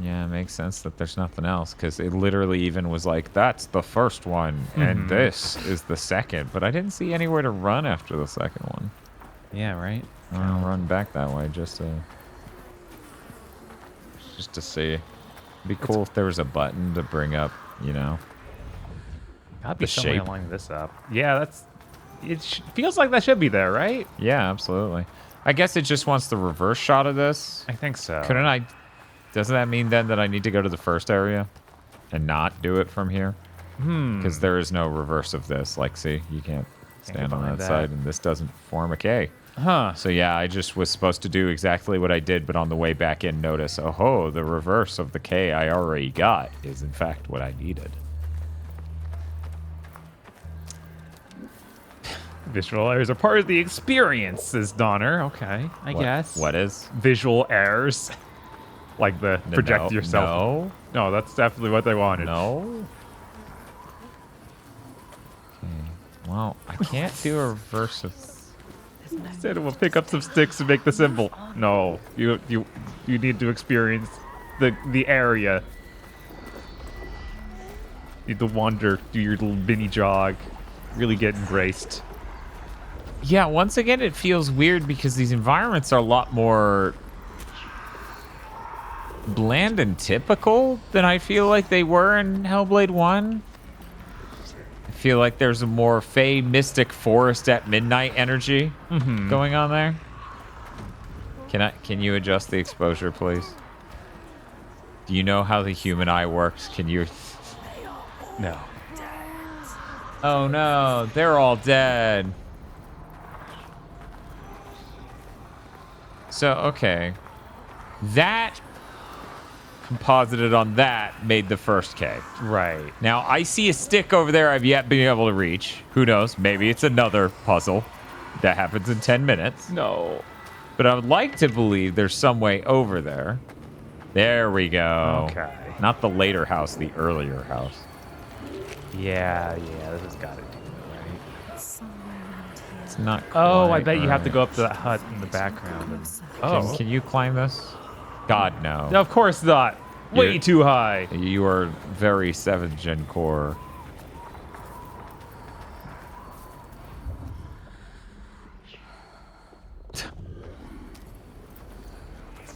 Yeah, it makes sense that there's nothing else, because it literally even was like, that's the first one, and this is the second. But I didn't see anywhere to run after the second one. Yeah, right? I'll run back that way just to see. It'd be cool if there was a button to bring up, you know, Gotta be the somewhere shape. along this up. Yeah, it feels like that should be there, right? Yeah, absolutely. I guess it just wants the reverse shot of this. I think so. Couldn't I? Doesn't that mean then that I need to go to the first area and not do it from here? Because there is no reverse of this. Like, see, you can't stand on that side, and this doesn't form a K. Huh. So yeah, I just was supposed to do exactly what I did, but on the way back in, notice, oh, the reverse of the K I already got is in fact what I needed. Visual errors are part of the experience, says Donner. Okay, I guess. What is? Visual errors. Like the project yourself. No, that's definitely what they wanted. No. Okay. Well, I can't do a reverse of... Said we'll pick up some sticks and make the symbol. No, you need to experience the area. You need to wander, do your little mini jog, really get embraced. Yeah, once again, it feels weird because these environments are a lot more bland and typical than I feel like they were in Hellblade 1. I feel like there's a more Fey mystic forest at midnight energy going on there. Can you adjust the exposure, please? Do you know how the human eye works? Can you No. Oh no, they're all dead. So, okay. That composited on that made the first K. Right. Now, I see a stick over there I've yet been able to reach. Who knows? Maybe it's another puzzle that happens in 10 minutes. No. But I would like to believe there's some way over there. There we go. Okay. Not the later house, the earlier house. Yeah, this has got to do it, right? It's not Oh, I quite bet you have to right. go up to that hut in the background. And, Can you climb this? God, no. Of course not. Way You're- too high. You are very 7th gen core.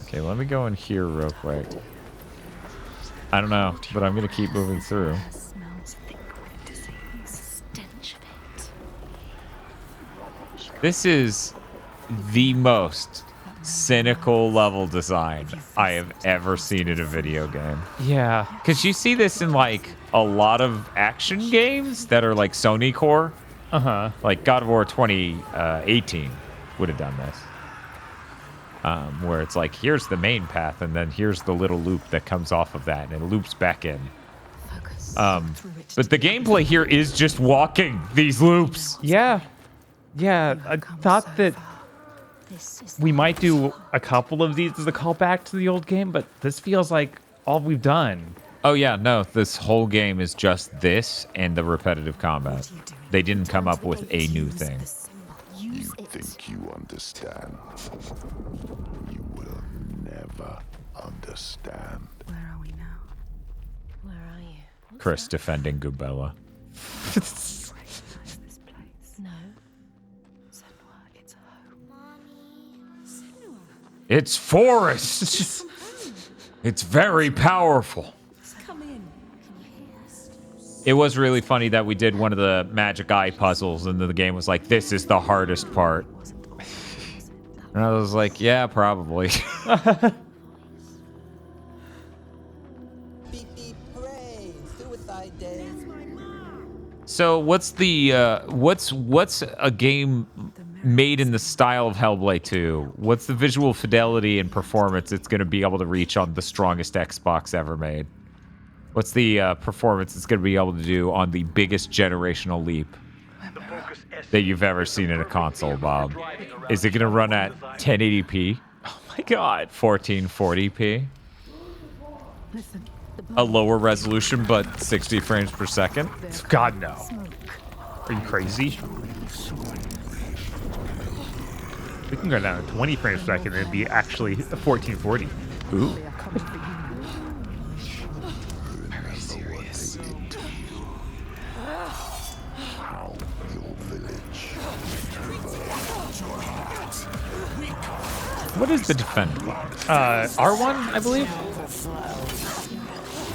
Okay, let me go in here real quick. I don't know, but I'm going to keep moving through. This is the most cynical level design I have ever seen in a video game. Yeah. Because you see this in, like, a lot of action games that are, like, Sony core. Uh-huh. Like, God of War 2018 would have done this. Where it's like, here's the main path, and then here's the little loop that comes off of that, and it loops back in. But the gameplay here is just walking these loops. Yeah. Yeah, I thought that we might do a couple of these as a callback to the old game, but this feels like all we've done. Oh, yeah, no, this whole game is just this and the repetitive combat. They didn't come up with a new thing. You think you understand. You will never understand. Where are we now? Where are you? Chris defending Gubella. No. Senua, it's home. It's forest! It's very powerful. Come in. It was really funny that we did one of the magic eye puzzles, and then the game was like, this is the hardest part. And I was like, yeah, probably. So what's the what's a game made in the style of Hellblade 2? What's the visual fidelity and performance it's going to be able to reach on the strongest Xbox ever made? What's the performance it's going to be able to do on the biggest generational leap that you've ever seen in a console, Bob? Is it going to run at 1080p? Oh my god. 1440p? A lower resolution, but 60 frames per second? God, no. Are you crazy? We can go down to 20 frames per second and it'd be actually 1440. Ooh. Very serious. How your village. What is the defend? R1, I believe.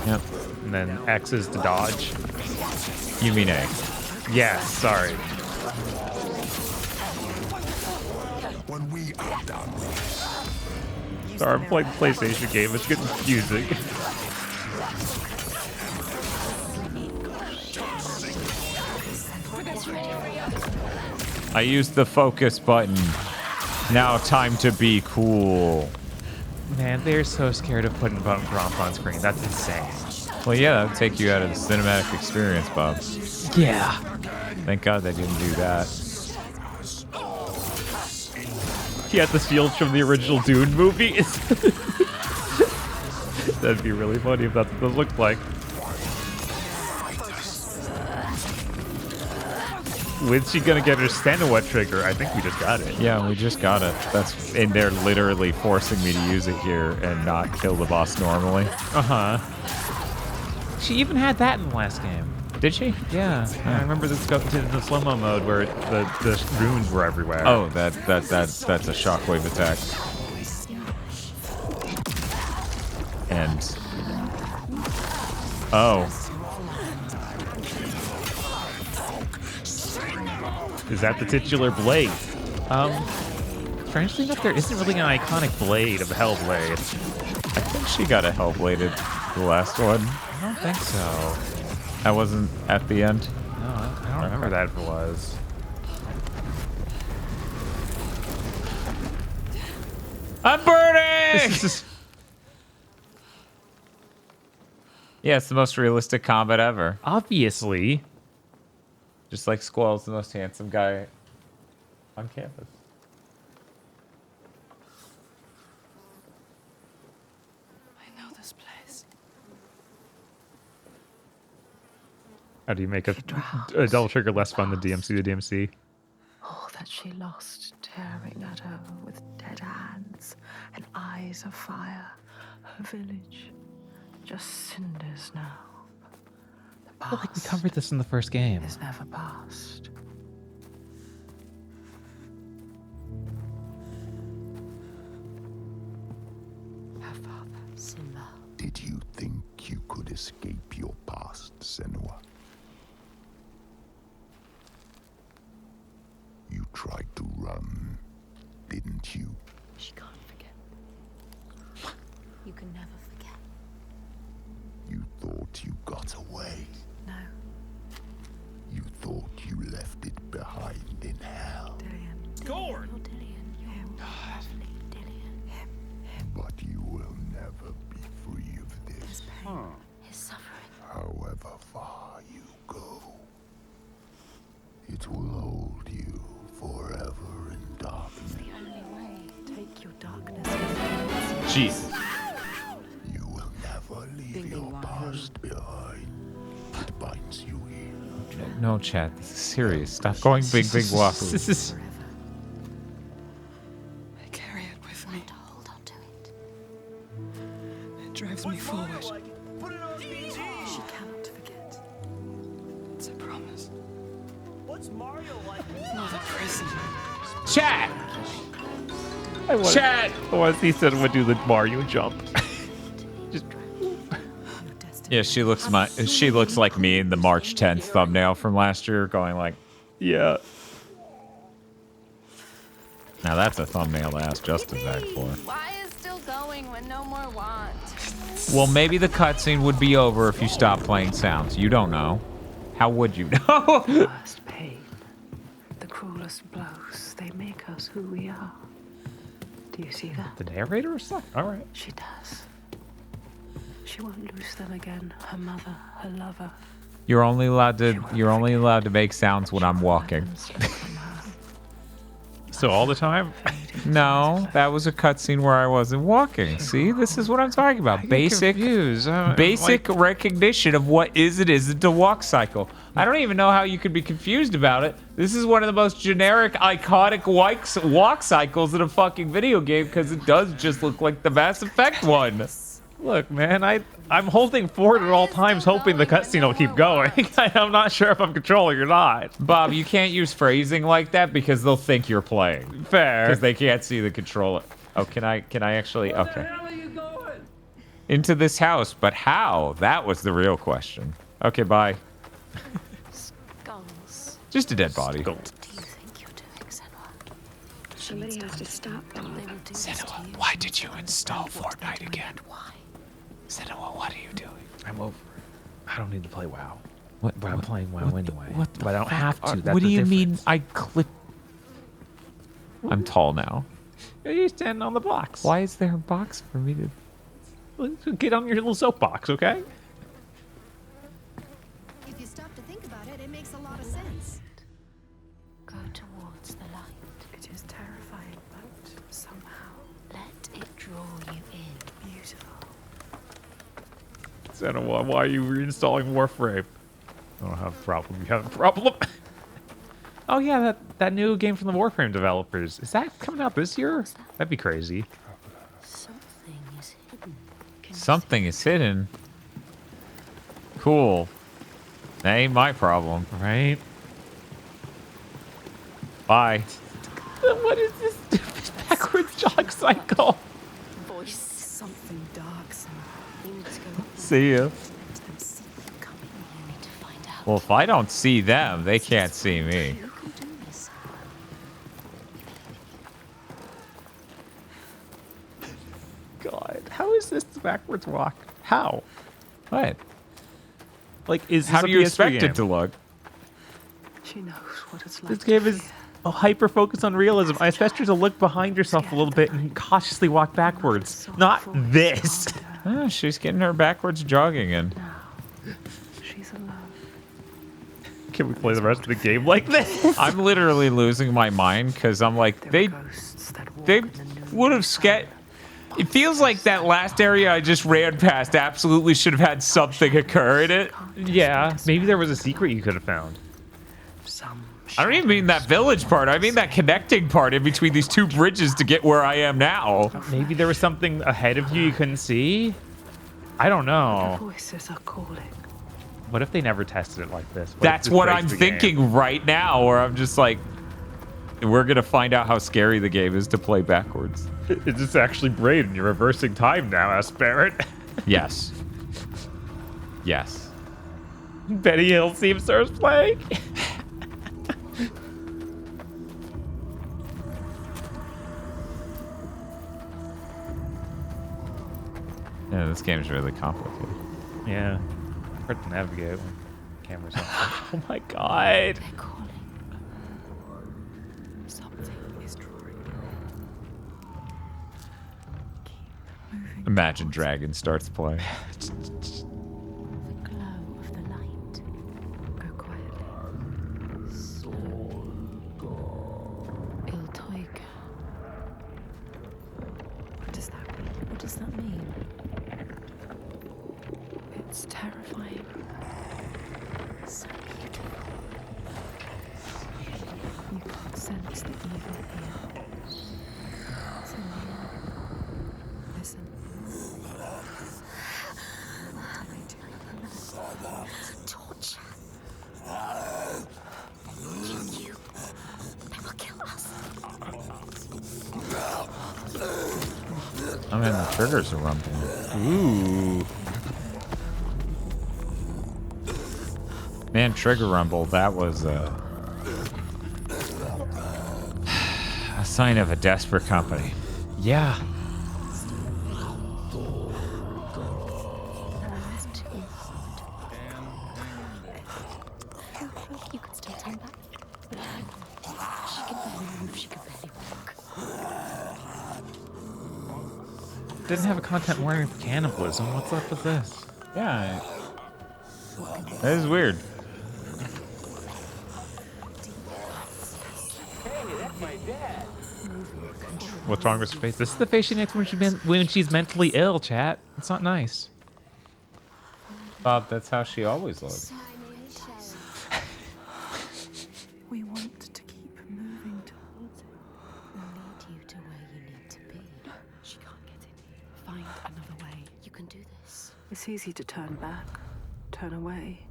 Yep. And then X is to dodge. You mean A? Yeah, sorry. When we are done. Sorry, I'm playing the PlayStation game. It's getting confusing. I used the focus button. Now time to be cool. Man, they're so scared of putting button prompts on screen. That's insane. Well, yeah, that would take you out of the cinematic experience, Bob. Yeah. Thank God they didn't do that. He had the fields from the original Dune movie. That'd be really funny if that's what those looked like. When's she gonna get her Stanowet trigger? I think we just got it. Yeah, we just got it. And they're literally forcing me to use it here and not kill the boss normally. Uh-huh. She even had that in the last game. Did she? Yeah. I remember this got to the slow-mo mode where the runes were everywhere. Oh, that's a shockwave attack. And oh. Is that the titular blade? Strangely enough, there isn't really an iconic blade of Hellblade. I think she got a Hellbladed the last one. I don't think so. That wasn't at the end? No, I don't remember that if it was. I'm burning! Yeah, it's the most realistic combat ever. Obviously. Just like Squall's the most handsome guy on campus. I know this place. How do you make a double trigger less fun than DMC to DMC? All that she lost, tearing at her with dead hands and eyes of fire. Her village, just cinders now. The I feel like we covered this in the first game. is never past. Her father, Simba. Did you think you could escape your past, Senua? You tried to run, didn't you? She can't forget. You can never forget. You thought you got away. No. You thought you left it behind in hell. Gord! You're Dillian. You're lovely Dillian. But you will never be free of this. His pain, his suffering. However far you go, it will hold you forever in darkness. The only way. Take your darkness with you. Jesus. You will never leave your past behind. It binds you here. No, chat. This is serious. Stop going big, big wahoo. This is... I carry it with me. Hold on to it. It drives me forward. Put it on PG! She cannot forget. It's a promise. What's Mario like? Not a prison. Chat! Chat! Once he said would do the Mario jump. Yeah, she looks like me in the March 10th thumbnail from last year, going like, yeah. Now that's a thumbnail to ask Justin back for. Why is still going when no more want? Well, maybe the cutscene would be over if you stopped playing sounds. You don't know. How would you know? The worst pain, the cruelest blows, they make us who we are. Do you see that? The narrator or something? All right. She does. She won't lose them again. Her mother, her lover. You're only allowed to make sounds when I'm walking. So all the time? No, that was a cutscene where I wasn't walking. See, this is what I'm talking about. Basic recognition of what isn't a walk cycle. I don't even know how you could be confused about it. This is one of the most generic, iconic walk cycles in a fucking video game because it does just look like the Mass Effect one. Look, man, I'm holding forward at all times, hoping the cutscene will keep going. I'm not sure if I'm controlling or not. Bob, you can't use phrasing like that because they'll think you're playing. Fair. Because they can't see the controller. Oh, can I actually? Okay. Where the hell are you going? Into this house, but how? That was the real question. Okay, bye. Skulls. Just a dead body. What do you think you're doing, Senua? Somebody has to stop them. They will do Senua, why did you install Fortnite again? Why? Senua, what are you doing? I'm over it. I don't need to play WoW. What? But I'm playing WoW anyway. What the but I don't fuck have to. are- That's what do the you mean difference. I click? I'm tall now. You're standing on the box. Why is there a box for me to... Get on your little soapbox, okay? If you stop to think about it, it makes a lot of sense. Go towards the light. It is terrifying, but somehow let it draw you in. Beautiful. Senua, why are you reinstalling Warframe? I don't have a problem. You have a problem. Oh yeah, that new game from the Warframe developers. Is that coming out this year? That'd be crazy. Something is hidden. Something is hidden. Cool. That ain't my problem. Right? Bye. What is this stupid backwards jog cycle? Voice. Something dark, Senua. You need to go up. See ya. Let them see you coming. You need to find out. Well, if I don't see them, they can't see me. You can do this. God, how is this the backwards walk? How? What? Like, is How this do a you PS3 expect game? it to look? She knows what it's like. This game is a hyper focus on realism. I expect you to look behind yourself a little bit and cautiously walk backwards. Not this. Oh, she's getting her backwards jogging in. She's alone. Can we play the rest of the game like this? I'm literally losing my mind because I'm like, they would have sketched. It feels like that last area I just ran past absolutely should have had something occur in it. Yeah, maybe there was a secret you could have found. I don't even mean that village part. I mean that connecting part in between these two bridges to get where I am now. Maybe there was something ahead of you couldn't see? I don't know. Voices are calling. What if they never tested it like this? That's what I'm thinking right now, where I'm just like, we're going to find out how scary the game is to play backwards. Is this actually Braden? You're reversing time now, Aspirant. Yes. Yes. Benny Hill theme starts playing. Yeah, this game's really complicated. Yeah. Hard to navigate when camera's on. Oh my god. They're calling. Something is drawing near. Imagine Dragon starts playing. The glow of the light. Go quietly. Il Toiga. What does that mean? What does that mean? It's terrifying. So beautiful. You can sense the evil here. So near. Listen. Torture. You. They will kill us. I mean, the triggers are rumbling. Ooh. Man, trigger rumble, that was a sign of a desperate company. Yeah. You could still turn back. She can barely move, she can barely walk. Didn't have a content warning for cannibalism. What's up with this? Yeah. That is weird. What's wrong with her face? This is the face she makes when she's mentally ill, chat. It's not nice. Bob, that's how she always looks. We want to keep moving towards it. We'll lead you to where you need to be. She can't get in here. Find another way. You can do this. It's easy to turn back, turn away.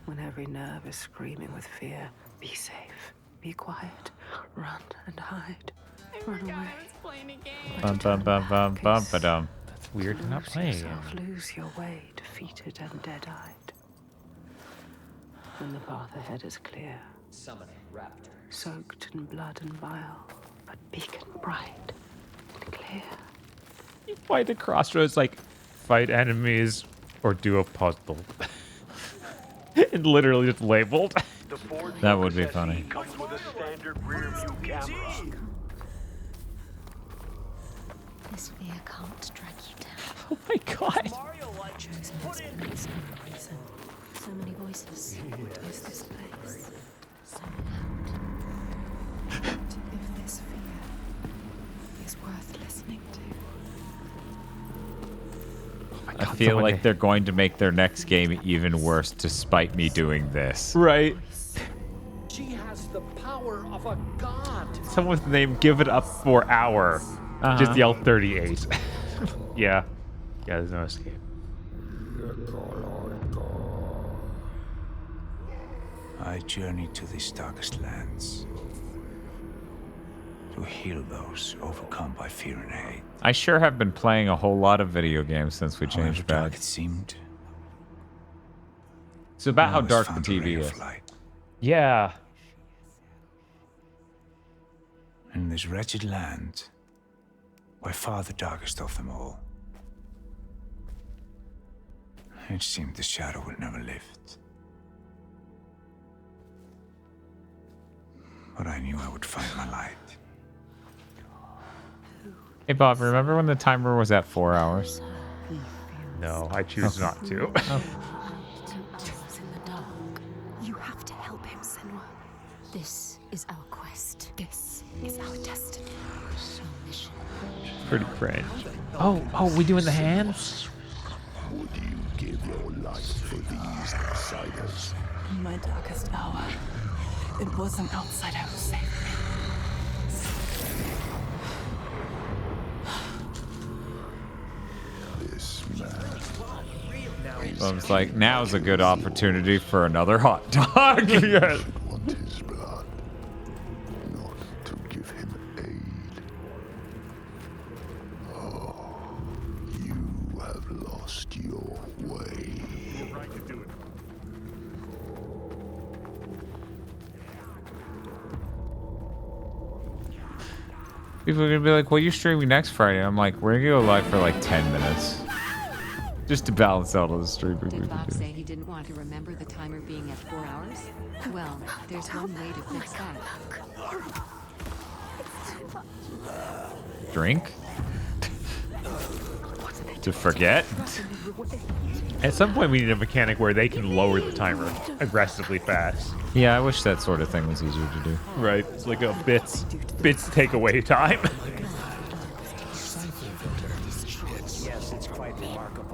When every nerve is screaming with fear, be safe, be quiet, run and hide. Run away. Bum, bum, bum, bum, bum, ba-dum. That's weird. You're not playing it. Lose your way, defeated and dead-eyed. When the path ahead is clear, Summon raptor. soaked in blood and bile, but beacon bright and clear. You fight a crossroads like fight enemies or do a puzzle. It literally just labeled. That would be funny. Comes with a standard rear view camera. This fear can't drag you down. Oh my god. Chosen has been no reason. So many voices. What is this place? So loud. If this fear is worth listening to. I feel like they're going to make their next game even worse despite me doing this. Right. She has the power of a god. Someone with the name Give It Up for Hour. Just yell 38. Yeah. Yeah, there's no escape. I journey to these darkest lands to heal those overcome by fear and hate. I sure have been playing a whole lot of video games since we changed back. It seemed. It's about how dark the TV is. Yeah. In this wretched land, by far the darkest of them all. It seemed the shadow would never lift. But I knew I would find my light. Hey, Bob, remember when the timer was at 4 hours? No, I choose not to. You have to help him, Senua. This is our quest. This is our destiny. Our mission. Pretty cringe. Oh, we doing the hands? Would you give your life for these outsiders? In my darkest hour, it was an outsider who saved me. This man. So I was like, now's a good opportunity for another hot dog. Yes. Want his blood, not to give him aid. Oh, you have lost your way. People are gonna be like, well, you're streaming next Friday. I'm like, we're gonna go live for like 10 minutes. Just to balance out all the streaming. Did Bob say he didn't want to remember the timer being at 4 hours? Well, there's one way to fix that. Drink? To forget? At some point, we need a mechanic where they can lower the timer aggressively fast. Yeah, I wish that sort of thing was easier to do. Right, it's like a bits take away time. Yes, it's quite remarkable.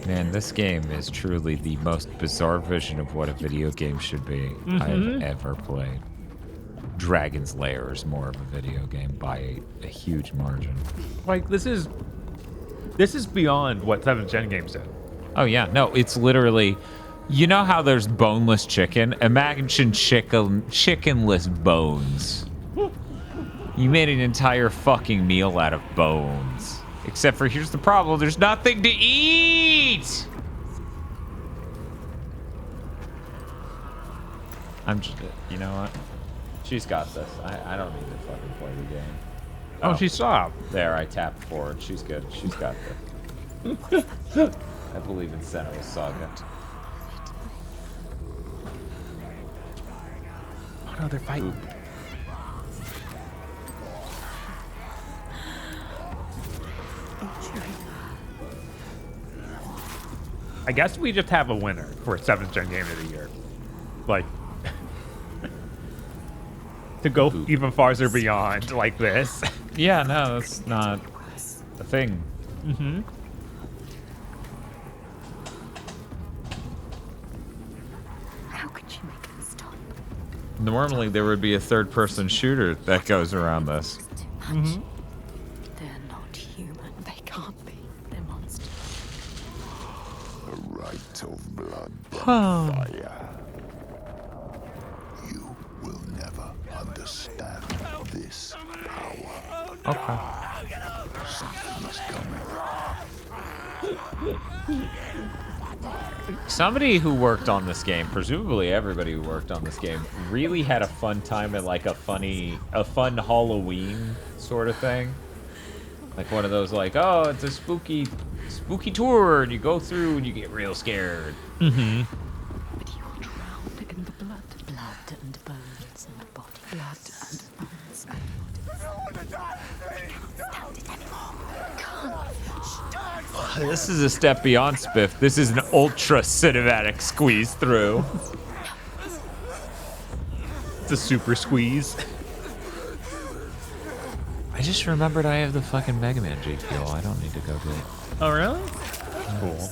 Man, this game is truly the most bizarre vision of what a video game should be I've ever played. Dragon's Lair is more of a video game by a huge margin. Like, this is beyond what 7th Gen games did. Oh yeah, no, it's literally, you know how there's boneless chicken? Imagine chickenless bones. You made an entire fucking meal out of bones. Except for, here's the problem, there's nothing to eat! I'm just, you know what? She's got this. I don't need to fucking play the game. Oh, she saw. There, I tapped forward. She's good. She's got this. I believe in Senua's Saga. Oh no, they're fighting. I guess we just have a winner for 7th Gen Game of the Year. Like, to go even farther beyond like this. Yeah, no, that's not a thing. Mm-hmm. How could you make them stop? Normally, there would be a third-person shooter that goes around this. Mm-hmm. They're not human. They can't be. They're monsters. The right of blood and Oh. fire. You will never understand this power. Okay. Something is coming. Somebody who worked on this game, presumably everybody who worked on this game, really had a fun time at like a fun Halloween sort of thing. Like one of those like, oh, it's a spooky tour, and you go through and you get real scared. Mm-hmm. But you are drowned in the blood. Blood and bones and body. Blood and bones and body. I can't stand it anymore. Can't. This is a step beyond Spiff. This is an ultra cinematic squeeze through. It's a super squeeze. I just remembered I have the fucking Mega Man G Fuel. I don't need to go get it. Oh, really? That's cool.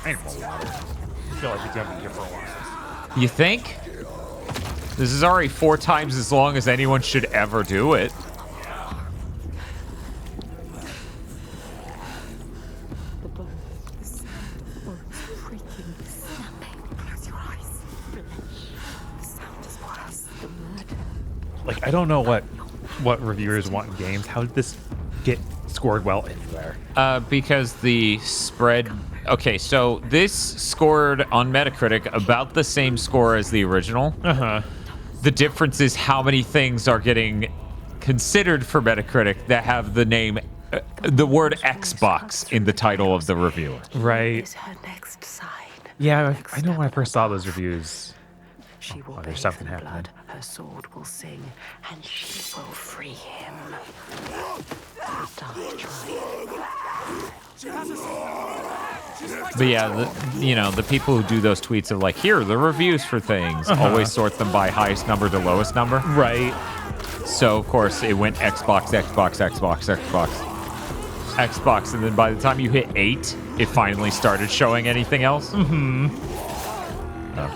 I need more water. I feel like it's gonna be here for a while. You think? This is already 4 times as long as anyone should ever do it. The bones, the sound of the bones creaking, snapping. Close your eyes. Relax. The sound is worse than murder. Like, I don't know what reviewers want in games. How did this get scored well anywhere? Because the spread... Okay, so this scored on Metacritic about the same score as the original. Uh-huh. The difference is how many things are getting considered for Metacritic that have the name the word Xbox in the title of the review. Right. Is her next sign. Yeah, I know when I first saw those reviews. She will there's bathe something in happening. blood, her sword will sing, and she will free him. Die trying. But yeah, the people who do those tweets of like, here are the reviews for things, always sort them by highest number to lowest number. Right. So, of course, it went Xbox, and then by the time you hit 8, it finally started showing anything else. Mm-hmm. How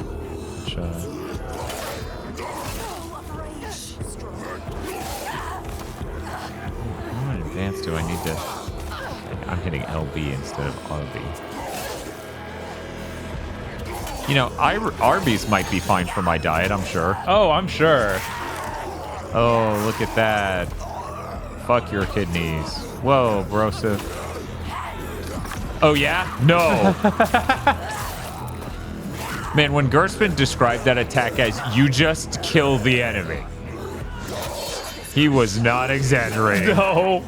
in advance do I need to... I'm hitting LB instead of RB. Arby's might be fine for my diet, I'm sure. Oh, I'm sure. Oh, look at that. Fuck your kidneys. Whoa, Broseph. Oh, yeah? No. Man, when Gerstmann described that attack as, you just kill the enemy, he was not exaggerating. No.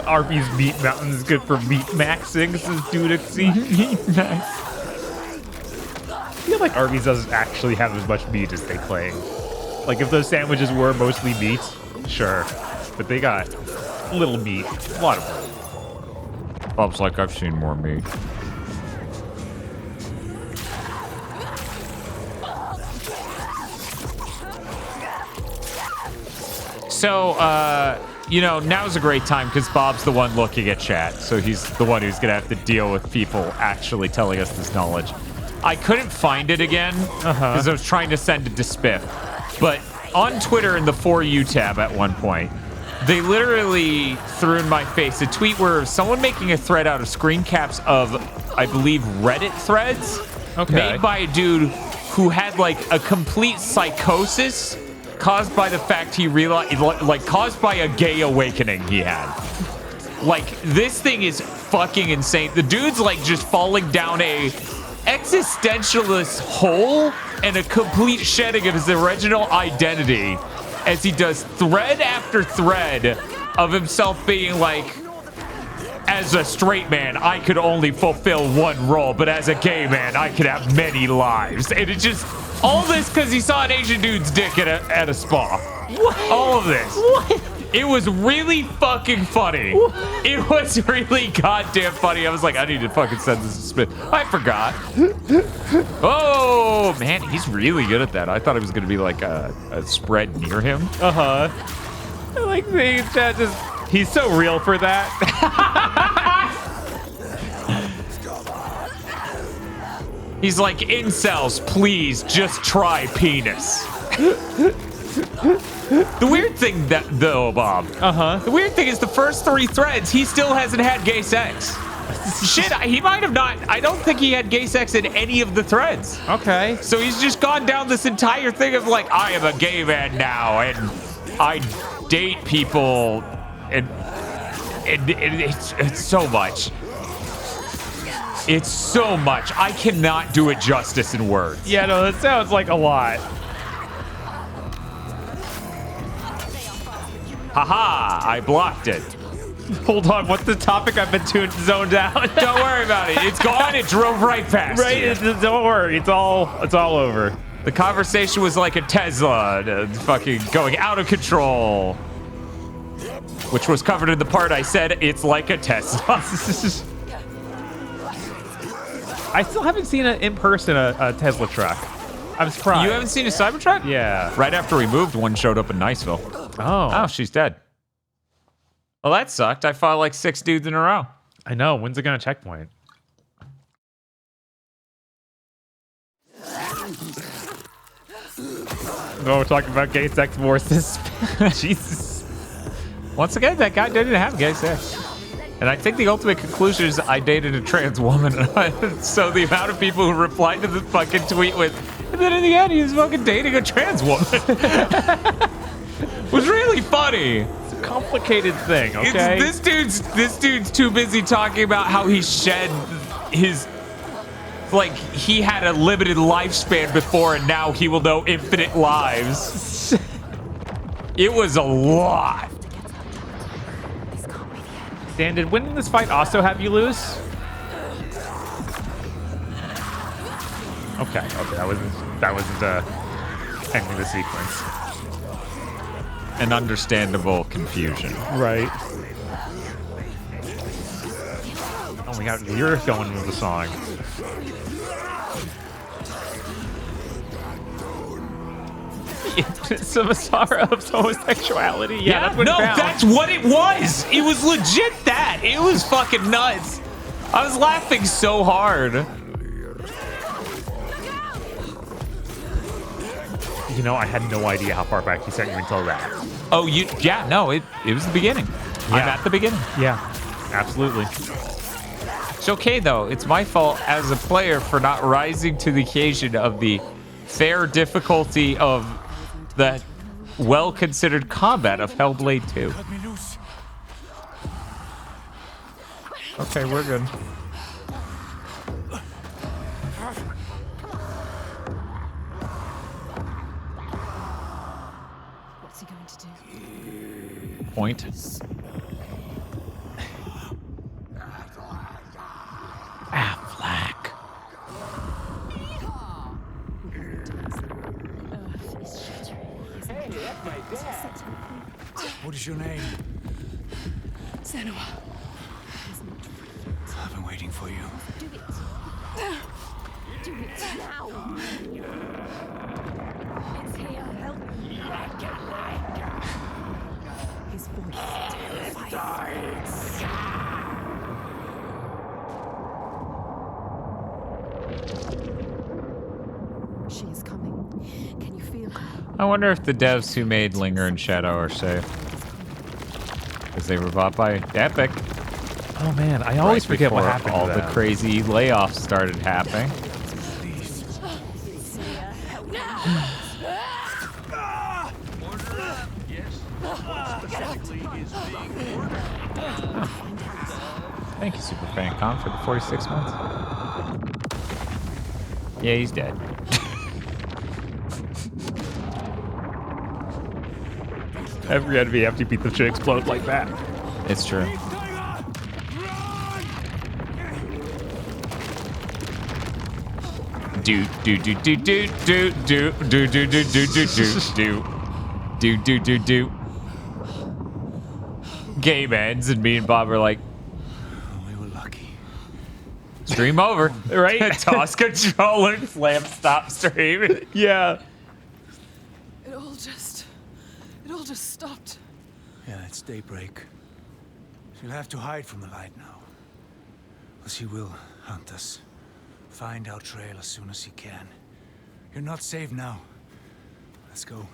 Arby's Meat Mountain is good for meat maxing, says Dudixie. Meat max. I feel like Arby's doesn't actually have as much meat as they claim. Like, if those sandwiches were mostly meat, sure. But they got little meat. A lot of meat. Bob's like, I've seen more meat. So, now's a great time because Bob's the one looking at chat. So he's the one who's going to have to deal with people actually telling us this knowledge. I couldn't find it again because I was trying to send it to Spiff. But on Twitter in the For You tab at one point, they literally threw in my face a tweet where someone making a thread out of screen caps of, I believe, Reddit threads made by a dude who had like a complete psychosis caused by the fact he realized, like caused by a gay awakening he had. Like, this thing is fucking insane. The dude's like just falling down a existentialist hole and a complete shedding of his original identity as he does thread after thread of himself being like, as a straight man, I could only fulfill one role, but as a gay man, I could have many lives. And it just, all this because he saw an Asian dude's dick at a spa. What? All of this. What? It was really fucking funny. What? It was really goddamn funny. I was like, I need to fucking send this to Smith. I forgot. Oh, man, he's really good at that. I thought it was going to be like a spread near him. I like seeing chat just, he's so real for that. He's like, incels, please just try penis. The weird thing though, Bob. The weird thing is the first 3 threads, he still hasn't had gay sex. Shit, he might have not. I don't think he had gay sex in any of the threads. Okay. So he's just gone down this entire thing of like, I am a gay man now, and I date people, and it's so much. It's so much. I cannot do it justice in words. Yeah, no, that sounds like a lot. Haha, I blocked it. Hold on, what's the topic? I've been zoned out. Don't worry about it. It's gone. It drove right past you. Don't worry. It's all over. The conversation was like a Tesla, fucking going out of control. Which was covered in the part I said, it's like a Tesla. I still haven't seen in person a Tesla truck. I'm surprised. You haven't seen a Cybertruck? Yeah. Right after we moved, one showed up in Niceville. Oh, she's dead. Well, that sucked. I fought like 6 dudes in a row. I know. When's it gonna checkpoint? No, we're talking about gay sex forces. Jesus. Once again, that guy didn't have gay sex. And I think the ultimate conclusion is I dated a trans woman. So the amount of people who replied to the fucking tweet with, and then in the end, he was fucking dating a trans woman. Was really funny. It's a complicated thing, okay? This dude's too busy talking about how he shed his like he had a limited lifespan before and now he will know infinite lives. It was a lot. Dan, did winning this fight also have you lose? Okay, that wasn't ending the sequence. An understandable confusion. Right. Oh, we got lyric going with the song. Samsara of homosexuality. Yeah, that's what no, it found. that's what it was. It was legit that. It was fucking nuts. I was laughing so hard. You know, I had no idea how far back he sent you until that. Oh, yeah, no, it was the beginning. Yeah. I'm at the beginning. Yeah, absolutely. It's okay, though. It's my fault as a player for not rising to the occasion of the fair difficulty of the well-considered combat of Hellblade 2. Okay, we're good. What's he going to do? Point. Affleck. What is your name? Senua. I've been waiting for you. Do it. Do it now. It's here. Help me. His voice terrifies. She is coming. Can you feel her? I wonder if the devs who made Linger and Shadow are safe. Because they were bought by Epic. Oh man, I always forget what before happened all to the them. crazy layoffs started happening. Thank you, Super Fan Con, for the 46 months. Yeah, he's dead. Every enemy after you beat them should explode like that. It's true. Do do do do do do do do do do do do do do do do. Game ends and me and Bob are like, We were lucky. stream over, right? Toss controller, slam stop stream. Yeah. It all just stopped. Yeah, it's daybreak. You'll have to hide from the light now. Or he will hunt us. Find our trail as soon as he can. You're not safe now. Let's go.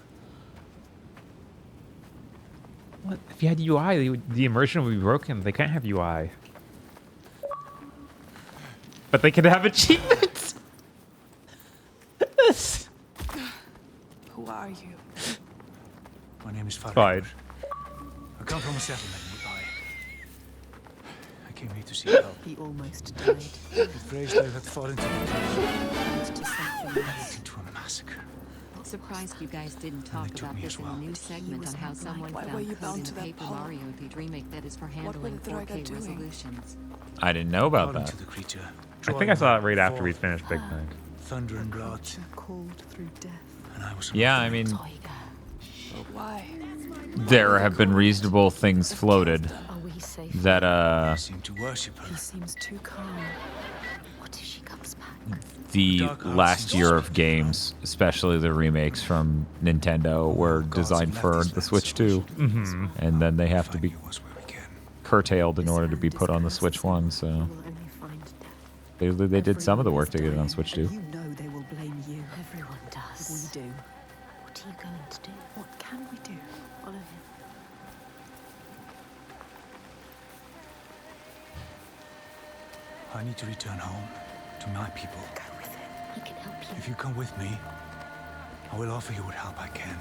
What? If you had UI, the immersion would be broken. They can't have UI. But they can have achievements. Who are you? My name is Farah. Fine. I come from a settlement nearby. I came here to seek help. He almost died. Afraid I had fallen into something else. into a massacre. Surprised you guys didn't talk about this in a new segment on how someone Why were found you code bound in to the that Paper pole? Mario 3 remake that is for handling were the 4K Draga doing? resolutions. I didn't know about According that. to the creature, I think I saw it right after we finished Big Bang. thunder and blood, Called through death. and I was. Yeah, I mean, But why? there have been reasonable things floated Are we safe? that seem to worship her. He seems too calm. What if she comes back? the last year of games, especially the remakes from Nintendo, were designed for the Switch 2. Mhm. And then they have to be curtailed in order to be put on the Switch 1, so they did some of the work to get it on Switch 2. You know they will blame you. Everyone does. We do. What are you going to do? What can we do? Follow him. I need to return home to my people. Go with him. He can help you. If you come with me, I will offer you what help I can.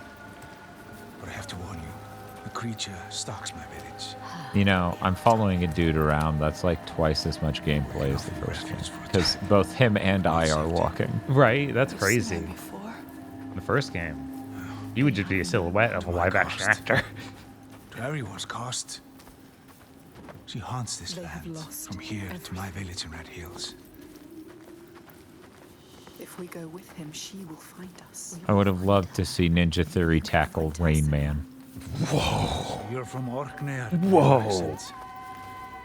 But I have to warn you, A creature stalks my village. You know, I'm following a dude around that's like twice as much gameplay as the first game. Because both him and I are walking. Right, that's crazy. The first game, you would just be a silhouette of a live-action actor. To everyone's cost. She haunts this land from here to my village in Red Hills. If we go with him, she will find us. I would have loved to see Ninja Theory tackle Rain Man. Whoa! So you're from Orkney. Whoa!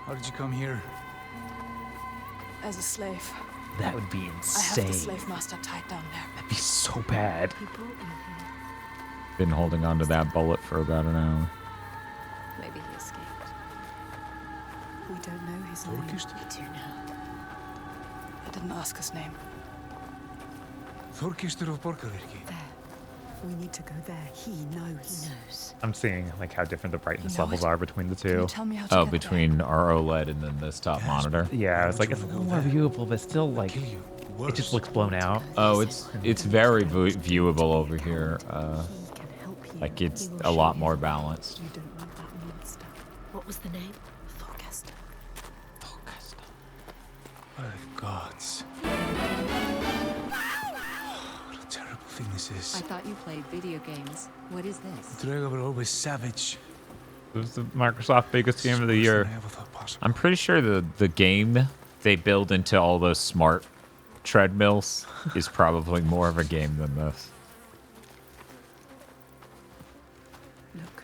How did you come here? As a slave. That would be I have insane. the slave master tied down there. That'd be so bad. Been holding on to that bullet for about an hour. Maybe he escaped. We don't know his name. We do now. I didn't ask his name. Þorkistur of Borgarvirki. There. We need to go there. He knows. He knows. I'm seeing like how different the brightness You know levels it. are between the Can you two. tell me how to Oh, get between our OLED and then this top monitor. Yeah, it's like it's a little more viewable, but still like it just looks blown out. Oh, it's very viewable over here. Like it's a lot more balanced. You don't want that monster. What was the name? Thorkester. What are the gods? What a terrible thing this is. I thought you played video games. What is this? Drago were always savage. It was the Microsoft biggest game of the year. I'm pretty sure the game they build into all those smart treadmills is probably more of a game than this.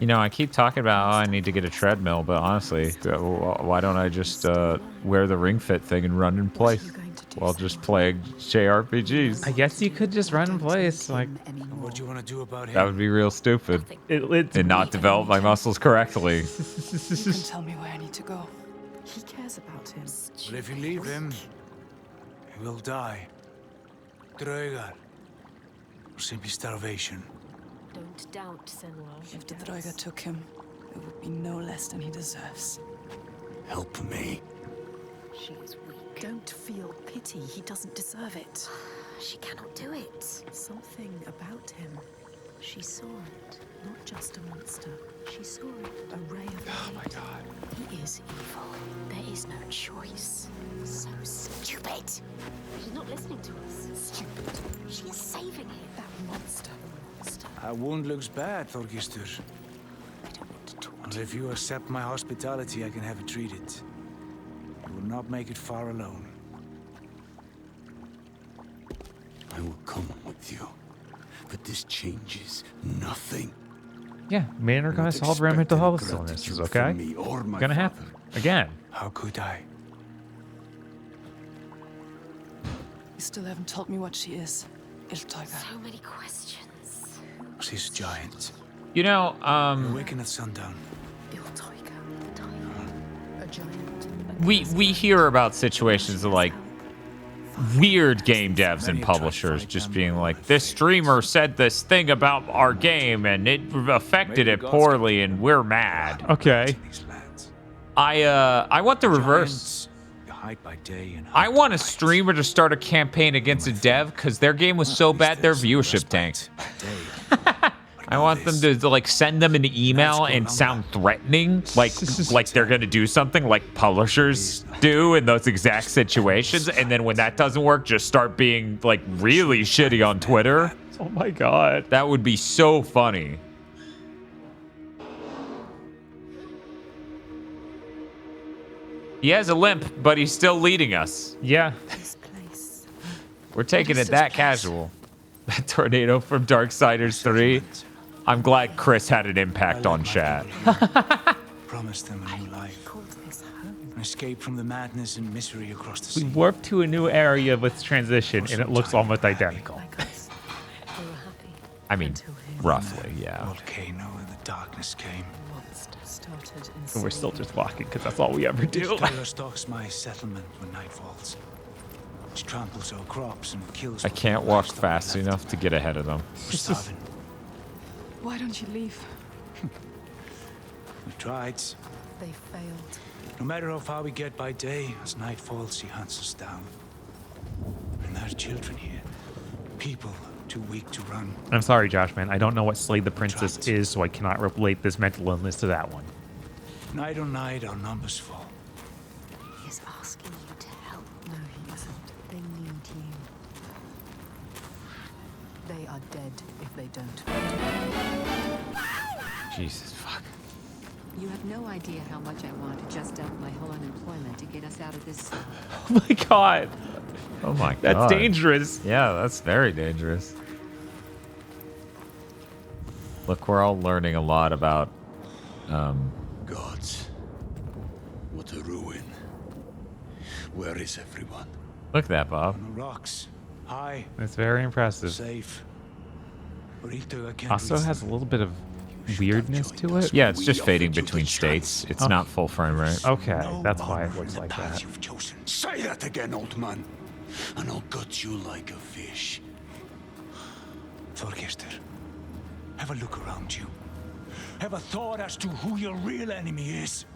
You know, I keep talking about, oh, I need to get a treadmill, but honestly, why don't I just wear the Ring Fit thing and run in place while just playing JRPGs? I guess you could just run in place, like. What do you want to do about him? That would be real stupid. And not develop my muscles correctly. You can tell me where I need to go. He cares about him. But if you leave him, he will die. Draugar. Or simply starvation. Don't doubt, Senwa. If the Draugr took him, it would be no less than he deserves. Help me. She is weak. Don't feel pity. He doesn't deserve it. She cannot do it. Something about him. She saw it. Not just a monster. She saw it. A ray of light. Oh my god. He is evil. There is no choice. So stupid. She's not listening to us. Stupid. She is saving him. That monster. Our wound looks bad, Þorkistur. And if you accept my hospitality, I can have it treated. You will not make it far alone. I will come with you, but this changes nothing. Yeah, men are gonna solve their mental health illnesses, okay? Me or my Gonna happen again. How could I? You still haven't told me what she is. Iltaiga. So many questions. She's a giant. You know, Waking at sundown. A giant. we hear about situations of like weird game devs and publishers just being like, this streamer said this thing about our game and it affected it poorly and we're mad. Okay. I want the reverse. Hide by day and I want a streamer to start a campaign against a dev because their game was so bad their viewership tanked. I want them to like send them an email and sound threatening, like they're gonna do something like publishers do in those exact situations, and then when that doesn't work, just start being like really shitty on Twitter. Oh my god, that would be so funny. He has a limp, but he's still leading us. Yeah. We're taking it that casual. That tornado from Darksiders 3. I'm glad Chris had an impact on chat. Promised them a new life. An escape from the madness and misery across the We sea. warped to a new area with transition, and it looks almost identical. I mean, roughly, yeah. Volcano and the darkness came. And we're still just walking because that's all we ever do. Draugar stalks my settlement when night falls. She tramples our crops and kills. I can't walk fast enough to get ahead of them. We're starving. Why don't you leave? We tried. They failed. No matter how far we get by day, as night falls, she hunts us down. And there are children here. People too weak to run. I'm sorry, Josh, man. I don't know what Slay the Princess is, so I cannot relate this mental illness to that one. Night on night, our numbers fall. He's asking you to help. No, he isn't. They need you. They are dead if they don't. Jesus, fuck. You have no idea how much I want to just dump my whole unemployment to get us out of this. Oh my god. Oh my god. That's dangerous. Yeah, that's very dangerous. Look, we're all learning a lot about Gods. What a ruin. Where is everyone? Look at that, Bob. On the rocks. High. It's very impressive. Safe. Also has a little bit of weirdness to it. Yeah, it's just fading between states. It's not full frame rate. Okay, that's why it looks like that. You've chosen. Say that again, old man, and I'll gut you like a fish. Thorgestur, have a look around you. Have a thought as to who your real enemy is.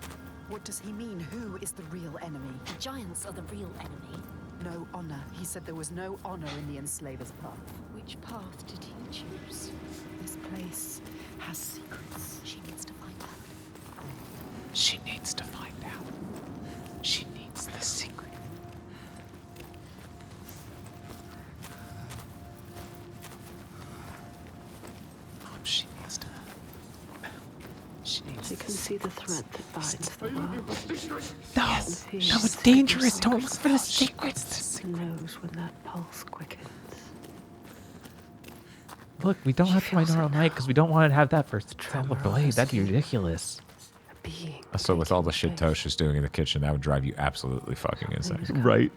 What does he mean? Who is the real enemy? The giants are the real enemy. No honor. He said there was no honor in the enslaver's path. Which path did he choose? This place has secrets. She needs to find out. She needs to find out. She needs the secret. She needs to. She can see the thread that binds the world. No, it's dangerous. Don't look for the secrets. She knows when that pulse quickens. Look, we don't have to find our own light because we don't want to have that for Hellblade. That'd be ridiculous. So with all the shit Tosh is doing in the kitchen, that would drive you absolutely fucking insane. Right.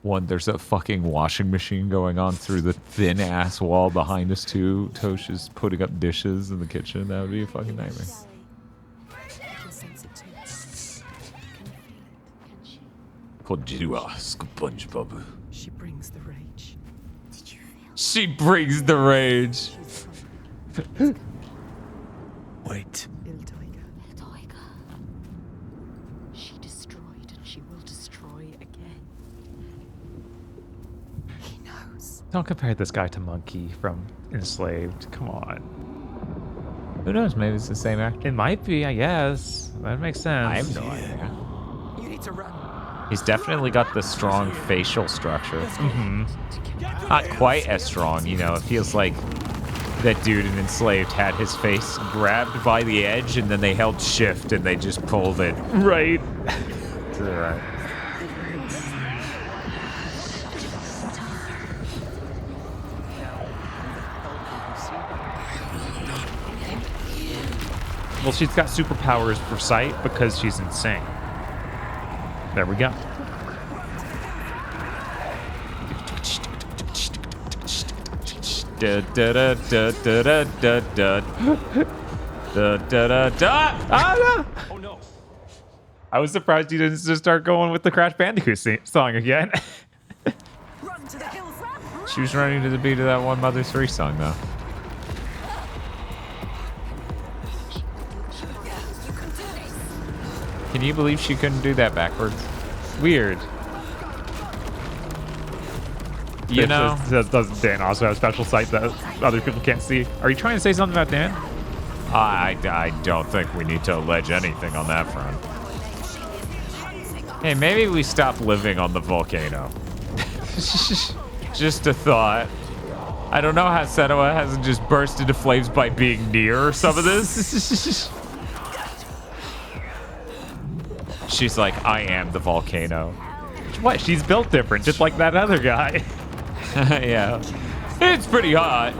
One, there's a fucking washing machine going on through the thin ass wall behind us too. Tosh is putting up dishes in the kitchen. That would be a fucking nightmare. SpongeBob. She brings the rage. Did you feel? She brings the rage. Wait. She destroyed and she will destroy again. He knows. Don't compare this guy to Monkey from Enslaved. Come on. Who knows? Maybe it's the same actor. It might be, I guess. That makes sense. I have no idea. You need to run. He's definitely got the strong facial structure. Not quite as strong, you know. It feels like that dude in Enslaved had his face grabbed by the edge and then they held shift and they just pulled it. Right. To the right. Well, she's got superpowers for sight because she's insane. There we go. Da da da da da da da da da da da. Ah, no. Oh no! I was surprised you didn't just start going with the Crash Bandicoot song again. Run to the hills. She was running to the beat of that one Mother 3 song though. Can you believe she couldn't do that backwards? Weird. You know, doesn't Dan also have special sight that other people can't see? Are you trying to say something about Dan? I don't think we need to allege anything on that front. Hey, maybe we stop living on the volcano. Just a thought. I don't know how Senua hasn't just burst into flames by being near some of this. She's like, I am the volcano. What? She's built different, just like that other guy. Yeah. It's pretty hot.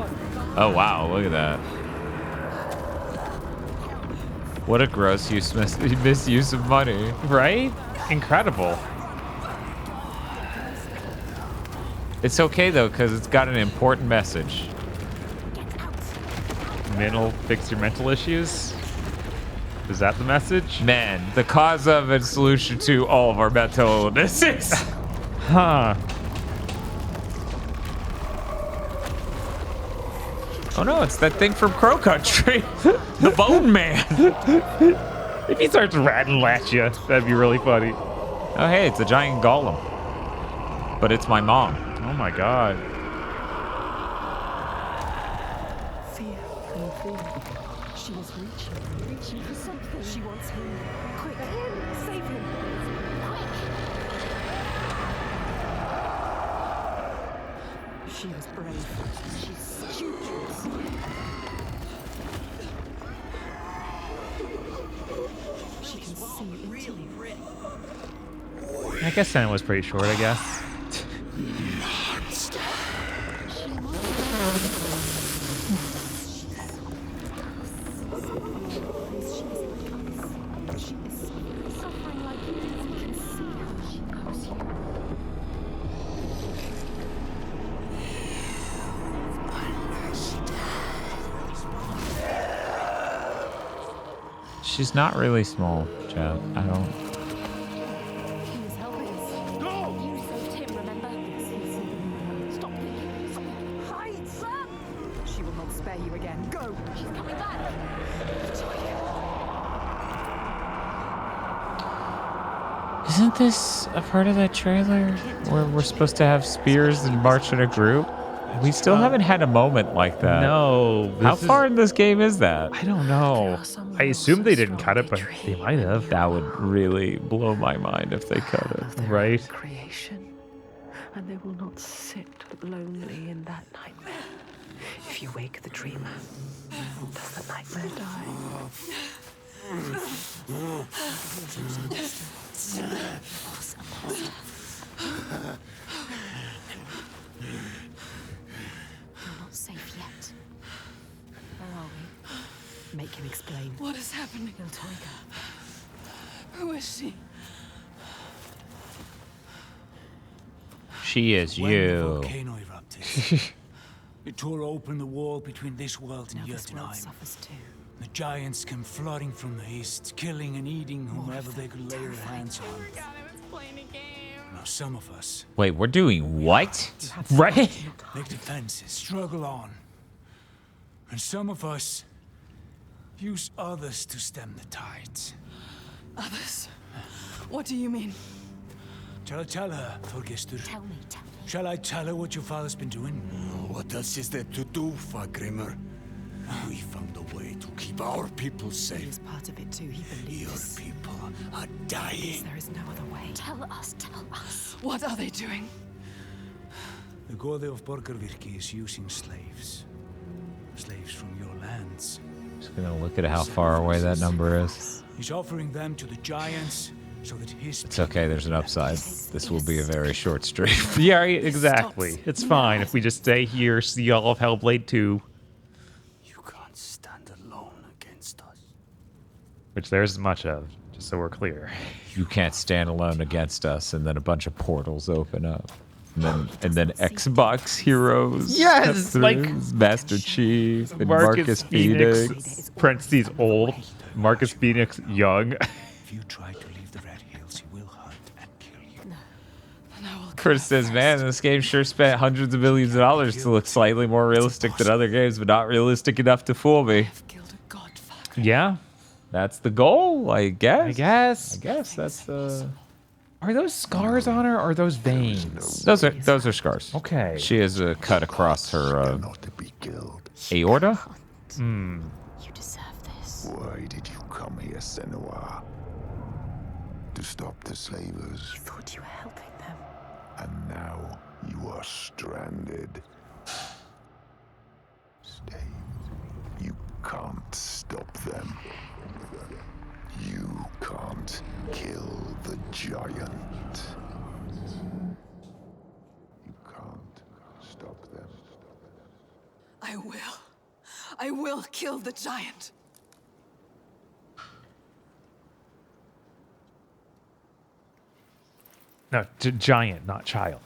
Oh, wow. Look at that. What a gross misuse of money. Right? Incredible. It's okay, though, because it's got an important message. Fix your mental issues? Is that the message? Man, the cause of and solution to all of our mental illnesses. Huh. Oh no, it's that thing from Crow Country. The Bone Man. If he starts rattling at you, that'd be really funny. Oh hey, it's a giant golem. But it's my mom. Oh my god. feeling. She was reaching for something. She wants him. Quick, save him. Quick. She was brave. She's stupid. She can see it really ready. I guess Senna was pretty short, I guess. She's not really small, Chad. I don't. He was helping us. No! You saved him, remember? Stop thinking. Stop. Hide, son! She will not spare you again. Go! She's coming back. Isn't this a part of that trailer where we're supposed to have spears and march in a group? We still haven't had a moment like that. No. How far in this game is that? I don't know. I assume they didn't cut it, but they might have. That would really blow my mind if they cut it. Right? Creation, and they will not sit lonely in that nightmare. If you wake the dreamer, does the nightmare die? You're not safe yet. Where are we? Make him explain. What is happening? Il Tiger. Who is she? She is When the you. volcano erupted, it tore open the wall between this world and Now this world Jotunheim. suffers too. The giants came flooding from the east, killing and eating whomever they could lay their hands on. Now some of us Wait, we're doing what? Right? make defenses, struggle on. And some of us use others to stem the tides. Others? What do you mean? Shall I tell her, Thorgestur? Tell me. Shall I tell her what your father's been doing? What else is there to do, Fagrimmer? We found a way to keep our people He safe. is part of it too. He Your believes. people are dying. There is no other way. Tell us. What are they doing? The Gode of Borgarvirki is using slaves. Slaves from your lands. Just gonna look at how far away that number is. He's offering them to the giants so that his It's okay, there's an upside. This will be a very short stream. Yeah, right, exactly. It's fine if we just stay here, see all of Hellblade 2. You can't stand alone against us. Which there isn't much of, just so we're clear. You can't stand alone against us, and then a bunch of portals open up. And then Xbox heroes. Yes, come through. like Master Chief and Marcus Phoenix. Phoenix. Parentheses old. Marcus Phoenix young. If you try to leave the Red Hills, he will hunt and kill you. Chris says, man, this game sure spent hundreds of millions of dollars to look slightly more realistic than other games, but not realistic enough to fool me. Yeah. That's the goal, I guess. I guess that's Are those scars on her or are those veins? Those are scars. Okay. She has a cut across her aorta. Hmm. You deserve this. Why did you come here, Senua? To stop the slavers. You thought you were helping them. And now you are stranded. Stay. You can't stop them. You can't kill the giant. You can't stop them. I will kill the giant. No, giant, not child.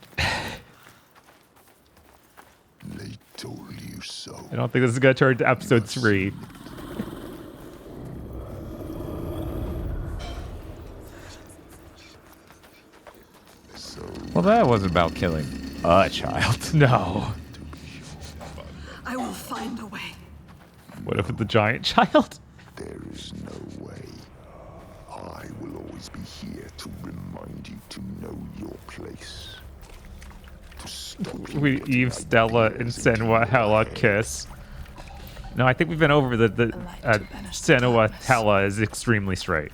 They told you so. I don't think this is going to turn to episode 3. Well, that wasn't about killing a child. No. I will find a way. What if it's the giant child? There is no way. I will always be here to remind you to know your place. To stop you We getting Eve, Stella, and Senua Hella kiss. No, I think we've been over the Senua Tella is extremely straight.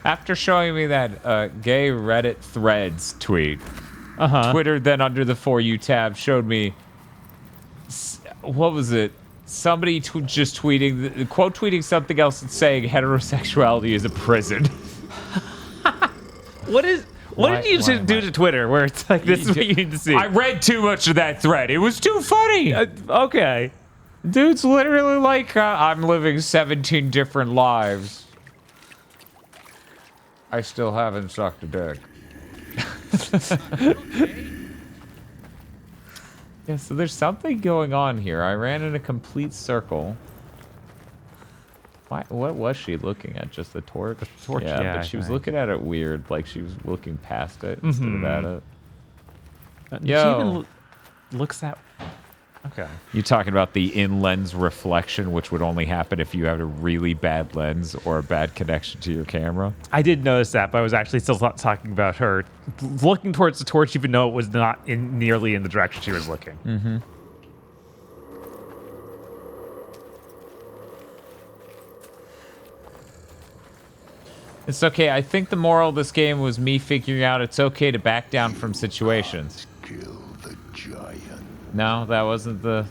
After showing me that gay Reddit threads tweet, Uh-huh. Twitter then under the For You tab showed me, what was it? Somebody just tweeting, quote tweeting something else and saying heterosexuality is a prison. What did you do to Twitter where it's like, this is what you need to see? I read too much of that thread. It was too funny. Okay. Dude's literally like, I'm living 17 different lives. I still haven't sucked a dick. Yeah, so there's something going on here. I ran in a complete circle. What was she looking at? Just the torch? The torch, yeah, but she was I think. looking at it weird, like she was looking past it instead of at it. She Yo. even looks that... Okay. You talking about the in-lens reflection, which would only happen if you had a really bad lens or a bad connection to your camera? I did notice that, but I was actually still talking about her looking towards the torch, even though it was not nearly in the direction she was looking. Mm-hmm. It's okay. I think the moral of this game was me figuring out it's okay to back down from situations. Kill the giant. No, that wasn't the...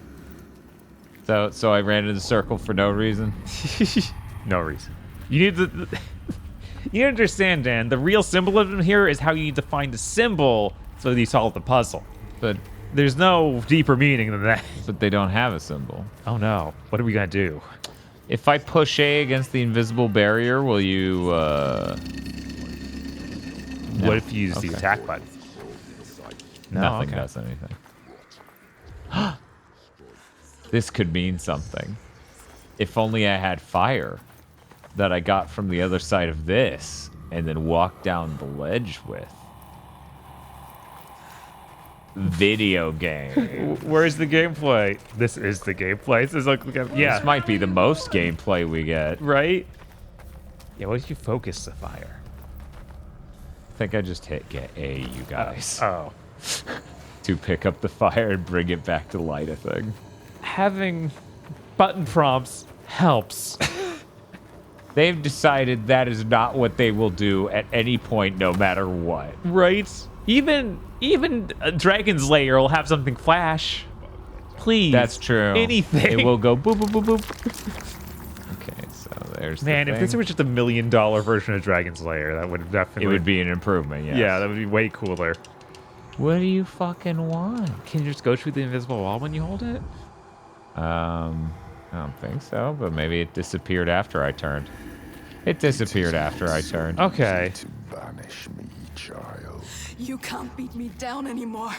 So I ran in a circle for no reason? No reason. You need to... You understand, Dan, the real symbolism here is how you need to find a symbol so that you solve the puzzle. But there's no deeper meaning than that. But they don't have a symbol. Oh no. What are we gonna do? If I push A against the invisible barrier, will you, What if you use the attack button? No, Nothing okay. does anything. This could mean something. If only I had fire that I got from the other side of this and then walked down the ledge with. Video game. Where's the gameplay? This is the gameplay. This is like, yeah. This might be the most gameplay we get. Right? Yeah, what if you focus the fire? I think I just hit get A, you guys. Oh. To pick up the fire and bring it back to light a thing. Having button prompts helps. They've decided that is not what they will do at any point, no matter what. Right? Even Dragon's Lair will have something flash. Please. That's true. Anything. It will go boop, boop, boop, boop. Okay, so there's Man, the if this thing. were just $1 million version of Dragon's Lair, that would definitely... It would be an improvement, yes. Yeah, that would be way cooler. What do you fucking want? Can you just go through the invisible wall when you hold it? I don't think so, but maybe it disappeared after I turned. It disappeared after I turned. Okay. To banish me, child. You can't beat me down anymore.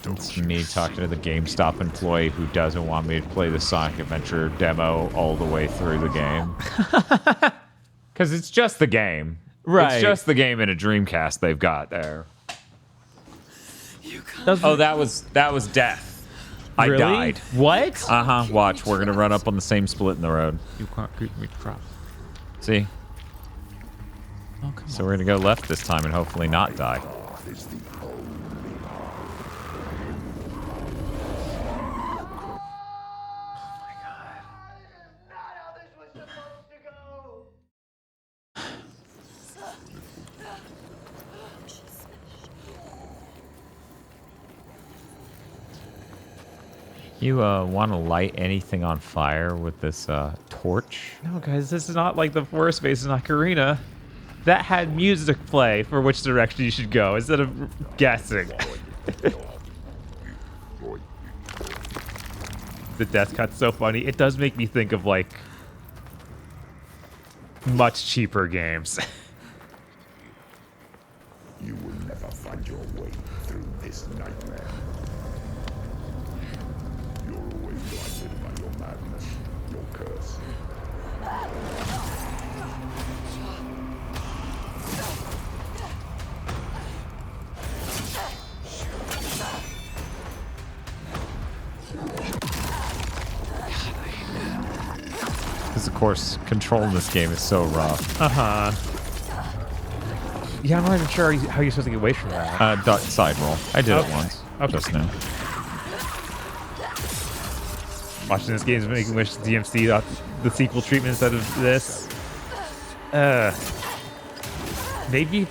It's me talking to the GameStop employee who doesn't want me to play the Sonic Adventure demo all the way through the game. Because it's just the game. Right. It's just the game in a Dreamcast they've got there. Oh, that was death. I Really? died. What? Uh-huh. Watch, we're gonna run up on the same split in the road. You can't get me trapped. See? Oh, come So we're gonna go left this time and hopefully not die. You want to light anything on fire with this torch? No, guys, this is not like the forest base in Ocarina. That had music play for which direction you should go instead of guessing. The death cut's so funny. It does make me think of like much cheaper games. You will never find your way through this nightmare. You're always blinded by your madness, your curse. Because, of course, control in this game is so rough. Uh-huh. Yeah, I'm not even sure how you're supposed to get away from that. Side roll. I did it once. Just now. Watching this game is making me wish DMC got the sequel treatment instead of this. Maybe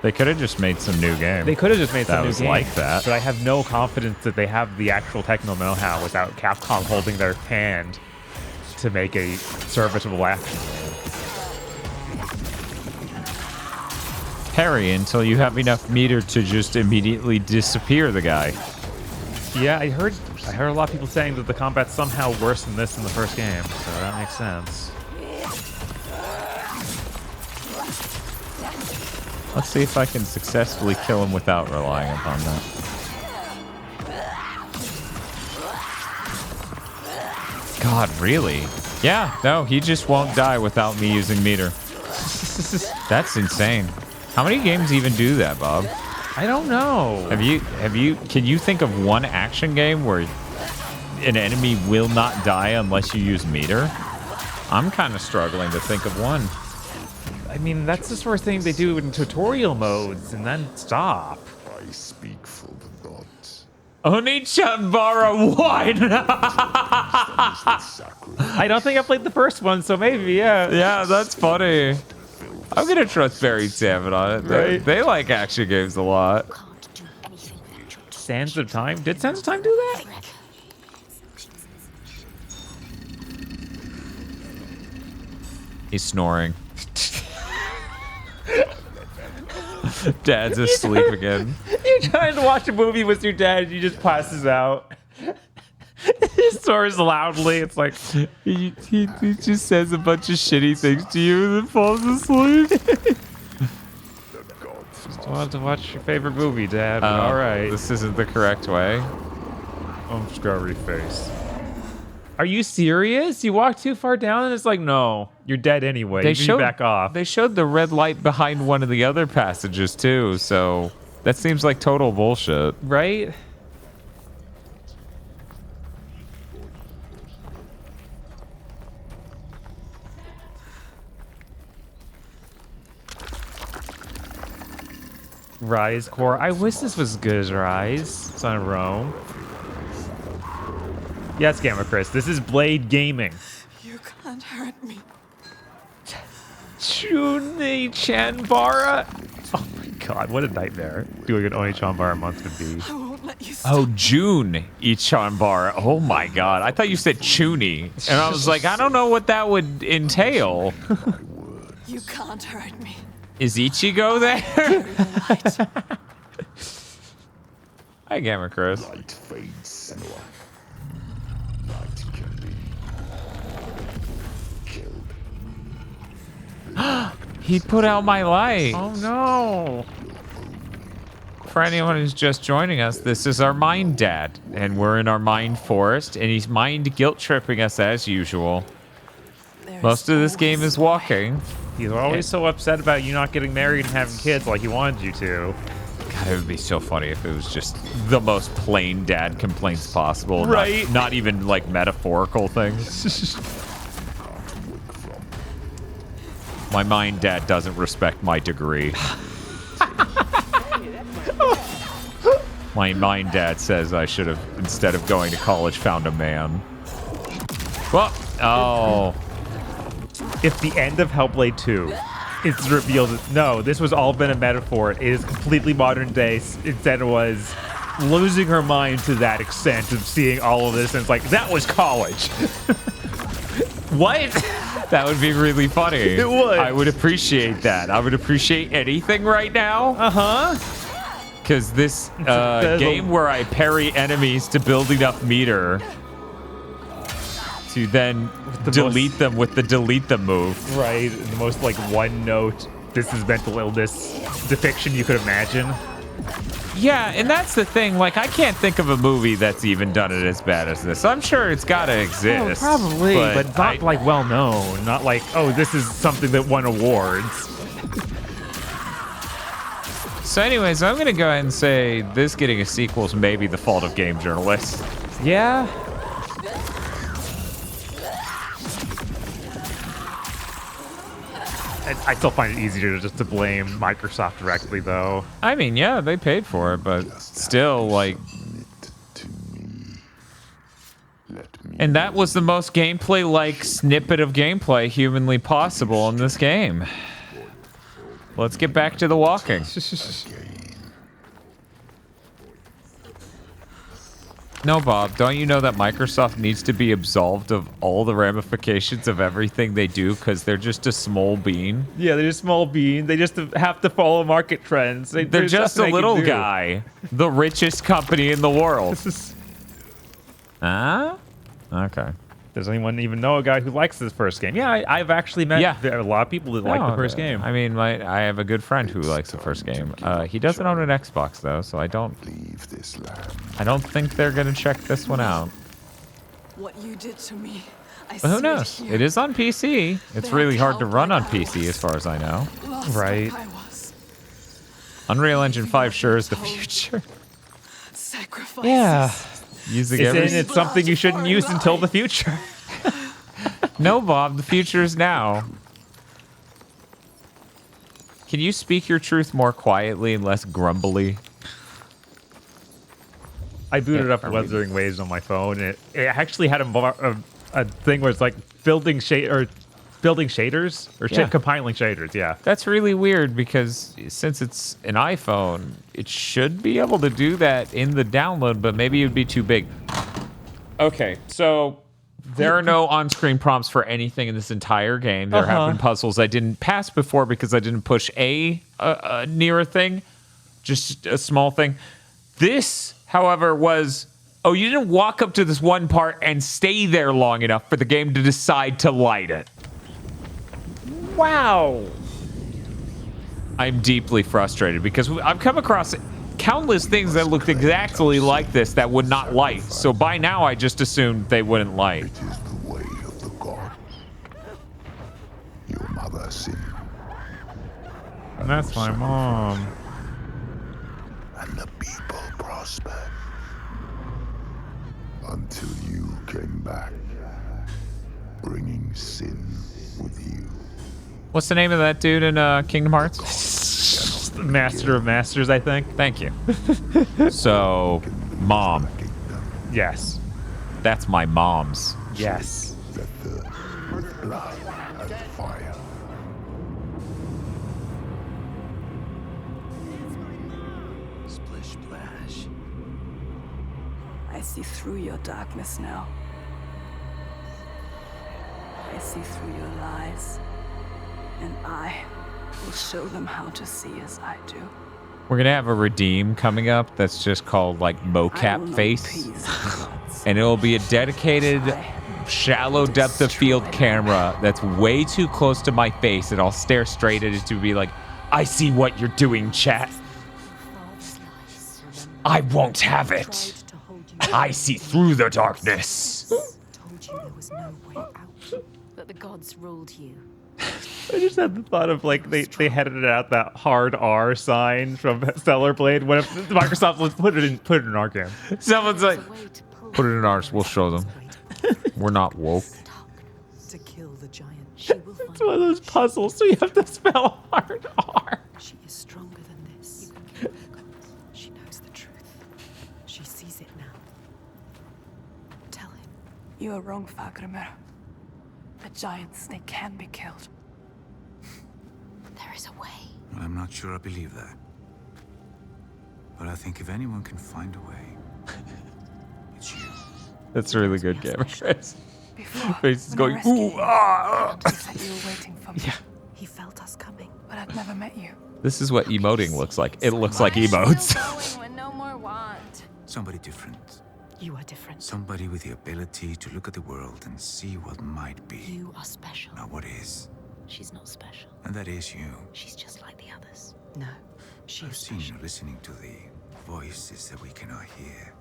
they could have just made some new game. They could have just made some new game. Like that. But I have no confidence that they have the actual techno know-how without Capcom holding their hand to make a serviceable action game. Parry until you have enough meter to just immediately disappear the guy. Yeah, I heard a lot of people saying that the combat's somehow worse than this in the first game, so that makes sense. Let's see if I can successfully kill him without relying upon that. God, really? Yeah, no, he just won't die without me using meter. That's insane. How many games even do that, Bob? I don't know. Can you think of one action game where an enemy will not die unless you use meter? I'm kind of struggling to think of one. I mean, that's the sort of thing they do in tutorial modes and then stop. I speak for the gods. Oni-chan-bara, why not? I don't think I played the first one, so maybe, yeah. Yeah, that's funny. I'm gonna trust Buried Salmon on it. Right. They like action games a lot. Sands of Time? Did Sands of Time do that? He's snoring. Dad's asleep again. You're trying to watch a movie with your dad and he just passes out. He snores loudly. It's like he just says a bunch of shitty things to you and then falls asleep. Just wanted to watch your favorite movie, Dad. But all right. This isn't the correct way. I'm scary face. Are you serious? You walked too far down and it's like, no, you're dead anyway. You should back off. They showed the red light behind one of the other passages too, so that seems like total bullshit. Right? Rise Core. I wish this was as good as Rise. Son of Rome. Yes, Gamma Chris. This is Blade Gaming. You can't hurt me. Chuni-chan-bara. Oh my god, what a nightmare. Doing an Oni-chan-bara month would be. I won't let you stop. Oh, Jun-ichan-bara. Oh my god. I thought you said Chuni. And I was like, I don't know what that would entail. You can't hurt me. Is Ichigo there? Hi, Gamma Chris. Light fades. Light can be killed. He put out my light. Oh no. For anyone who's just joining us, this is our mind dad, and we're in our mind forest, and he's mind guilt tripping us as usual. Most of this game is walking. He's always so upset about you not getting married and having kids like he wanted you to. God, it would be so funny if it was just the most plain dad complaints possible. Right. Not even like metaphorical things. My mind dad doesn't respect my degree. My mind dad says I should have, instead of going to college, found a man. Well, oh. If the end of Hellblade 2 is revealed, no, this was all been a metaphor. It is completely modern day. Instead, it was losing her mind to that extent of seeing all of this, and it's like, that was college. What? That would be really funny. It would. I would appreciate that. I would appreciate anything right now. Uh-huh. Because this game where I parry enemies to build enough meter to then delete them with the delete them move. Right. The most like one note, this is mental illness depiction you could imagine. Yeah, and that's the thing. Like, I can't think of a movie that's even done it as bad as this. I'm sure it's got to exist. Oh, probably, but not like well known. Not like, oh, this is something that won awards. So anyways, I'm going to go ahead and say this getting a sequel is maybe the fault of game journalists. Yeah. I still find it easier just to blame Microsoft directly, though. I mean, yeah, they paid for it, but still, like... And that was the most gameplay-like snippet of gameplay humanly possible in this game. Let's get back to the walking. No, Bob, don't you know that Microsoft needs to be absolved of all the ramifications of everything they do because they're just a small bean? Yeah, they're just small beans. They just have to follow market trends. They're just a little guy. The richest company in the world. Huh? Okay. Does anyone even know a guy who likes this first game? Yeah, I've actually met a lot of people that like the first game. I mean, I have a good friend who likes the first game. He doesn't own an Xbox though, so I don't think they're gonna check this one out. What you did to me, But who knows? It is on PC. It's really hard to run on PC, as far as I know. Right. Unreal Engine 5 sure is the future. Sacrifices. Yeah. Using It's something you shouldn't use until the future. No, Bob, the future is now. Can you speak your truth more quietly and less grumbly? I booted up Wuthering Waves on my phone, and it actually had a thing where it's like building shaders or compiling shaders. Yeah, that's really weird because since it's an iPhone, it should be able to do that in the download, but maybe it would be too big. Okay, so there are no on-screen prompts for anything in this entire game. There have been puzzles I didn't pass before because I didn't push near a thing, just a small thing. This, however, was, oh, you didn't walk up to this one part and stay there long enough for the game to decide to light it. Wow. I'm deeply frustrated because I've come across countless things that looked exactly like this that would not light. So by now, I just assumed they wouldn't light. It is the way of the gods. Your mother sinned. And that's my mom. And the people prospered. Until you came back, bringing sin with you. What's the name of that dude in Kingdom Hearts? Master of Masters, I think. Thank you. So, mom. Yes. That's my mom's. Yes. Blood and fire. Splish splash. I see through your darkness now. I see through your lies. And I will show them how to see as I do. We're going to have a redeem coming up that's just called, like, mocap face. And it'll be a dedicated, shallow depth of field camera that's way too close to my face, and I'll stare straight at it to be like, I see what you're doing, chat. I won't have it. I see through the darkness. Told you there was no way out. But the gods ruled you. I just had the thought of like they headed out that hard R sign from Stellar Blade. What if Microsoft would put it in our game? Someone's like, put it in ours. We'll show them. We're not woke. To kill the giant. It's one of those puzzles, so you have to spell hard R. She is stronger than this. She knows the truth. She sees it now. Tell him. You are wrong, Fagrimer. The giant snake can be killed. There is a way. I'm not sure I believe that. But I think if anyone can find a way, it's you. That's a really good game, Chris. Face is going, ooh, ah. He said you were waiting for me. Yeah. He felt us coming, but I'd never met you. This is what emoting looks like. It looks like emotes. When no more want. Somebody different. You are different. Somebody with the ability to look at the world and see what might be. You are special. Not what is. She's not special. And that is you. She's just like the others. No, she I've is seen special. you listening to the voices that we cannot hear.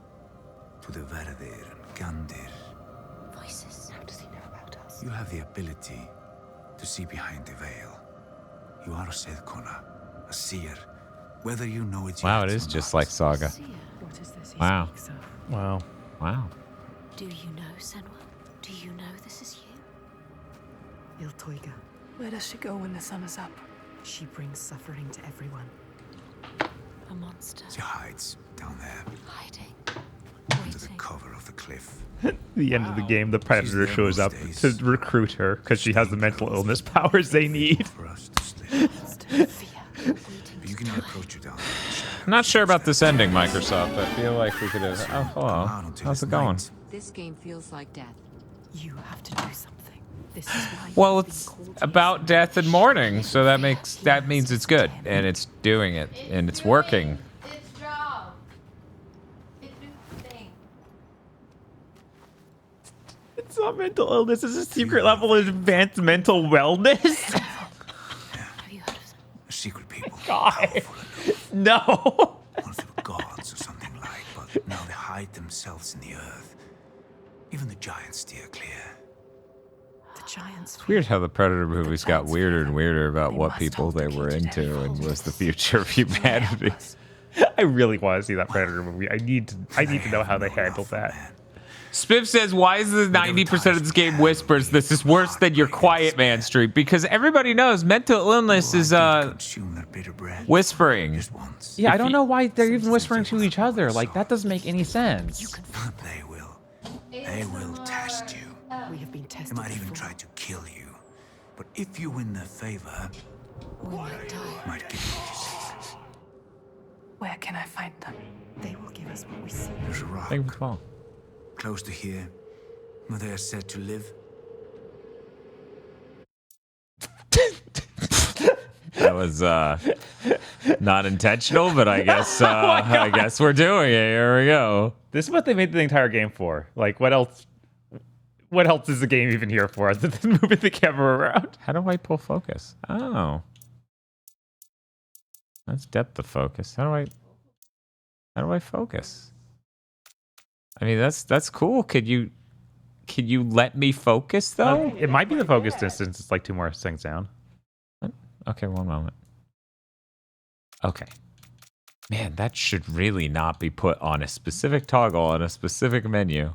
To the Verdir and Gandir. Voices. How does he know about us? You have the ability to see behind the veil. You are a Sedkona, a seer. Whether you know it Wow, yet it is or just not. like Saga. What is this he Wow. speaks of? Wow. Wow. Do you know, Senwa? Do you know this is you? Iltoiga. Where does she go when the sun is up? She brings suffering to everyone. A monster. She hides down there. Hiding. Under the cover of the cliff. The end of the game, the predator shows up to recruit her because she has the mental illness powers they need. You cannot approach her down there. I'm not sure about this ending, Microsoft. I feel like we could have. Oh, hello. How's it going? This game feels like death. You have to do something. This is why. Well, it's about death and mourning, so that means it's good, and it's doing it, and it's working. It's job. It's the thing. It's not mental illness. It's a secret level of advanced mental wellness. Secret people. God. No. Once they were gods or something like, but now they hide themselves in the earth. Even the giants steer clear. The giants. It's weird how the Predator movies got weirder and weirder about what people they were into and was the future of humanity. I really want to see that Predator movie. I need to know how they handle that. Spiff says, why is the 90% of this game whispers? This is worse than your Quiet Man streak. Because everybody knows mental illness is whispering. Yeah, I don't know why they're even whispering to each other. Like, that doesn't make any sense. They will. They will test you. We have been tested. They might even try to kill you. But if you win their favor, We might die. might give you what you seek. Where can I find them? They will give us what we seek. There's a rock. Thank you for calling. Close to here, where they are said to live. That was not intentional, but I guess I guess we're doing it. Here we go. This is what they made the entire game for. Like, what else? What else is the game even here for other than moving the camera around? How do I pull focus? Oh, that's depth of focus. How do I focus? I mean, that's cool. Could you let me focus though? It might be the focus distance. It's like 2 more seconds down. Okay, one moment. Okay. Man, that should really not be put on a specific toggle on a specific menu.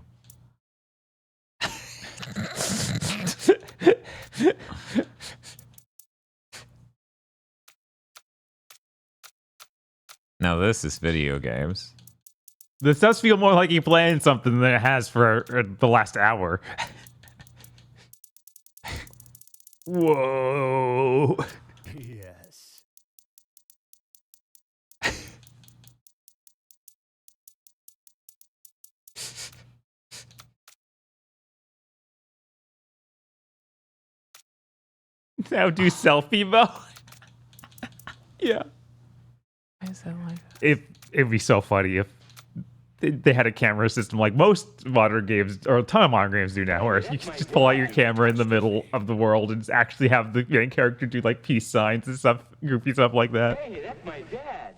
Now this is video games. This does feel more like you playing something than it has for the last hour. Whoa. Yes. Now do selfie mode. Yeah. Why is that like that? It'd be so funny if they had a camera system like most modern games, or a ton of modern games do now, where you can just pull out your camera in the middle of the world and actually have the main character do like peace signs and stuff, goofy stuff like that. Hey, that's my dad.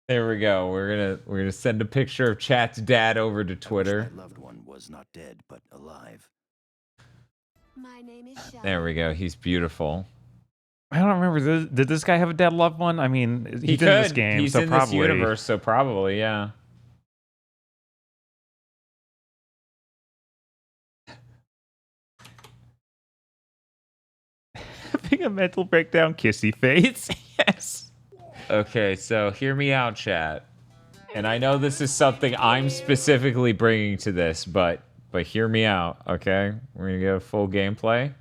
There we go. We're gonna send a picture of Chat's dad over to Twitter. My loved one was not dead, but alive. My name is Shell. There we go. He's beautiful. I don't remember. Did this guy have a dead loved one? I mean, he's in this game, He's so in probably. this universe, so probably, yeah. Having a mental breakdown, kissy face. Yes. Okay, so hear me out, chat. And I know this is something I'm specifically bringing to this, but hear me out, okay? We're gonna get a full gameplay.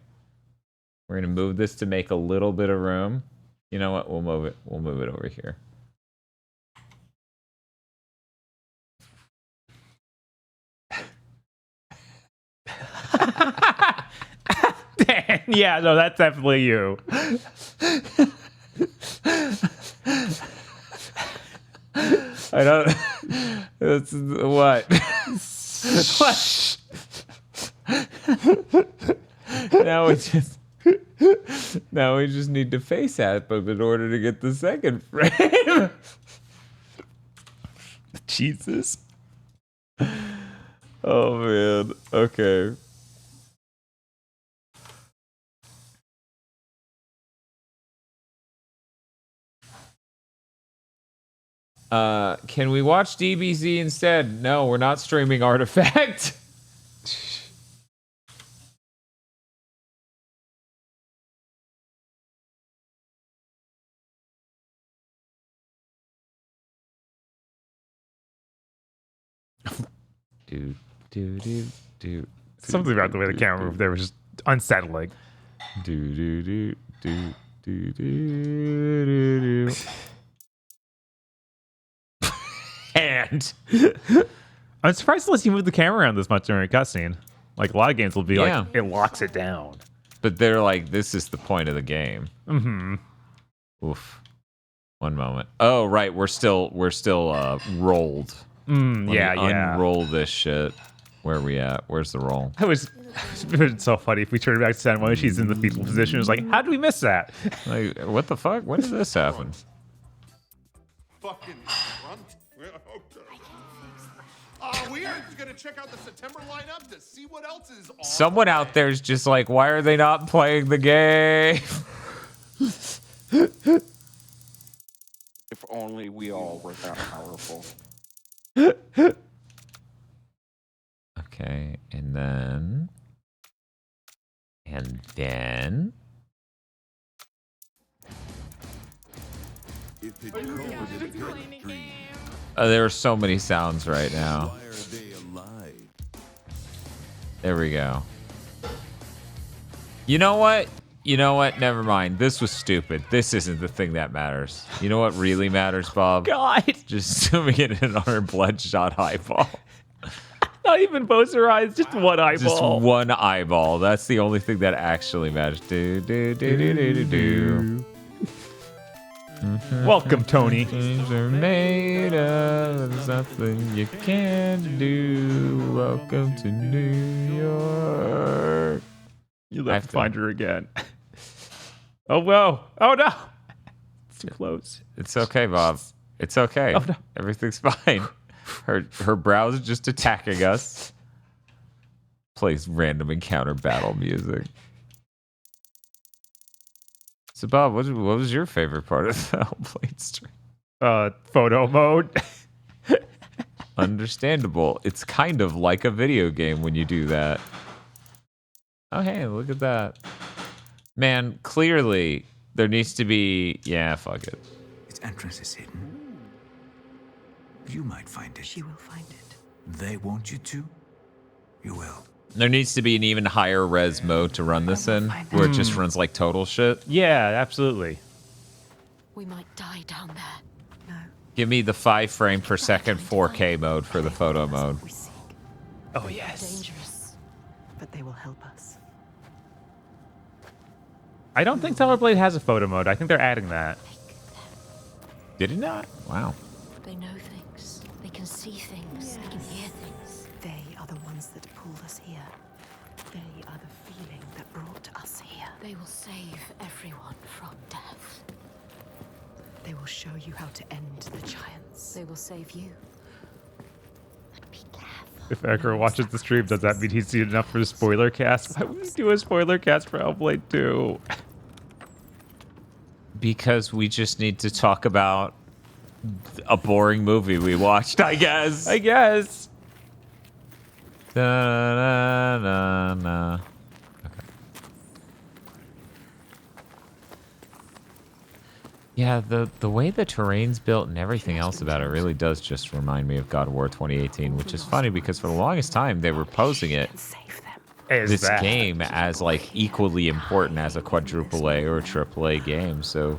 We're gonna move this to make a little bit of room. You know what? We'll move it. We'll move it over here. Dan, yeah, no, that's definitely you. I don't. That's what. What? Now we just need to face at them in order to get the second frame. Jesus. Oh man. Okay. Can we watch DBZ instead? No, we're not streaming Artifact. Do, do, do, do. Something about the way the camera moved there was just unsettling. Do, do, do, do, do, do, do. And I'm surprised unless you move the camera around this much during a cutscene. Like a lot of games will be like, it locks it down. But they're like, this is the point of the game. Mm-hmm. Oof. One moment. Oh, right. We're still rolled. Yeah. Unroll this shit. Where are we at? Where's the roll? It's so funny if we turn back to San when she's in the fetal position. It's like, how did we miss that? Like, what the fuck? When did this happen? Fucking front. We are gonna check out the September lineup to see what else is on. Someone out there's just like, why are they not playing the game? If only we all were that powerful. Okay, and then. There are so many sounds right now. There we go. You know what? Never mind. This was stupid. This isn't the thing that matters. You know what really matters, Bob? God. Just zooming in on her bloodshot eyeball. Not even both her eyes, just one eyeball. Just one eyeball. That's the only thing that actually matters. Do, do, do, do, do, do, do. Welcome, Tony. Things are made of something you can do. Welcome to New York. You'll have to find her again. Oh, whoa. Oh, no. It's too close. It's okay, Bob. It's okay. Oh, no. Everything's fine. Her brow's just attacking us. Plays random encounter battle music. So, Bob, what was your favorite part of the Hellblade stream? Photo mode. Understandable. It's kind of like a video game when you do that. Oh, hey, look at that. Man, clearly there needs to be... Yeah, fuck it. Its entrance is hidden. You might find it. She will find it. They want you to? You will. There needs to be an even higher res mode to run this in, where it just runs like total shit. Yeah, absolutely. We might die down there. No. Give me the 5 frame per second 4K mode for the photo mode. Oh, yes. Dangerous, but they will help us. I don't think Hellblade has a photo mode. I think they're adding that. Did it not? Wow. They know things. They can see things. They can hear things. They are the ones that pulled us here. They are the feeling that brought us here. They will save everyone from death. They will show you how to end the giants. They will save you. If Ecker watches the stream, does that mean he's seen enough for the spoiler cast? Why would we do a spoiler cast for Hellblade 2? Because we just need to talk about a boring movie we watched, I guess. I guess. Da-na-na-na. Okay. Yeah, the way the terrain's built and everything else about it really does just remind me of God of War 2018, which is funny because for the longest time they were posing it this game as like equally important as a quadruple A or a triple A game. So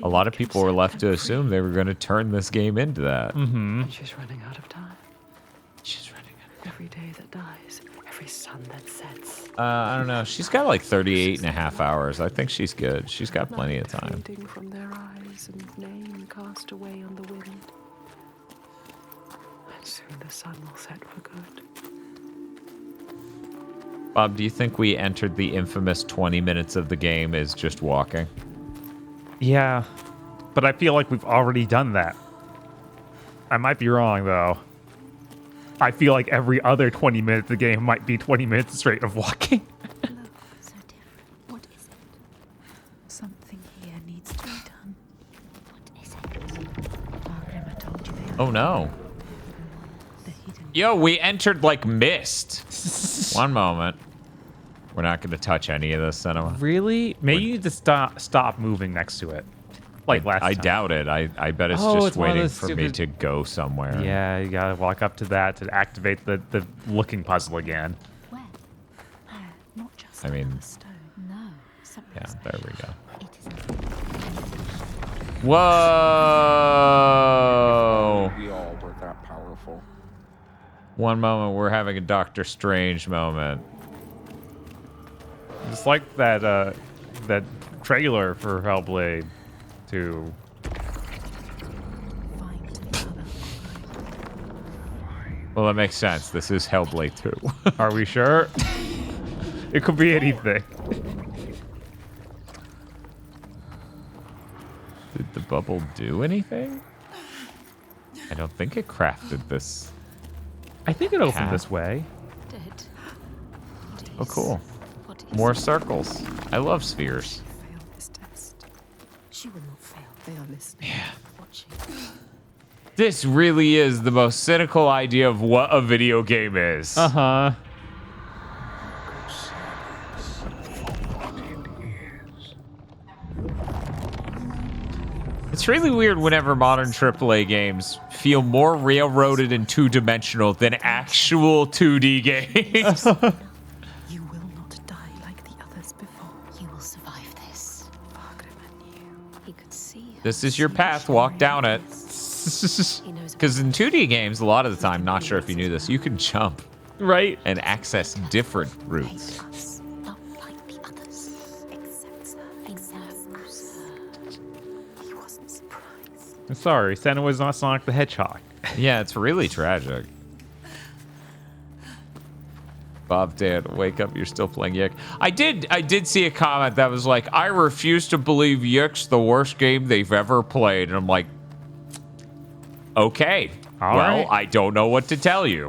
a lot of people were left to assume they were going to turn this game into that. Mm-hmm. She's running out of time. She's running out of time. Every day that dies, every sun that sets. I don't know. She's got like 38 and a half hours. I think she's good. She's got plenty of time. Fading from their eyes and name cast away on the wind. And soon the sun will set for good. Bob, do you think we entered the infamous 20 minutes of the game as just walking? Yeah, but I feel like we've already done that. I might be wrong, though. I feel like every other 20 minutes of the game might be 20 minutes straight of walking. So different. What is it? Something here needs to be done. What is it? Margaret told you they Oh no. Yo, we entered like mist. One moment. We're not going to touch any of this cinema. Really? Maybe you need to stop moving next to it. Like last time. I doubt it. I bet it's Oh, just it's one of waiting those for me stupid- to go somewhere. Yeah, you gotta walk up to that to activate the looking puzzle again. Where? Not just I mean, no, something yeah, there we go. It is Whoa! We all were that powerful. One moment, we're having a Doctor Strange moment. Just like that that trailer for Hellblade 2. Well, that makes sense. This is Hellblade 2. Are we sure? It could be anything. Did the bubble do anything? I don't think it crafted this. I think it opened path. this way. Oh, cool. More circles. I love spheres. She will not fail. They are listening. Watching. This really is the most cynical idea of what a video game is. Uh-huh. It's really weird whenever modern AAA games feel more railroaded and two-dimensional than actual 2D games. You will not die like the others before. You will survive this. He could see her. This is your path. Walk down it. Because in 2D games, a lot of the time, not sure if you knew this, you can jump. Right. And access different routes. Not like the others. Except he wasn't surprised. I'm sorry, Santa was not Sonic the Hedgehog. Yeah, it's really tragic. Bob, Dad, wake up! You're still playing Yick. I did see a comment that was like, "I refuse to believe Yick's the worst game they've ever played," and I'm like, okay, All well, right. I don't know what to tell you.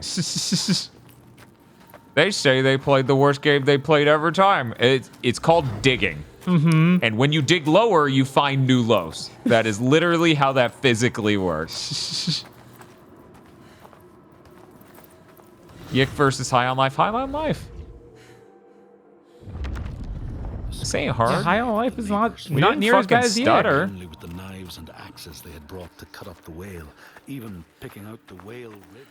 They say they played the worst game they played every time. It's called digging. Mm-hmm. And when you dig lower, you find new lows. That is literally how that physically works. Yick versus High on Life. High on Life. This ain't hard. Yeah, High on Life is not We not didn't near as bad fucking as Yick. stutter. Only with the knives and axes they had brought to cut up the whale, even picking out the whale rib.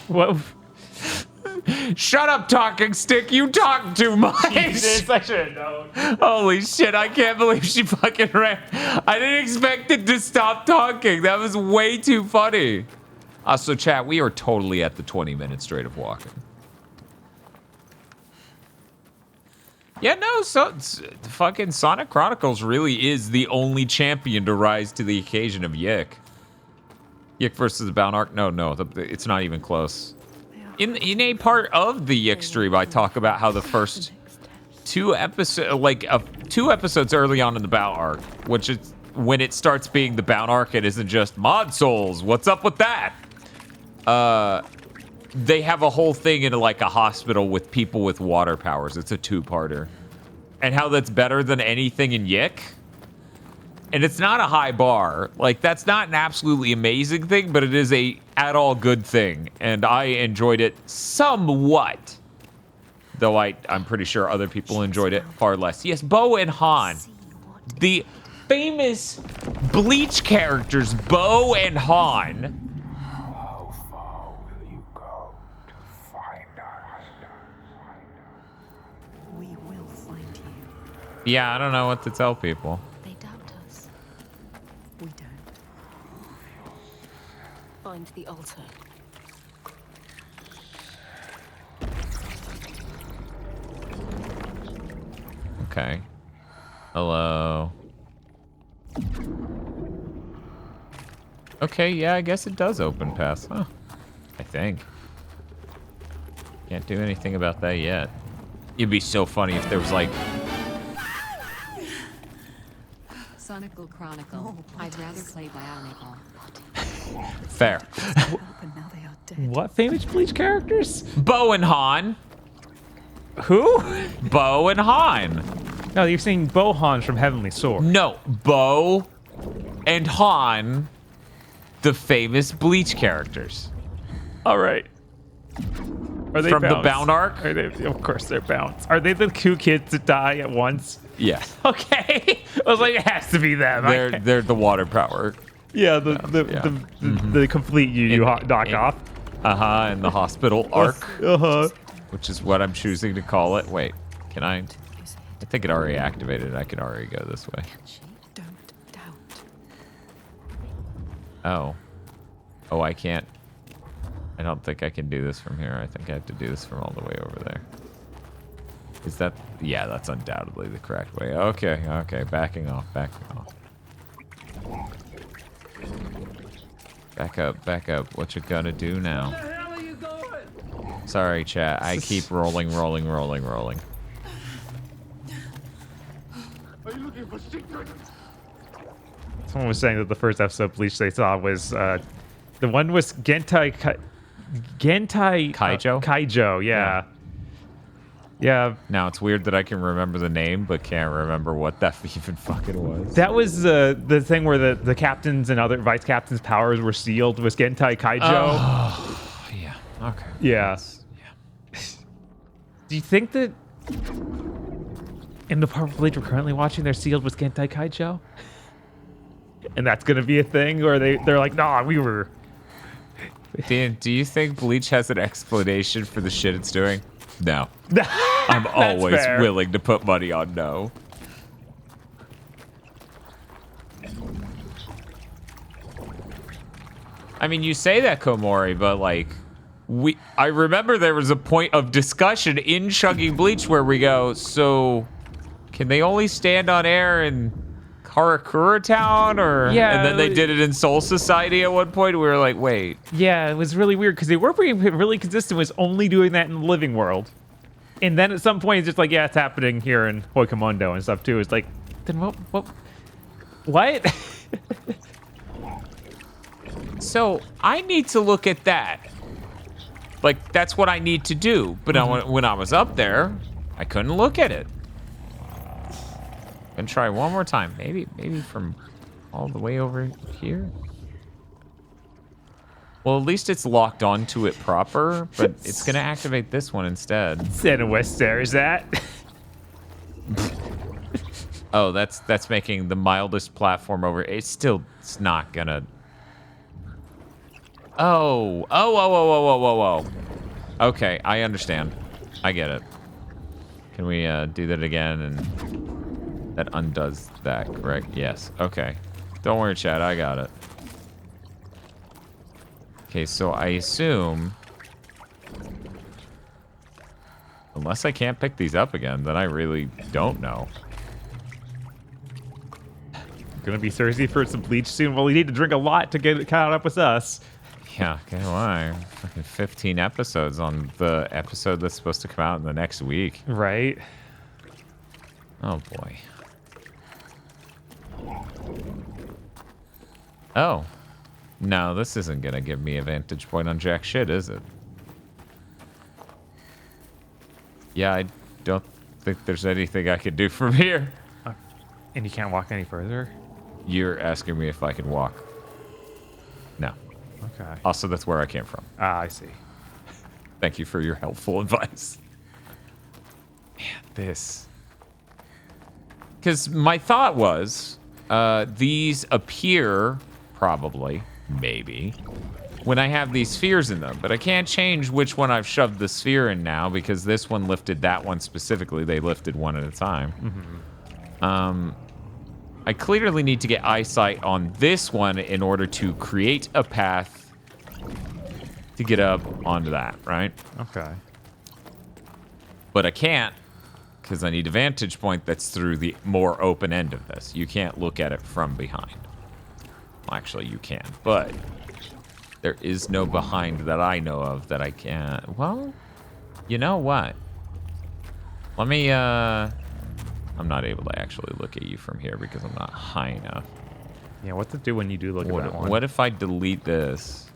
What? Shut up, talking stick. You talk too much. Jesus, I should have known. Holy shit, I can't believe she fucking ran. I didn't expect it to stop talking. That was way too funny. So chat, we are totally at the 20-minute straight of walking. Yeah, no, so fucking Sonic Chronicles really is the only champion to rise to the occasion of Yick. Yick versus the Bound Arc? No, it's not even close. In a part of the Yick stream, I talk about how the first two episodes early on in the Bound Arc, which is when it starts being the Bound Arc, it isn't just mod souls. What's up with that? They have a whole thing in like a hospital with people with water powers. It's a two-parter. And how that's better than anything in Yick. And it's not a high bar. Like, that's not an absolutely amazing thing, but it is a at-all good thing. And I enjoyed it somewhat. Though I'm pretty sure other people enjoyed it far less. Yes, Bo and Han. The famous Bleach characters, Bo and Han. We will find you. Yeah, I don't know what to tell people. They doubt us. We don't. Find the altar. Okay. Hello. Okay, yeah, I guess it does open paths. Huh. I think. Can't do anything about that yet. It'd be so funny if there was like... Sonical Chronicle. I'd rather play Bionicle. Fair. What famous Bleach characters? Bo and Han. Who? Bo and Han. No, you're saying Bohan from Heavenly Sword. No, Bo and Han, the famous Bleach characters. All right. Are they from bounce? the Bound arc? Are they, of course they're bounce. Are they the two kids that die at once? Yeah. Okay. I was like, it has to be them. They're the water power. Yeah, the complete Yu knockoff. And the hospital arc. Uh-huh. Which is what I'm choosing to call it. Wait, can I? I think it already activated. I can already go this way. Don't doubt. Oh. Oh, I can't. I don't think I can do this from here. I think I have to do this from all the way over there. Is that? Yeah, that's undoubtedly the correct way. Okay, okay. Backing off, backing off. Back up, back up. What you gonna do now? Where the hell are you going? Sorry, chat. I keep rolling. Are you looking for secrets? Someone was saying that the first episode of Bleach they saw was the one was Gentai Kaijo? Kaijo, yeah. Yeah. Now it's weird that I can remember the name, but can't remember what that even fucking was. That was the thing where the captains and other vice captains' powers were sealed. Was Gentai Kaijo? Oh, yeah. Okay. Yeah. Yeah. Do you think that in the part of Bleach we're currently watching, they're sealed with Gentai Kaijo? And that's gonna be a thing, or they're like, nah, we were. Dan, do you think Bleach has an explanation for the shit it's doing? No. I'm always fair. willing to put money on no. I mean, you say that, Komori, but like, I remember there was a point of discussion in Chugging Bleach where we go, so can they only stand on air in Karakura Town, or yeah, and then they did it in Soul Society at one point. We were like, wait. Yeah, it was really weird because they were being really consistent with only doing that in the living world, and then at some point it's just like, yeah, it's happening here in Hoikamondo and stuff too. It's like, then what? So I need to look at that. Like, that's what I need to do. But when I was up there, I couldn't look at it. Gonna try one more time. Maybe from all the way over here. Well, at least it's locked onto it proper, but it's gonna activate this one instead. Santa West there is that. Oh, that's making the mildest platform over. It's not gonna. Oh. Okay, I understand. I get it. Can we do that again? And that undoes that, correct? Yes. Okay. Don't worry, chat. I got it. Okay, so I assume, unless I can't pick these up again, then I really don't know. Gonna be thirsty for some Bleach soon. Well, we need to drink a lot to get caught up with us. Yeah, okay, why? Fucking 15 episodes on the episode that's supposed to come out in the next week. Right. Oh, boy. Oh. No, this isn't gonna give me a vantage point on jack shit, is it? Yeah, I don't think there's anything I could do from here. And you can't walk any further? You're asking me if I can walk. No. Okay. Also, that's where I came from. Ah, I see. Thank you for your helpful advice. Man, this. Because my thought was, these appear, probably, maybe, when I have these spheres in them. But I can't change which one I've shoved the sphere in now, because this one lifted that one specifically. They lifted one at a time. Mm-hmm. I clearly need to get eyesight on this one in order to create a path to get up onto that, right? Okay. But I can't, because I need a vantage point that's through the more open end of this. You can't look at it from behind. Well, actually, you can, but there is no behind that I know of that I can't. Well, you know what? Let me, I'm not able to actually look at you from here because I'm not high enough. Yeah, what to do when you do look at that one? What if I delete this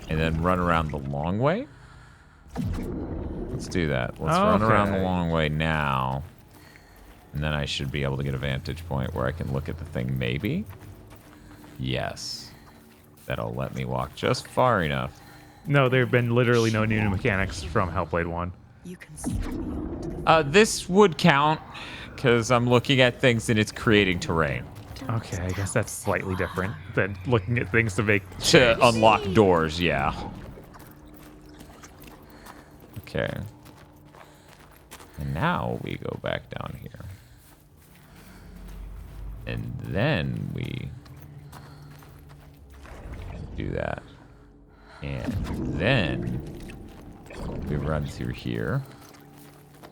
and then run around the long way? Let's do that. Let's run around the long way now. And then I should be able to get a vantage point where I can look at the thing, maybe? Yes. That'll let me walk just far enough. No, there have been literally no new mechanics from Hellblade 1. This would count because I'm looking at things and it's creating terrain. Okay, I guess that's slightly different than looking at things to make to unlock doors. Yeah. Okay. And now we go back down here. And then we do that. And then we run through here.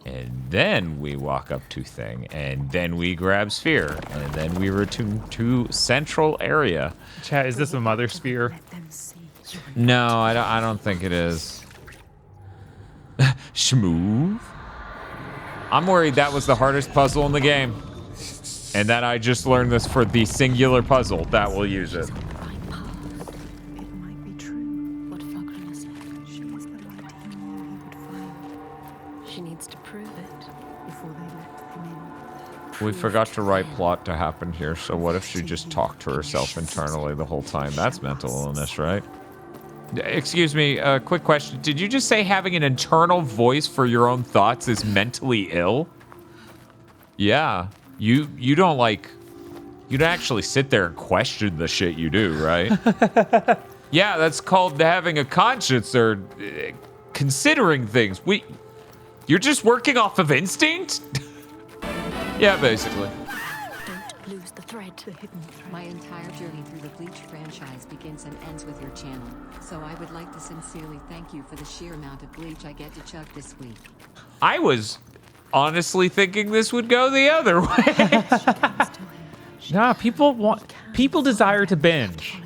And then we walk up to thing. And then we grab sphere. And then we return to central area. Chat, is this a mother sphere? No, I don't think it is. Schmooth. I'm worried that was the hardest puzzle in the game. And that I just learned this for the singular puzzle that will use it. She needs to prove it before they let him in. We forgot to write plot to happen here, so what if she just talked to herself internally the whole time? That's mental illness, right? Excuse me, quick question. Did you just say having an internal voice for your own thoughts is mentally ill? Yeah. You don't you don't actually sit there and question the shit you do, right? Yeah, that's called having a conscience or considering things. You're just working off of instinct? Yeah, basically. Don't lose the thread. The hidden thread. My entire journey through the Bleach franchise begins and ends with your channel. So I would like to sincerely thank you for the sheer amount of Bleach I get to chug this week. I was honestly thinking this would go the other way. Nah, people desire to binge.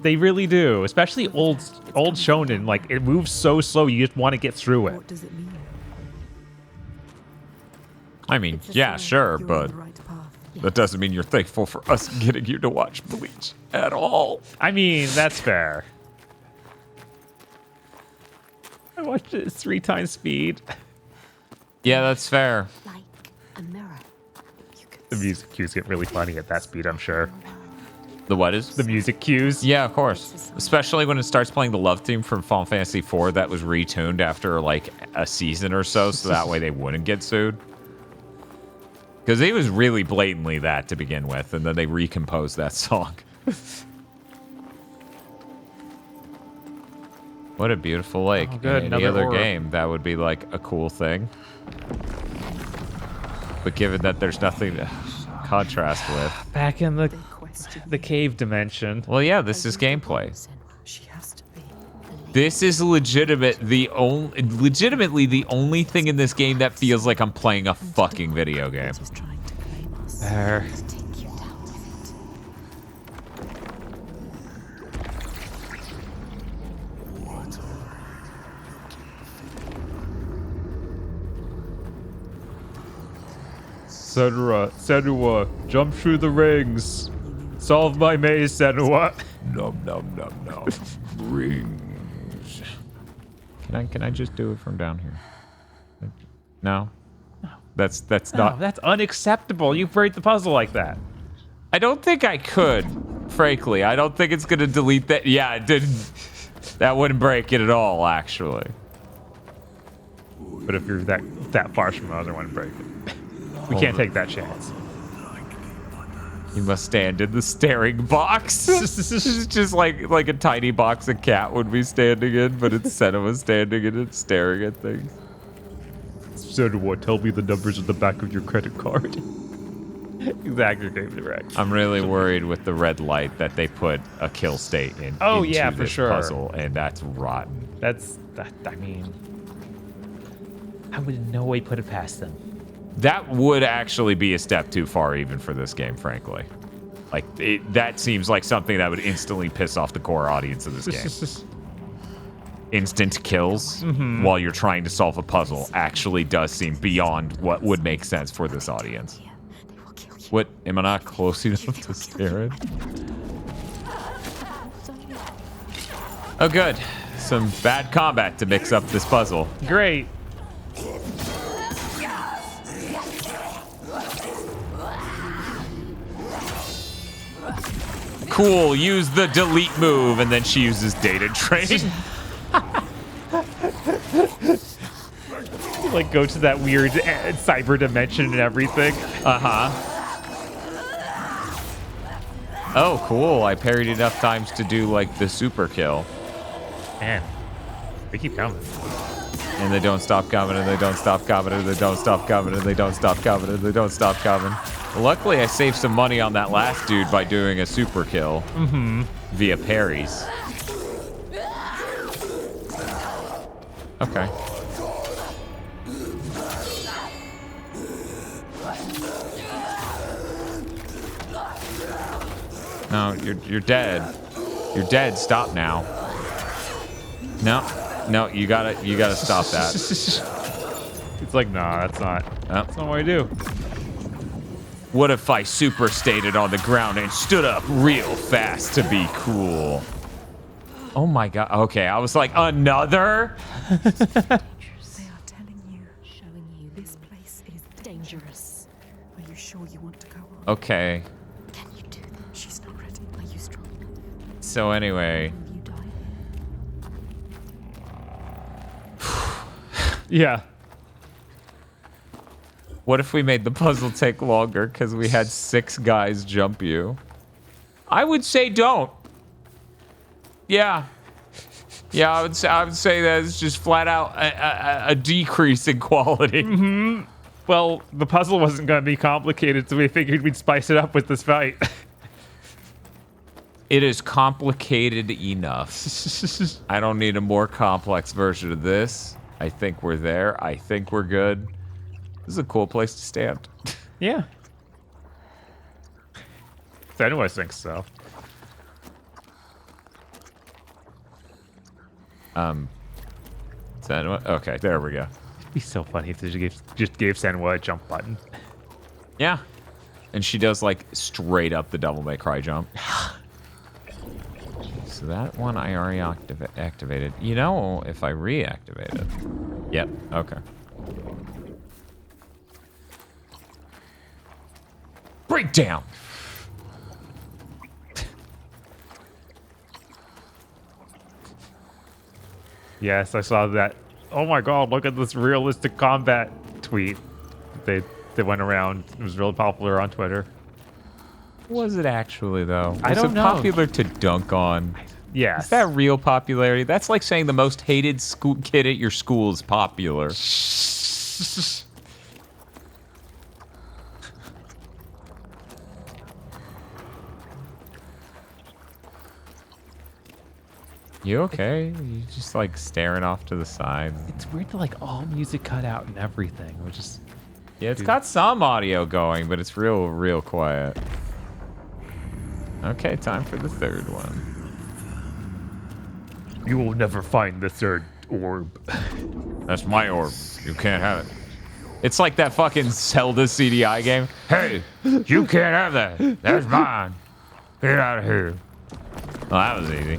They really do, especially old shonen. Like, it moves so slow, you just want to get through it. What does it mean? I mean, yeah, sure, but that doesn't mean you're thankful for us getting you to watch Bleach at all. I mean, that's fair. I watched it at 3 times speed. Yeah, that's fair. Like a mirror. The music cues get really funny at that speed, I'm sure. The what is? The music cues. Yeah, of course. Especially when it starts playing the love theme from Final Fantasy IV that was retuned after like a season or so that way they wouldn't get sued. Because it was really blatantly that to begin with, and then they recomposed that song. What a beautiful lake. Oh, good. In any Another other orb. game, that would be like a cool thing. But given that there's nothing to contrast with. Back in the cave dimension. Well, yeah, this is gameplay. She has to be. This is legitimately the only thing in this game that feels like I'm playing a fucking video game. There. Senua, jump through the rings. Solve my maze, Senua. Nom nom nom nom. Rings. Can I just do it from down here? No? That's not. That's unacceptable. You break the puzzle like that. I don't think I could, frankly. I don't think it's gonna delete that. Yeah, it didn't. That wouldn't break it at all, actually. But if you're that far from the other one, break it. We can't take that chance. You must stand in the staring box. It's just like a tiny box a cat would be standing in, but instead of us standing in it, staring at things. Senua, tell me the numbers on the back of your credit card. Exactly, David Rex. I'm really worried with the red light that they put a kill state in. Oh into yeah, for this sure. Puzzle, and that's rotten. I mean, I would in no way put it past them. That would actually be a step too far even for this game, frankly. Like, that seems like something that would instantly piss off the core audience of this game. Instant kills while you're trying to solve a puzzle actually does seem beyond what would make sense for this audience. What? Am I not close enough to stare at? Oh, good. Some bad combat to mix up this puzzle. Great. Cool, use the delete move, and then she uses data train. Like go to that weird cyber dimension and everything. Oh, cool. I parried enough times to do like the super kill. Man, they keep coming. And they don't stop coming, and they don't stop coming, and they don't stop coming, and they don't stop coming, and they don't stop coming. Luckily, I saved some money on that last dude by doing a super kill via parries. Okay. No, you're dead. You're dead. Stop now. No, you gotta stop that. It's like, nah, that's not what I do. What if I super stayed on the ground and stood up real fast to be cool? Oh my god. Okay, I was like, another? They are telling you, showing you this place is dangerous. Are you sure you want to go on? Okay. Can you do that? She's not ready. Are you strong enough? So anyway. Will you die? Yeah. What if we made the puzzle take longer because we had 6 guys jump you? I would say don't. Yeah. Yeah, I would say that it's just flat out a decrease in quality. Well, the puzzle wasn't going to be complicated, so we figured we'd spice it up with this fight. It is complicated enough. I don't need a more complex version of this. I think we're there. I think we're good. This is a cool place to stand. Yeah. So anyway, I think so. Senwa? Okay, there we go. It'd be so funny if they just gave Senwa a jump button. Yeah. And she does like straight up the Devil May Cry jump. So that one I already activated. You know, if I reactivate it. Yep, okay. Breakdown! Yes, I saw that. Oh my god, look at this realistic combat tweet that went around. It was really popular on Twitter. Was it actually, though? I don't know. Was it popular to dunk on? Yes. Is that real popularity? That's like saying the most hated kid at your school is popular. You okay? You just like staring off to the side. It's weird to like all music cut out and everything. Which is yeah, it's got some audio going, but it's real quiet. Okay, time for the third one. You will never find the third orb. That's my orb. You can't have it. It's like that fucking Zelda CDI game. Hey, you can't have that. That's mine. Get out of here. Well, that was easy.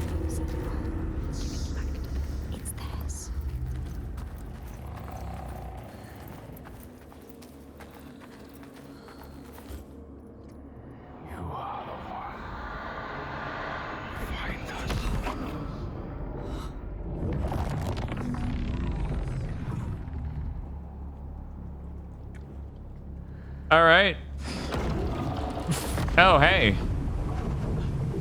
All right. Oh, hey.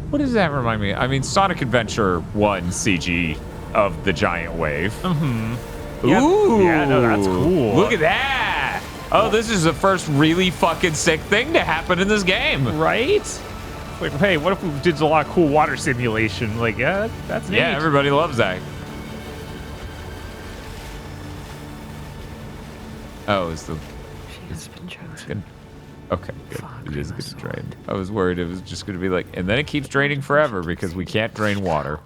What does that remind me? I mean, Sonic Adventure 1 CG of the giant wave. Yep. Ooh. Yeah, no, that's cool. Look at that. Oh, this is the first really fucking sick thing to happen in this game. Right? Like, hey, what if we did a lot of cool water simulation? Like, yeah, that's neat. Yeah, everybody loves that. Oh, is the... It's been chosen. Okay, good. It is going to drain. I was worried it was just going to be like, and then it keeps draining forever because we can't drain water.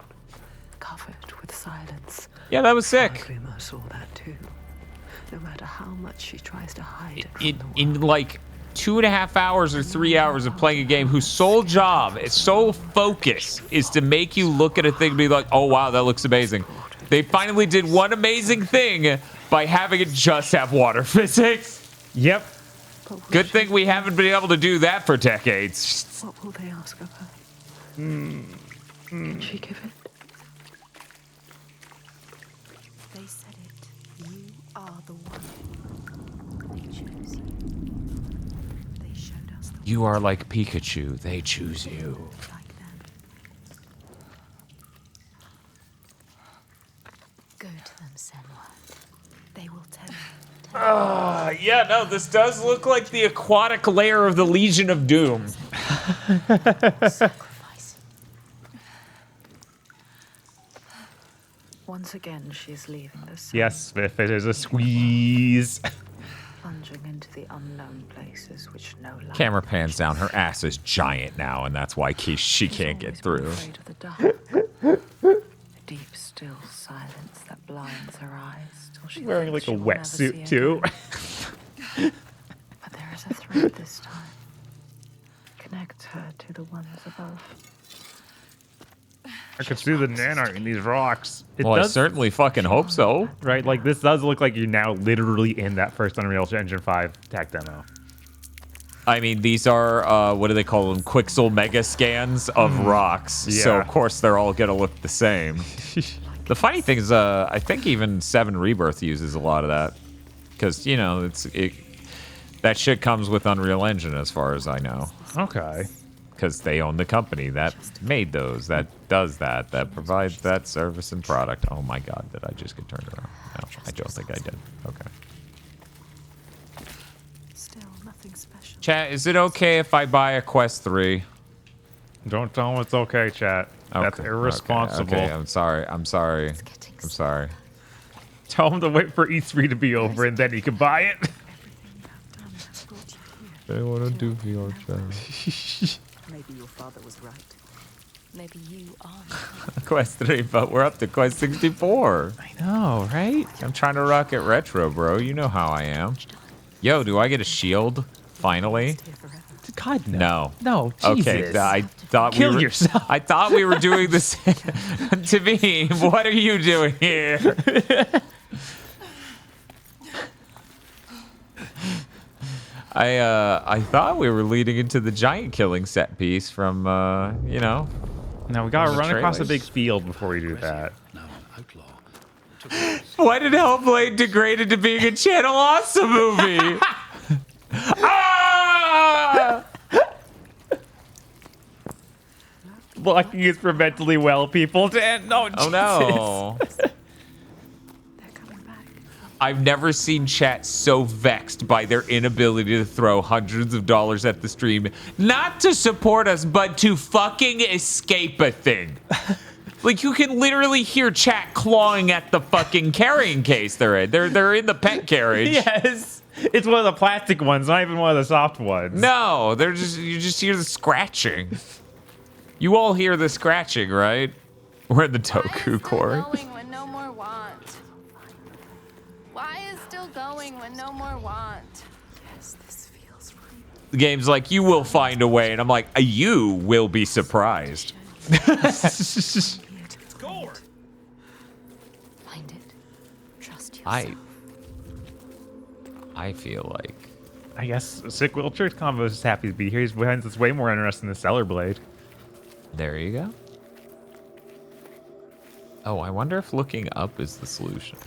Covered with silence. Yeah, that was sick. Grimmer saw that too. No matter how much she tries to hide it In like 2.5 hours or 3 hours of playing a game whose sole job, its sole focus is to make you look at a thing and be like, oh wow, that looks amazing. They finally did one amazing thing by having it just have water physics. Yep. Good thing we haven't been able to do that for decades. What will they ask of her? Can she give it? They said it. You are the one. They choose you. They showed us the You are like Pikachu. They choose you. like them. Go to them, Senwa. They will tell you. Yeah, no, this does look like the aquatic layer of the Legion of Doom. Once again, she is leaving the sun, Yes, if it is a squeeze. plunging into the unknown places which no light. Camera pans down. Her ass is giant now, and that's why she can't get through. Afraid of the dark. A deep, still silence that blinds her eyes till she Wearing like thinks a she will never see wetsuit too. again. But there is a thread this time. Connects her to the ones above. I could see the nanite in these rocks. Well, I certainly fucking hope so. Right, like this does look like you're now literally in that first Unreal Engine 5 tech demo. I mean, these are, what do they call them? Quixel mega scans of rocks. Yeah. So, of course, they're all going to look the same. The funny thing is, I think even 7 Rebirth uses a lot of that. Because, you know, that shit comes with Unreal Engine as far as I know. Okay. Because they own the company that made those, that does that provides that service and product. Oh my god, did I just get turned around? No, I don't think I did. Okay. Still nothing special. Chat, is it okay if I buy a Quest 3? Don't tell them it's okay, chat. That's Okay, irresponsible. Okay, I'm sorry. I'm sorry. I'm sorry. Tell them to wait for E3 to be over and then you can buy it. They want to do VR chat. Maybe your father was right. Maybe you are. Quest 3, but we're up to Quest 64. I know, right? I'm trying to rock it retro, bro. You know how I am. Yo, do I get a shield? Finally? God, no. No, Okay, Jesus. I thought Kill we were, yourself. I thought we were doing this. To me, what are you doing here? I thought we were leading into the giant killing set piece from, you know. Now we gotta the run across a trailers. big field before we do that. Why did Hellblade degrade into being a Channel Awesome movie? Ah! Blocking is for mentally well people. No, Oh no. I've never seen chat so vexed by their inability to throw hundreds of dollars at the stream, not to support us, but to fucking escape a thing. Like, you can literally hear chat clawing at the fucking carrying case they're in. They're in the pet carriage. Yes. It's one of the plastic ones, not even one of the soft ones. No, you just hear the scratching. You all hear the scratching, right? We're in the Toku core. Going when no more want. Why is still going when no more want? Yes, this feels right. The game's like, you will find a way, and I'm like, you will be surprised. Find it. Trust yourself. I feel like I guess Sick Will Church Combo is happy to be here. He's behind this way more interesting than Cellar Blade. there you go. Oh, I wonder if looking up is the solution.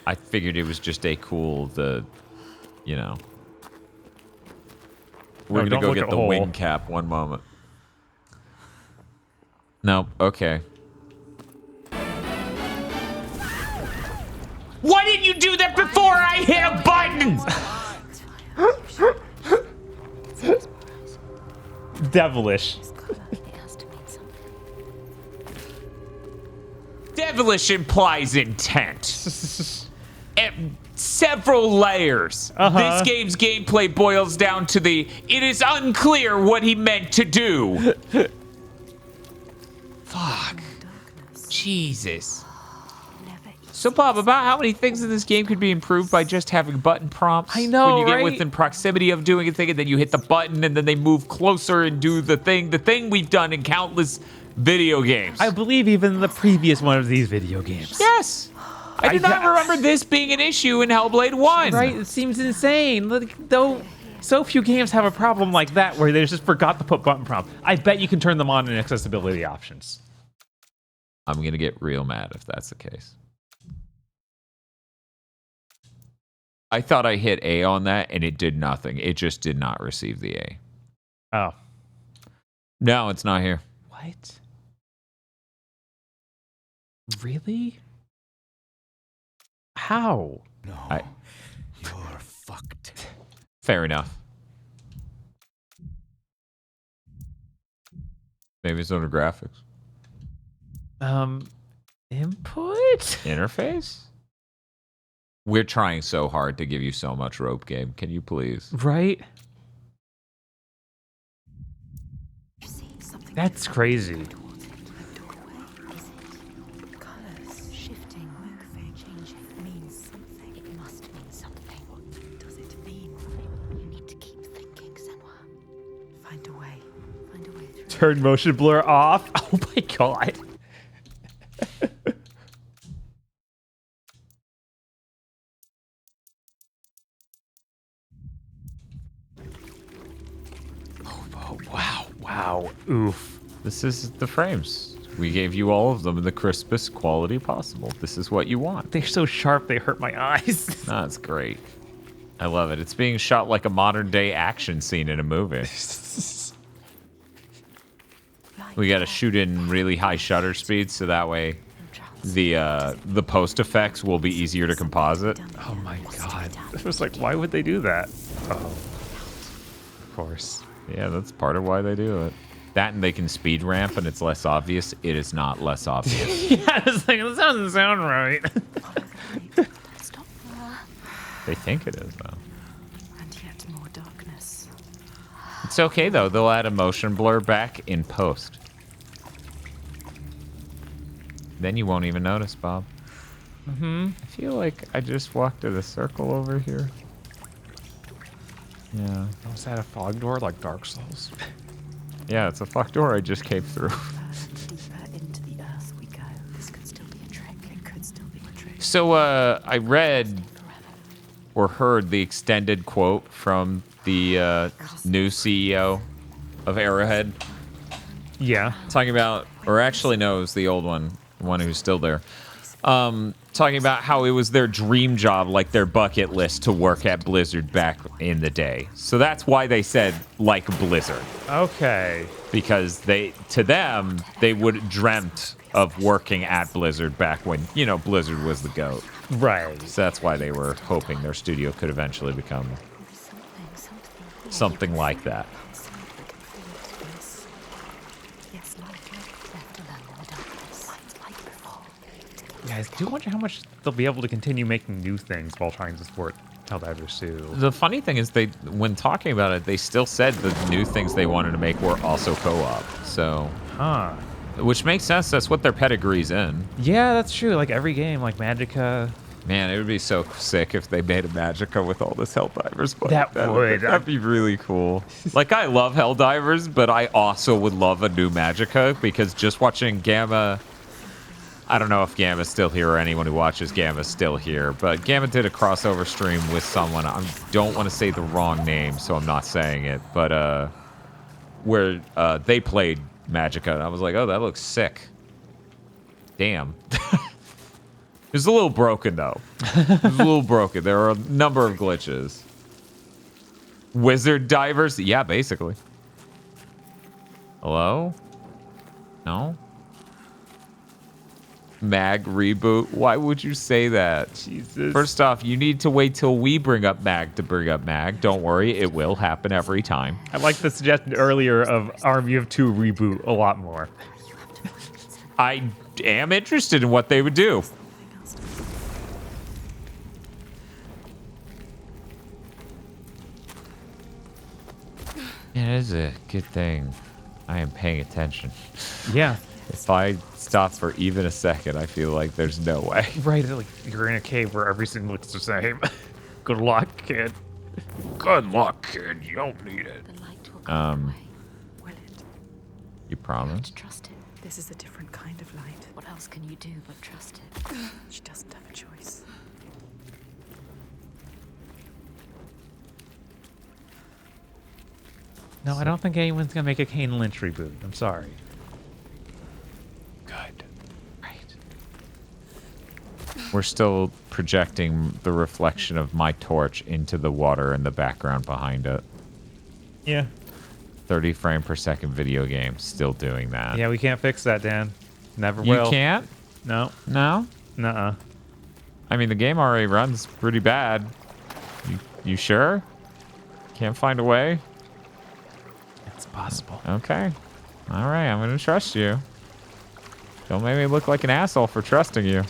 I figured it was just a cool, you know. We're No, gonna don't go look get at the hole. wing cap one moment. Nope, okay. Why didn't you do that before I hit a button? Devilish. Devilish implies intent. Several layers. This game's gameplay boils down to it is unclear what he meant to do. Fuck. Jesus. So, Bob, about how many things in this game could be improved by just having button prompts? I know, When you get right? within proximity of doing a thing, and then you hit the button, and then they move closer and do the thing. The thing we've done in countless video games. I believe even the previous one of these video games. Yes. I do not remember this being an issue in Hellblade 1. Right? It seems insane. Like, though, So few games have a problem like that where they just forgot to put button prompt. I bet you can turn them on in accessibility options. I'm going to get real mad if that's the case. I thought I hit A on that, and it did nothing. It just did not receive the A. Oh. No, it's not here. What? Really? How? No. You're fucked. Fair enough. Maybe it's under graphics. Input? Interface? We're trying so hard to give you so much rope game. Can you please? Right? That's crazy. Colors shifting, changing means something. It must mean something. What does it mean? You need to keep thinking, Senwa. Find a way. Find a way through. Turn motion blur off. Oh my god. Oh, wow. Wow. Oof. This is the frames. We gave you all of them in the crispest quality possible. This is what you want. They're so sharp, they hurt my eyes. That's great. I love it. It's being shot like a modern day action scene in a movie. We got to shoot in really high shutter speeds so that way the post effects will be easier to composite. Oh my god. It was like, why would they do that? Oh. Of course. Yeah, that's part of why they do it. That and they can speed ramp and it's less obvious. It is not less obvious. Yeah, it's like, that doesn't sound right. They think it is, though. And yet more darkness. It's okay, though. They'll add a motion blur back in post. Then you won't even notice, Bob. Mm-hmm. I feel like I just walked in a circle over here. Yeah. Was that a fog door like Dark Souls? Yeah, it's a fog door I just came through. Into the earth we go. This could still be a trick. It could still be a trick. So, I read or heard the extended quote from the new CEO of Arrowhead. Yeah. Talking about, or actually no, it was the old one, the one who's still there. Talking about how it was their dream job, like their bucket list to work at Blizzard back in the day. So that's why they said, like Blizzard. Okay. Because to them, they would dreamt of working at Blizzard back when, Blizzard was the GOAT. Right. So that's why they were hoping their studio could eventually become something like that. Guys, do you wonder how much they'll be able to continue making new things while trying to support Helldivers 2? The funny thing is, when talking about it, they still said the new things they wanted to make were also co-op. So, which makes sense. That's what their pedigree's in. Yeah, that's true. Like every game, like Magicka. Man, it would be so sick if they made a Magicka with all this Helldivers. That'd be really cool. Like, I love Helldivers, but I also would love a new Magicka because just watching Gamma. I don't know if Gamma's still here or anyone who watches Gamma's still here, but Gamma did a crossover stream with someone. I don't want to say the wrong name, so I'm not saying it, but where they played Magicka, and I was like, oh, that looks sick. Damn. It was a little broken, though. It was a little broken. There are a number of glitches. Wizard divers? Yeah, basically. Hello? No? Mag reboot? Why would you say that? Jesus. First off, you need to wait till we bring up Mag to bring up Mag. Don't worry, it will happen every time. I like the suggestion earlier of Army of Two reboot a lot more. I am interested in what they would do. It is a good thing I am paying attention. Yeah. If I stop for even a second, I feel like there's no way. Right, like you're in a cave where everything looks the same. Good luck, kid. Good luck, kid. You don't need it. You promise? Trust him. This is a different kind of light. What else can you do but trust it? She doesn't have a choice. No, I don't think anyone's gonna make a Kane Lynch reboot. I'm sorry. Good. Right. We're still projecting the reflection of my torch into the water in the background behind it. Yeah. 30 frame per second video game. Still doing that. Yeah, we can't fix that, Dan. Never You will. can't? No. No? Nuh-uh. I mean, the game already runs pretty bad. You sure? Can't find a way? It's possible. Okay. All right, I'm going to trust you. Don't make me look like an asshole for trusting you.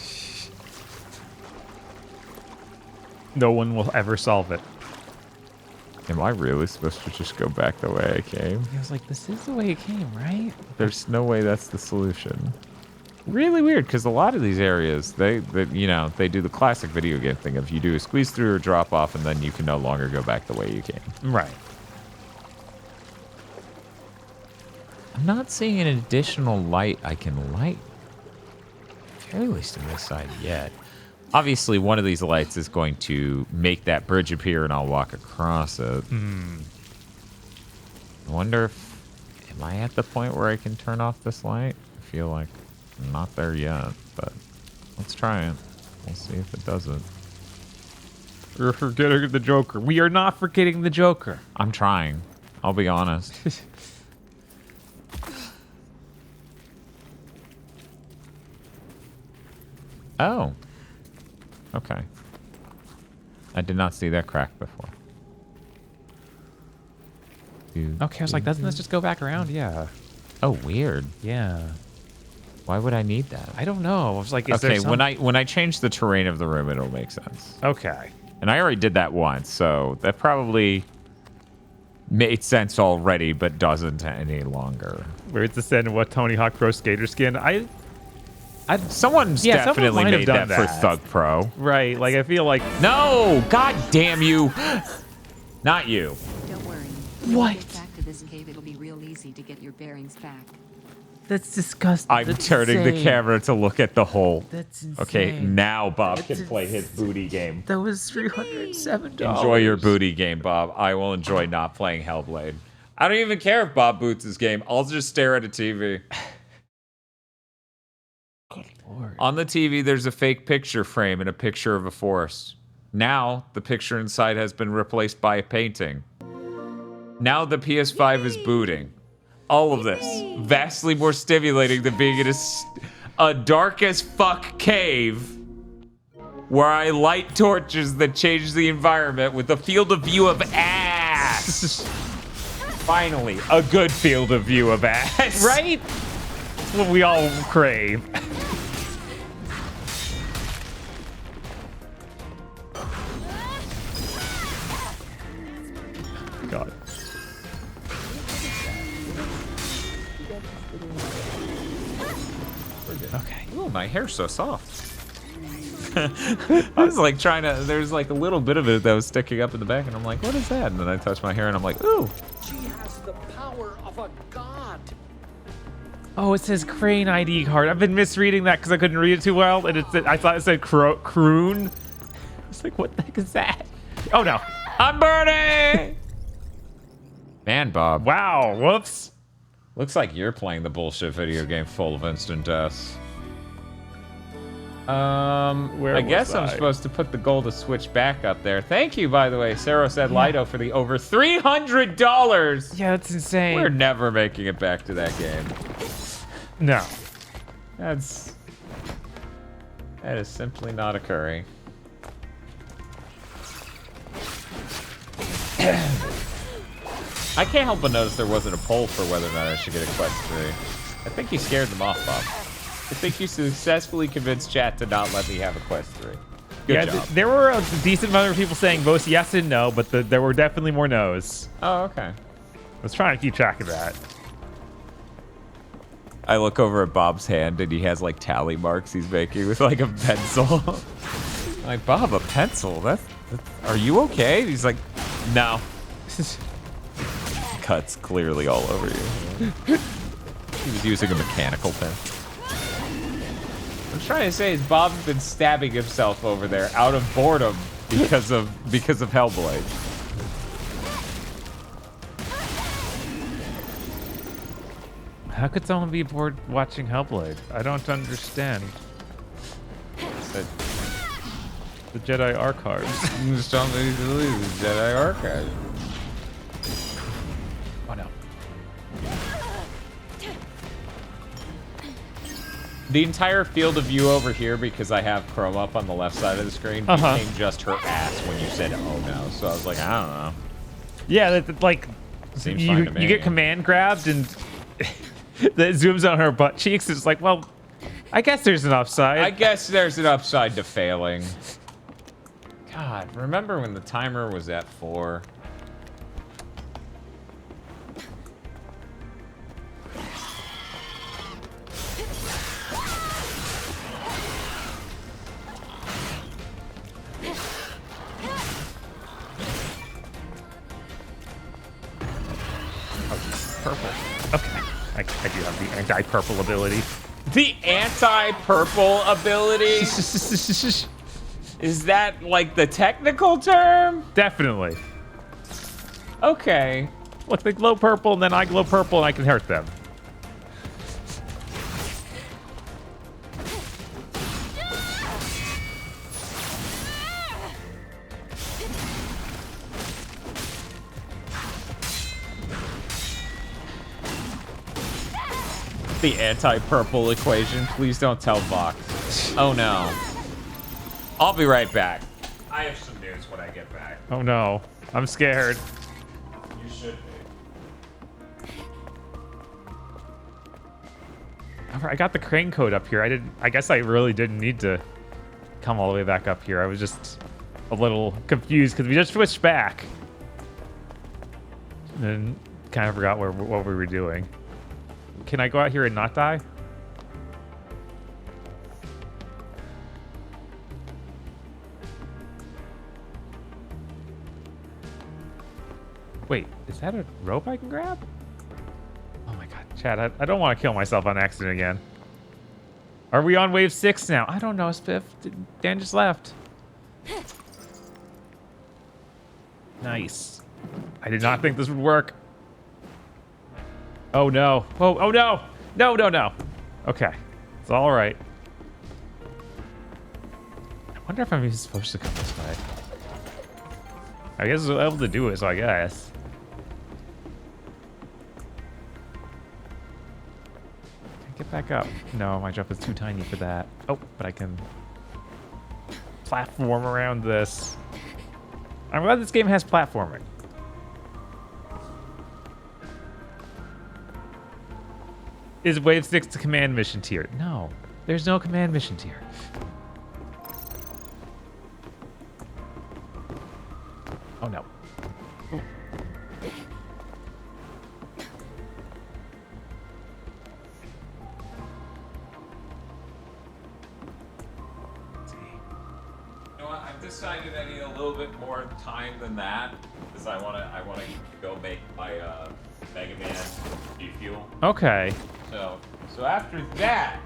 No one will ever solve it. Am I really supposed to just go back the way I came? I was like, this is the way it came, right? There's no way that's the solution. Really weird, because a lot of these areas, they do the classic video game thing of you do a squeeze through or drop off, and then you can no longer go back the way you came. Right. I'm not seeing an additional light I can light. At least on this side yet. Obviously, one of these lights is going to make that bridge appear, and I'll walk across it. I wonder if... Am I at the point where I can turn off this light? I feel like I'm not there yet, but let's try it. We'll see if it does it. We're forgetting the Joker. We are not forgetting the Joker. I'm trying. I'll be honest. Oh. Okay. I did not see that crack before. Okay, I was like, doesn't this just go back around? Yeah. Oh, weird. Yeah. Why would I need that? I don't know. I was like, is okay, there some... when I change the terrain of the room, it'll make sense. Okay. And I already did that once, so that probably made sense already, but doesn't any longer. Where's the send what Tony Hawk Pro Skater skin? Someone's definitely made that for Thug Pro. Right, like I feel like... No! God damn you! Not you. Don't worry. What? Get back to this cave, it'll be real easy to get your bearings back. That's disgusting. I'm turning the camera to look at the hole. That's insane. Okay, now Bob can play his booty game. That was $307. Enjoy your booty game, Bob. I will enjoy not playing Hellblade. I don't even care if Bob boots his game. I'll just stare at a TV. Good Lord. On the TV, there's a fake picture frame and a picture of a forest. Now, the picture inside has been replaced by a painting. Now the PS5 is booting. All of this, vastly more stimulating than being in a dark as fuck cave where I light torches that change the environment with a field of view of ass. Finally, a good field of view of ass. Right? That's what we all crave. God. Okay. Ooh, my hair's so soft. I was like trying to, there's like a little bit of it that was sticking up in the back, and I'm like, what is that? And then I touched my hair, and I'm like, ooh. She has the power of a god. Oh, it says Crane ID card. I've been misreading that because I couldn't read it too well, and I thought it said Croon. I was like, what the heck is that? Oh, no. I'm burning! Man, Bob. Wow, whoops. Looks like you're playing the bullshit video game full of instant deaths. I guess I'm supposed to put the goal to switch back up there. Thank you, by the way, Sarah said Lido for the over $300. Yeah, that's insane. We're never making it back to that game. No. That is simply not occurring. I can't help but notice there wasn't a poll for whether or not I should get a quest 3. I think you scared them off, Bob. I think you successfully convinced chat to not let me have a quest 3. Good job. There were a decent amount of people saying both yes and no, but there were definitely more no's. Oh, okay. I was trying to keep track of that. I look over at Bob's hand, and he has like tally marks he's making with like a pencil. I'm like, Bob, a pencil? That's are you okay? He's like, no. Cuts clearly all over you. He was using a mechanical pen. What I'm trying to say is Bob's been stabbing himself over there out of boredom because of Hellblade. How could someone be bored watching Hellblade? I don't understand. The Jedi Archives. Somebody believes the Jedi Archives. Oh no. The entire field of view over here, because I have Chrome up on the left side of the screen, became just her ass when you said "oh no." So I was like, I don't know. Yeah, like Seems fine to me. you get command grabbed and that zooms on her butt cheeks. It's like, well, I guess there's an upside. I guess there's an upside to failing. God, remember when the timer was at 4? Purple. Okay. I do have the anti-purple ability. The anti-purple ability? Is that like the technical term? Definitely. Okay. Look, they glow purple, and then I glow purple, and I can hurt them. The anti-purple equation. Please don't tell Vox. Oh no. I'll be right back. I have some news when I get back. Oh no. I'm scared. You should be. I got the crane code up here. I guess I really didn't need to come all the way back up here. I was just a little confused because we just switched back. And then kind of forgot what we were doing. Can I go out here and not die? Wait, is that a rope I can grab? Oh my god, Chad, I don't want to kill myself on accident again. Are we on wave 6 now? I don't know, Spiff. Dan just left. Nice. I did not think this would work. Oh no. Oh no. No, no, no. Okay. It's all right. I wonder if I'm even supposed to come this way. I guess I was able to do it, so I guess. Can I get back up? No, my jump is too tiny for that. Oh, but I can platform around this. I'm glad this game has platforming. Is wave 6 the command mission tier? No, there's no command mission tier. Oh no. Ooh. Let's see. You know what? I've decided I need a little bit more time than that because I wanna go make my Mega Man refuel. Okay. So after that,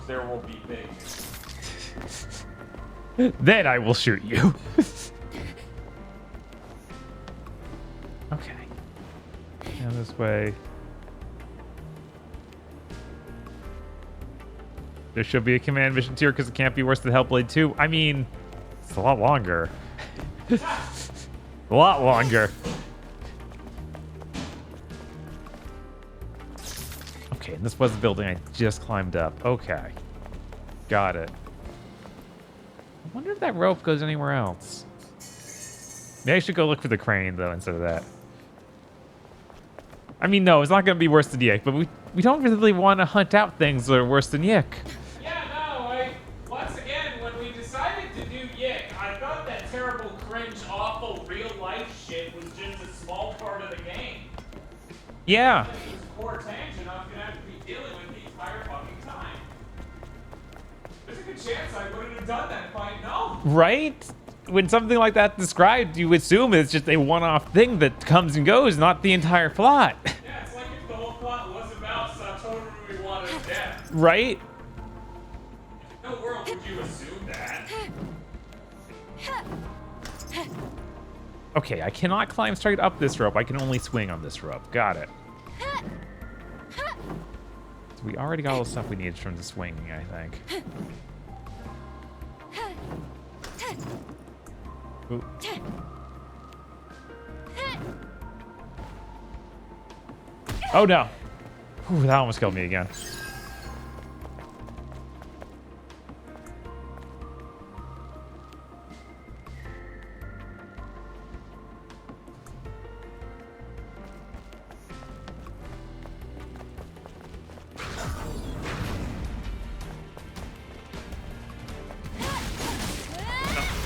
there will be things. Then I will shoot you. Okay. Down this way. There should be a command mission tier because it can't be worse than Hellblade 2. I mean, it's a lot longer. A lot longer. Okay, and this was the building I just climbed up. Okay. Got it. I wonder if that rope goes anywhere else. Maybe I should go look for the crane, though, instead of that. I mean, no, it's not going to be worse than Yick, but we don't really want to hunt out things that are worse than Yick. Yeah, no, once again, when we decided to do Yick, I thought that terrible, cringe, awful, real-life shit was just a small part of the game. Yeah. If it was core tangent, I was going to have to be dealing with the entire fucking time. There's a good chance I wouldn't have done that if I had known. Right? When something like that described, you assume it's just a one-off thing that comes and goes, not the entire plot. Yeah, it's like if the whole plot was about Satoru Iwata's death. Right? In no world would you assume that. Okay, I cannot climb straight up this rope. I can only swing on this rope. Got it. We already got all the stuff we needed from the swinging, I think. Ooh. Oh no! Ooh, that almost killed me again.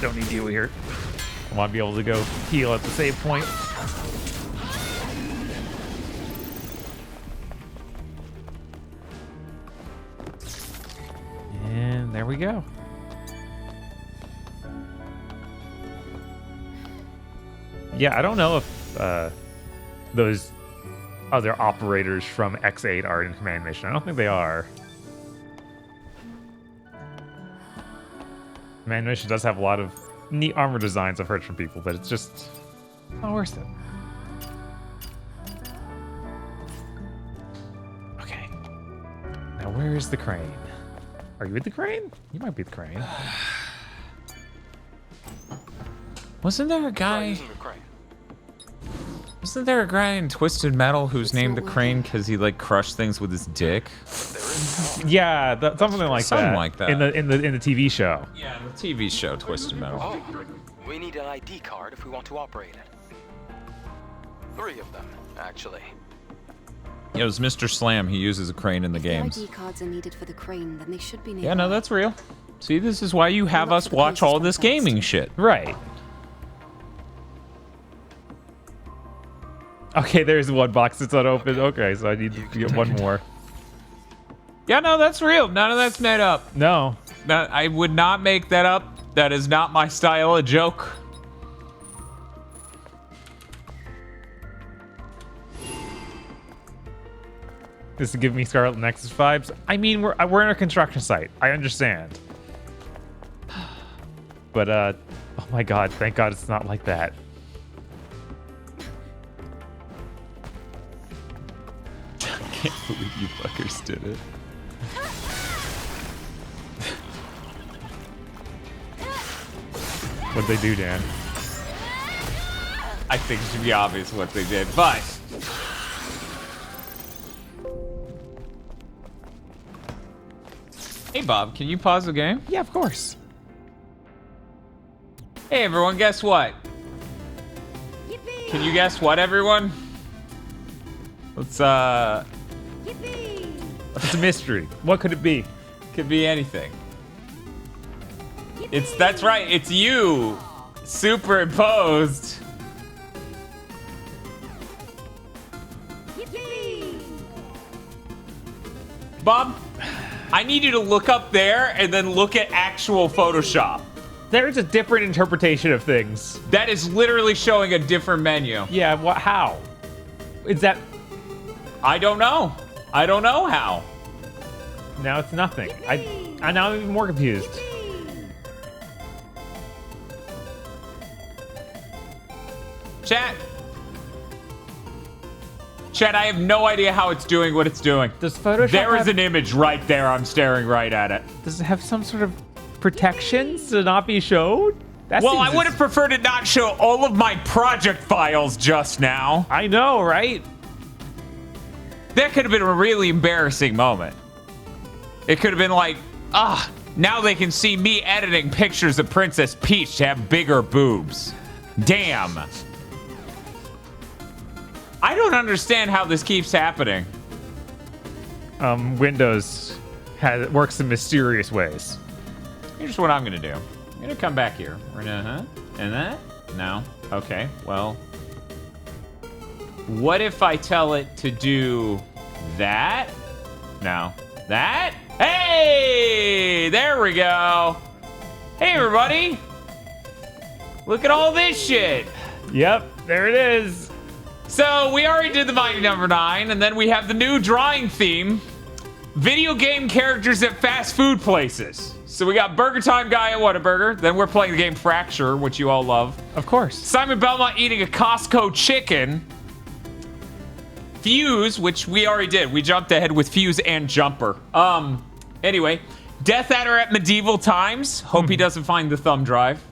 Don't need you here. I want to be able to go heal at the save point. And there we go. Yeah, I don't know if those other operators from X8 are in command mission. I don't think they are. Command mission does have a lot of neat armor designs I've heard from people, but it's just not worth it. Okay. Now where's the crane? Are you with the crane? You might be the crane. Wasn't there a guy? Wasn't there a guy in Twisted Metal who's named the Crane because he like crushed things with his dick? Yeah, something like that. Something like that. In the TV show. Yeah, the TV show Twisted Metal. Oh, we need an ID card if we want to operate it. 3 of them, actually. Yeah, it was Mr. Slam. He uses a crane in the games. If ID cards are needed for the crane, then they should be nearby. Yeah, no, that's real. See, this is why you have us watch all this gaming shit. Right. Okay, there's one box that's unopened. Okay, so I need to get one more. Yeah, no, that's real. None of that's made up. No. I would not make that up. That is not my style of joke. This is giving me Scarlet Nexus vibes. I mean, we're in a construction site. I understand. But, oh my god, thank god it's not like that. I can't believe you fuckers did it. What'd they do, Dan? I think it should be obvious what they did, but... Hey, Bob, can you pause the game? Yeah, of course. Hey, everyone, guess what? Yippee! Can you guess what, everyone? Let's, Yippee! It's a mystery. What could it be? Could be anything. That's right, it's you! Superimposed. Yippee! Bob, I need you to look up there and then look at actual Photoshop. There's a different interpretation of things. That is literally showing a different menu. Yeah, what? How? Is that... I don't know. I don't know how. Now it's nothing. I'm now even more confused. Chat. Chat, I have no idea how it's doing what it's doing. Does Photoshop There is an image right there. I'm staring right at it. Does it have some sort of protections to not be showed? Well, I would have preferred it not show all of my project files just now. I know, right? That could have been a really embarrassing moment. It could have been like, now they can see me editing pictures of Princess Peach to have bigger boobs. Damn. I don't understand how this keeps happening. Windows works in mysterious ways. Here's what I'm gonna do. I'm gonna come back here. We're gonna, and that? No. Okay, well. What if I tell it to do that? No. That? Hey! There we go. Hey, everybody. Look at all this shit. Yep, there it is. So we already did the Mighty Number 9, and then we have the new drawing theme. Video game characters at fast food places. So we got Burger Time Guy at Whataburger. Then we're playing the game Fracture, which you all love. Of course. Simon Belmont eating a Costco chicken. Fuse, which we already did. We jumped ahead with Fuse and Jumper. Anyway, Death Adder at medieval times. Hope he doesn't find the thumb drive.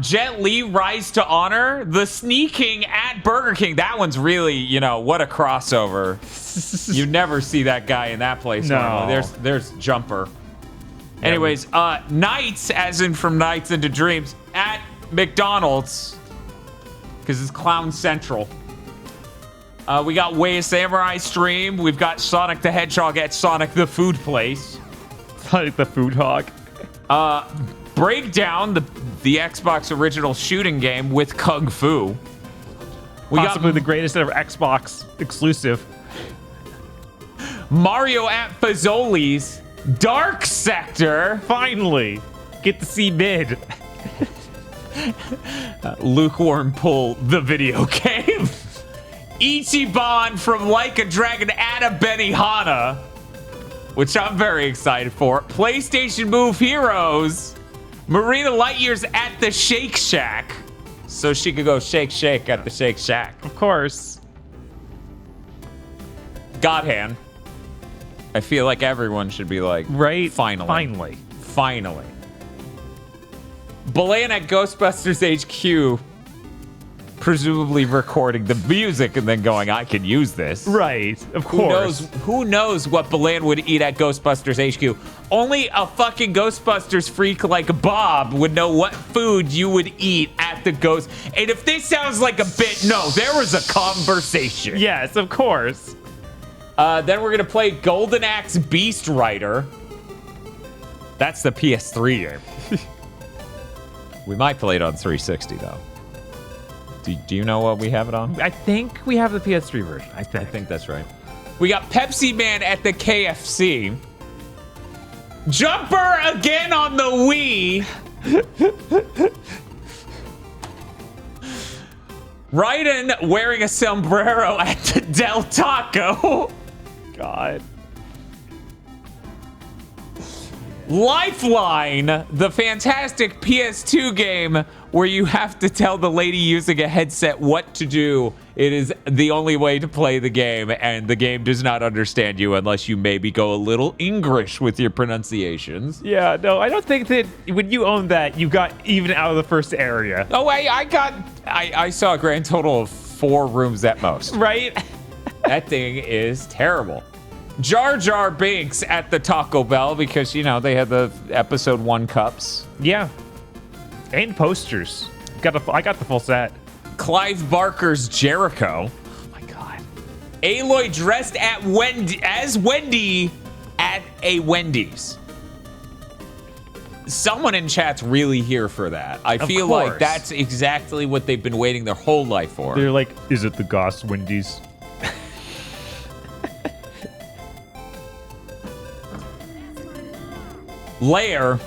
Jet Li, Rise to Honor. The Sneaking at Burger King. That one's really, you know, what a crossover. You never see that guy in that place. No. Normally. There's Jumper. Anyways, Nights, as in from Nights into Dreams, at McDonald's. Because it's Clown Central. We got Way of Samurai stream. We've got Sonic the Hedgehog at Sonic the Food Place. Sonic the Food Hog. Breakdown, the Xbox original shooting game with Kung Fu. Possibly the greatest ever Xbox exclusive. Mario at Fazoli's. Dark Sector. Finally. Get to see mid. Lukewarm Pull, the video game. Ichiban from Like a Dragon at a Benihana, which I'm very excited for. PlayStation Move Heroes. Marina Lightyear's at the Shake Shack, so she could go shake at the Shake Shack. Of course. God Hand. I feel like everyone should be like, right? Finally. Belen at Ghostbusters HQ, presumably recording the music and then going, I can use this. Right, of course. Who knows what Belen would eat at Ghostbusters HQ? Only a fucking Ghostbusters freak like Bob would know what food you would eat at the Ghost. And if this sounds like a bit, no, there was a conversation. Yes, of course. Then we're gonna play Golden Axe Beast Rider. That's the PS3 game. We might play it on 360 though. Do you know what we have it on? I think we have the PS3 version. I think that's right. We got Pepsi Man at the KFC. Jumper again on the Wii. Raiden wearing a sombrero at the Del Taco. God. Lifeline, the fantastic PS2 game where you have to tell the lady using a headset what to do. It is the only way to play the game, and the game does not understand you unless you maybe go a little English with your pronunciations. Yeah, no, I don't think that when you owned that, you got even out of the first area. Oh, I saw a grand total of 4 rooms at most. Right? That thing is terrible. Jar Jar Binks at the Taco Bell because, you know, they had the episode 1 cups. Yeah. And posters. I got the full set. Clive Barker's Jericho. Oh my God. Aloy dressed as Wendy at a Wendy's. Someone in chat's really here for that. I feel like that's exactly what they've been waiting their whole life for. They're like, is it the Goss Wendy's? Lair.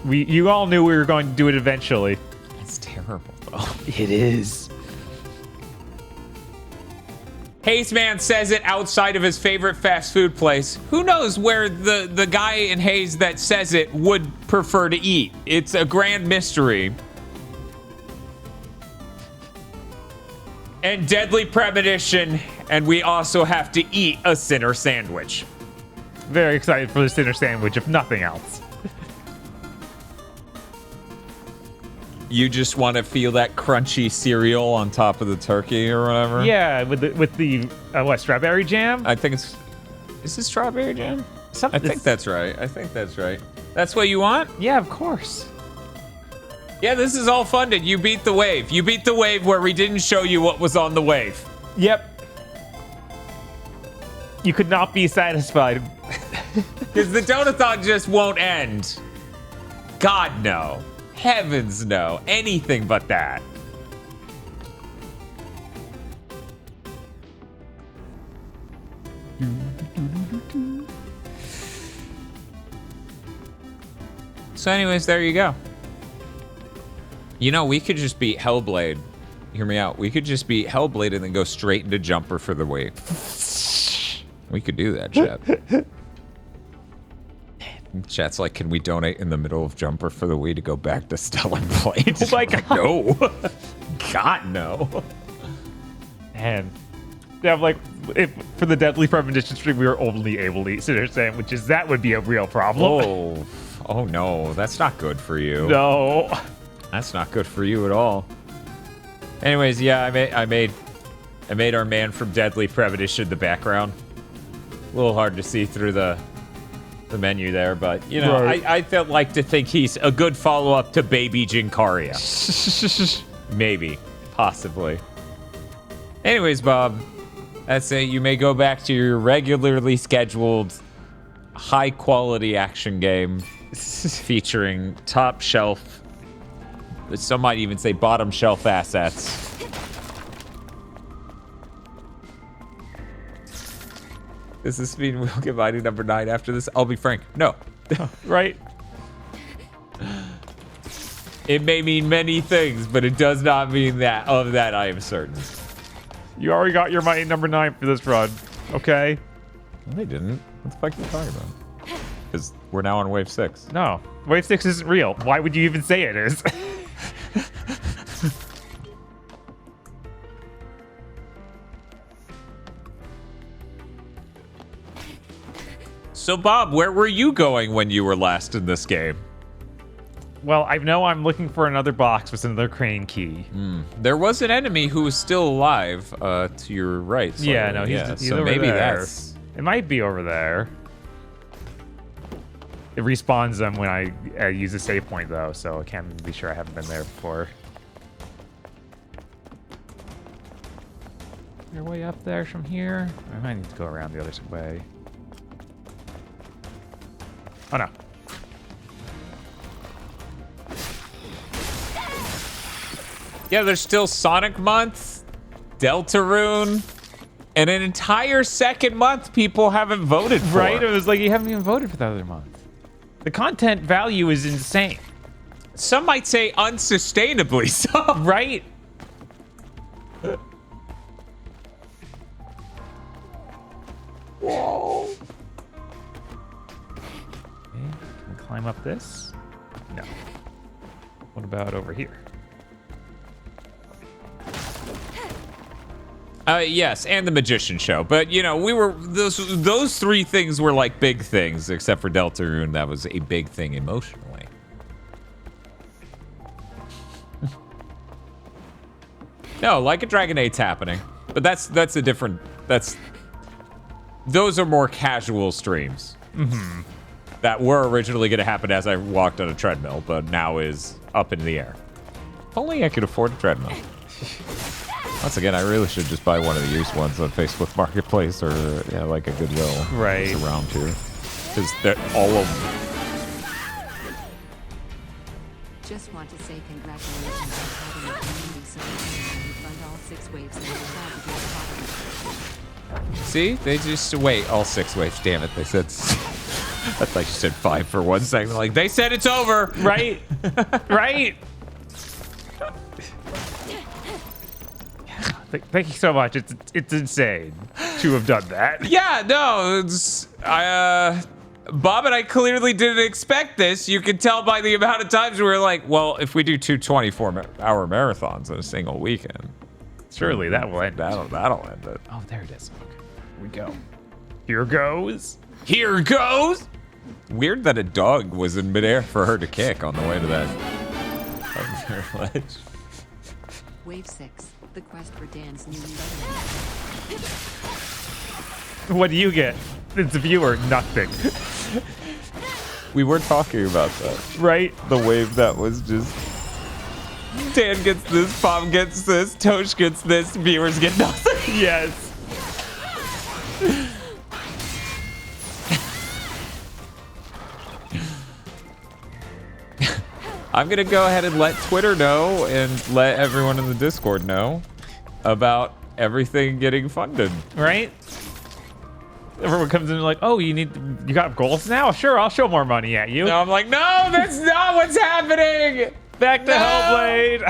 You all knew we were going to do it eventually. It's terrible, though. It is. Haze Man says it outside of his favorite fast food place. Who knows where the guy in Haze that says it would prefer to eat? It's a grand mystery. And Deadly Premonition, and we also have to eat a Sinner sandwich. Very excited for the Sinner sandwich, if nothing else. You just want to feel that crunchy cereal on top of the turkey or whatever? Yeah, with the what, strawberry jam? I think it's... Is it strawberry jam? I think that's right. That's what you want? Yeah, of course. Yeah, this is all funded. You beat the wave. You beat the wave where we didn't show you what was on the wave. Yep. You could not be satisfied. Because the Donathon just won't end. God, no. Heavens, no. Anything but that. So anyways, there you go. You know, we could just beat Hellblade. Hear me out. We could just beat Hellblade and then go straight into Jumper for the wave. We could do that, chat. Chat's like, can we donate in the middle of Jumper for the Wii to go back to Stellar Blade? Oh my God. No. God, no. And yeah, like if for the Deadly Premonition stream we were only able to eat Cinder sandwiches, that would be a real problem. Oh no, that's not good for you. No, that's not good for you at all. Anyways, yeah, I made our man from Deadly Premonition the background. A little hard to see through the menu there, but you know, Right. I felt like to think he's a good follow-up to Baby Jinkaria. Maybe, possibly. Anyways, Bob, that's it. You may go back to your regularly scheduled, high-quality action game featuring top shelf. Some might even say bottom shelf assets. Does this mean we'll get mighty number 9 after this? I'll be frank. No. Right? It may mean many things, but it does not mean that. Of that, I am certain. You already got your mighty number 9 for this run, okay? No, I didn't. What the fuck are you talking about? Because we're now on wave 6. No, wave 6 isn't real. Why would you even say it is? So, Bob, where were you going when you were last in this game? Well, I know I'm looking for another box with another crane key. There was an enemy who was still alive to your right. Slightly. Yeah, no, he's so over maybe there. that's... It might be over there. It respawns them when I use a save point, though, so I can't be sure I haven't been there before. Your way up there from here? I might need to go around the other way. Oh, no. Yeah, there's still Sonic Month, Deltarune, and an entire second month people haven't voted for. Right? It was like you haven't even voted for the other month. The content value is insane. Some might say unsustainably so. Right? Whoa. Okay, can we climb up this? No. What about over here? Yes, and the Magician Show. But, you know, we were... Those three things were like big things, except for Deltarune. That was a big thing emotionally. No, Like a Dragon 8's happening. But that's a different... Those are more casual streams. Mm-hmm. That were originally going to happen as I walked on a treadmill, but now is up in the air. If only I could afford a treadmill. Once again, I really should just buy one of the used ones on Facebook Marketplace or like a Goodwill. Right. It's around here. Because all of them. Just want to say congratulations on having a community solution and you fund all 6 waves and you're proud to be a part of it. See? They just wait all 6 waves. Damn it. They said... I thought you said 5 for 1 second. Like, they said it's over. Right? Right? Thank you so much. It's insane to have done that. Yeah, no, it's Bob and I clearly didn't expect this. You can tell by the amount of times we were like, well, if we do 2 24-hour marathons in a single weekend, surely that will end. That'll end it. Oh, there it is. Okay. Here we go. Here goes. Here goes. Weird that a dog was in midair for her to kick on the way to that ledge. Wave 6. The quest for Dan's new What do you get? It's a viewer, nothing. We were talking about that. Right? The wave that was just... Dan gets this, Bob gets this, Tosh gets this, viewers get nothing. Yes. I'm going to go ahead and let Twitter know and let everyone in the Discord know about everything getting funded. Right? Everyone comes in and like, oh, you got goals now? Sure, I'll show more money at you. No, I'm like, no, that's not what's happening. Back to Hellblade.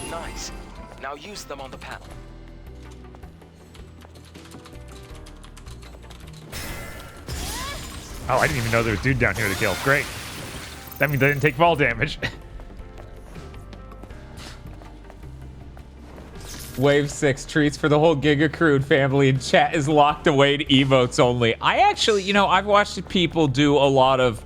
Nice. Now use them on the panel. Oh, I didn't even know there was a dude down here to kill. Great. That means I didn't take fall damage. Wave 6 treats for the whole GigaCrude family and chat is locked away to emotes only. I actually, you know, I've watched people do a lot of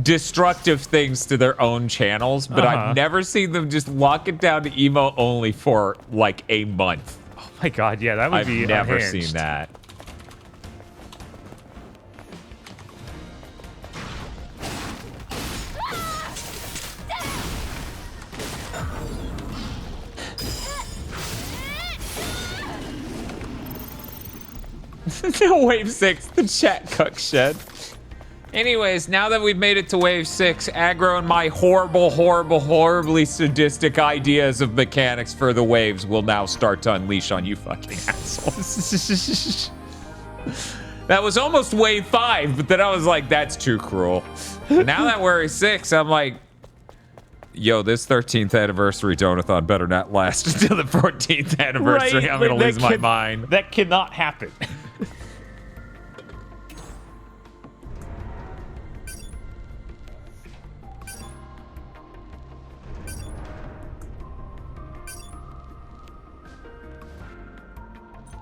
destructive things to their own channels, but I've never seen them just lock it down to emote only for like a month. Oh my god, yeah, that would be I've never unhinged. seen that. Wave 6, the chat cook shed. Anyways, now that we've made it to Wave 6, Aggro and my horribly sadistic ideas of mechanics for the waves will now start to unleash on you fucking assholes. That was almost Wave 5, but then I was like, that's too cruel. Now that we're at 6, I'm like, yo, this 13th anniversary donathon better not last until the 14th anniversary. Right, I'm gonna like, lose my mind. That cannot happen.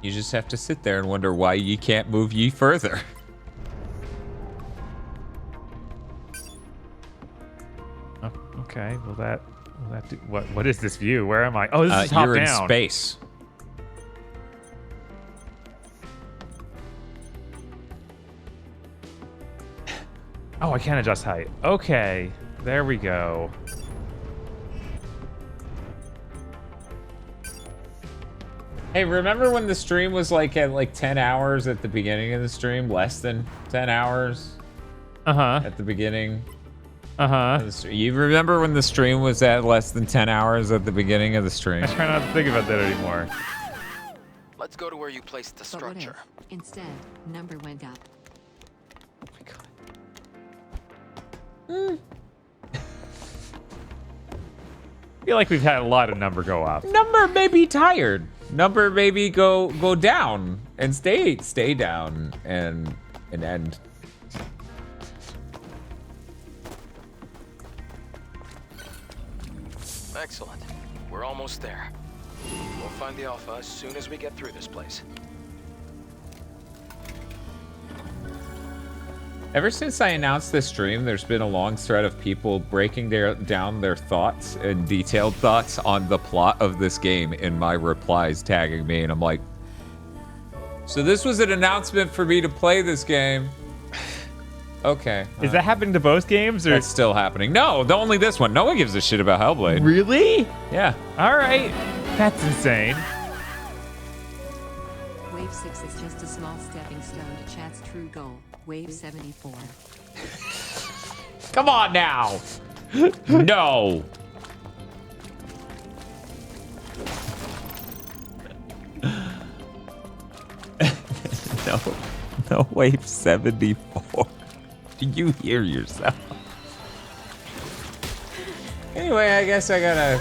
You just have to sit there and wonder why you can't move ye further. Oh, okay, will that do, what is this view? Where am I? Oh, this is top you're down. in space. Oh, I can't adjust height. Okay, there we go. Hey, remember when the stream was like at like 10 hours at the beginning of the stream? Less than 10 hours? At the beginning? You remember when the stream was at less than 10 hours at the beginning of the stream? I try not to think about that anymore. Let's go to where you placed the But what if, structure. instead, number went up? I feel like we've had a lot of number go up. Number may be tired. Number maybe go down and stay down and end. Excellent. We're almost there. We'll find the Alpha as soon as we get through this place. Ever since I announced this stream, there's been a long thread of people breaking down their thoughts and detailed thoughts on the plot of this game in my replies tagging me, and I'm like, so this was an announcement for me to play this game. Okay. Is that happening to both games? Or? That's still happening. No, only this one. No one gives a shit about Hellblade. Really? Yeah. All right. That's insane. Wave 6 is just a small stepping stone to chat's true goal. Wave 74. Come on now. No. No, Wave 74. Do you hear yourself? Anyway, I guess I gotta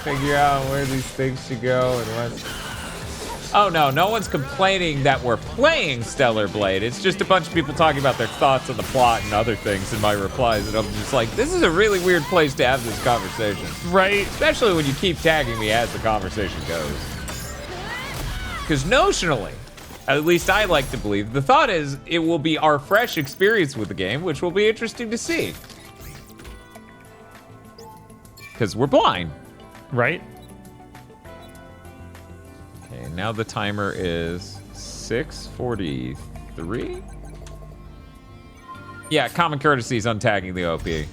figure out where these things should go and what. Oh no one's complaining that we're playing Stellar Blade. It's just a bunch of people talking about their thoughts on the plot and other things in my replies, and I'm just like, this is a really weird place to have this conversation. Right. Especially when you keep tagging me as the conversation goes. Because notionally, at least I like to believe, the thought is it will be our fresh experience with the game, which will be interesting to see. Because we're blind. Right. Okay, now the timer is 6:43. Yeah, common courtesy is untagging the OP.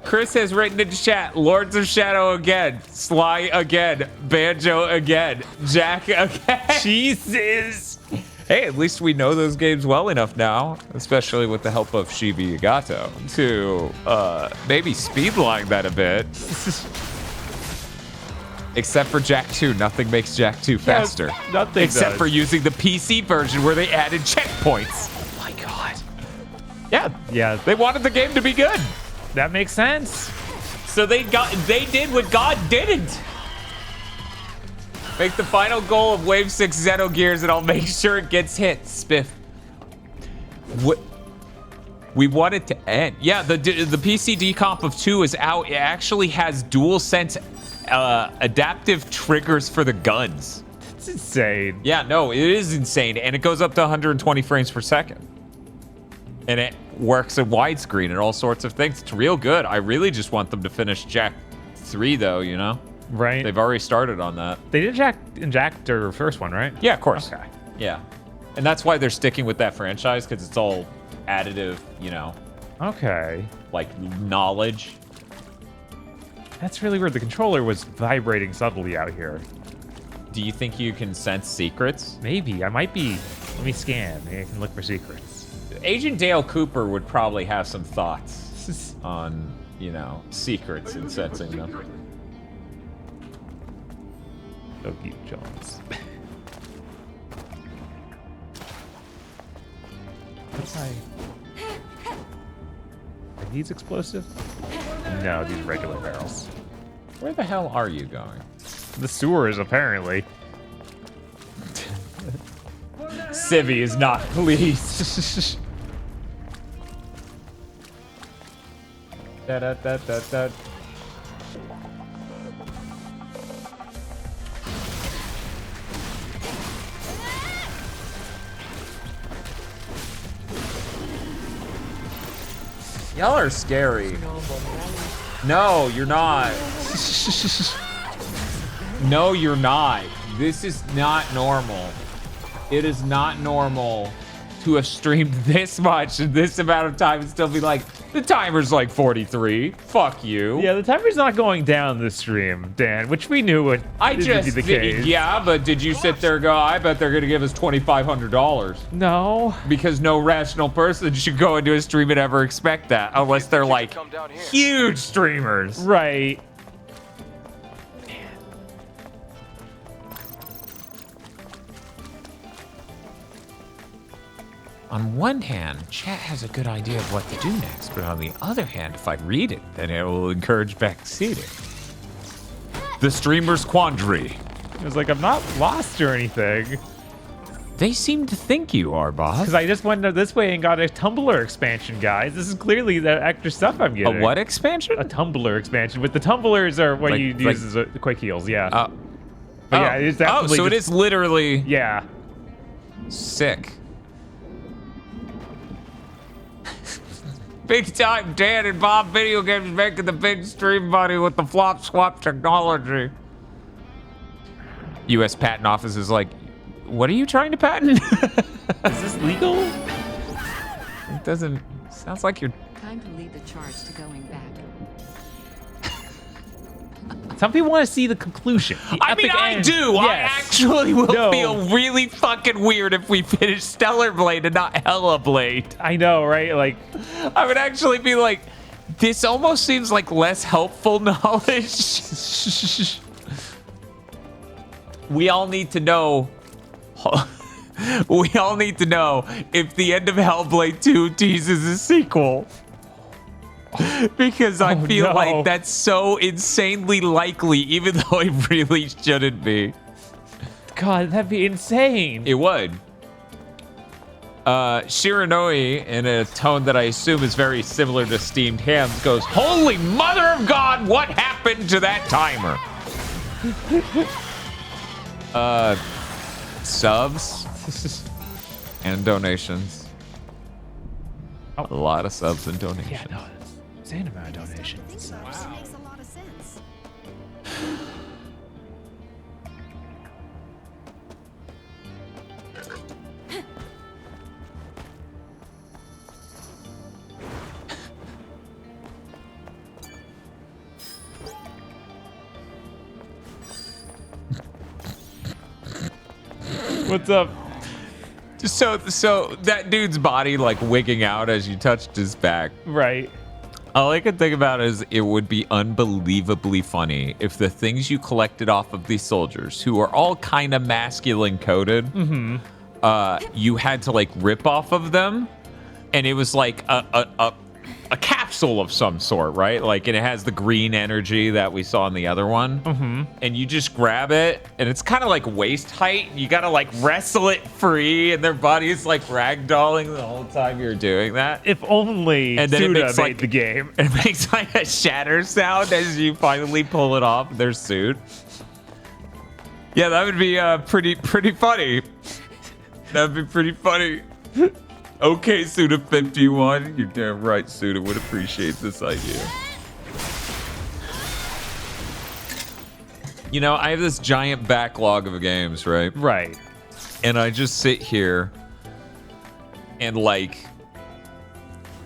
Chris has written in chat, Lords of Shadow again, Sly again, Banjo again, Jack again. Jesus. Hey, at least we know those games well enough now, especially with the help of Shibi Yagato, to maybe speedline that a bit. Except for Jack 2, nothing makes Jack 2 faster. Yeah, nothing Except does. for using the PC version where they added checkpoints. Oh my god. Yeah, they wanted the game to be good. That makes sense. So they did what God didn't. Make the final goal of Wave 6 Xenogears and I'll make sure it gets hit, Spiff. What? We want it to end. Yeah, the PC decomp of 2 is out. It actually has dual sense adaptive triggers for the guns. It's insane. Yeah, no, it is insane. And it goes up to 120 frames per second. And it works in widescreen and all sorts of things. It's real good. I really just want them to finish Jack 3, though, you know? Right. They've already started on that. They did inject their first one, right? Yeah, of course. Okay. Yeah. And that's why they're sticking with that franchise, because it's all additive, you know. Okay. Like, knowledge. That's really weird. The controller was vibrating subtly out here. Do you think you can sense secrets? Maybe. I might be... Let me scan. Maybe I can look for secrets. Agent Dale Cooper would probably have some thoughts on, you know, secrets and sensing them. Okie Jones. What's my... Are these explosive? No, these are regular barrels. Where the hell are you going? The sewers, apparently. Civvy is not pleased. Da-da-da-da-da. Y'all are scary. No, you're not. No, you're not. This is not normal. It is not normal to have streamed this much in this amount of time and still be like, the timer's like 43. Fuck you. Yeah, the timer's not going down this stream, Dan, which we knew would be the case. Yeah, but did you sit there and go, I bet they're going to give us $2,500? No. Because no rational person should go into a stream and ever expect that, unless they're like huge streamers. Right. On one hand, chat has a good idea of what to do next, but on the other hand, if I read it, then it will encourage backseating. The streamer's quandary. It was like, I'm not lost or anything. They seem to think you are, boss. Because I just went this way and got a Tumblr expansion, guys. This is clearly the extra stuff I'm getting. A what expansion? A Tumblr expansion. With the Tumblrs are what you use as the quick heals, yeah. But yeah, it's definitely so it is literally... Yeah. Sick. Big time Dan and Bob Video Games making the big stream money with the flop swap technology. U.S. Patent Office is like, what are you trying to patent? Is this legal? It doesn't... Sounds like you're... Time to lead the charge to going back. Some people want to see the conclusion. I mean, I do. Yes. I actually will feel really fucking weird if we finish Stellar Blade and not Hellblade. I know, right? Like, I would actually be like, this almost seems like less helpful knowledge. We all need to know. We all need to know if the end of Hellblade 2 teases a sequel. Because I feel like that's so insanely likely, even though it really shouldn't be. God, that'd be insane. It would. Shiranui, in a tone that I assume is very similar to Steamed Hams, goes, "Holy mother of God, what happened to that timer?" Subs and donations. A lot of subs and donations. Yeah, no, insane amount of donations. Wow. Makes a lot of sense. What's up? So that dude's body like wigging out as you touched his back. Right. All I could think about is it would be unbelievably funny if the things you collected off of these soldiers, who are all kind of masculine coded, you had to like rip off of them, and it was like a capsule of some sort, right? Like, and it has the green energy that we saw in the other one. Mm-hmm. And you just grab it, and it's kind of like waist height. You gotta like wrestle it free, and their body is like ragdolling the whole time you're doing that. If only and then Suda it makes made like the game. It makes like a shatter sound as you finally pull it off their suit. Yeah, that would be pretty funny. That'd be pretty funny. Okay, Suda51. You're damn right, Suda would appreciate this idea. You know, I have this giant backlog of games, right? Right. And I just sit here and, like,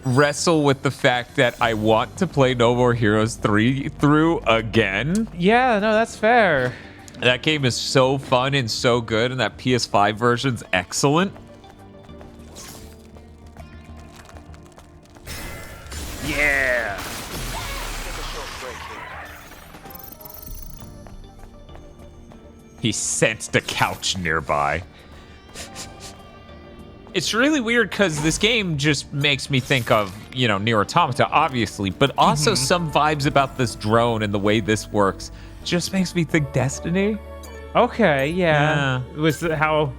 wrestle with the fact that I want to play No More Heroes 3 through again. Yeah, no, that's fair. That game is so fun and so good, and that PS5 version's excellent. Yeah. He sensed a couch nearby. It's really weird because this game just makes me think of, you know, Nier Automata, obviously, but also some vibes about this drone and the way this works just makes me think Destiny. Okay, yeah. Was how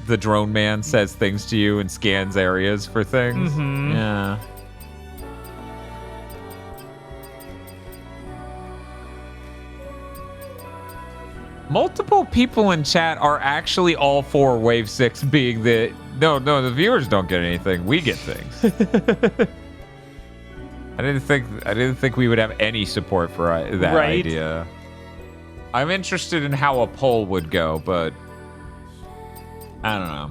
the drone man says things to you and scans areas for things. Yeah. Multiple people in chat are actually all for Wave 6 being the... No, the viewers don't get anything. We get things. I didn't think we would have any support for that idea. I'm interested in how a poll would go, but I don't know.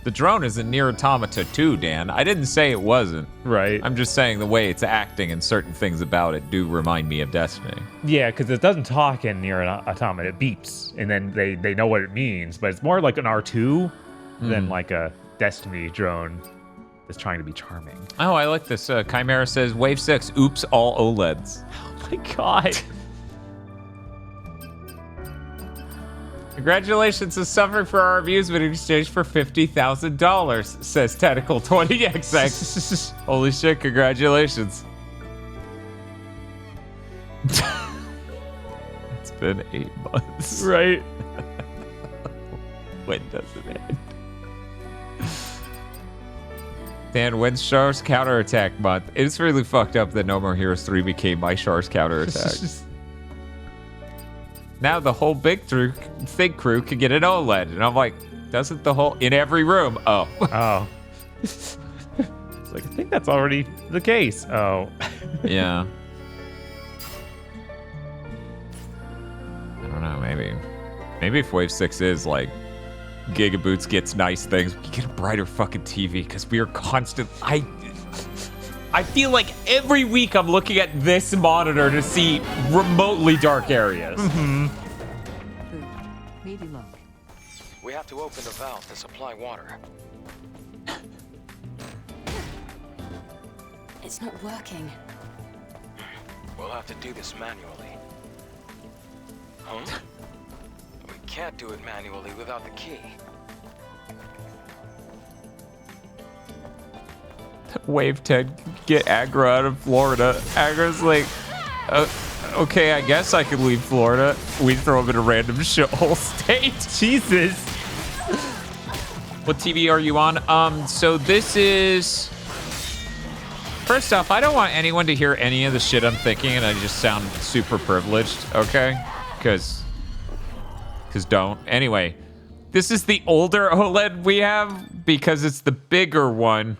The drone is in Nier Automata 2, Dan. I didn't say it wasn't. Right. I'm just saying the way it's acting and certain things about it do remind me of Destiny. Yeah, because it doesn't talk in Nier Automata. It beeps, and then they know what it means. But it's more like an R2 than like a Destiny drone that's trying to be charming. Oh, I like this. Chimera says, Wave 6, oops, all OLEDs. Oh my god. Congratulations to suffering for our amusement in exchange for $50,000, says Tentacle20XX. Holy shit, congratulations. It's been 8 months. Right. When does it end? Dan, when's Shar's counterattack month? It's really fucked up that No More Heroes 3 became my Shar's counterattack. Now the whole Fig crew can get an OLED. And I'm like, doesn't the whole... In every room. Oh. Oh. It's like, I think that's already the case. Oh. Yeah. I don't know, maybe. Maybe if Wave 6 is like... GigaBoots gets nice things, we get a brighter fucking TV because we are constant... I feel like every week I'm looking at this monitor to see remotely dark areas. Maybe look. We have to open the valve to supply water. It's not working. We'll have to do this manually. Huh? We can't do it manually without the key. Wave 10, get aggro out of Florida. Aggro's like, okay, I guess I could leave Florida. We throw him in a random shithole state. Jesus. What TV are you on? So this is... First off, I don't want anyone to hear any of the shit I'm thinking, and I just sound super privileged, okay? Because don't. Anyway, this is the older OLED we have because it's the bigger one.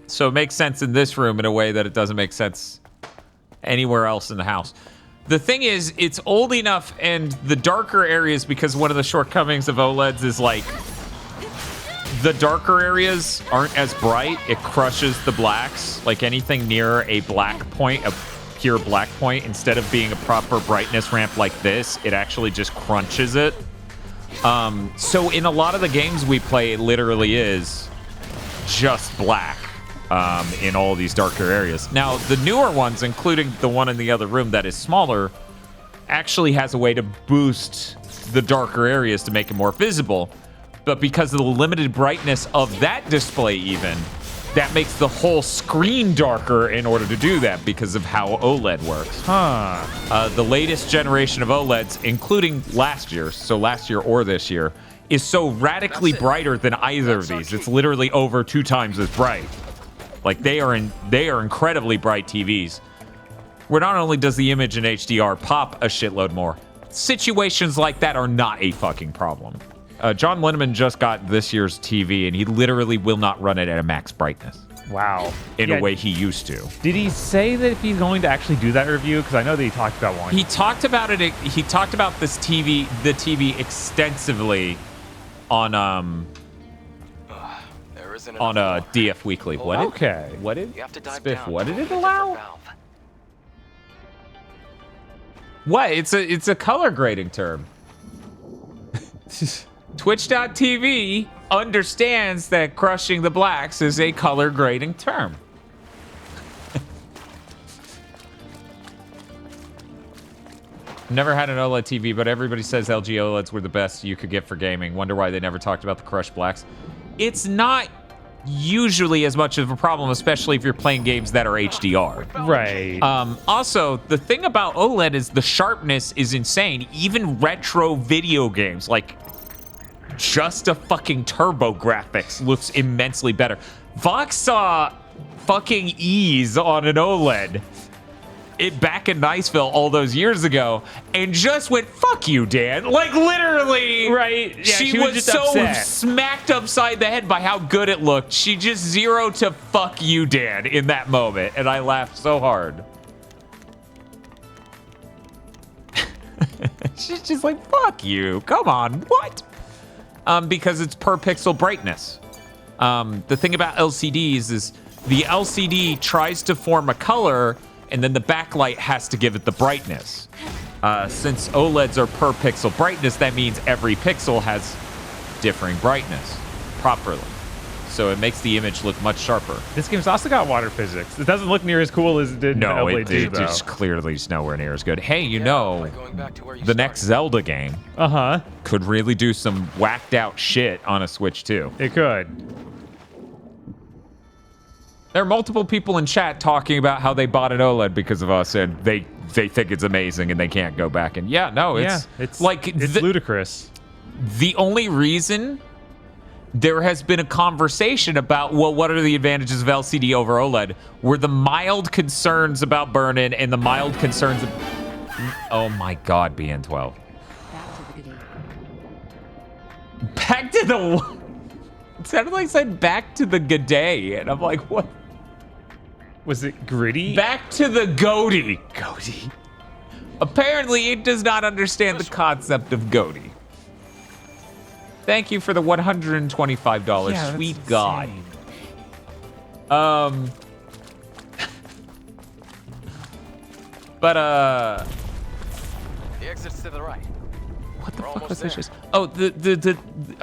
So it makes sense in this room in a way that it doesn't make sense anywhere else in the house. The thing is, it's old enough, and the darker areas, because one of the shortcomings of OLEDs is like, the darker areas aren't as bright. It crushes the blacks. Like anything near a black point, a pure black point, instead of being a proper brightness ramp like this, it actually just crunches it. So in a lot of the games we play, it literally is just black. In all of these darker areas. Now, the newer ones, including the one in the other room that is smaller, actually has a way to boost the darker areas to make it more visible. But because of the limited brightness of that display even, that makes the whole screen darker in order to do that because of how OLED works. The latest generation of OLEDs, including last year, so last year or this year, is so radically brighter than either of these. It's literally over 2 times as bright. Like they are incredibly bright TVs. Where not only does the image in HDR pop a shitload more, situations like that are not a fucking problem. John Linneman just got this year's TV, and he literally will not run it at a max brightness. Wow. In a way he used to. Did he say that if he's going to actually do that review? Because I know that he talked about one. He talked about it. He talked about the TV extensively on DF Weekly. What did Spiff? What did it allow? What? It's a color grading term. Twitch.tv understands that crushing the blacks is a color grading term. Never had an OLED TV, but everybody says LG OLEDs were the best you could get for gaming. Wonder why they never talked about the crushed blacks. It's not usually as much of a problem, especially if you're playing games that are HDR. Right. Also, the thing about OLED is the sharpness is insane. Even retro video games, like just a fucking turbo graphics, looks immensely better. Vox saw fucking ease on an OLED back in Niceville all those years ago and just went, fuck you, Dan. Like, literally. Right. Yeah, she was just so upset. smacked upside the head by how good it looked. She just zeroed to fuck you, Dan, in that moment. And I laughed so hard. She's just like, fuck you. Come on. What? Because it's per pixel brightness. The thing about LCDs is the LCD tries to form a color, and then the backlight has to give it the brightness. Since OLEDs are per pixel brightness, that means every pixel has differing brightness properly. So it makes the image look much sharper. This game's also got water physics. It doesn't look near as cool as it did in Hellblade 2, though. It's clearly just nowhere near as good. Hey, you know, the next Zelda game could really do some whacked out shit on a Switch too. It could. There are multiple people in chat talking about how they bought an OLED because of us, and they think it's amazing and they can't go back. And it's like it's ludicrous. The only reason there has been a conversation about, well, what are the advantages of LCD over OLED, were the mild concerns about burn-in and the mild concerns of... Oh my god, BN12. Back to the... It sounded like I said back to the G'day, and I'm like, what? Was it gritty? Back to the goatee. Goatee. Apparently, it does not understand the concept of goatee. Thank you for the $125. Yeah, Sweet that's God. insane. But The exit's to the right. what the fuck was this just? Oh,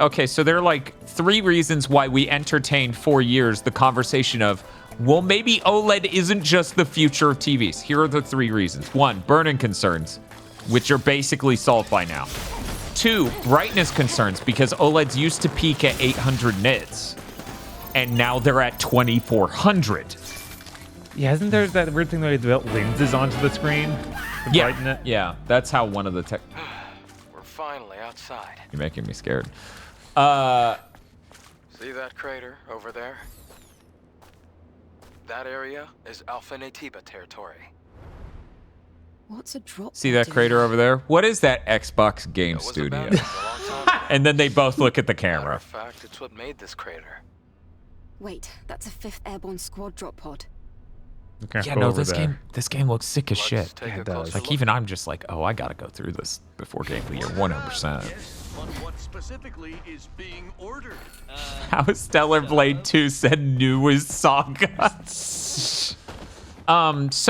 okay, so there are like 3 reasons why we entertained for years the conversation of, well, maybe OLED isn't just the future of TVs. Here are the 3 reasons. 1, burn-in concerns, which are basically solved by now. 2, brightness concerns, because OLEDs used to peak at 800 nits, and now they're at 2400. Yeah, isn't there that weird thing that they built lenses onto the screen to brighten it? Yeah, that's how one of the tech... We're finally outside. You're making me scared. See that crater over there? That area is Alpha Natiba territory. What's a drop? See that crater over there? What is that Xbox Game Studio? And then they both look at the camera. Matter of fact, it's what made this crater. Wait, that's a 5th Airborne Squad drop pod. Yeah, no, this game looks sick as shit. Yeah, it does. Like, even I'm just like, oh, I gotta go through this before Game of the Year, 100%. What specifically is being ordered? How Stellar Blade 2 said newest saga. As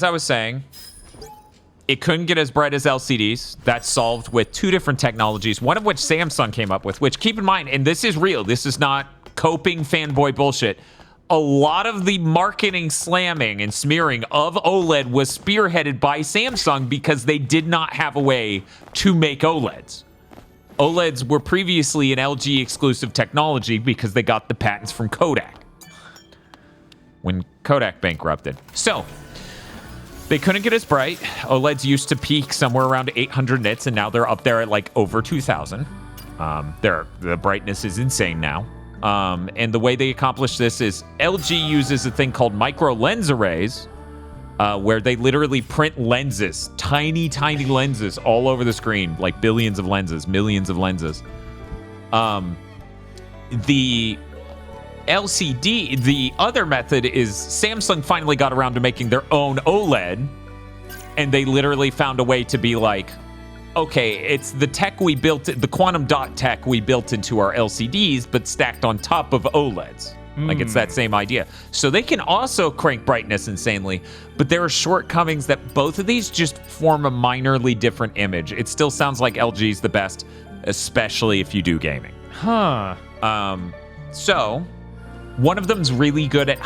I was saying, it couldn't get as bright as LCDs. That's solved with 2 different technologies, one of which Samsung came up with, which, keep in mind, and this is real, this is not coping fanboy bullshit. A lot of the marketing slamming and smearing of OLED was spearheaded by Samsung because they did not have a way to make OLEDs. OLEDs were previously an LG exclusive technology because they got the patents from Kodak when Kodak bankrupted. So they couldn't get as bright. OLEDs used to peak somewhere around 800 nits, and now they're up there at like over 2,000. The brightness is insane now. And the way they accomplish this is LG uses a thing called micro lens arrays, where they literally print lenses, tiny, tiny lenses all over the screen, like billions of lenses, millions of lenses. The LCD, the other method is Samsung finally got around to making their own OLED, and they literally found a way to be like, okay, it's the tech we built, the quantum dot tech we built into our LCDs, but stacked on top of OLEDs. Like, it's that same idea. So they can also crank brightness insanely, but there are shortcomings that both of these just form a minorly different image. It still sounds like LG's the best, especially if you do gaming. Huh. So one of them's really good at